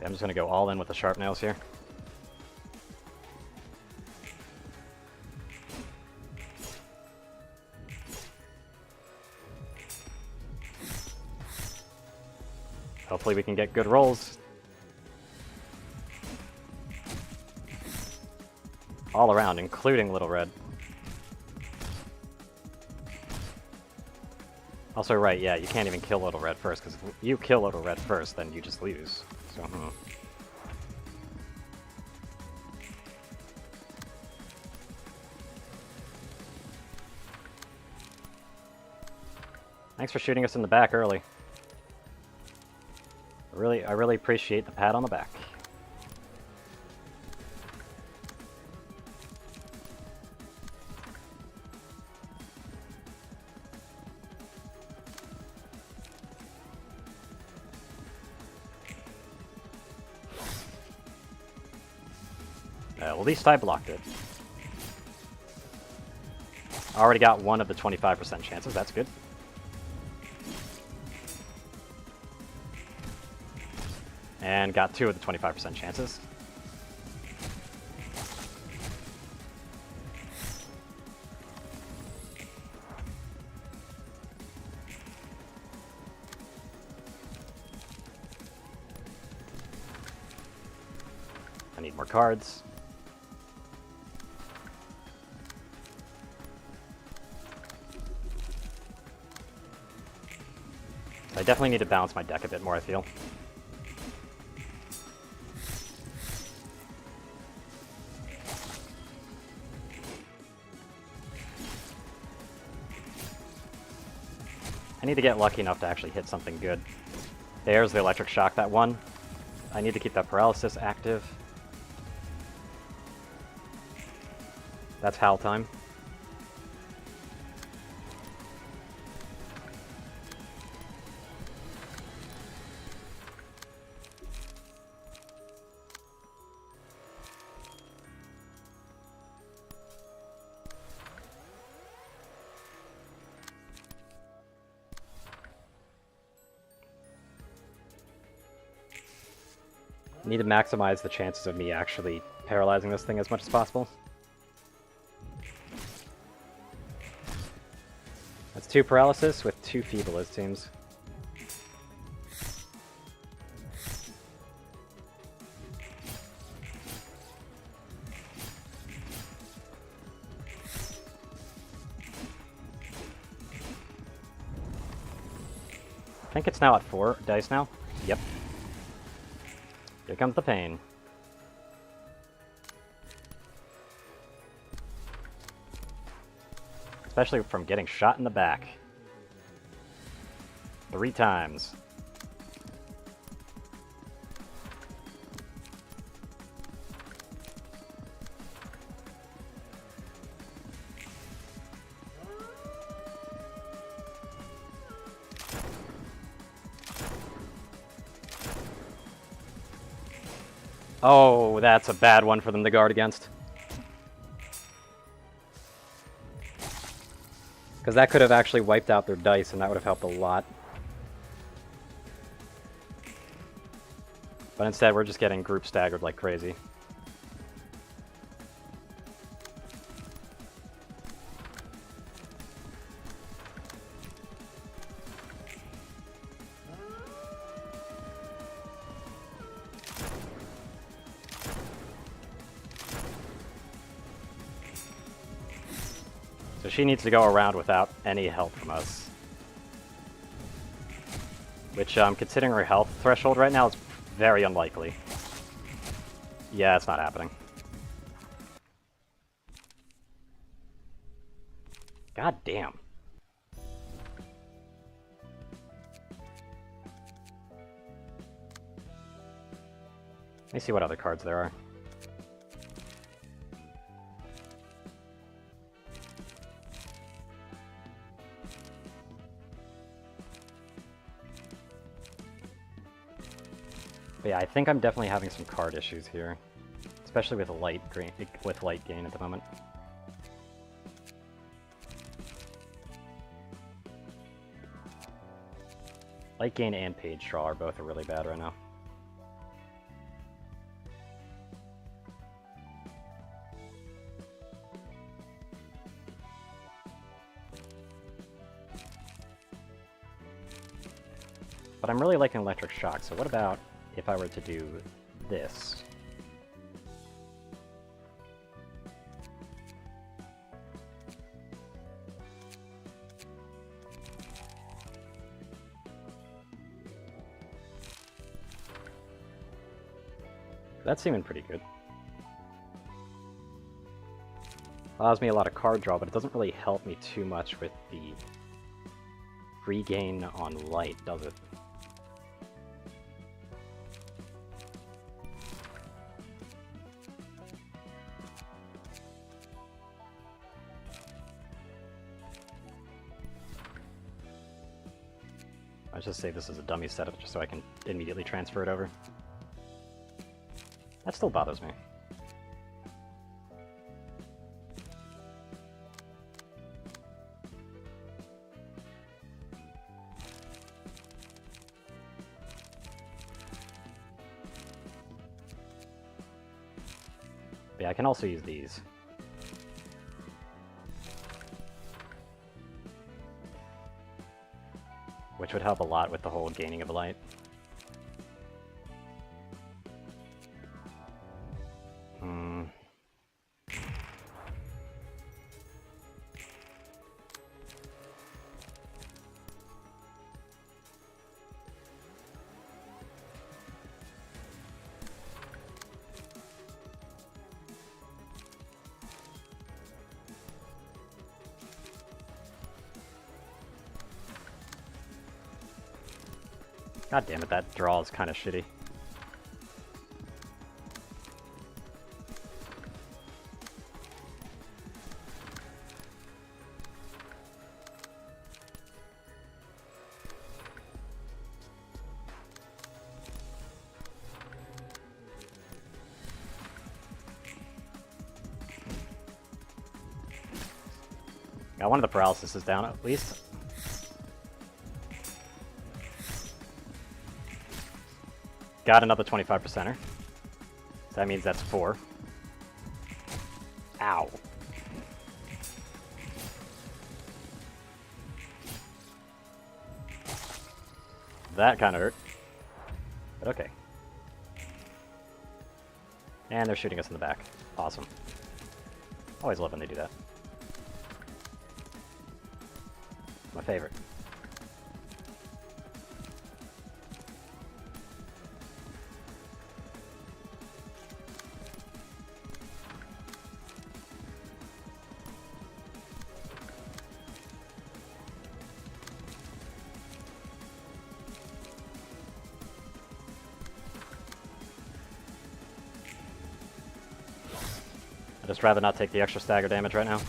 I'm just going to go all in with the sharp nails here. Hopefully we can get good rolls. All around, including Little Red. Also, right, yeah, you can't even kill Little Red first, because if you kill Little Red first, then you just lose. So, Thanks for shooting us in the back early. I really appreciate the pat on the back. At least I blocked it. I already got one of the 25% chances, that's good. And got two of the 25% chances. I need more cards. I definitely need to balance my deck a bit more, I feel. I need to get lucky enough to actually hit something good. There's the electric shock, that one. I need to keep that paralysis active. That's Howl time. Need to maximize the chances of me actually paralyzing this thing as much as possible. That's 2 paralysis with 2 feeble, it seems. I think it's now at 4 dice now. Yep. Here comes the pain. Especially from getting shot in the back. 3 times. Oh, that's a bad one for them to guard against. Because that could have actually wiped out their dice, and that would have helped a lot. But instead, we're just getting group staggered like crazy. So she needs to go around without any help from us. Which, considering her health threshold right now, is very unlikely. Yeah, it's not happening. God damn. Let me see what other cards there are. But yeah, I think I'm definitely having some card issues here, especially with light gain at the moment. Light gain and page draw are both really bad right now. But I'm really liking electric shock, so what about if I were to do this? That's seeming pretty good. Allows me a lot of card draw, but it doesn't really help me too much with the regain on light, does it? I'll just say this is a dummy setup just so I can immediately transfer it over. That still bothers me. But yeah, I can also use these. Which would help a lot with the whole gaining of light. God damn it, that draw is kind of shitty. Got one of the paralysis is down at least. Got another 25%er. That means that's 4. Ow. That kind of hurt. But okay. And they're shooting us in the back. Awesome. Always love when they do that. My favorite. I'd just rather not take the extra stagger damage right now.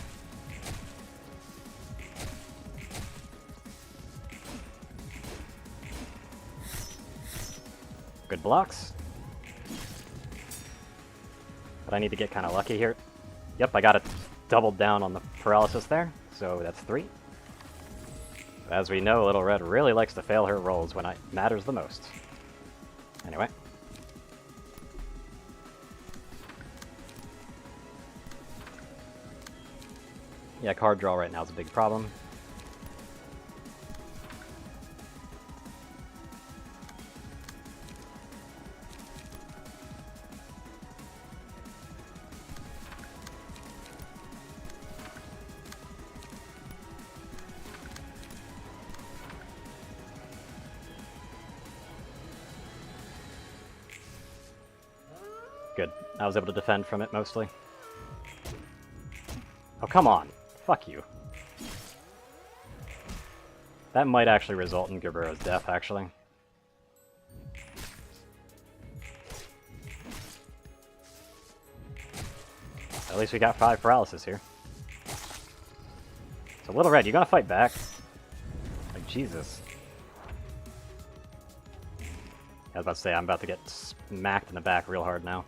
Good blocks. But I need to get kind of lucky here. Yep, I got it doubled down on the paralysis there, so that's 3. As we know, Little Red really likes to fail her rolls when it matters the most. Anyway. Yeah, card draw right now is a big problem. Good. I was able to defend from it mostly. Oh, come on. Fuck you. That might actually result in Gerbero's death, actually. At least we got 5 paralysis here. So, Little Red, you gonna fight back? Like, Jesus. I was about to say, I'm about to get smacked in the back real hard now.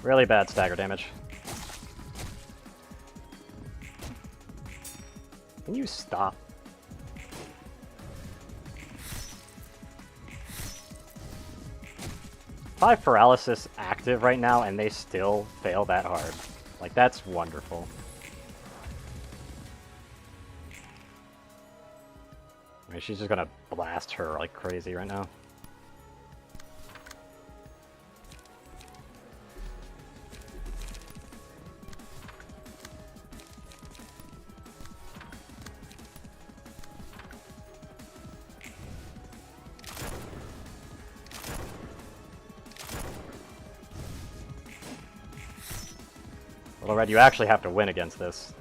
Really bad stagger damage. Can you stop? Five paralysis active right now, and they still fail that hard. Like, that's wonderful. I mean, she's just gonna blast her like crazy right now. Little Red, you actually have to win against this.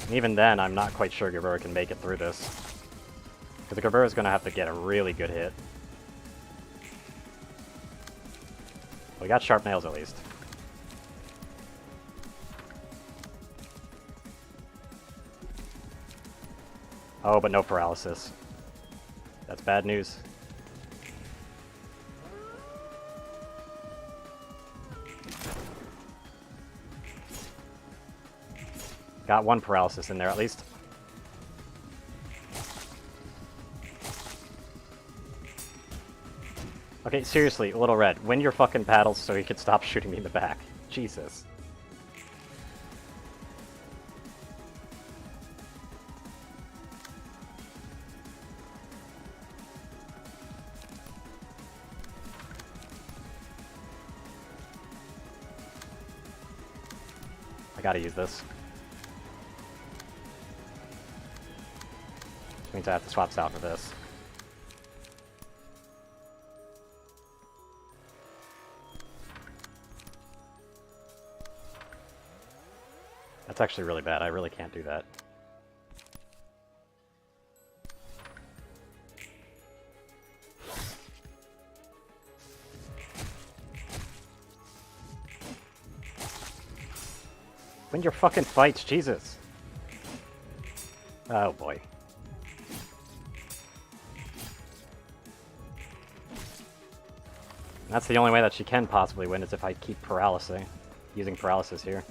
And even then, I'm not quite sure Gerbera can make it through this. Because Gerbera's going to have to get a really good hit. We got sharp nails at least. Oh, but no paralysis. That's bad news. Got 1 paralysis in there at least. Okay, seriously, Little Red, win your fucking paddles so he can stop shooting me in the back. Jesus. I gotta use this. Which means I have to swap out for this. That's actually really bad. I really can't do that. Win your fucking fights, Jesus. Oh boy. That's the only way that she can possibly win, is if I keep using paralysis here.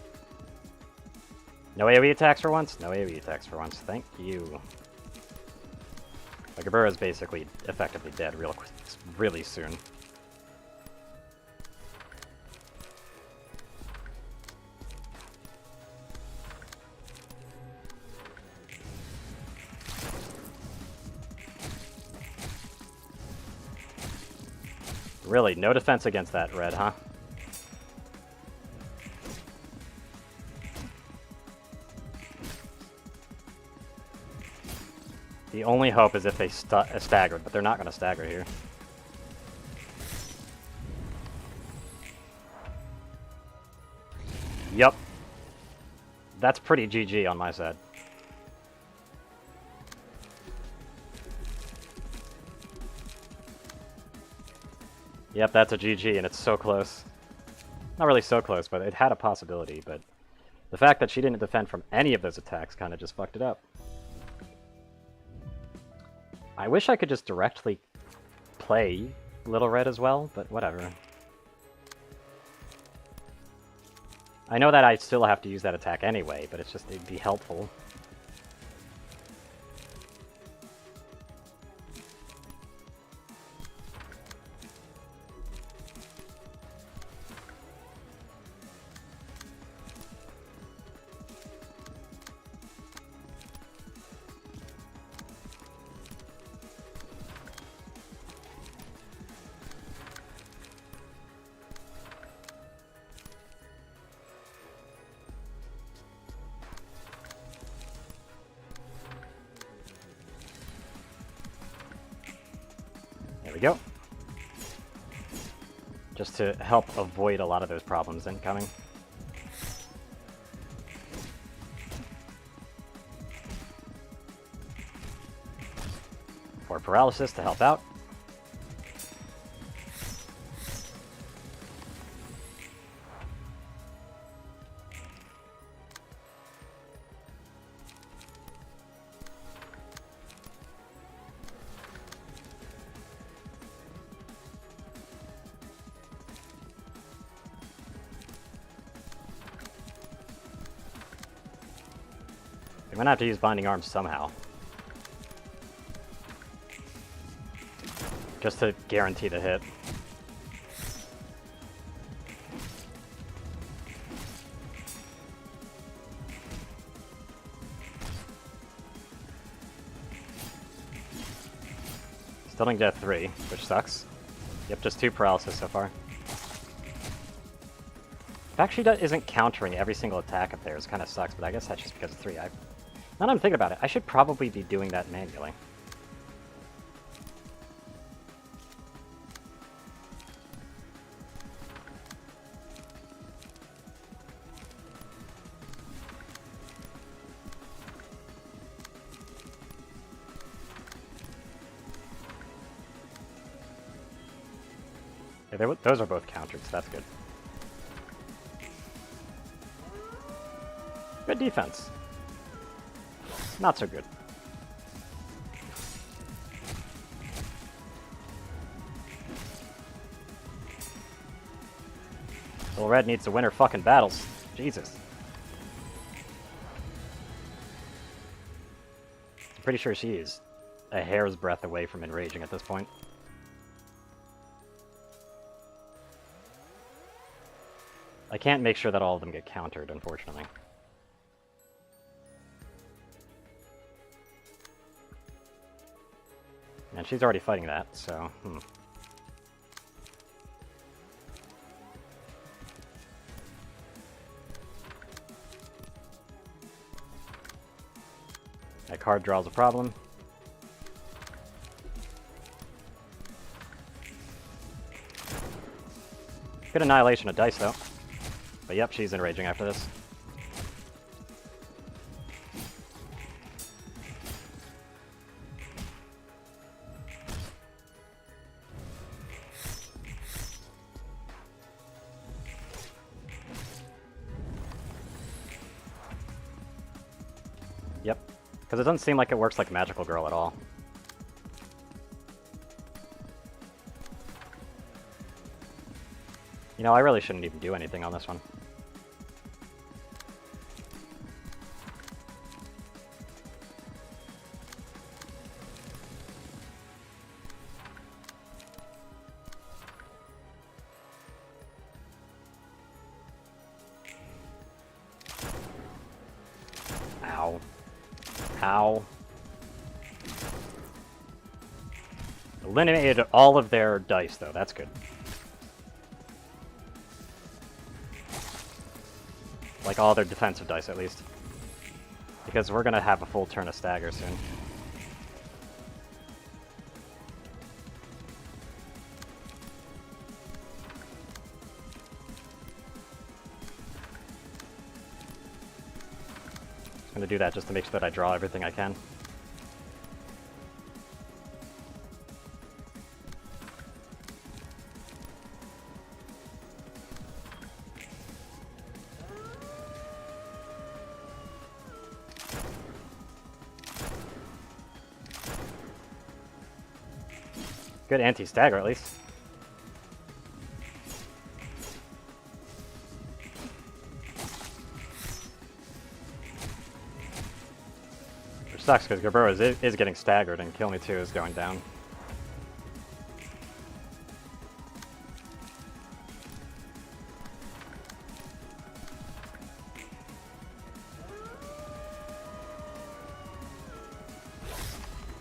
No AoE attacks for once? No AoE attacks for once. Thank you. Like, Gebura is basically effectively dead really soon. Really, no defense against that red, huh? The only hope is if they staggered, but they're not going to stagger here. Yup. That's pretty GG on my side. Yep, that's a GG, and it's so close. Not really so close, but it had a possibility, but the fact that she didn't defend from any of those attacks kind of just fucked it up. I wish I could just directly play Little Red as well, but whatever. I know that I still have to use that attack anyway, but it's just, it'd be helpful. There we go. Just to help avoid a lot of those problems incoming. For paralysis to help out. I'm gonna have to use Binding Arms somehow. Just to guarantee the hit. Still didn't get 3, which sucks. Yep, just 2 paralysis so far. The fact she isn't countering every single attack up there is kind of sucks, but I guess that's just because of 3. Now that I'm thinking about it, I should probably be doing that manually. Yeah, those are both countered, so that's good. Good defense. Not so good. Little Red needs to win her fucking battles. Jesus. I'm pretty sure she is a hair's breadth away from enraging at this point. I can't make sure that all of them get countered, unfortunately. And she's already fighting that, so, That card draw's a problem. Good annihilation of dice, though. But yep, she's enraging after this. Because it doesn't seem like it works like Magical Girl at all. You know, I really shouldn't even do anything on this one. Ow. Ow. Eliminated all of their dice, though. That's good. Like, all their defensive dice, at least. Because we're gonna have a full turn of stagger soon. I'm gonna do that just to make sure that I draw everything I can. Good anti-stagger, at least. Which sucks, because Gerbera is getting staggered, and Kill Me 2 is going down.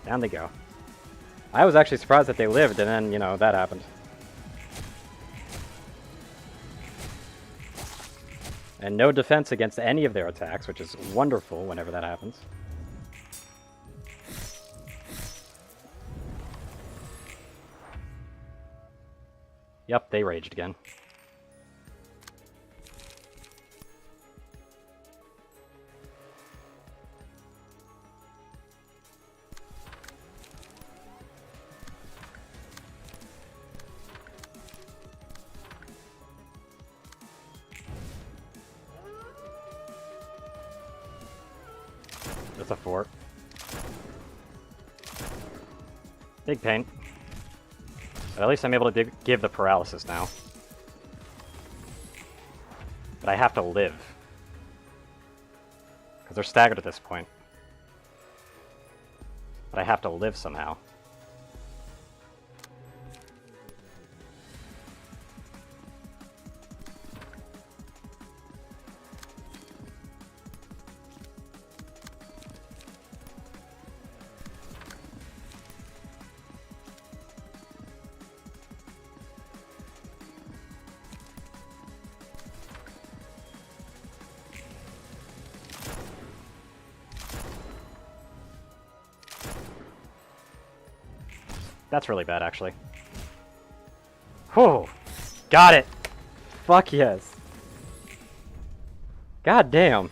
Down they go. I was actually surprised that they lived, and then, you know, that happened. And no defense against any of their attacks, which is wonderful whenever that happens. Yep, they raged again. Just a fort. Big pain. But at least I'm able to give the paralysis now. But I have to live. Because they're staggered at this point. But I have to live somehow. That's really bad, actually. Whew! Got it! Fuck yes! God damn!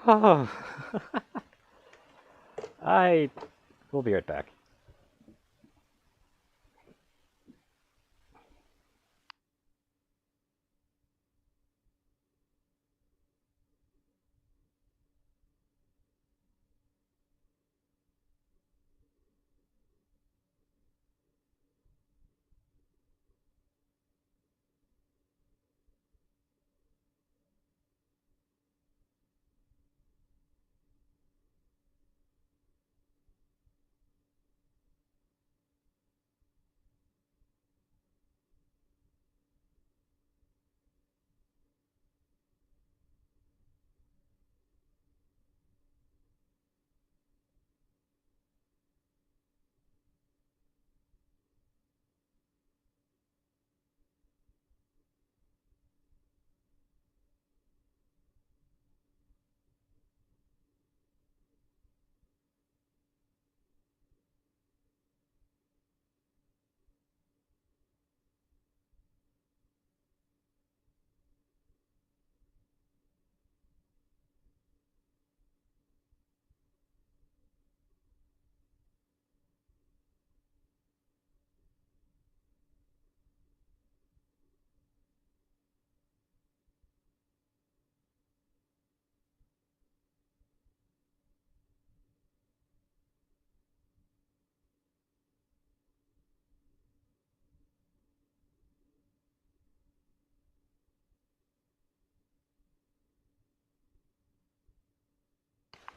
Oh. I will be right back.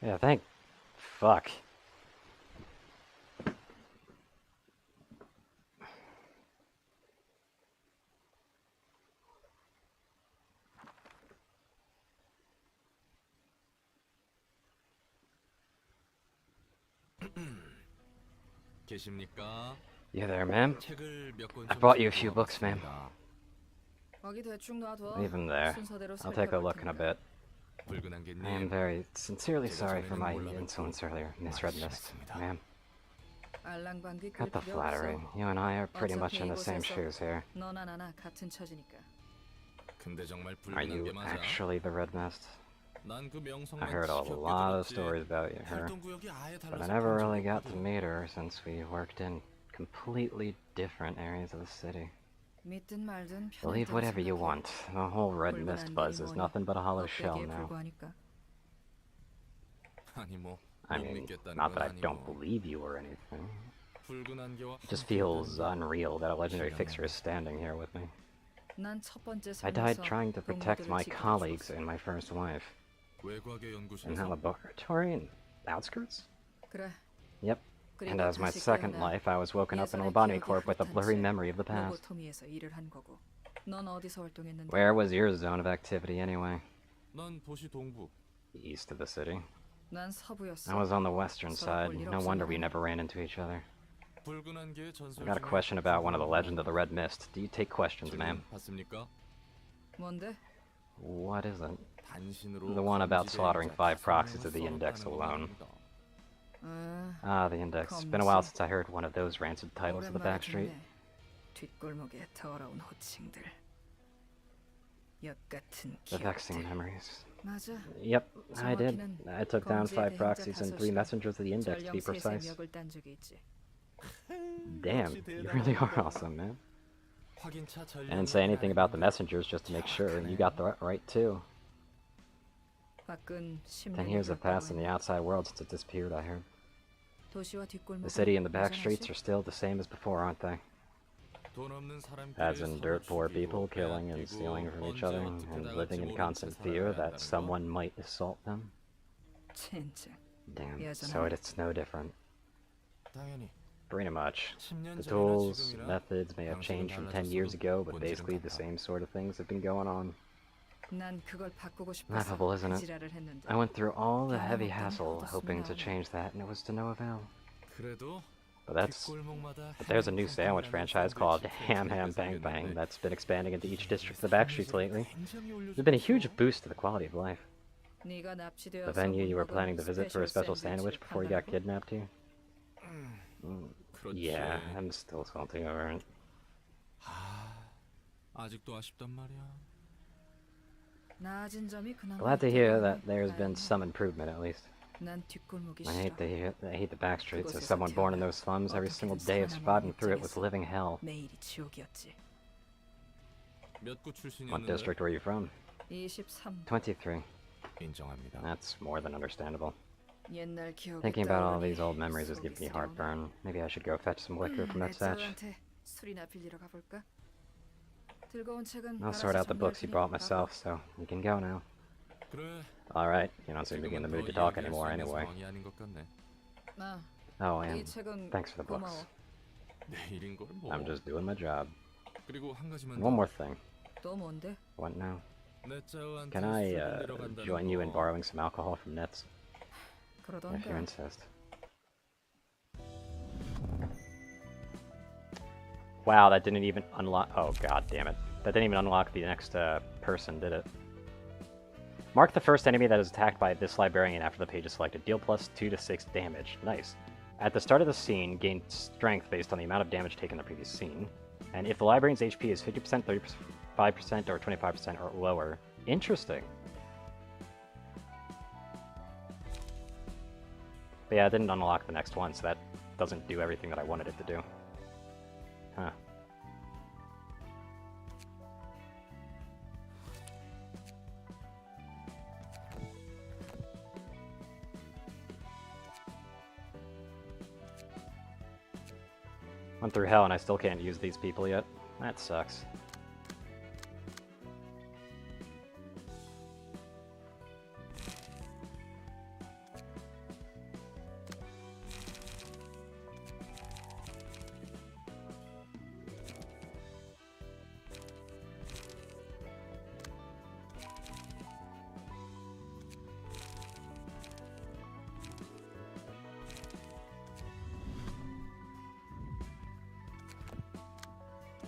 Yeah, thank fuck. 계십니까? You there, ma'am? 책을 몇 권 I 좀 brought you a 들고 few books, ma'am. 와봤습니다. 거기 대충 놔둬. Leave them there. 순서대로 I'll take a look in a 살펴볼 bit. 붉은 I am 안개님, very sincerely 제가 sorry for 전에는 my 몰라뵙고 insolence earlier, Miss 많이 Redmist. 심했습니다. Ma'am, 알랑방귀 낄 cut the 필요 flattery. 없어. You and I are pretty much 어차피 in the same 이곳에서 shoes here. 너나 나나 같은 처지니까. 근데 정말 Are 붉은 you 안개 맞아? actually the Red Mist? 난 그 명성만 I heard a 지겹게 lot of 들었지. stories about her, 활동 구역이 아예 but I 달라서 never 본 really 적이 got to 없거든. meet her since we worked in completely different areas of the city. 믿든 말든 편할 Believe 대로 whatever you 생각해. want. The whole Red 붉은 Mist 안개니 buzz is 뭐니 nothing but a hollow shell 껍데기에 now. 불과하니까. 아니 뭐, I 못 mean, 믿겠다는 not 건 that I don't 아니고. believe you or anything. 붉은 안개와 It just 함께 feels 있다는 게 unreal that a legendary 신기하네. fixer is standing here with me. 난 첫 번째 I died 삶에서 trying to protect 동료들을 my 지키고 colleagues 죽었어. and my first wife. 외곽의 In 연구실에서 the laboratory in outskirts? 그래. Yep. 그리고 And as my 다시 second 깨어나 life, I was woken up in 예전의 Albani 기억이 Corp with a 흐릿한 blurry 채 memory of the past. 로보토미에서 일을 한 거고. 넌 어디서 활동했는데? Where was your zone of activity anyway? 난 도시 동부. East of the city. 난 서부였어. I was on the western 서로 side. 볼 일 No wonder we 없었나? never ran into each other. 붉은 안개의 전설 I got a 중에 question about one of the 붉은 legend of the Red Mist. Do you take questions, ma'am? 책은 봤습니까? 뭔데? What is it? 단신으로 The one about 감지된 slaughtering 자 5 proxies of 다섯 the 명을 Index 썰었다는 alone. 겁니다. Ah, the Index. It's been a while since I heard one of those rancid titles of the 오랜만에 backstreet. 듣네. 뒷골목에 더러운 호칭들. 역 같은 The vexing 기억들. memories. 맞아. Yep, I did. 정확히는 I took down 검지의 5 대행자 proxies and 3 5시간, messengers of the Index, to be 전령 셋의 precise. 멱을 딴 적이 있지. Damn, you really are awesome, man. 확인차 I didn't say anything about the messengers just to make sure. You got the right too. 밖은 10 10년이 years have passed in the 가까워. outside world since it disappeared, I heard. 도시와 뒷골목은 The city and the back streets 여전하지? are still the same as before, aren't they? 돈 없는 사람끼리 As in 서로 dirt poor 죽이고 people killing and 빼앗기고 stealing from each 언제 other 어떻게 and 나갈지 living in 모른 constant 채 fear 살아가야 that 한다는 거? someone might assault them? 진짜. Damn, Yeah, so Janelle. it's no different. 당연히 Pretty much. 10년 The 전이나 tools, 지금이나 methods may have 방식은 changed from 10 years 달라졌어도 ago, but 본질은 basically the 같아. same sort of things have been going on. 난 그걸 바꾸고 싶어서 Laughable, isn't it? 지랄을 했는데. I went through all the heavy 변함없던 hassle 헛웃음이 hoping to 나오네. change that, and it was to no avail. 그래도 But that's 뒷골목마다 But there's a new 해당 sandwich 칸칸이라는 franchise called 샌드위치 Ham Ham 케이크가 Bang Bang 생겼는데 that's been expanding into each district of the backstreets lately. 굉장히 There's been a huge 올려주면서 boost to the quality of life. 네가 납치되어서 The venue you were 못 planning to 먹은 visit for a special 스페셜 sandwich before you got 판다고? kidnapped here? 그렇지. Yeah, I'm still salty over it. 아직도 아쉽단 말이야. 나아진 점이 그나마 Glad to hear 있다고 that there's been 다행이네. some improvement at least. 난 뒷골목이 I hate 싫어. I hate the backstreets. As 그곳에서 someone born in 태어나 those slums, every single 어떻게든 day of 살아남는 spotting through it was 입장에서 living hell. 매일이 지옥이었지. 몇구 What 출신이었는데 district were you from? 23. 23. 인정합니다. That's more than understandable. 옛날 기억이 Thinking about all 떠오르니 these old memories is 속이 giving me 쓰려오네. heartburn. Maybe I should go fetch some liquor from that satch. 넷자한테 술이나 빌리러 가볼까? 들고 온 책은 I'll 알아서 sort out the 정리할 books you 테니 brought 가봐. myself, so you can go now. 그래. Alright, you don't seem to be in the mood to talk 이야기할 수 anymore 있는 anyway. 상황이 아닌 것 같네. 아, Oh, 이 and 책은 thanks for the 고마워. books. 내일인 걸 뭐. I'm just doing my job. 그리고 한 가지만 And one more thing. 또 뭔데? What now? 넷자한테 Can I 술 빌리러 간다는 join you in 거. borrowing some alcohol from Nets? If you 그러던가. insist. Wow, that didn't even unlock. Oh, god damn it. That didn't even unlock the next person, did it? Mark the first enemy that is attacked by this librarian after the page is selected. Deal plus 2 to 6 damage. Nice. At the start of the scene, gain strength based on the amount of damage taken in the previous scene. And if the librarian's HP is 50%, 35%, or 25% or lower. Interesting. But yeah, it didn't unlock the next one, so that doesn't do everything that I wanted it to do. Huh. Went through hell and I still can't use these people yet. That sucks.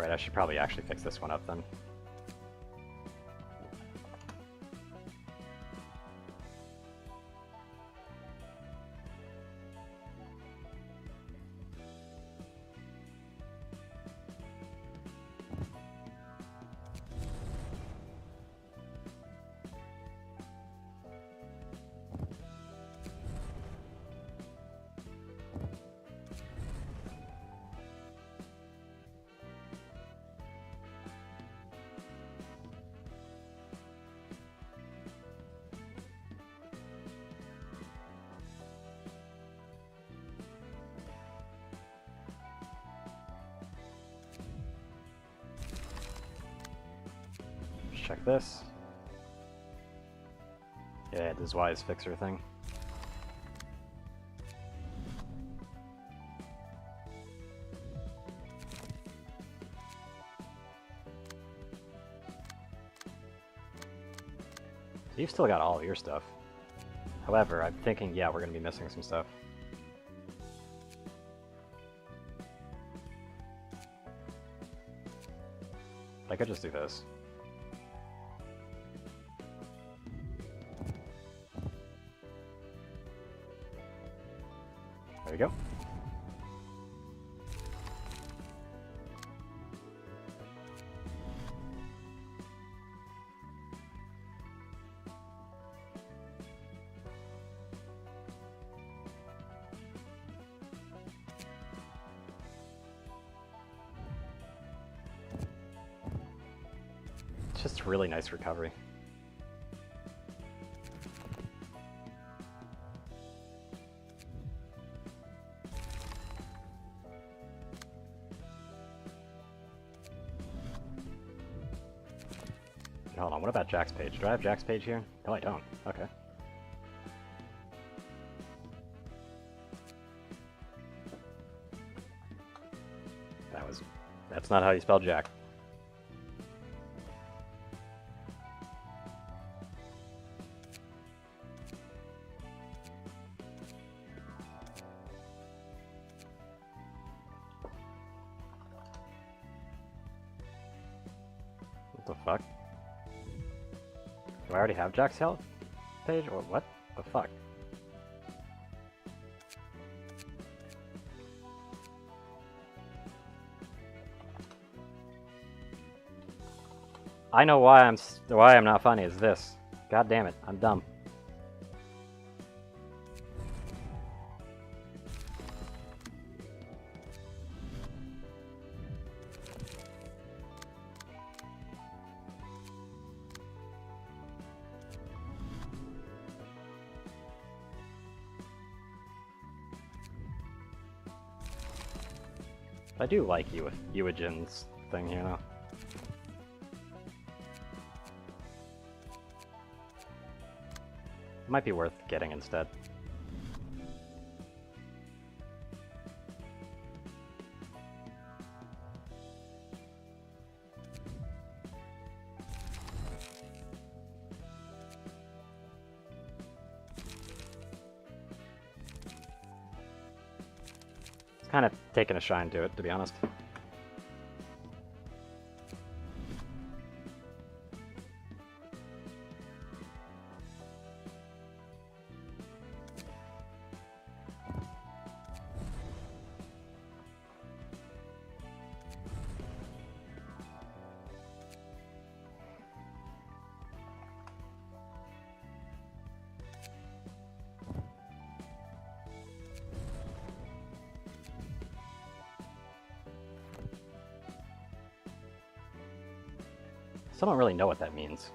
Right, I should probably actually fix this one up then. Check this. Yeah, this wise fixer thing. You've still got all of your stuff. However, I'm thinking, yeah, we're gonna be missing some stuff. I could just do this. There we go. It's just really nice recovery. Hold on, what about Jack's page? Do I have Jack's page here? No, I don't. Okay. That's not how you spell Jack. What the fuck? Do I already have Jack's health page, or what the fuck? I know why I'm not funny is this. God damn it, I'm dumb. I do like Eugen's thing, you know. Might be worth getting instead. It's kind of taking a shine to it, to be honest. Still don't really know what that means.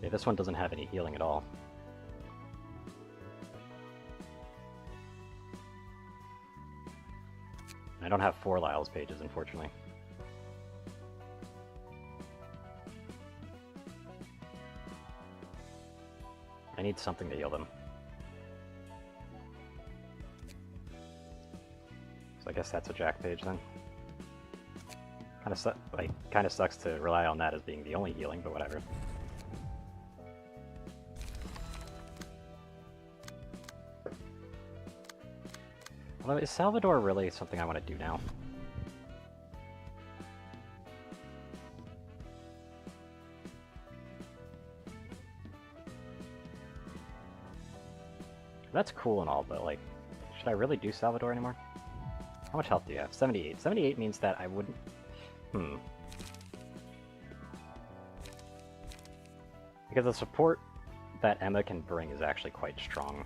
Yeah, this one doesn't have any healing at all. I don't have 4 Lyle's pages, unfortunately. I need something to heal them. So I guess that's a Jack page then. Kind of sucks to rely on that as being the only healing, but whatever. Although, is Salvador really something I want to do now? That's cool and all, but like, should I really do Salvador anymore? How much health do you have? 78. 78 means that I wouldn't... Because the support that Emma can bring is actually quite strong.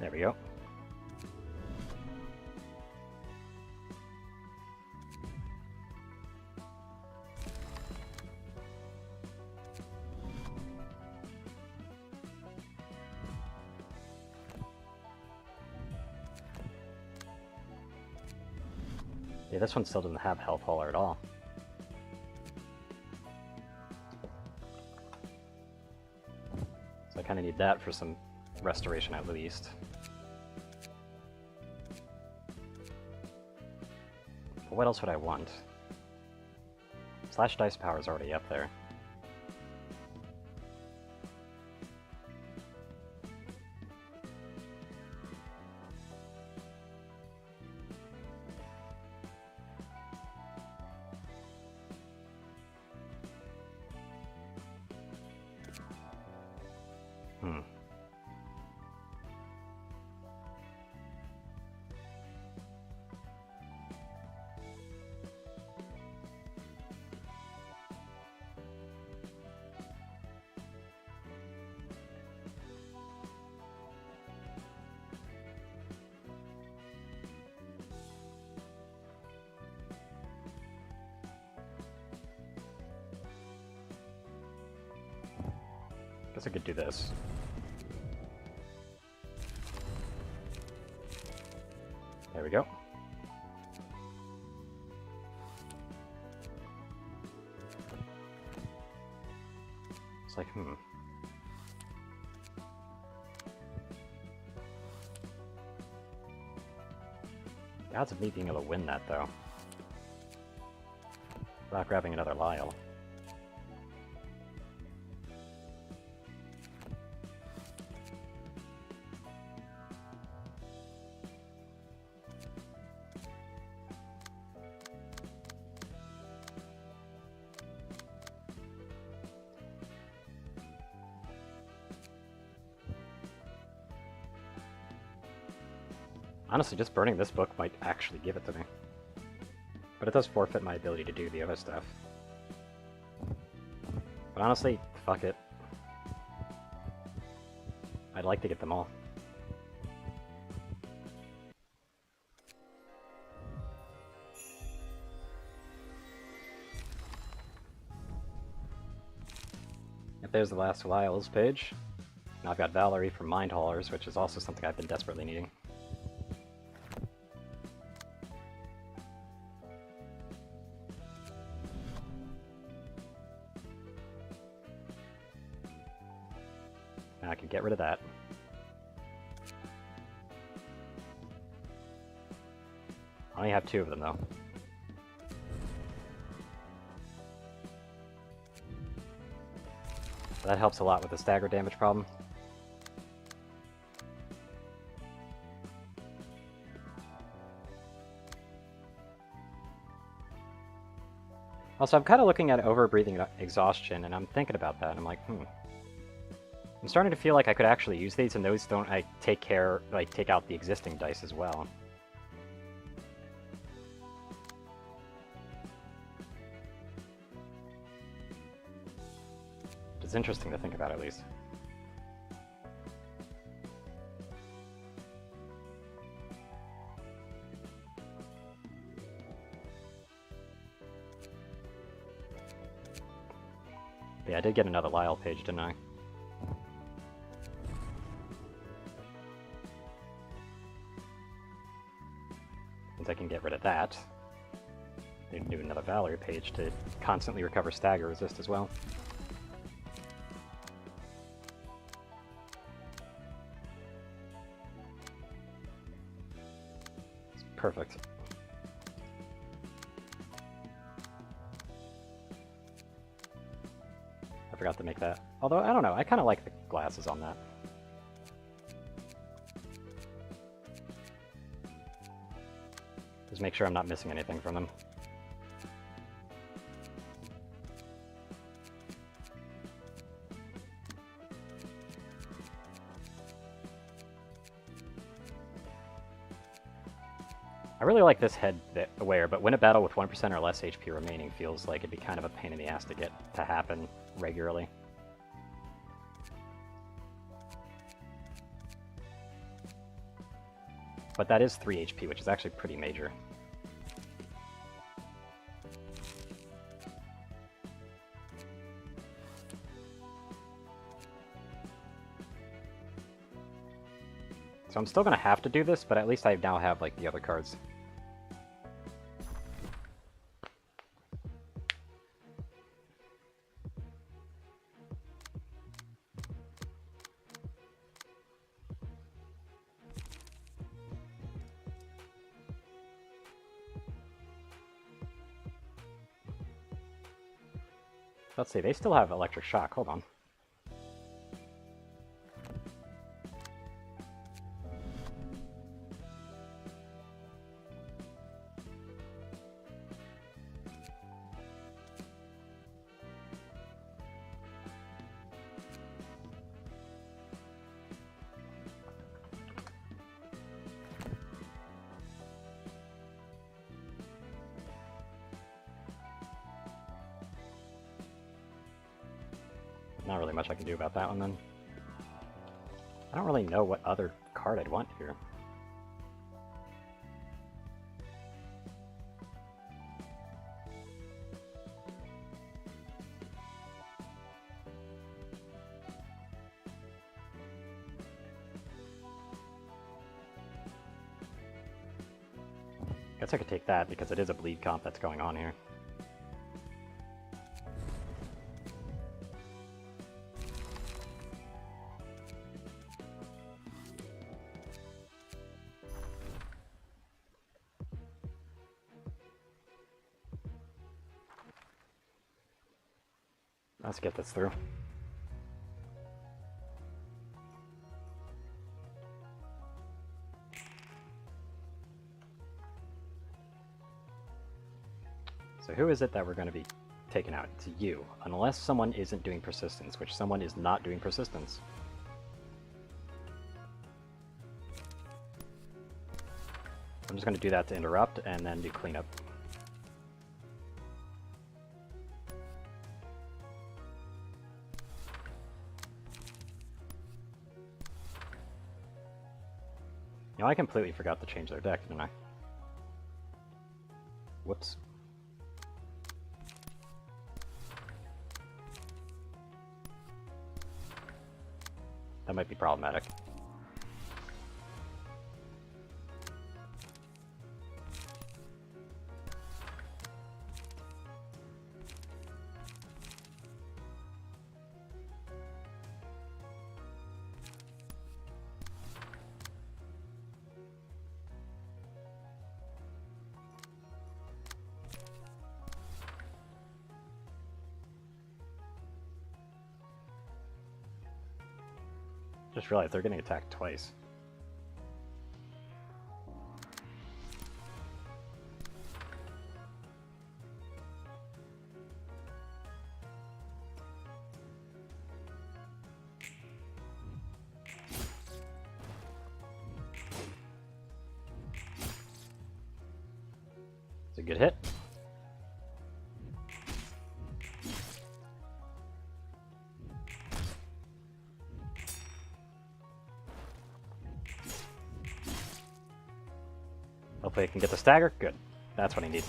There we go. Yeah, this one still doesn't have health hauler at all. So I kind of need that for some restoration at least. But what else would I want? Slash dice power is already up there. Guess I could do this. There we go. It's like, The odds of me being able to win that, though. Without grabbing another Lyle. Honestly, just burning this book might actually give it to me. But it does forfeit my ability to do the other stuff. But honestly, fuck it. I'd like to get them all. If there's the last Lyle's page. Now I've got Valerie from Mind Haulers, which is also something I've been desperately needing. Now I can get rid of that. I only have 2 of them though. That helps a lot with the stagger damage problem. Also, I'm kind of looking at over-breathing exhaustion, and I'm thinking about that, and I'm like, I'm starting to feel like I could actually use these, and those don't take out the existing dice as well. It's interesting to think about, at least. did get another Lyle page, didn't I? Since I can get rid of that, I need to do another Valerie page to constantly recover stagger resist as well. It's perfect. I forgot to make that. Although, I don't know, I kind of like the glasses on that. Just make sure I'm not missing anything from them. I really like this head aware, but win a battle with 1% or less HP remaining feels like it'd be kind of a pain in the ass to get to happen regularly. But that is 3 HP, which is actually pretty major. So I'm still gonna have to do this, but at least I now have like the other cards. Let's see, they still have electric shock. Hold on. Not really much I can do about that one then. I don't really know what other card I'd want here. Guess I could take that because it is a bleed comp that's going on here. Let's get this through. So who is it that we're going to be taking out? It's you. Unless someone isn't doing persistence, which someone is not doing persistence. I'm just going to do that to interrupt and then do cleanup. You know, I completely forgot to change their deck, didn't I? Whoops. That might be problematic. Just realized they're getting attacked twice. It's a good hit. Hopefully I can get the stagger. Good. That's what I need.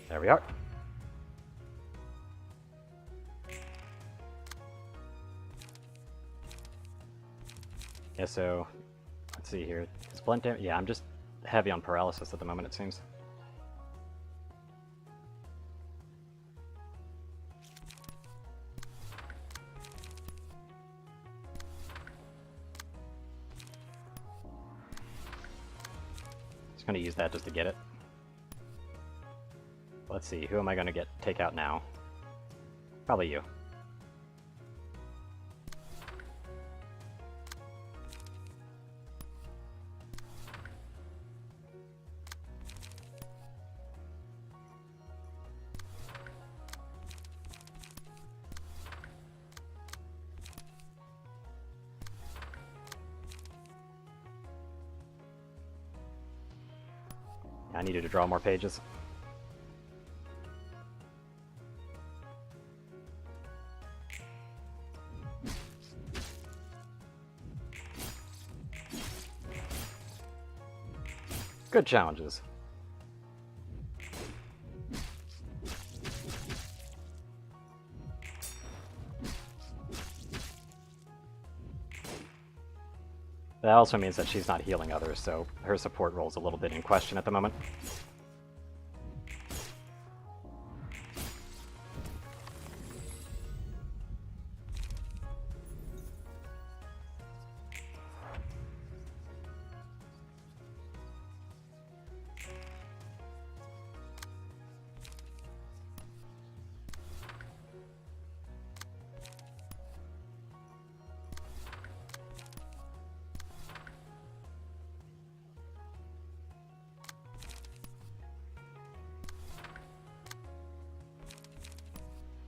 There we are. Yeah, so let's see here. Is blunt damage? Yeah, I'm just heavy on paralysis at the moment, it seems. Just gonna use that just to get it. Let's see, who am I gonna take out now? Probably you. I needed to draw more pages. Good challenges. That also means that she's not healing others, so her support role's a little bit in question at the moment.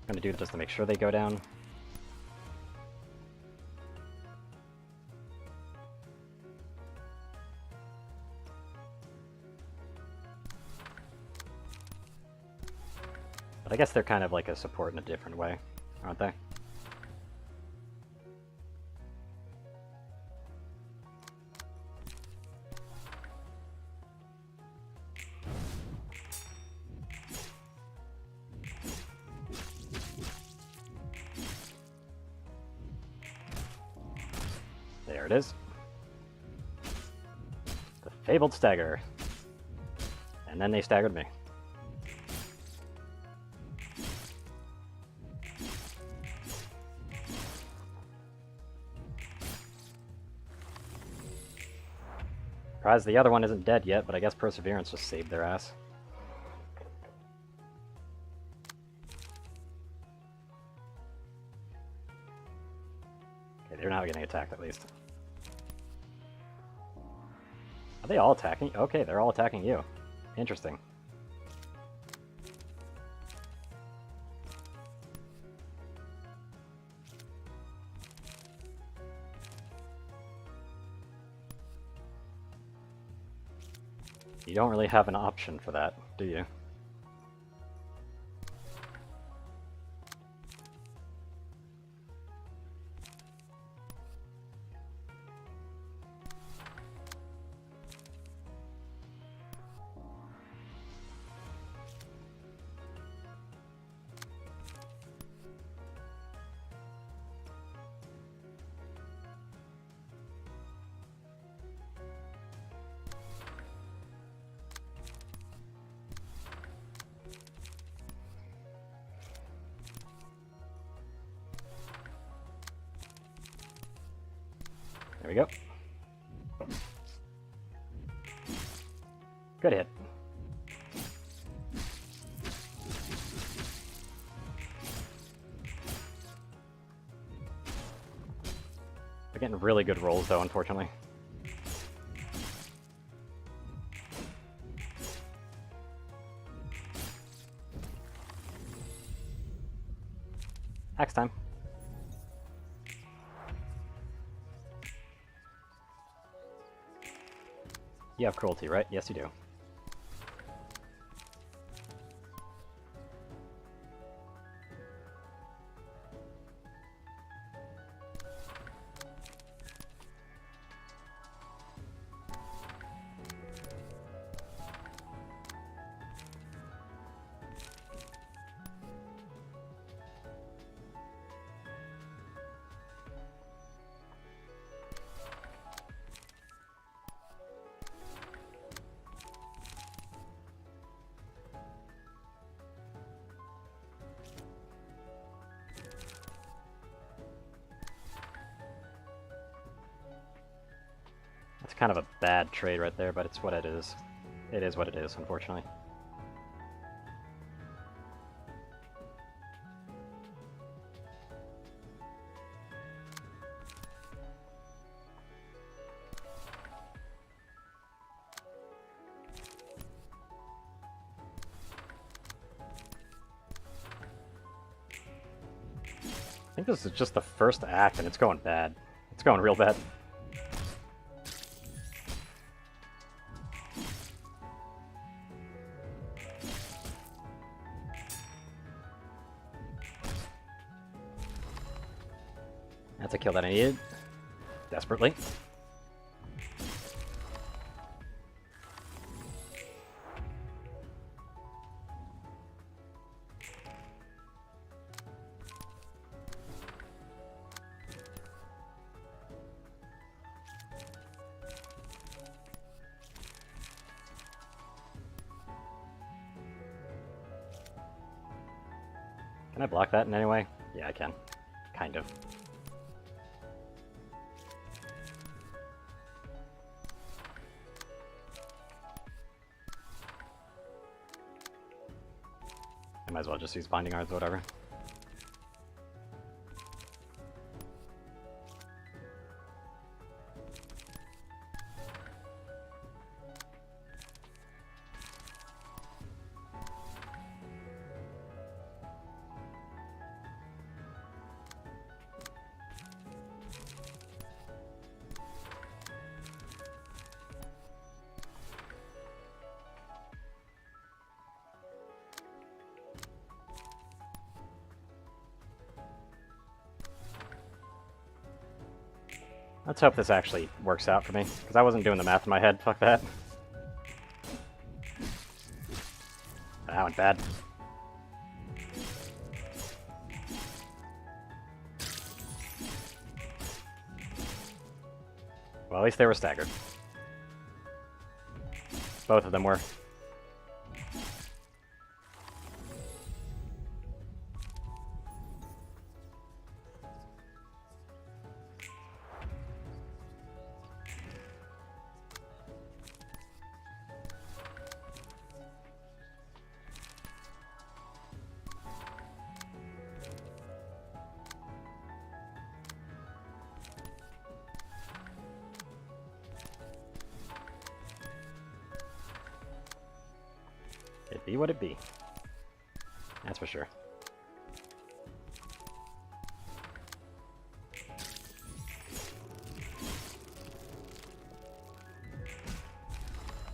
I'm gonna do it just to make sure they go down. But I guess they're kind of like a support in a different way, aren't they? There it is. The fabled stagger. And then they staggered me. Surprised the other one isn't dead yet, but I guess Perseverance just saved their ass. Okay, they're not getting attacked at least. Are they all attacking? Okay, they're all attacking you. Interesting. You don't really have an option for that, do you? There we go. Good hit. They're getting really good rolls though, unfortunately. Axe time. You have cruelty, right? Yes, you do. kind of a bad trade right there, but it's what it is. It is what it is, unfortunately. I think this is just the first act, and it's going bad. It's going real bad. That's a kill that I needed. Desperately. Can I block that in any way? Yeah, I can. Kind of. I might as well just use Binding Arts or whatever. Let's hope this actually works out for me, because I wasn't doing the math in my head. Fuck that. That went bad. Well, at least they were staggered. Both of them were. It be what it be. That's for sure.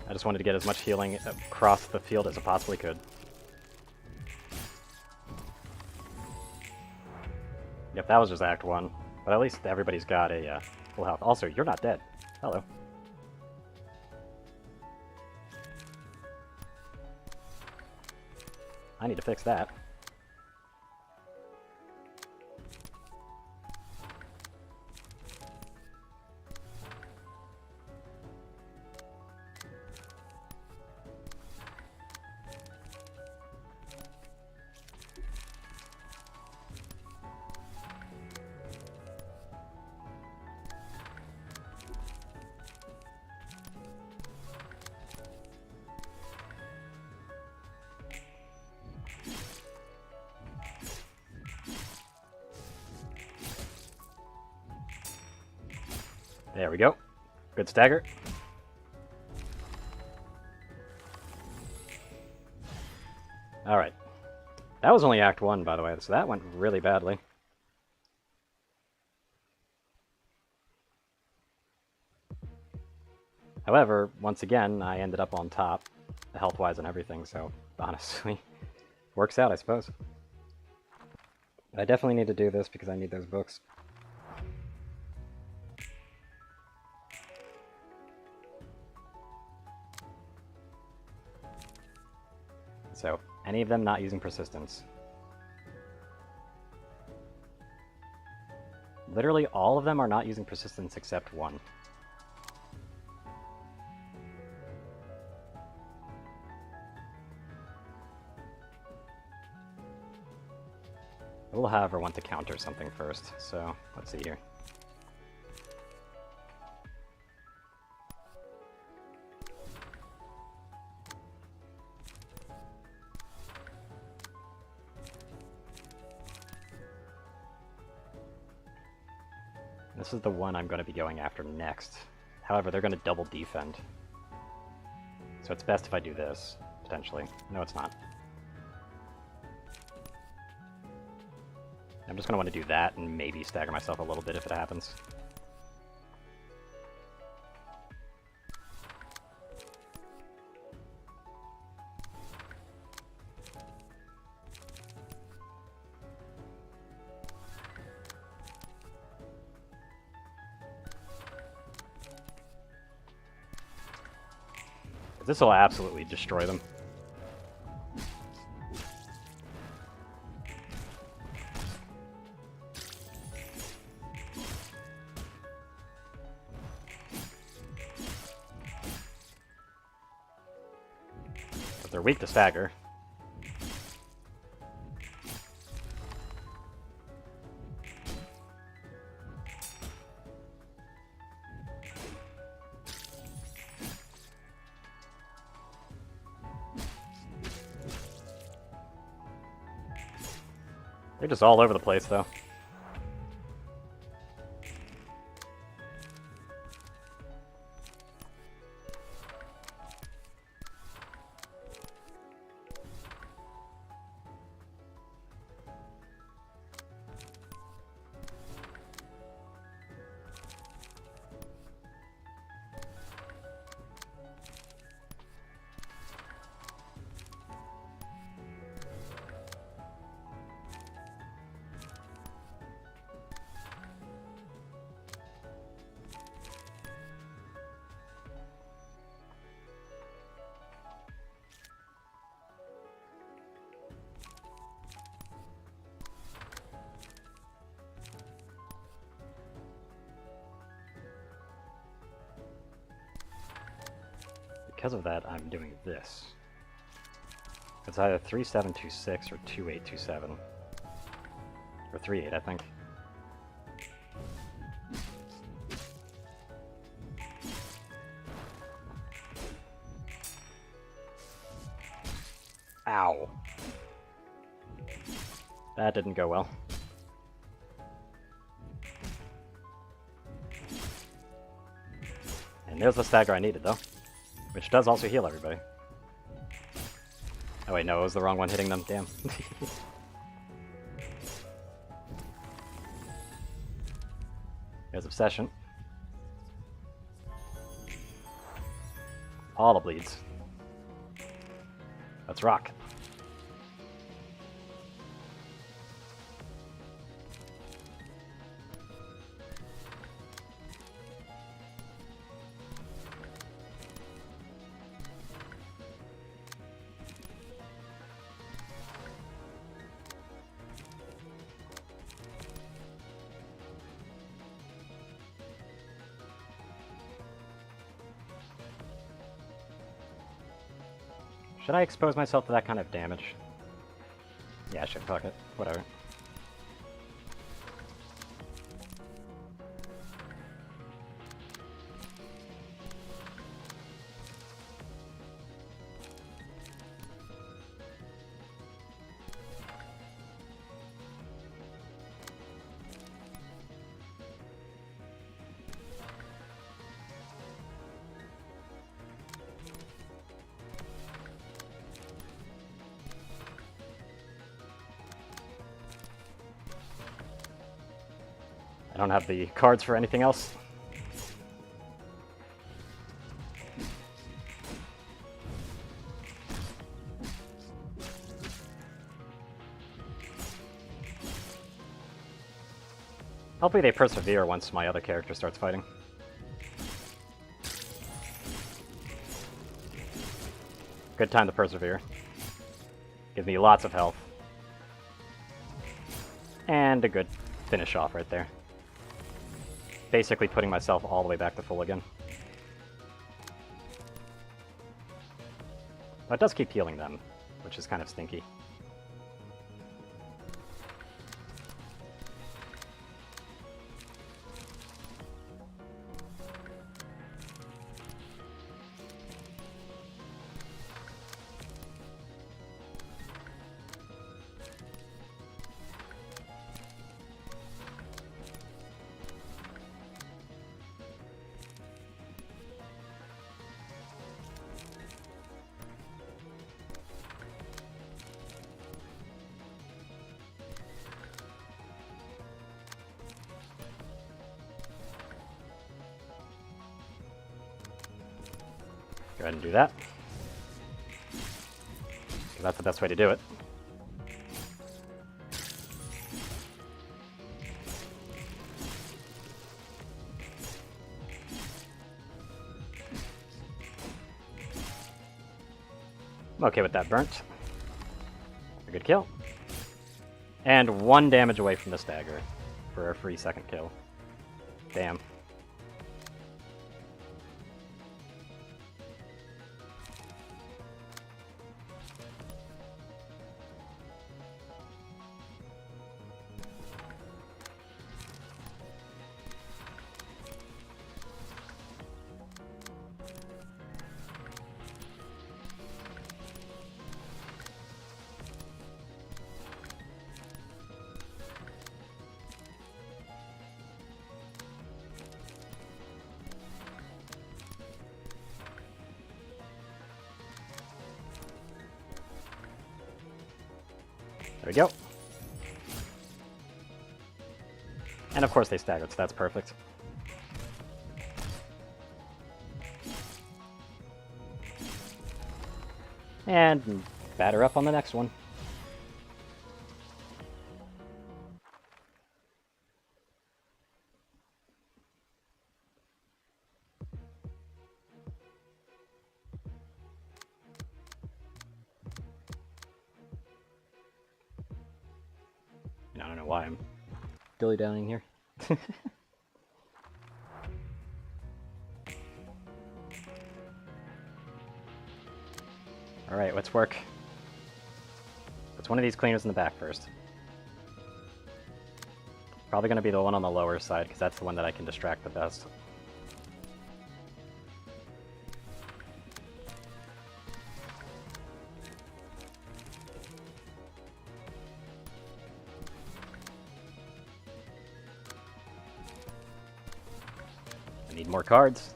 I just wanted to get as much healing across the field as I possibly could. Yep, that was just Act 1. But at least everybody's got a full health. Also, you're not dead. Hello. I need to fix that. There we go. Good stagger. Alright. That was only Act 1, by the way, so that went really badly. However, once again, I ended up on top, health-wise and everything, so honestly, works out, I suppose. I definitely need to do this because I need those books. So, any of them not using persistence. Literally all of them are not using persistence except one. I will, however, want to counter something first, so let's see here. This is the one I'm going to be going after next. However, they're going to double defend. So it's best if I do this, potentially. No, it's not. I'm just going to want to do that and maybe stagger myself a little bit if it happens. This will absolutely destroy them. But they're weak to stagger. They're just all over the place, though. Because of that, I'm doing this. It's either 3726 or 2827. Or 38, I think. Ow. That didn't go well. And there's the stagger I needed, though. Which does also heal everybody. Oh wait, no, it was the wrong one hitting them, damn. There's Obsession. All the bleeds. Let's rock. Should I expose myself to that kind of damage? Yeah, I should. Fuck it. Whatever. I don't have the cards for anything else. Hopefully they persevere once my other character starts fighting. Good time to persevere. Gives me lots of health. And a good finish off right there. Basically putting myself all the way back to full again. But it does keep healing them, which is kind of stinky. ahead and do that. Because that's the best way to do it. I'm okay with that burnt. A good kill. And 1 damage away from the stagger for a free second kill. Damn. There we go. And of course they staggered, so that's perfect. And batter up on the next one. I don't know why I'm dilly-dallying here. Alright, let's work. Let's one of these cleaners in the back first. Probably going to be the one on the lower side, because that's the one that I can distract the best. I need more cards.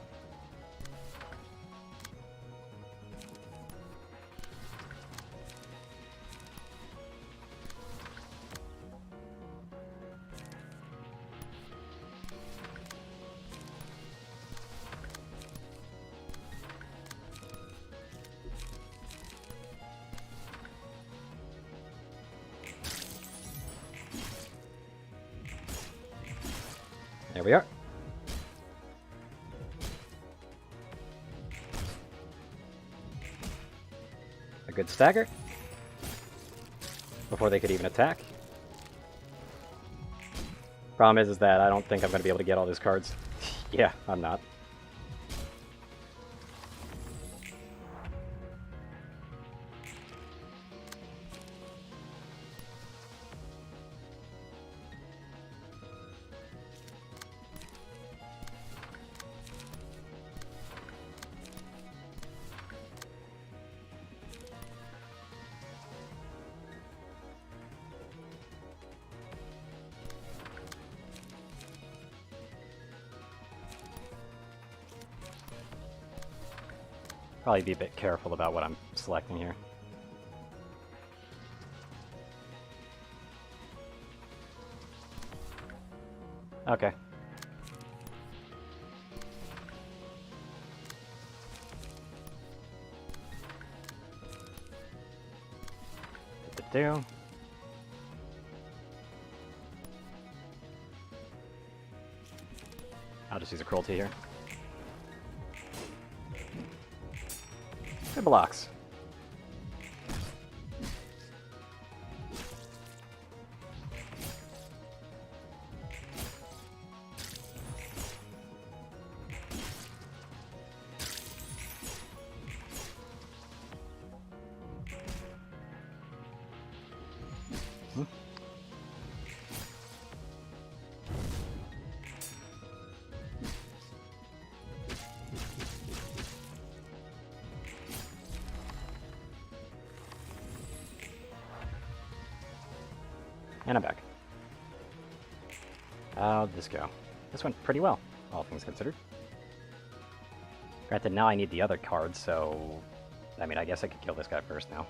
There we are. A good stagger before they could even attack. Problem is that I don't think I'm going to be able to get all these cards. Yeah, I'm not. Probably be a bit careful about what I'm selecting here. Okay. Do. I'll just use a cruelty here. Good blocks. And I'm back. How'd this go? This went pretty well, all things considered. Granted, now I need the other card, so... I mean, I guess I could kill this guy first now.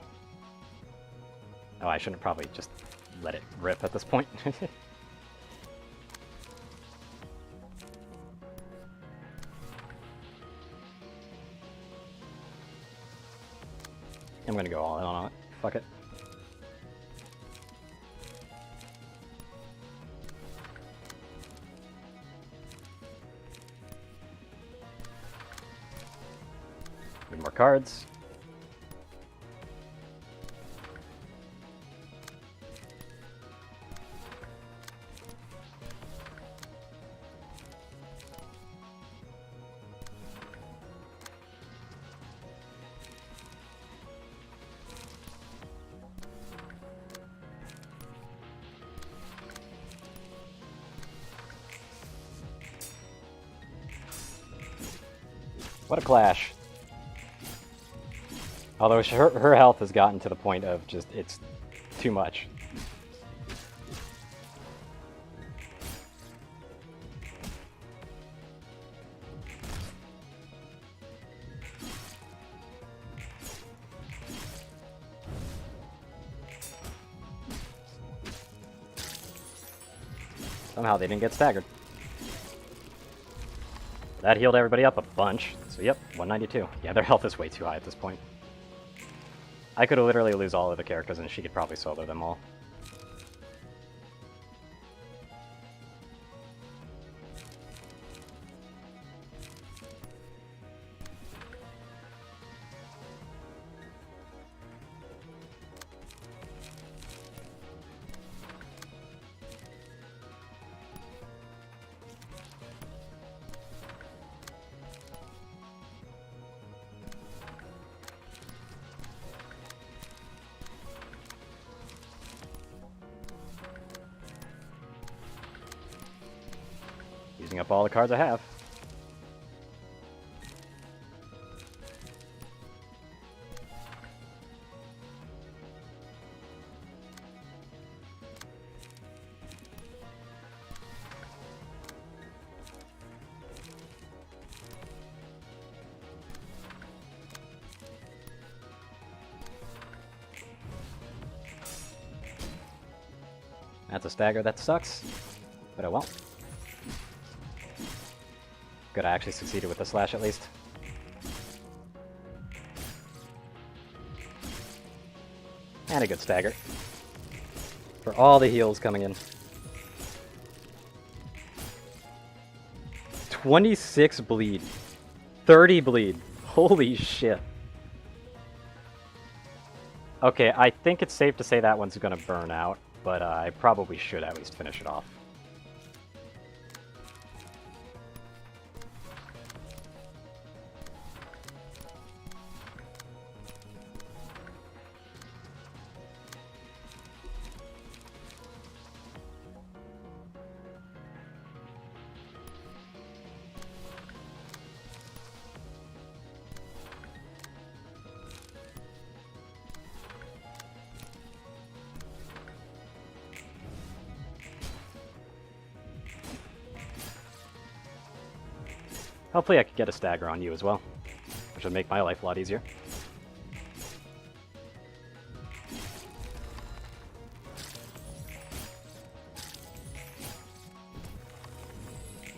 Oh, I shouldn't probably just let it rip at this point. I'm gonna go all in on it. Fuck it. Need more cards. What a clash. Although her health has gotten to the point of just, it's too much. Somehow they didn't get staggered. That healed everybody up a bunch. So yep, 192. Yeah, their health is way too high at this point. I could literally lose all of the characters and she could probably solo them all. Using up all the cards I have. That's a stagger, that sucks. But oh well. Good, I actually succeeded with the slash at least. And a good stagger. For all the heals coming in. 26 bleed. 30 bleed. Holy shit. Okay, I think it's safe to say that one's gonna burn out, but I probably should at least finish it off. Hopefully I could get a stagger on you as well, which would make my life a lot easier.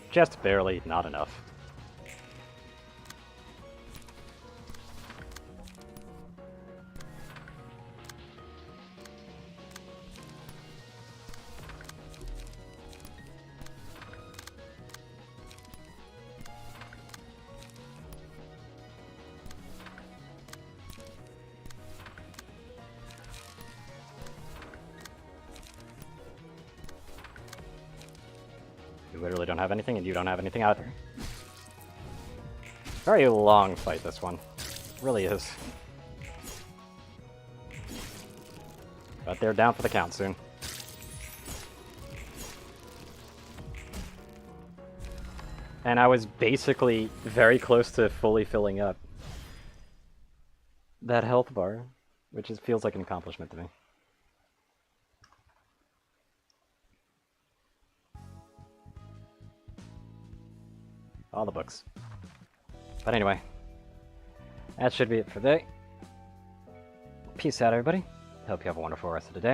Just barely, not enough. You literally don't have anything, and you don't have anything either. Very long fight, this one. It really is. But they're down for the count soon. And I was basically very close to fully filling up that health bar, which feels like an accomplishment to me. All the books. But anyway, that should be it for today. Peace out, everybody. Hope you have a wonderful rest of the day.